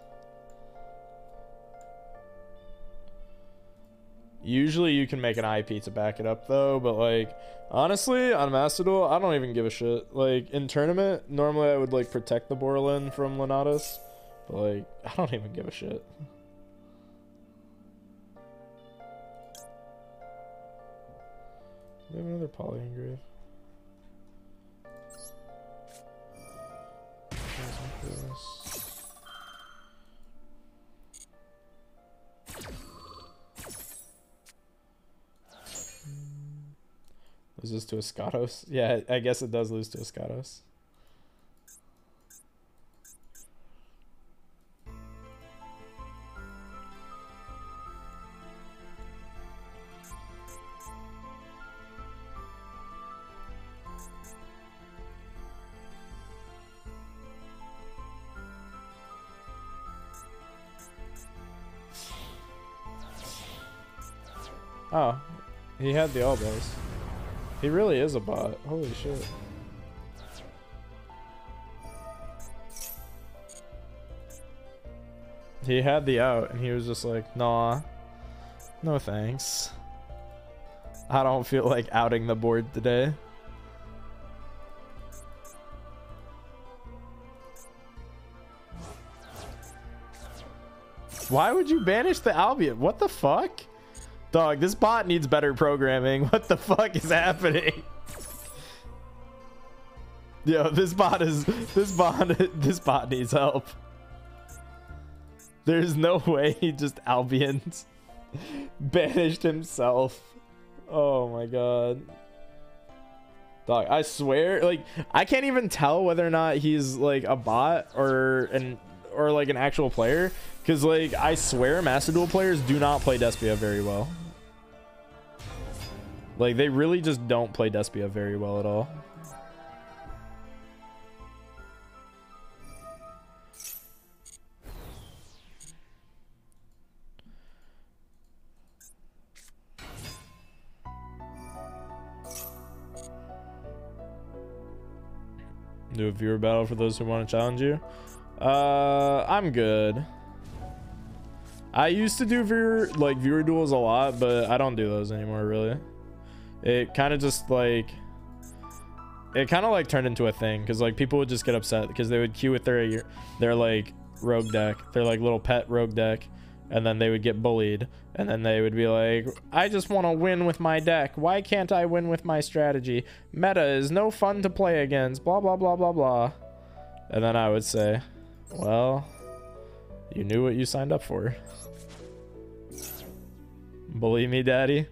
Usually you can make an IP to back it up though, but like honestly on Master Duel I don't even give a shit. Like in tournament normally I would like protect the Borland from Lanatus, but like I don't even give a shit. We have another poly engrave. Loses to Escados. Yeah, I guess it does lose to Escados. Oh, he had the elbows. He really is a bot. Holy shit. He had the out and he was just like, nah, no thanks. I don't feel like outing the board today. Why would you banish the Albion? What the fuck? Dog, this bot needs better programming. What the fuck is happening? Yo, this bot needs help. There's no way he just Albion's banished himself. Oh my god. Dog, I swear, like I can't even tell whether or not he's like a bot or like an actual player, because like I swear Master Duel players do not play Despia very well. Like they really just don't play Despia very well at all. Do a viewer battle for those who want to challenge you. I'm good. I used to do viewer duels a lot, but I don't do those anymore really. It kind of just like turned into a thing because like people would just get upset because they would queue with their like rogue deck, their like little pet rogue deck, and then they would get bullied, and then they would be like, I just want to win with my deck, why can't I win with my strategy? Meta is no fun to play against, blah blah blah blah blah. And then I would say, well, you knew what you signed up for. Bully me, daddy.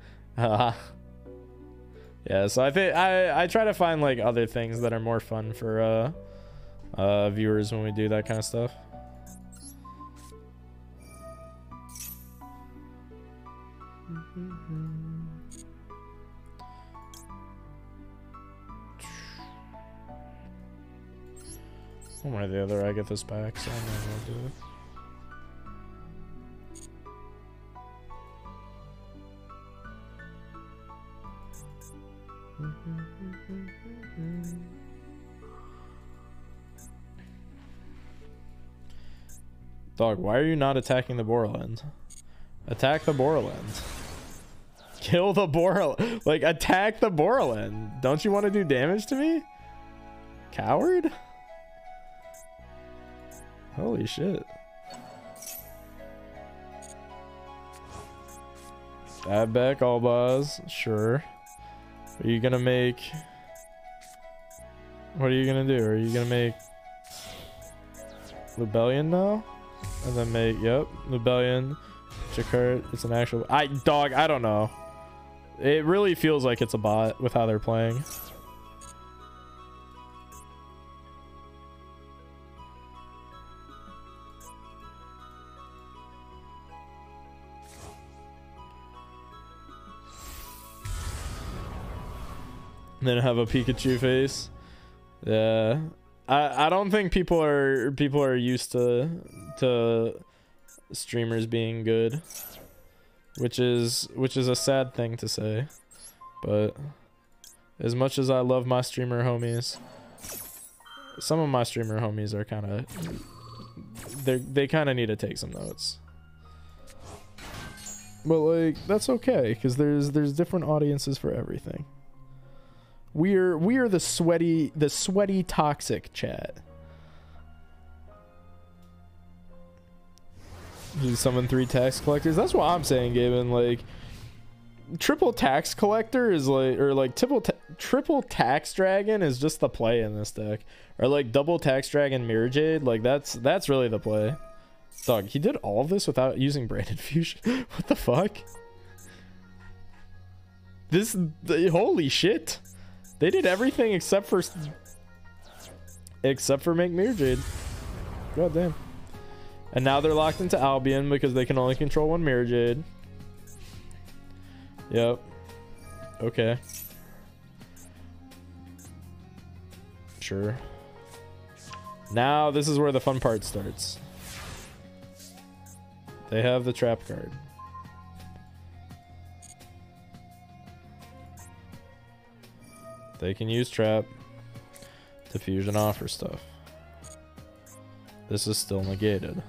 Yeah, so I think I try to find like other things that are more fun for viewers when we do that kind of stuff. One way or the other, I get this back, so I'm not gonna do it. Dog, why are you not attacking the Borland? Attack the Borland. Kill the Borland. Like, attack the Borland. Don't you want to do damage to me? Coward? Holy shit. Stab back all buzz. Sure. Are you gonna make... What are you gonna do? Are you gonna make... Lubellion now? And then make... Yep. Lubellion. Jakart. It's an actual... Dog, I don't know. It really feels like it's a bot with how they're playing. And then have a Pikachu face. Yeah, I don't think people are used to streamers being good, which is a sad thing to say. But as much as I love my streamer homies, some of my streamer homies are kind of they kind of need to take some notes. But like that's okay, because there's different audiences for everything. We're the sweaty toxic chat. You summon 3 tax collectors. That's what I'm saying, Gaben. Like triple tax collector is like, or like triple tax dragon is just the play in this deck. Or like double tax dragon mirror jade. Like that's really the play. Dog, he did all of this without using branded fusion. What the fuck? Holy shit. They did everything except for make mirror jade. God damn. And now they're locked into Albion because they can only control 1 mirror jade. Yep. Okay. Sure. Now this is where the fun part starts. They have the trap card. They can use trap to fusion offer stuff. This is still negated.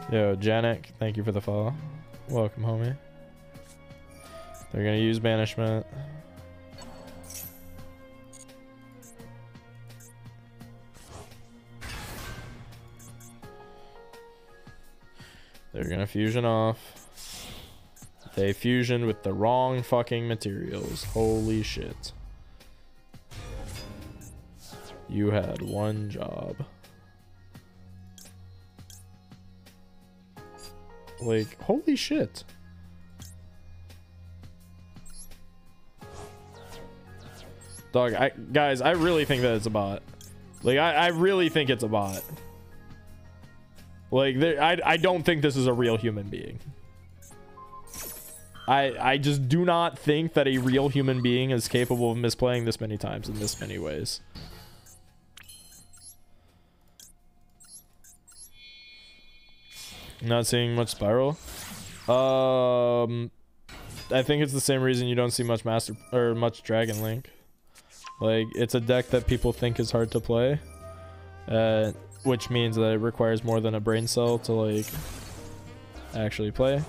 Yo, Janik, thank you for the follow. Welcome, homie. They're gonna use banishment. They're gonna fusion off. They fusioned with the wrong fucking materials. Holy shit. You had one job. Like, holy shit. Dog, guys, I really think that it's a bot. Like, I really think it's a bot. Like, I don't think this is a real human being. I just do not think that a real human being is capable of misplaying this many times in this many ways. Not seeing much spiral. I think it's the same reason you don't see much much Dragon Link. Like, it's a deck that people think is hard to play, which means that it requires more than a brain cell to like actually play.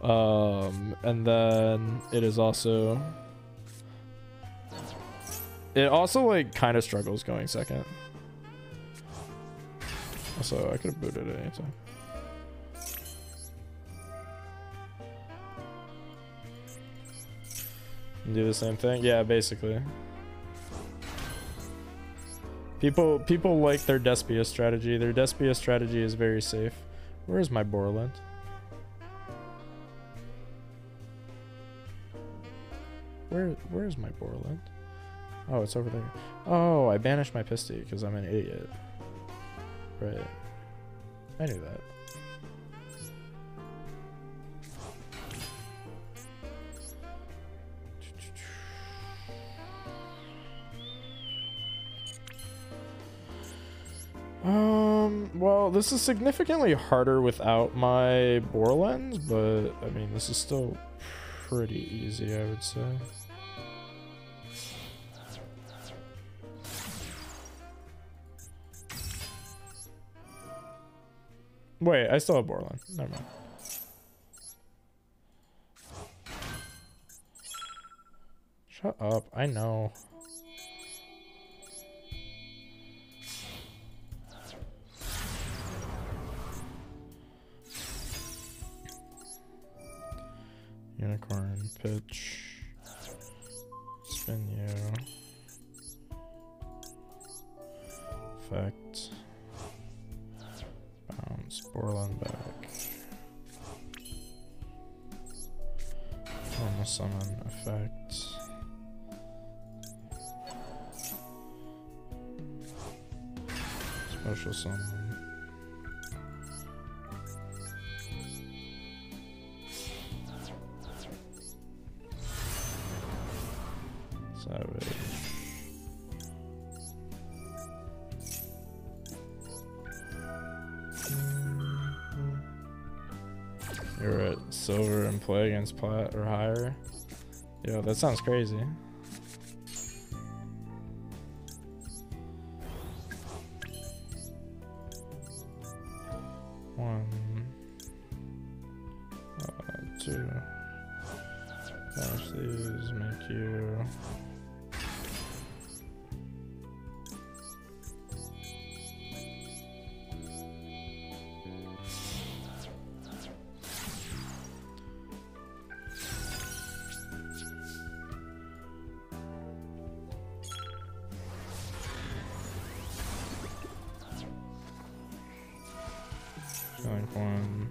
And then it also like kind of struggles going second. Also, I could have booted it anytime. Do the same thing? Yeah, basically. People like their Despia strategy. Their Despia strategy is very safe. Where is my Borland? Where is my Borland? Oh, it's over there. Oh, I banished my Pisty because I'm an idiot. Right. I knew that. Well, this is significantly harder without my Borland, but I mean, this is still pretty easy, I would say. Wait, I still have Borland. Never mind. Shut up. I know. Unicorn, pitch, spin you, effect, bounce, Borland back, normal summon, effect, special summon. Savage. You're at silver and play against plat or higher. Yo, that sounds crazy. to finish these, make you. Killing one.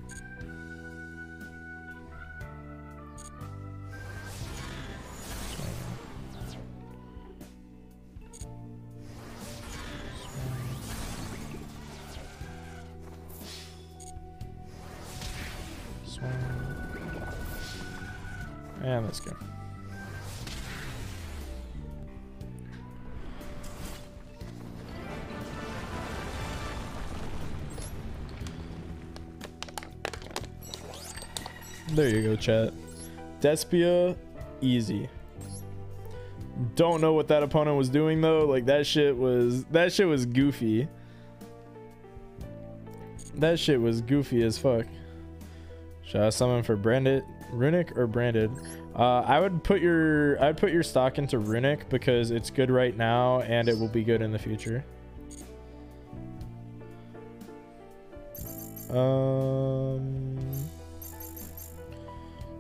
And let's go. There you go, chat. Despia, easy. Don't know what that opponent was doing though. Like that shit was goofy. That shit was goofy as fuck. Should I summon for branded runic or branded? I'd put your stock into runic because it's good right now and it will be good in the future.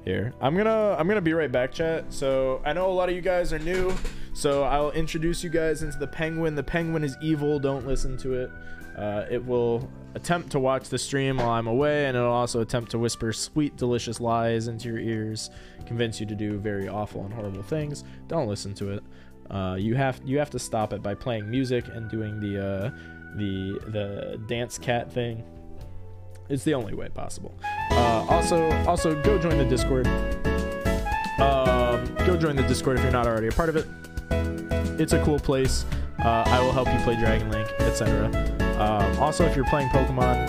Here, I'm gonna be right back, chat. So I know a lot of you guys are new, so I'll introduce you guys into the penguin. The penguin is evil. Don't listen to it. It will attempt to watch the stream while I'm away, and it'll also attempt to whisper sweet, delicious lies into your ears, convince you to do very awful and horrible things. Don't listen to it. You have to stop it by playing music and doing the dance cat thing. It's the only way possible. Also go join the Discord. Go join the Discord if you're not already a part of it. It's a cool place. I will help you play Dragon Link, etc. Also, if you're playing Pokemon,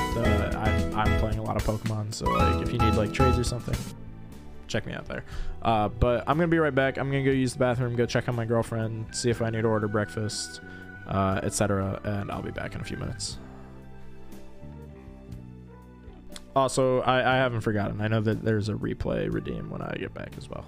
I'm playing a lot of Pokemon, so like if you need like trades or something, check me out there. But I'm gonna be right back. I'm gonna go use the bathroom, go check on my girlfriend, see if I need to order breakfast, etc. And I'll be back in a few minutes. Also, I haven't forgotten. I know that there's a replay redeem when I get back as well.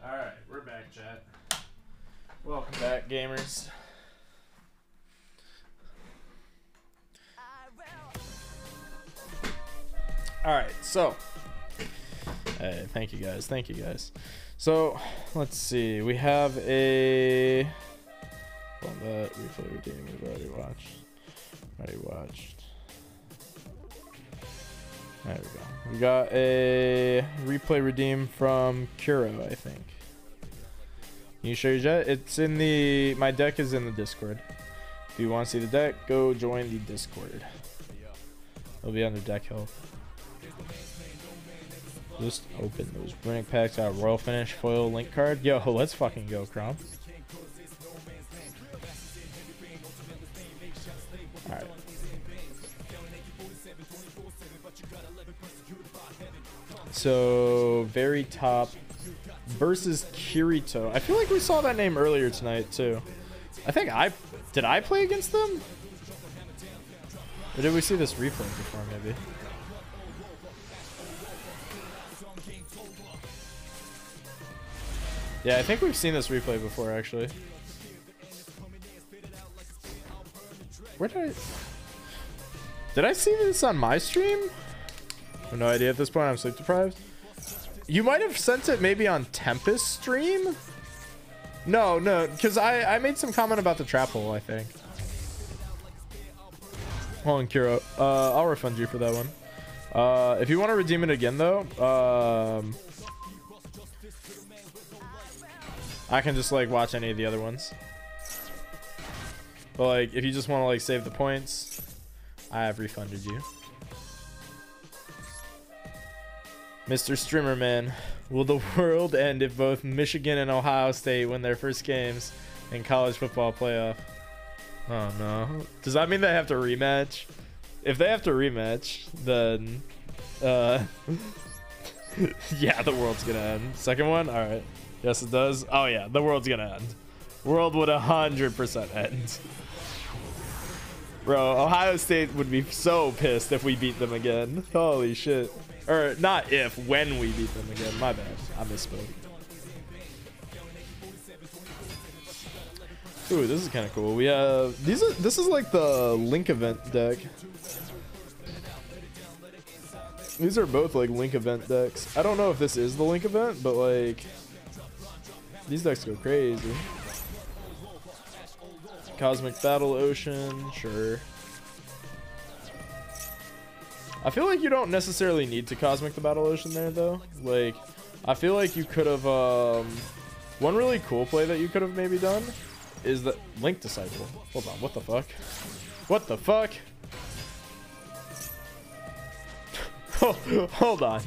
Alright, we're back, chat. Welcome back, gamers. Alright, so. Hey, thank you guys. Thank you guys. So, let's see. We have a. Well, that replay redeem we've already watched. There we go. We got a replay redeem from Kuro, I think. Can you show your jet? It's in the. My deck is in the Discord. If you want to see the deck, go join the Discord. It'll be under deck help. Just open those Runic packs out. Royal Finish, foil, link card. Yo, let's fucking go, Crom. Alright. So, very top versus Kirito. I feel like we saw that name earlier tonight, too. I think did I play against them? Or did we see this replay before, maybe? Yeah, I think we've seen this replay before, actually. Where did I see this on my stream? I have no idea at this point. I'm sleep deprived. You might have sent it maybe on Tempest stream? No, because I made some comment about the trap hole, I think. Hold on, Kuro. I'll refund you for that one. If you want to redeem it again, though, I can just like watch any of the other ones. But like, if you just want to like save the points, I have refunded you. Mr. Strimmerman, will the world end if both Michigan and Ohio State win their first games in college football playoff? Oh no. Does that mean they have to rematch? If they have to rematch, then yeah, the world's gonna end. Second one? Alright. Yes, it does. Oh yeah, the world's gonna end. World would 100% end. Bro, Ohio State would be so pissed if we beat them again. Holy shit. Or not if, when we beat them again. My bad. I misspoke. Ooh, this is kind of cool. We have this is like the Link event deck. These are both like Link event decks. I don't know if this is the Link event, but like these decks go crazy. Cosmic Battle Ocean, sure. I feel like you don't necessarily need to Cosmic the Battle Ocean there though. Like, I feel like you could have one really cool play that you could have maybe done is the Link Disciple. Hold on, what the fuck? What the fuck? Oh, hold on.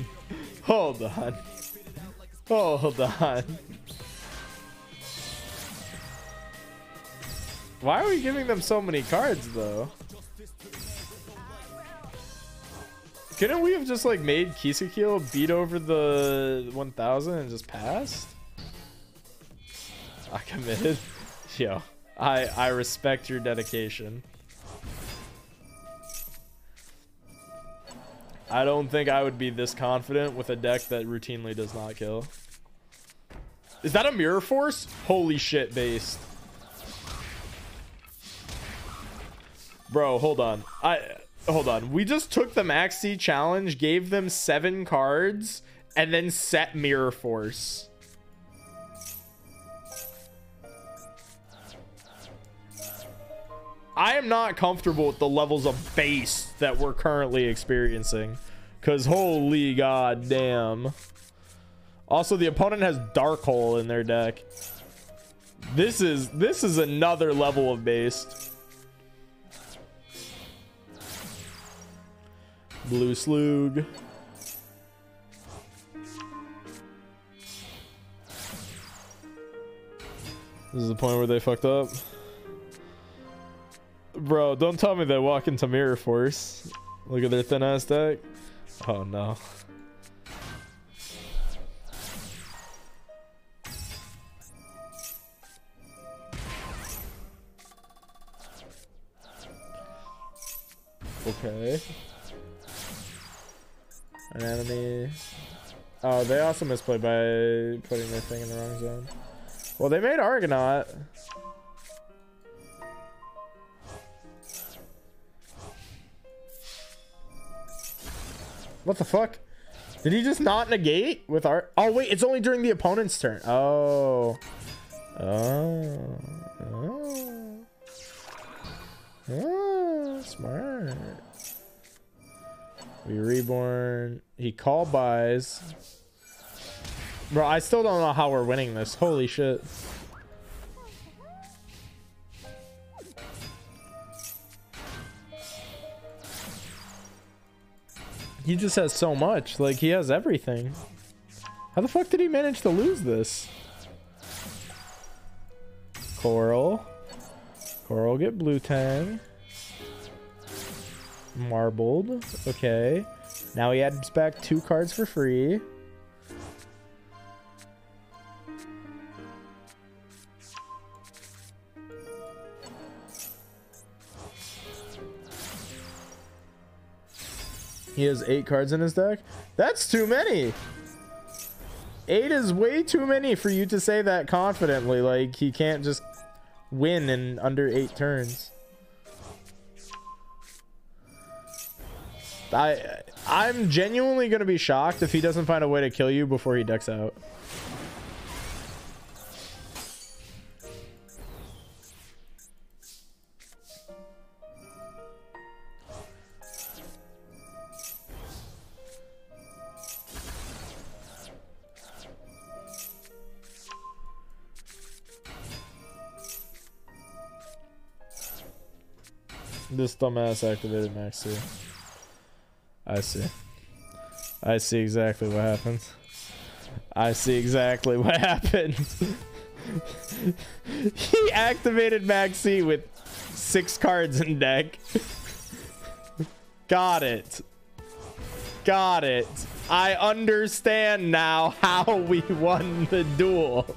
Hold on. Hold on. Why are we giving them so many cards though? Couldn't we have just like made Kisakil beat over the 1000 and just passed? I committed. Yo, I respect your dedication. I don't think I would be this confident with a deck that routinely does not kill. Is that a Mirror Force? Holy shit, based. Bro, hold on. Hold on. We just took the Max C challenge, gave them 7 cards, and then set Mirror Force. I am not comfortable with the levels of base that we're currently experiencing. Because holy god damn. Also, the opponent has Dark Hole in their deck. This is another level of base. Blue Slug. This is the point where they fucked up. Bro, don't tell me they walk into Mirror Force. Look at their thin ass deck. Oh no. Okay. An enemy. Oh, they also misplayed by putting their thing in the wrong zone. Well, they made Argonaut. What the fuck? Did he just not negate with our... Oh, wait, it's only during the opponent's turn. Oh. Oh. Oh. Oh, smart. We reborn. He call buys. Bro, I still don't know how we're winning this. Holy shit. He just has so much. Like, he has everything. How the fuck did he manage to lose this? Coral. Coral get blue tang. Marbled. Okay. Now he adds back 2 cards for free. He has 8 cards in his deck. That's too many. 8 is way too many for you to say that confidently. Like, he can't just win in under 8 turns. I'm genuinely gonna be shocked if he doesn't find a way to kill you before he decks out. This dumbass activated Max C. I see. I see exactly what happens. I see exactly what happened. He activated Max C with 6 cards in deck. Got it. Got it. I understand now how we won the duel.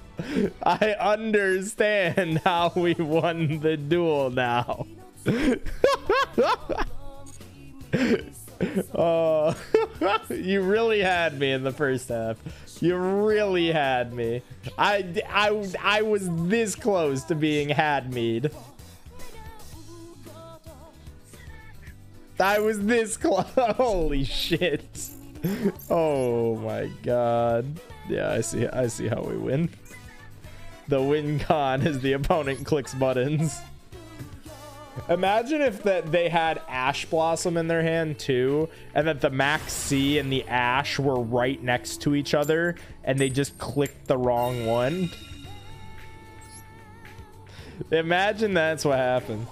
I understand how we won the duel now. Oh, you really had me in the first half. You really had me. I was this close to being had mead. I was this close. Holy shit. Oh my god. Yeah, I see how we win. The win con is the opponent clicks buttons. Imagine if that they had Ash Blossom in their hand too, and that the Max C and the Ash were right next to each other, and they just clicked the wrong one. Imagine that's what happened.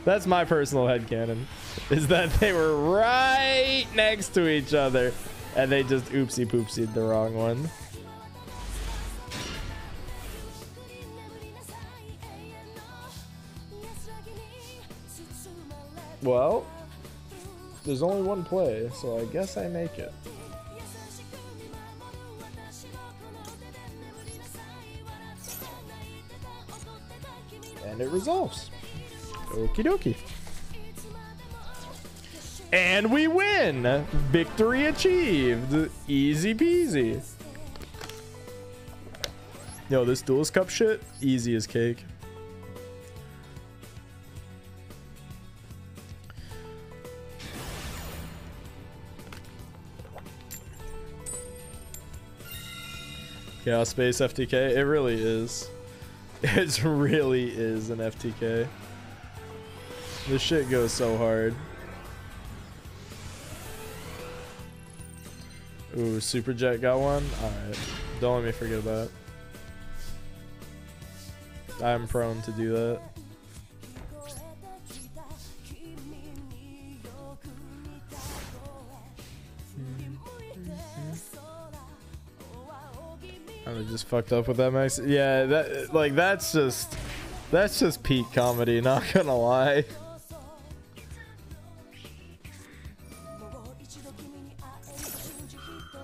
That's my personal headcanon, is that they were right next to each other, and they just oopsie poopsied the wrong one. Well, there's only one play, so I guess I make it. And it resolves. Okie dokie. And we win! Victory achieved! Easy peasy. Yo, this Duelist Cup shit, easy as cake. Chaos Space FTK, it really is. It really is an FTK. This shit goes so hard. Ooh, Super Jet got one? Alright. Don't let me forget that. I'm prone to do that. I just fucked up with that Max. Yeah, that like that's just peak comedy, not gonna lie.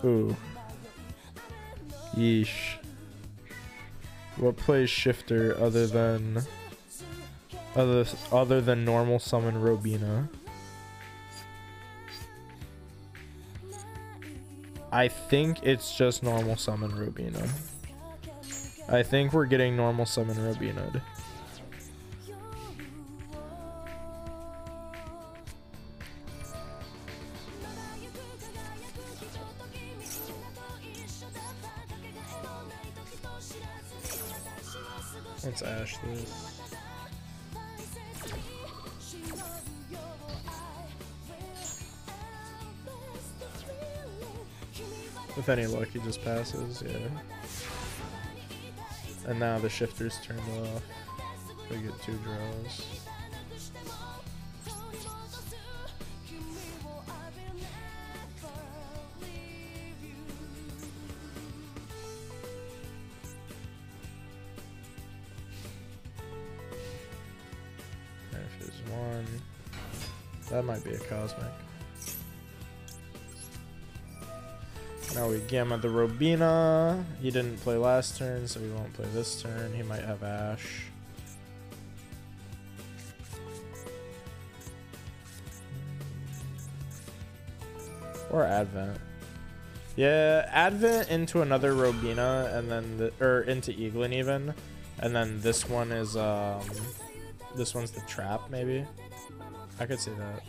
Ooh. Yeesh. What plays Shifter other than normal summon Robina? I think it's just normal summon Robina. I think we're getting normal summon Robina. Let's ash this. With any luck, he just passes, yeah. And now the shifter's turned off. We get 2 draws. There's 1. That might be a cosmic. Now we gamma the Robina. He didn't play last turn, so he won't play this turn. He might have Ash. Or Advent. Yeah, Advent into another Robina, and then or into Eaglin even, and then this one is this one's the trap maybe. I could see that.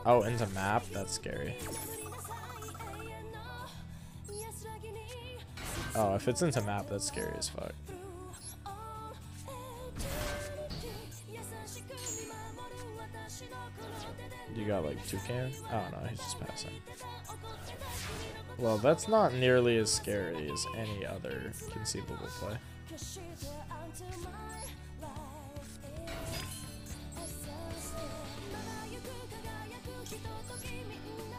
Oh, into map. That's scary. Oh, if it's into map, that's scary as fuck. You got like Toucan? Oh no, he's just passing. Well, that's not nearly as scary as any other conceivable play.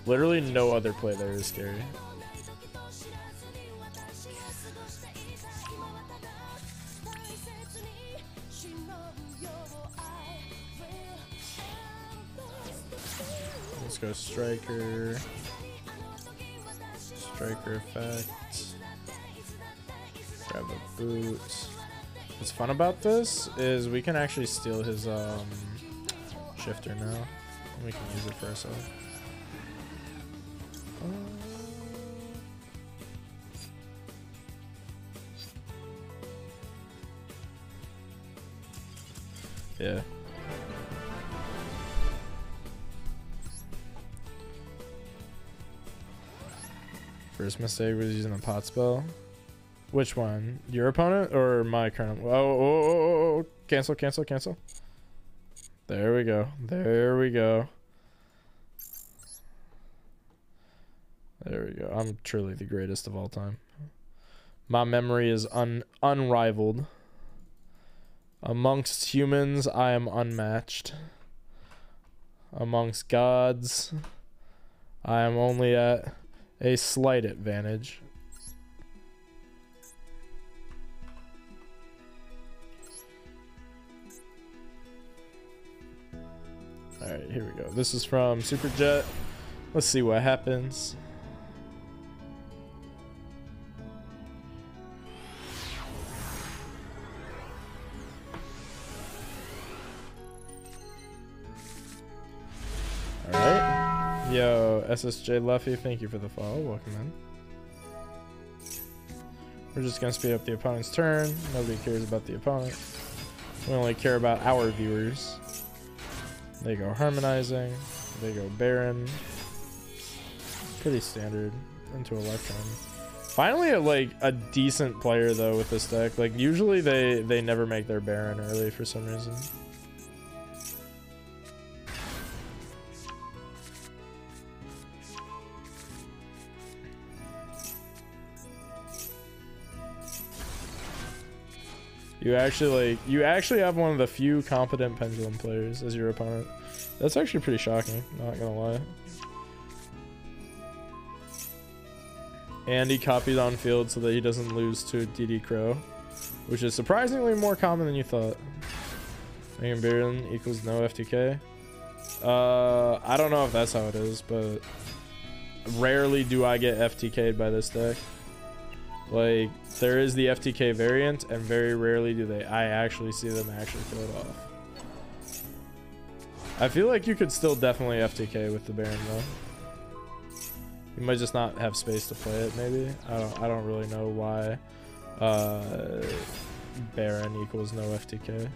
Literally no other play there is scary. Let's go striker. Striker effect. Grab a boot. What's fun about this is we can actually steal his shifter now. And we can use it for ourselves. Yeah. First mistake was using a pot spell. Which one? Your opponent or my current? Oh, cancel, cancel, cancel. There we go. There we go. There we go. I'm truly the greatest of all time. My memory is unrivaled. Amongst humans, I am unmatched. Amongst gods, I am only at a slight advantage. Alright, here we go. This is from Super Jet. Let's see what happens. Alright. Yo, SSJ Luffy, thank you for the follow. Welcome in. We're just going to speed up the opponent's turn. Nobody cares about the opponent. We only care about our viewers. They go Harmonizing. They go Baron. Pretty standard. Into Electron. Finally, like a decent player though with this deck. Like usually they never make their Baron early for some reason. You actually have one of the few competent Pendulum players as your opponent. That's actually pretty shocking, not gonna lie. And he copied on field so that he doesn't lose to DD Crow, which is surprisingly more common than you thought. Megan Baron equals no FTK. I don't know if that's how it is, but rarely do I get FTK'd by this deck. Like, there is the FTK variant, and very rarely do I actually see them actually throw it off. I feel like you could still definitely FTK with the Baron, though. He might just not have space to play it, maybe. I don't really know why Baron equals no FTK.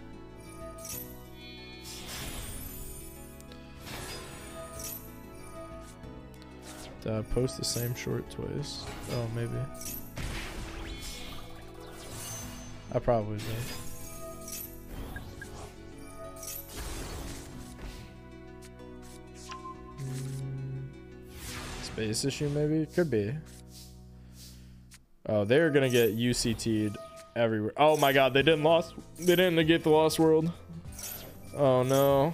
Did I post the same short twice? Oh, maybe. I probably did. Space issue, maybe? Could be. Oh, they're gonna get UCT'd everywhere. Oh my god, they didn't negate the Lost World. Oh no.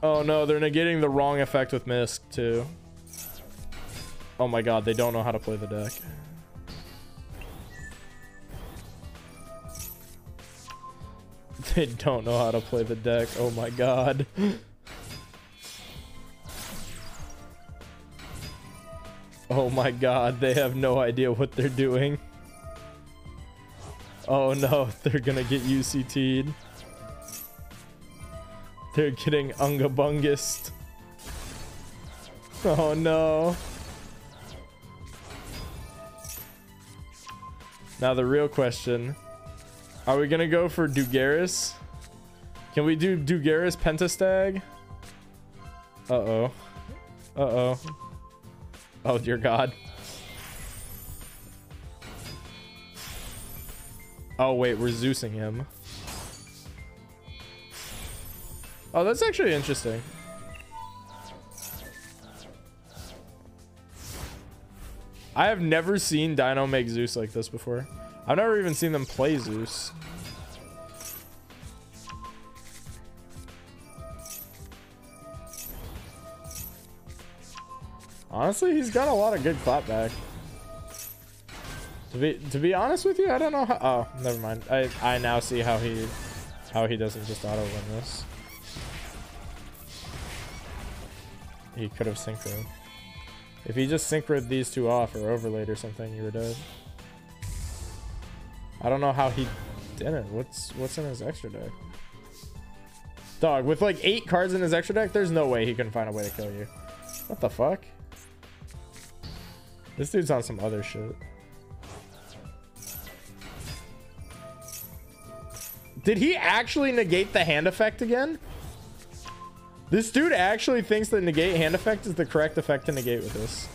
Oh no, they're negating the wrong effect with Misk too. Oh my god, they don't know how to play the deck. They don't know how to play the deck. Oh my god. Oh my god, they have no idea what they're doing. Oh no, they're gonna get UCT'd. They're getting Ungabungist. Oh no. Now the real question, are we gonna go for Dugaris? Can we do Dugaris Pentastag? Uh-oh. Uh-oh. Oh dear god. Oh wait, we're Zeusing him. Oh, that's actually interesting. I have never seen Dino make Zeus like this before. I've never even seen them play Zeus. Honestly, he's got a lot of good clapback. To be honest with you, I don't know how. Oh, never mind. I now see how he doesn't just auto win this. He could have synchroed. If he just synchroed these two off or overlaid or something, you were dead. I don't know how he didn't. What's in his extra deck? Dog, with like 8 cards in his extra deck, there's no way he can find a way to kill you. What the fuck? This dude's on some other shit. Did he actually negate the hand effect again? This dude actually thinks that negate hand effect is the correct effect to negate with this.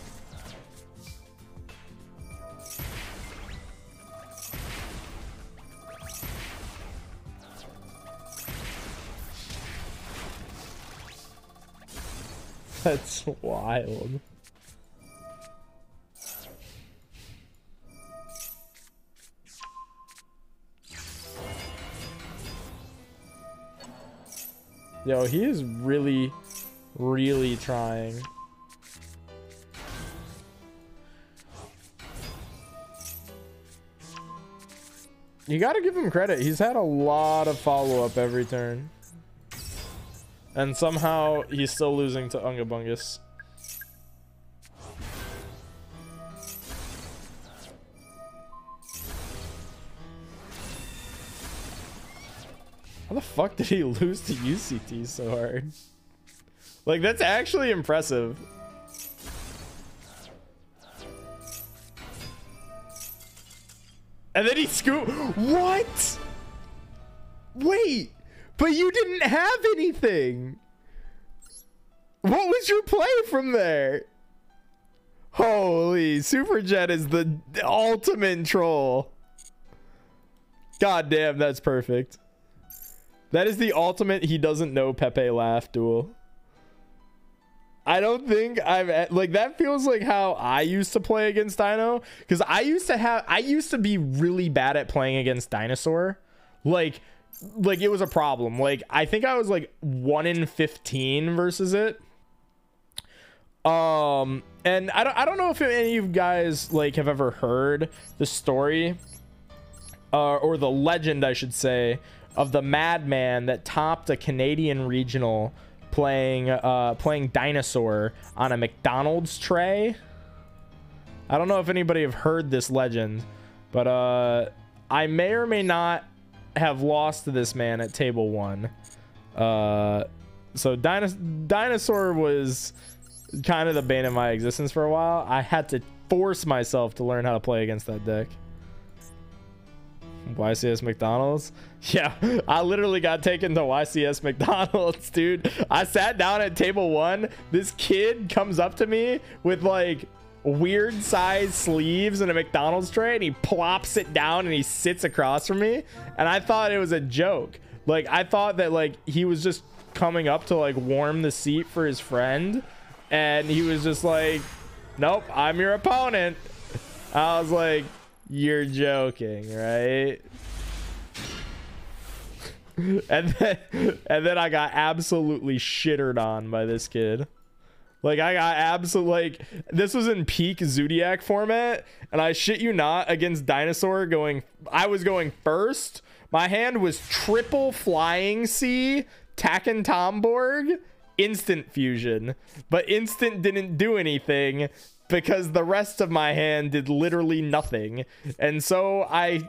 That's wild. Yo, he is really, really trying. You gotta give him credit. He's had a lot of follow-up every turn. And somehow he's still losing to Ungabungus. How the fuck did he lose to UCT so hard? Like, that's actually impressive. And then he scooped. What? Wait, but you didn't have anything. What was your play from there? Holy, Superjet is the ultimate troll. God damn, that's perfect. That is the ultimate he doesn't know Pepe laugh duel. I don't think I've like that feels like how I used to play against Dino, because I used to be really bad at playing against Dinosaur. Like it was a problem. Like I think I was like 1 in 15 versus it. And I don't know if any of you guys like have ever heard the story or the legend, I should say, of the madman that topped a Canadian regional playing Dinosaur on a McDonald's tray. I don't know if anybody have heard this legend, but I may or may not have lost to this man at table 1. So Dinosaur was kind of the bane of my existence for a while. I had to force myself to learn how to play against that deck. YCS McDonald's? Yeah, I literally got taken to YCS McDonald's, dude. I sat down at table 1. This kid comes up to me with like weird size sleeves and a McDonald's tray, and he plops it down and he sits across from me, and I thought it was a joke. Like, I thought that like he was just coming up to like warm the seat for his friend, and he was just like, nope, I'm your opponent. I was like, you're joking, right? and then I got absolutely shittered on by this kid. Like, I got absolutely, like, this was in peak Zodiac format, and I shit you not, against Dinosaur I was going first. My hand was triple Flying Sea, Takken Tomborg, instant fusion, but instant didn't do anything because the rest of my hand did literally nothing. And so I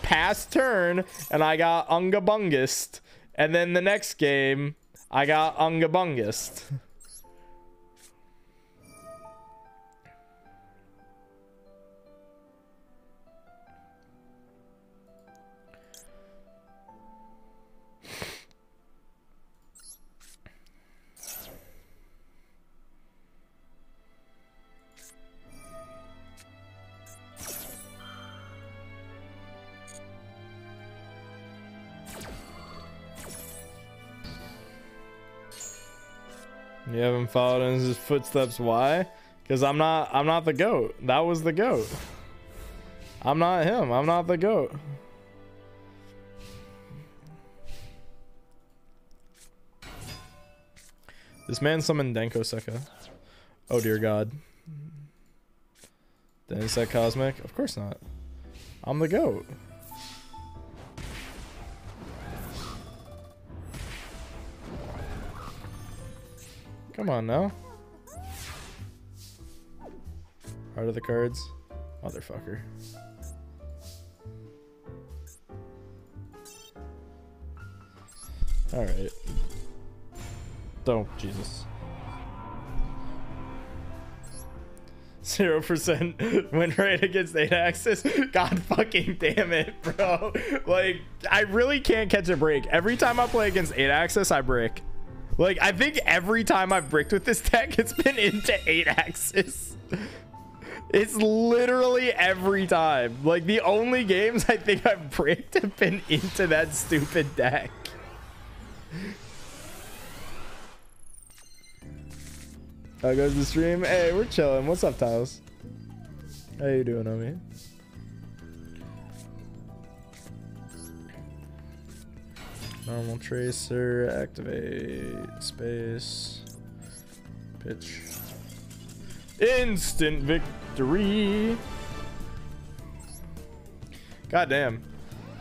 passed turn and I got Ungabungust, and then the next game I got Ungabungust. You haven't followed in his footsteps. Why? Because I'm not the GOAT. That was the GOAT. I'm not him. I'm not the GOAT. This man summoned Denko Sekka. Oh dear God. Then set Cosmic? Of course not. I'm the GOAT. Come on now. Heart of the cards. Motherfucker. Alright. Oh, Jesus. 0% win rate against 8-axis. God fucking damn it, bro. Like, I really can't catch a break. Every time I play against 8-axis, I brick. Like, I think every time I've bricked with this deck, it's been into 8-axis. It's literally every time. Like, the only games I think I've bricked have been into that stupid deck. How goes the stream? Hey, we're chilling. What's up, Tiles? How you doing, homie? Normal tracer, activate, space, pitch. Instant victory. God damn.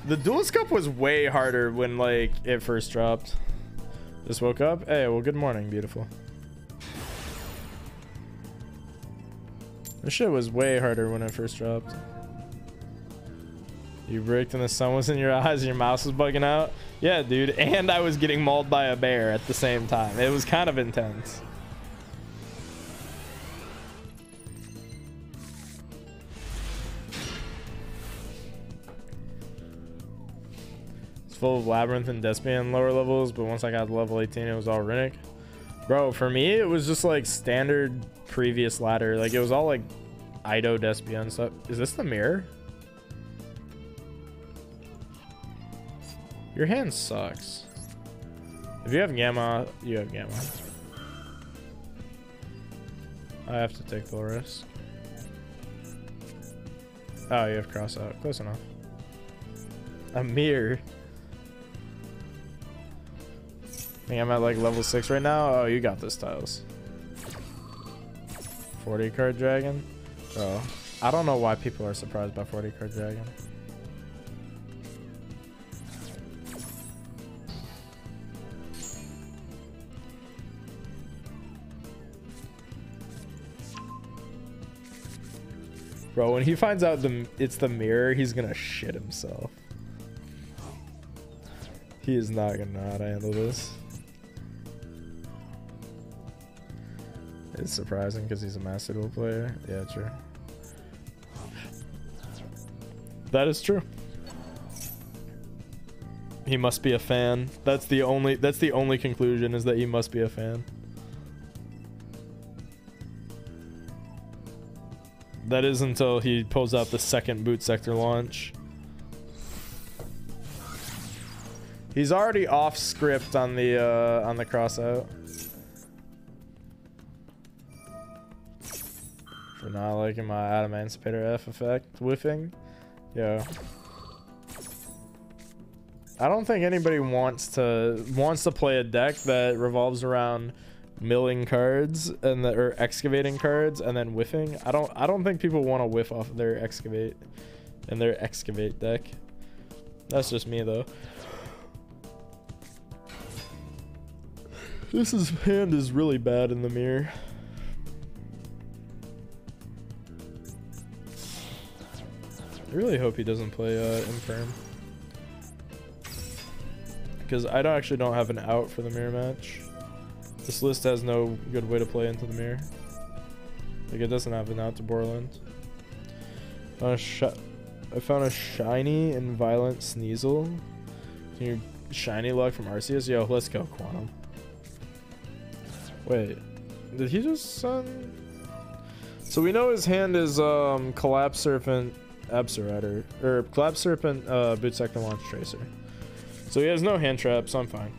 The Duelist Cup was way harder when like it first dropped. Just woke up. Hey, well, good morning, beautiful. This shit was way harder when it first dropped. You bricked and the sun was in your eyes and your mouse was bugging out. Yeah, dude. And I was getting mauled by a bear at the same time. It was kind of intense. It's full of Labyrinth and Despian lower levels, but once I got to level 18, it was all Rinnick. Bro, for me, it was just like standard previous ladder. Like, it was all like Ido, Despian stuff. Is this the mirror? Your hand sucks. If you have Gamma, you have Gamma. I have to take the risk. Oh, you have cross out. Close enough. A mirror. I think I'm at like level 6 right now. Oh, you got this, Tiles. 40 card dragon. Oh, I don't know why people are surprised by 40 card dragon. Bro, when he finds out it's the mirror, he's gonna shit himself. He is not gonna know how to handle this. It's surprising because he's a Master Duel player. Yeah, true. That is true. He must be a fan. That's the only conclusion, is that he must be a fan. That is until he pulls out the second boot sector launch. He's already off script on the cross out. For not liking my Adamantipator F effect whiffing. Yeah. I don't think anybody wants to play a deck that revolves around milling cards and or excavating cards and then whiffing. I don't think people want to whiff off of their excavate deck. That's just me though. This hand is really bad in the mirror. I really hope he doesn't play Infirm, because I actually don't have an out for the mirror match. This list has no good way to play into the mirror. Like, it doesn't have an out to Borland. I found a shiny and violent Sneasel. Can you shiny luck from Arceus? Yo, let's go Quantum. Wait, did he just send? So we know his hand is Collapse Serpent Absorider, or Collapse Serpent Boot Sector Launch Tracer. So he has no hand trap, so I'm fine.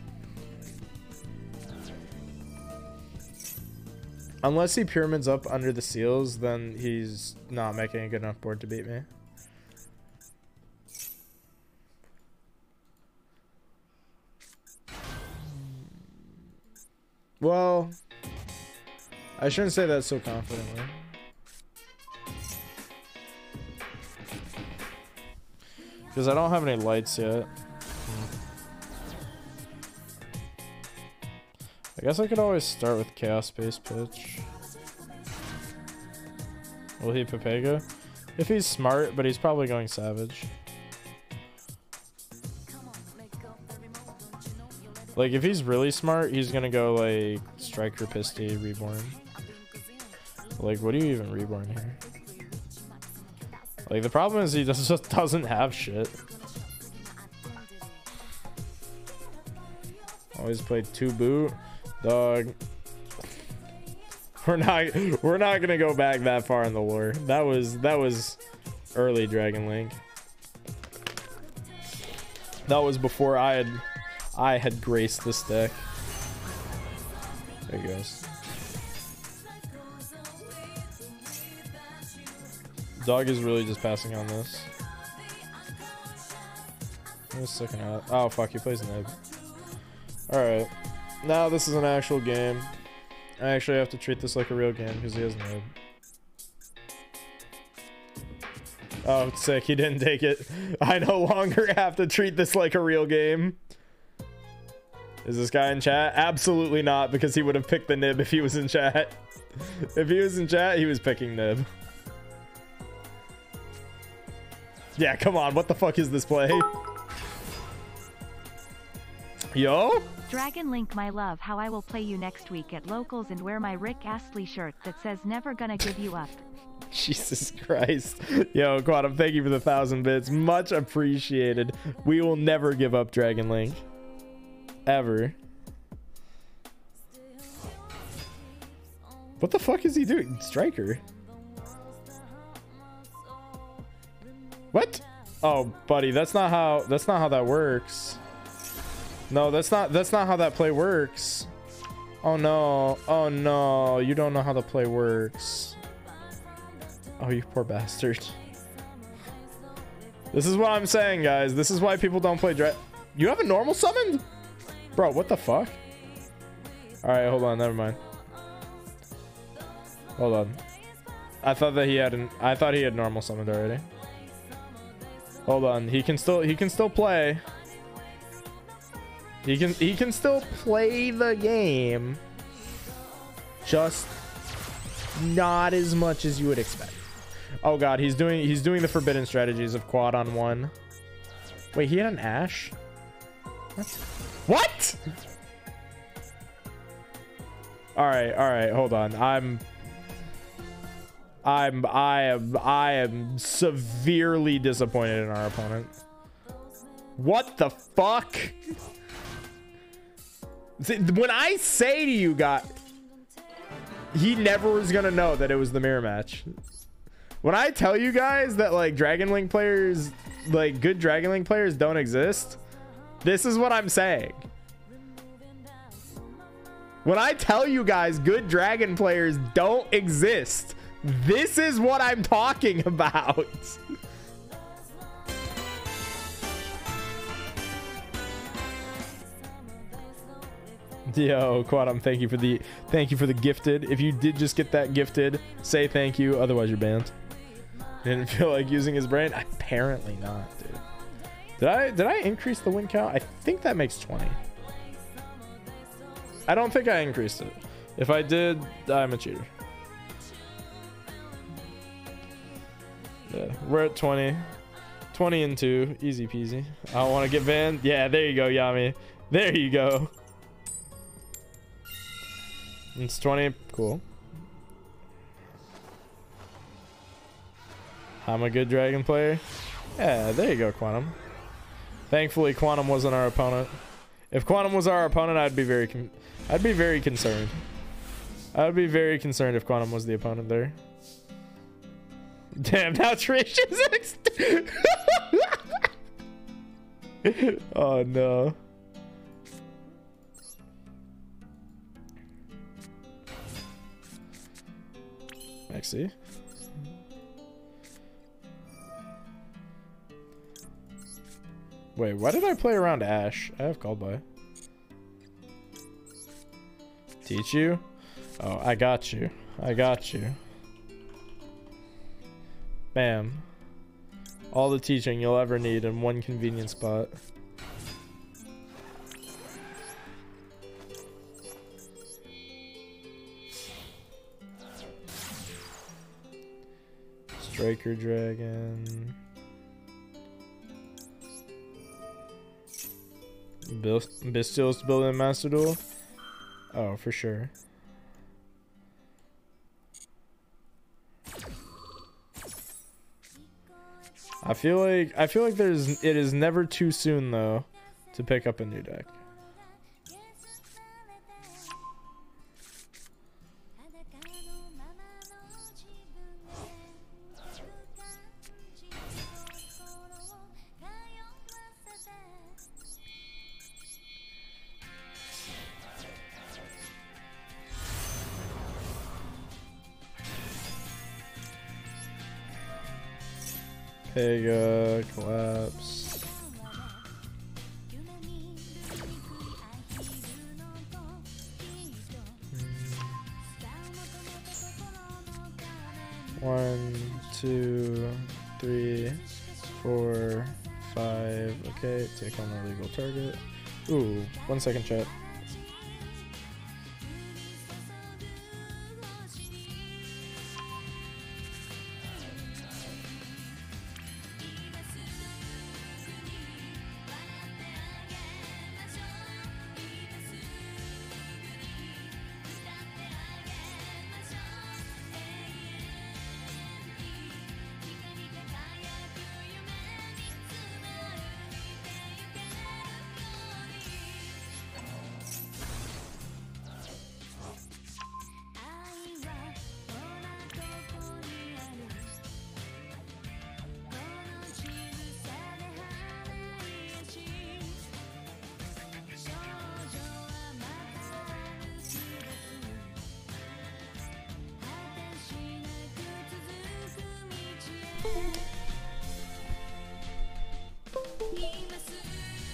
Unless he pyramids up under the seals, then he's not making a good enough board to beat me. Well, I shouldn't say that so confidently. Because I don't have any lights yet. I guess I could always start with Chaos Space Pitch. Will he Pepega? If he's smart, but he's probably going Savage. Like, if he's really smart, he's gonna go like Striker, Pisty, Reborn. Like, what do you even Reborn here? Like, the problem is he just doesn't have shit. Always played 2 boot. Dog. We're not gonna go back that far in the lore. That was early Dragon Link. That was before I had graced this deck. There he goes. Dog is really just passing on this. Just looking at. Oh fuck, he plays Nib. Alright. Now this is an actual game. I actually have to treat this like a real game because he has Nib. Oh, sick. He didn't take it. I no longer have to treat this like a real game. Is this guy in chat? Absolutely not, because he would have picked the Nib if he was in chat. If he was in chat, he was picking Nib. Yeah, come on. What the fuck is this play? Yo? Dragon Link, my love, how I will play you next week at locals and wear my Rick Astley shirt that says never gonna give you up. Jesus Christ. Yo, Quantum, thank you for the 1,000 bits. Much appreciated. We will never give up Dragon Link. Ever. What the fuck is he doing? Striker? What? Oh, buddy, that's not how that works. No, that's not how that play works. Oh no. Oh no, you don't know how the play works. Oh, you poor bastard. This is what I'm saying, guys. This is why people don't play You have a normal summoned? Bro, what the fuck? Alright, hold on, never mind. Hold on. I thought he had normal summoned already. Hold on, he can still play. He can still play the game. Just not as much as you would expect. Oh god, he's doing the forbidden strategies of quad on 1. Wait, he had an Ash? What? All right, hold on. I am severely disappointed in our opponent. What the fuck? When I say to you guys, he never was gonna know that it was the mirror match. When I tell you guys that like Dragon Link players, like good Dragon Link players don't exist, this is what I'm saying. When I tell you guys good Dragon players don't exist, this is what I'm talking about. Yo, Quantum, thank you for the gifted. If you did just get that gifted, say thank you. Otherwise, you're banned. Didn't feel like using his brain. Apparently not, dude. Did I increase the win count? I think that makes 20. I don't think I increased it. If I did, I'm a cheater. Yeah, we're at 20. 20 and 2. Easy peasy. I don't want to get banned. Yeah, there you go, Yami. There you go. It's 20. Cool. I'm a good Dragon player. Yeah, there you go, Quantum. Thankfully, Quantum wasn't our opponent. If Quantum was our opponent, I'd be very concerned. I would be very concerned if Quantum was the opponent there. Damn, now Trish is oh no. Maxi. Wait, why did I play around Ash? I have called by. Teach you? Oh, I got you. I got you. Bam. All the teaching you'll ever need in one convenient spot. Striker Dragon. Bistil's building a Master Duel? Oh, for sure. I feel like it is never too soon though to pick up a new deck. Pega, collapse. One, two, three, 4, 5. Okay, take on the legal target. Ooh, 1 second, chat.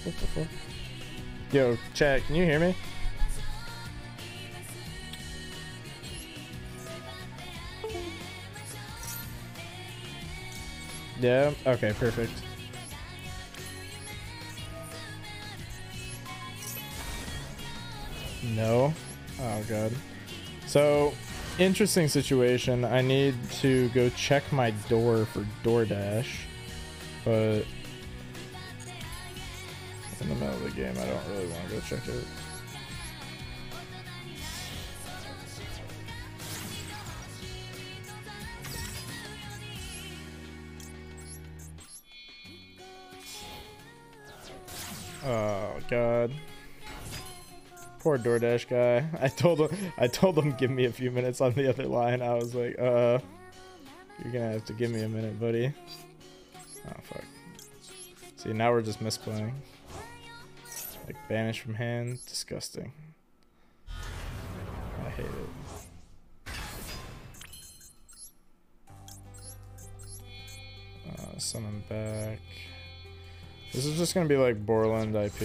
What the fuck? Yo, chat, can you hear me? Yeah? Okay, perfect. No? Oh god. So, interesting situation. I need to go check my door for DoorDash, but in the middle of the game, I don't really want to go check it. Oh god. Poor DoorDash guy. I told him give me a few minutes on the other line. I was like, you're gonna have to give me a minute, buddy. Oh fuck. See, now we're just misplaying. Like banish from hand, disgusting. I hate it. Summon back. This is just gonna be like Borland IP.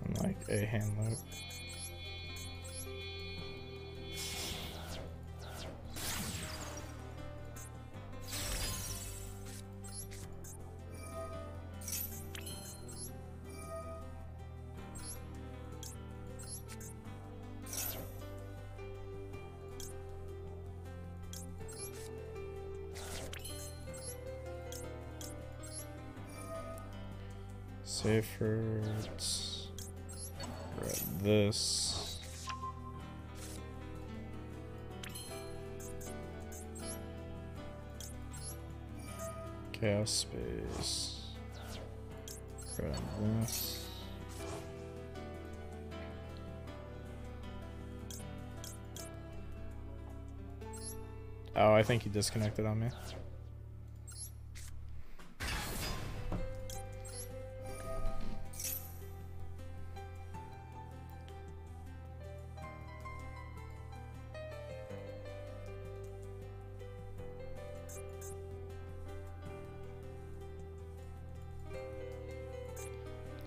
And like a hand loop. Safers. Grab this. Chaos space. Grab this. Oh, I think he disconnected on me.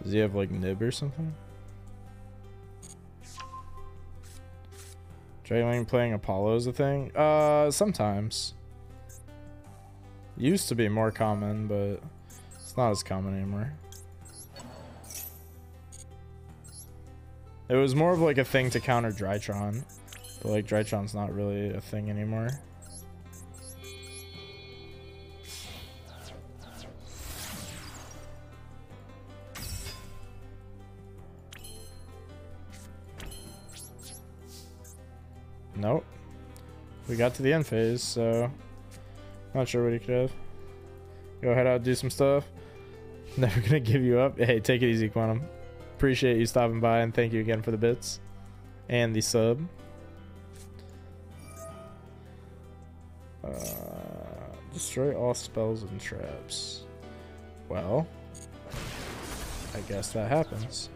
Does he have like nib or something? Dragon playing Apollo is a thing? Sometimes. Used to be more common, but it's not as common anymore. It was more of like a thing to counter Drytron, but like Drytron's not really a thing anymore. Nope. We got to the end phase, so not sure what he could have. Go ahead out, do some stuff. Never gonna give you up. Hey, take it easy, Quantum. Appreciate you stopping by, and thank you again for the bits and the sub. Destroy all spells and traps. Well, I guess that happens.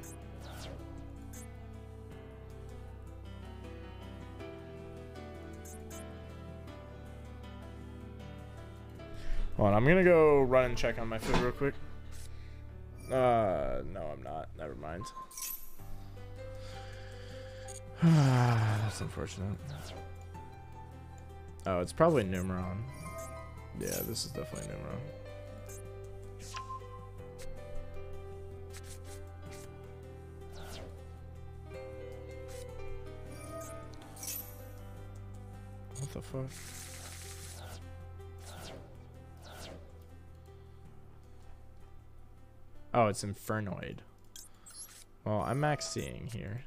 Hold on, I'm gonna go run and check on my food real quick. No, I'm not. Never mind. That's unfortunate. Oh, it's probably Numeron. Yeah, this is definitely Numeron. What the fuck? Oh, it's Infernoid. Well, I'm max seeing here.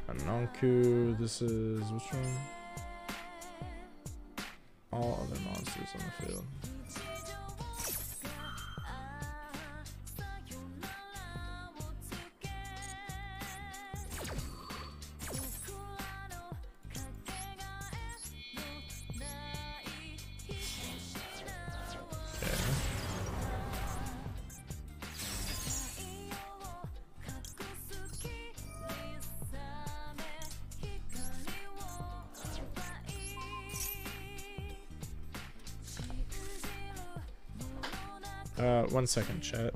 Anonku, this is which one? All other monsters on the field. One second, chat.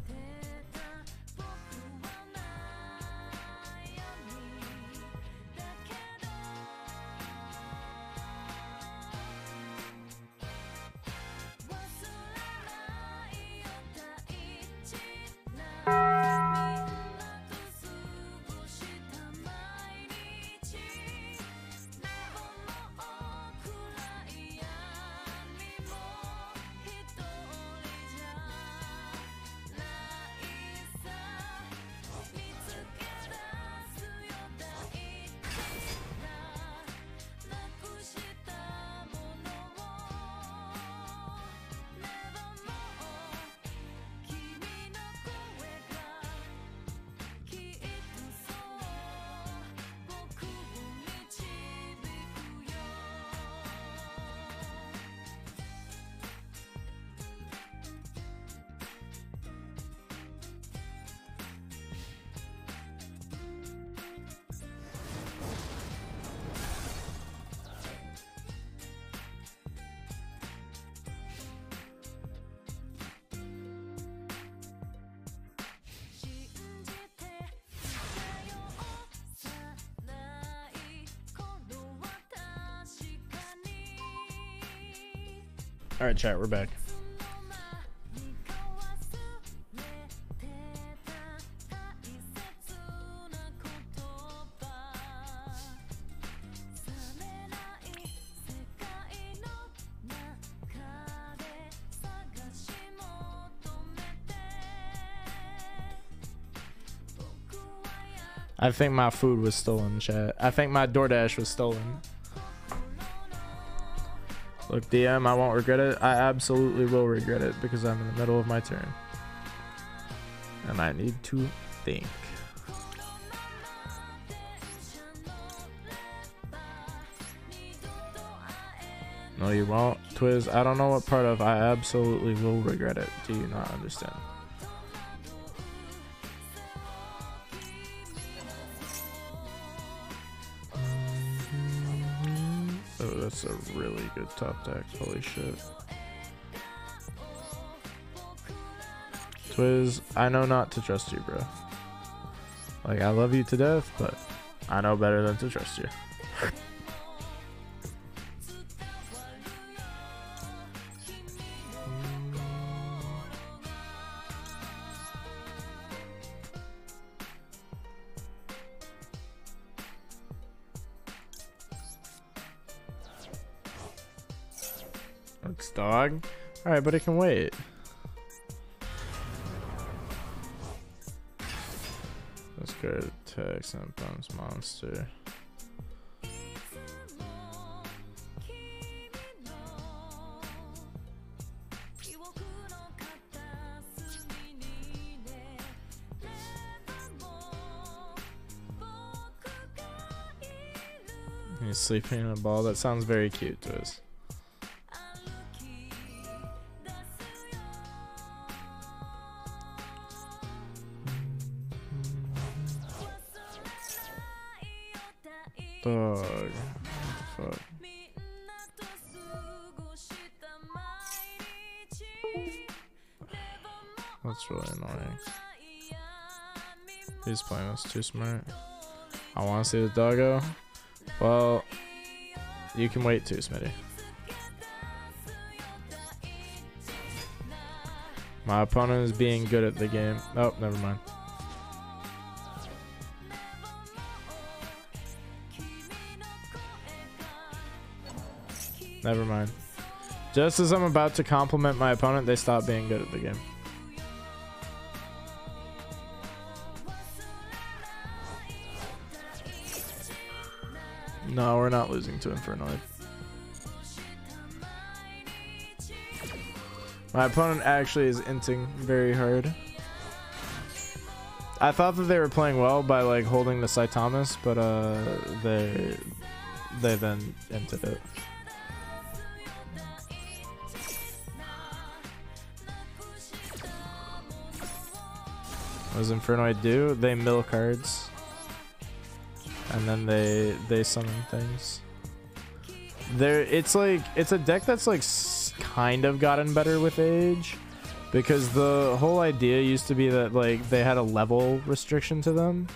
All right, chat, we're back. I think my food was stolen, chat. I think my DoorDash was stolen. Look, DM, I won't regret it. I absolutely will regret it because I'm in the middle of my turn. And I need to think. No, you won't. Twiz, I don't know what part of I absolutely will regret it. Do you not understand? Oh, that's a really good top deck. Holy shit. Twiz, I know not to trust you, bro. Like, I love you to death, but I know better than to trust you. It's dog. Alright, but it can wait. Let's go to text and bounce monster. He's sleeping in a ball. That sounds very cute to us. Dog. What the fuck? That's really annoying. He's playing this too smart. I want to see the doggo. Well, you can wait too, Smitty. My opponent is being good at the game. Oh, never mind. Never mind. Just as I'm about to compliment my opponent, they stop being good at the game. No, we're not losing to Infernoid. My opponent actually is inting very hard. I thought that they were playing well by like holding the Saitamas, but they then inted it. What does Infernoid do? They mill cards. And then they summon things. It's a deck that's like kind of gotten better with age, because the whole idea used to be that like they had a level restriction to them,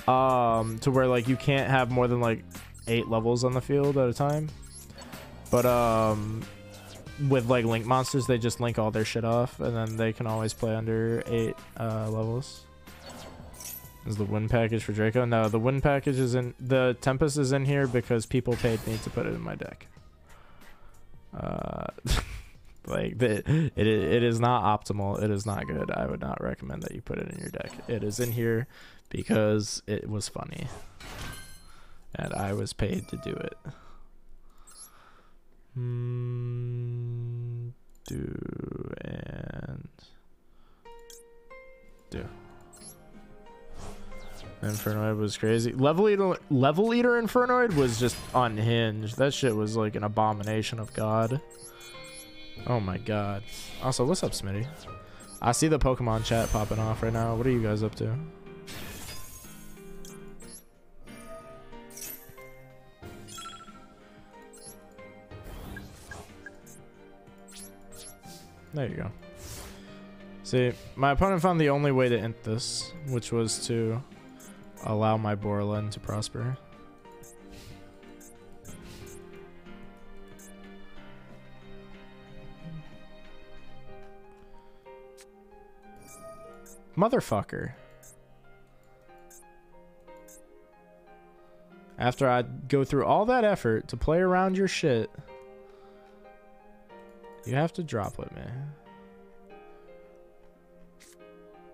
to where like you can't have more than like 8 levels on the field at a time. But with like link monsters, they just link all their shit off, and then they can always play under 8 levels. Is the win package for Draco? No, the win package is in the Tempest is in here because people paid me to put it in my deck. Like it is not optimal. It is not good. I would not recommend that you put it in your deck. It is in here because it was funny, and I was paid to do it. Do and do. Infernoid was crazy. Level Eater Infernoid was just unhinged. That shit was like an abomination of God. Oh my god. Also, what's up, Smitty? I see the Pokemon chat popping off right now. What are you guys up to? There you go. See, my opponent found the only way to int this, which was to allow my Borland to prosper. Motherfucker. After I go through all that effort to play around your shit, you have to drop with me.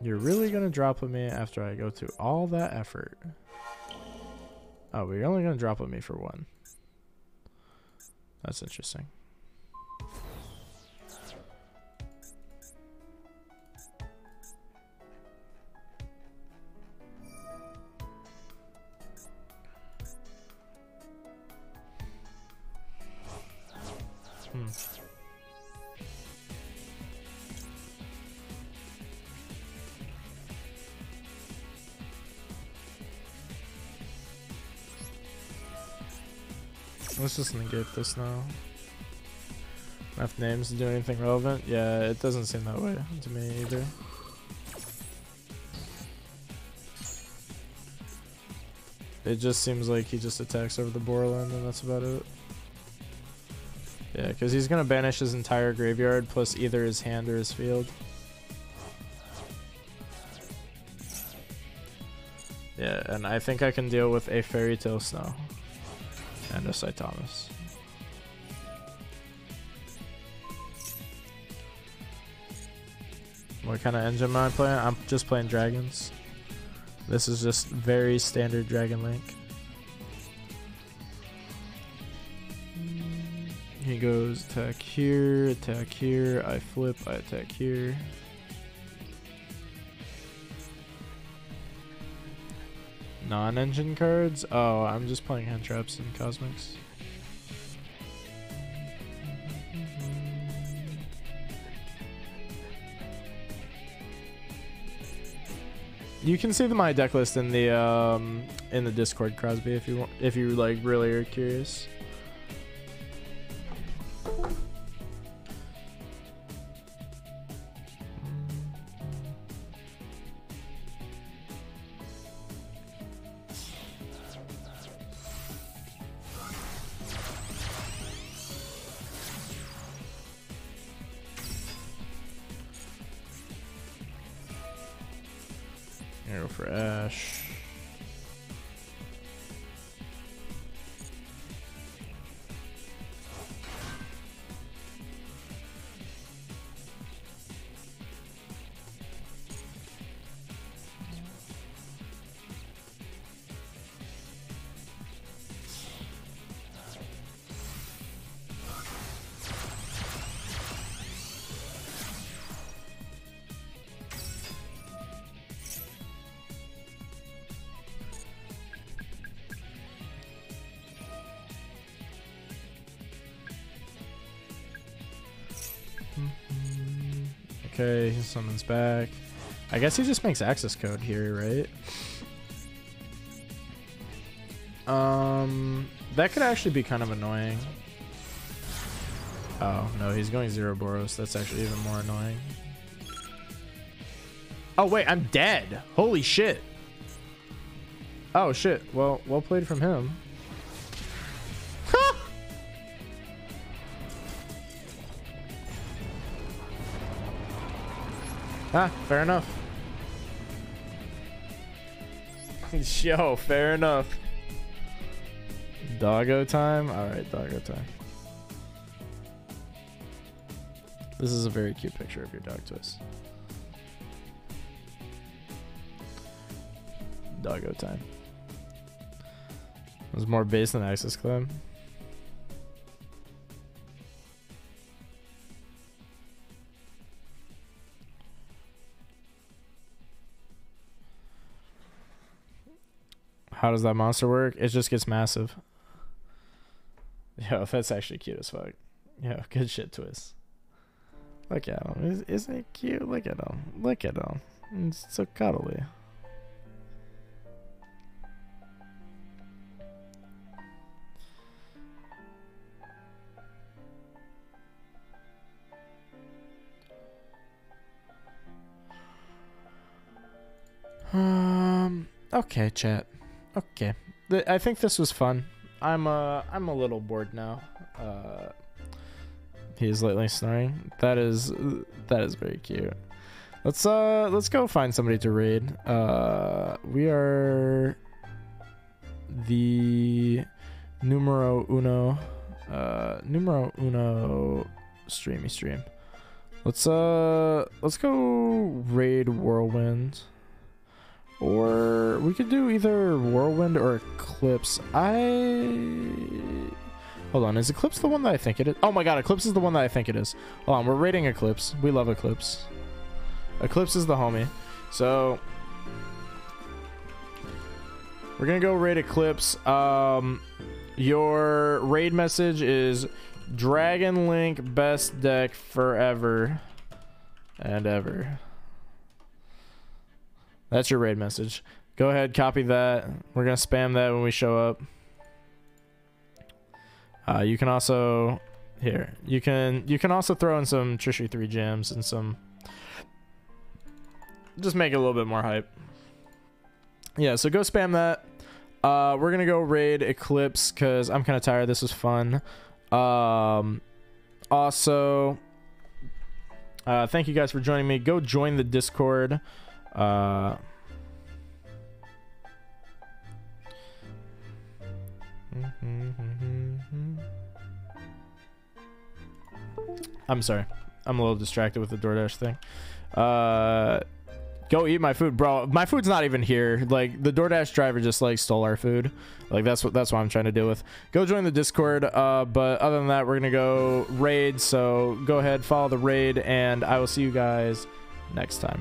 You're really gonna drop with me after I go through all that effort? Oh, but you're only gonna drop with me for one. That's interesting. Let's just negate this now. Enough names to do anything relevant? Yeah, it doesn't seem that way to me either. It just seems like he just attacks over the Borland and that's about it. Yeah, because he's going to banish his entire graveyard plus either his hand or his field. Yeah, and I think I can deal with a Fairy Tale Snow. And a Saitama's. What kind of engine am I playing? I'm just playing dragons. This is just very standard Dragon Link. He goes attack here, I flip, I attack here. Non-engine cards? Oh, I'm just playing hand traps and cosmics. You can see my deck list in the Discord, Crosby, if you want, if you like really are curious. Go for Ash. Okay, he summons back. I guess he just makes access code here, right? That could actually be kind of annoying. Oh, no, he's going 0 Boros. That's actually even more annoying. Oh, wait, I'm dead. Holy shit. Oh, shit. Well played from him. Ah, fair enough. Yo, fair enough. Doggo time? Alright, doggo time. This is a very cute picture of your dog twist. Doggo time. There's more base than access claim. How does that monster work? It just gets massive. Yo, that's actually cute as fuck. Yo, good shit twist. Look at him. Isn't it cute? Look at him. Look at him. It's so cuddly. Okay, chat. Okay. I think this was fun. I'm a little bored now. He is lately snoring. That is very cute. Let's go find somebody to raid. We are the numero uno streamy stream. Let's go raid Whirlwind, or we could do either Whirlwind or Eclipse. Hold on, is Eclipse the one that I think it is? Oh my god, Eclipse is the one that I think it is. Hold on, we're raiding Eclipse. We love Eclipse. Eclipse is the homie. So we're gonna go raid Eclipse. Your raid message is Dragon Link best deck forever and ever. That's your raid message. Go ahead, copy that. We're gonna spam that when we show up. You can also you can also throw in some Trishy 3 gems and some, just make it a little bit more hype. Yeah, so go spam that. We're gonna go raid Eclipse because I'm kind of tired. This was fun. Also, thank you guys for joining me. Go join the Discord. I'm sorry, I'm a little distracted with the DoorDash thing. Go eat my food, bro. My food's not even here. Like, the DoorDash driver just like stole our food. Like, that's what I'm trying to deal with. Go join the Discord. But other than that, we're gonna go raid. So go ahead, follow the raid, and I will see you guys next time.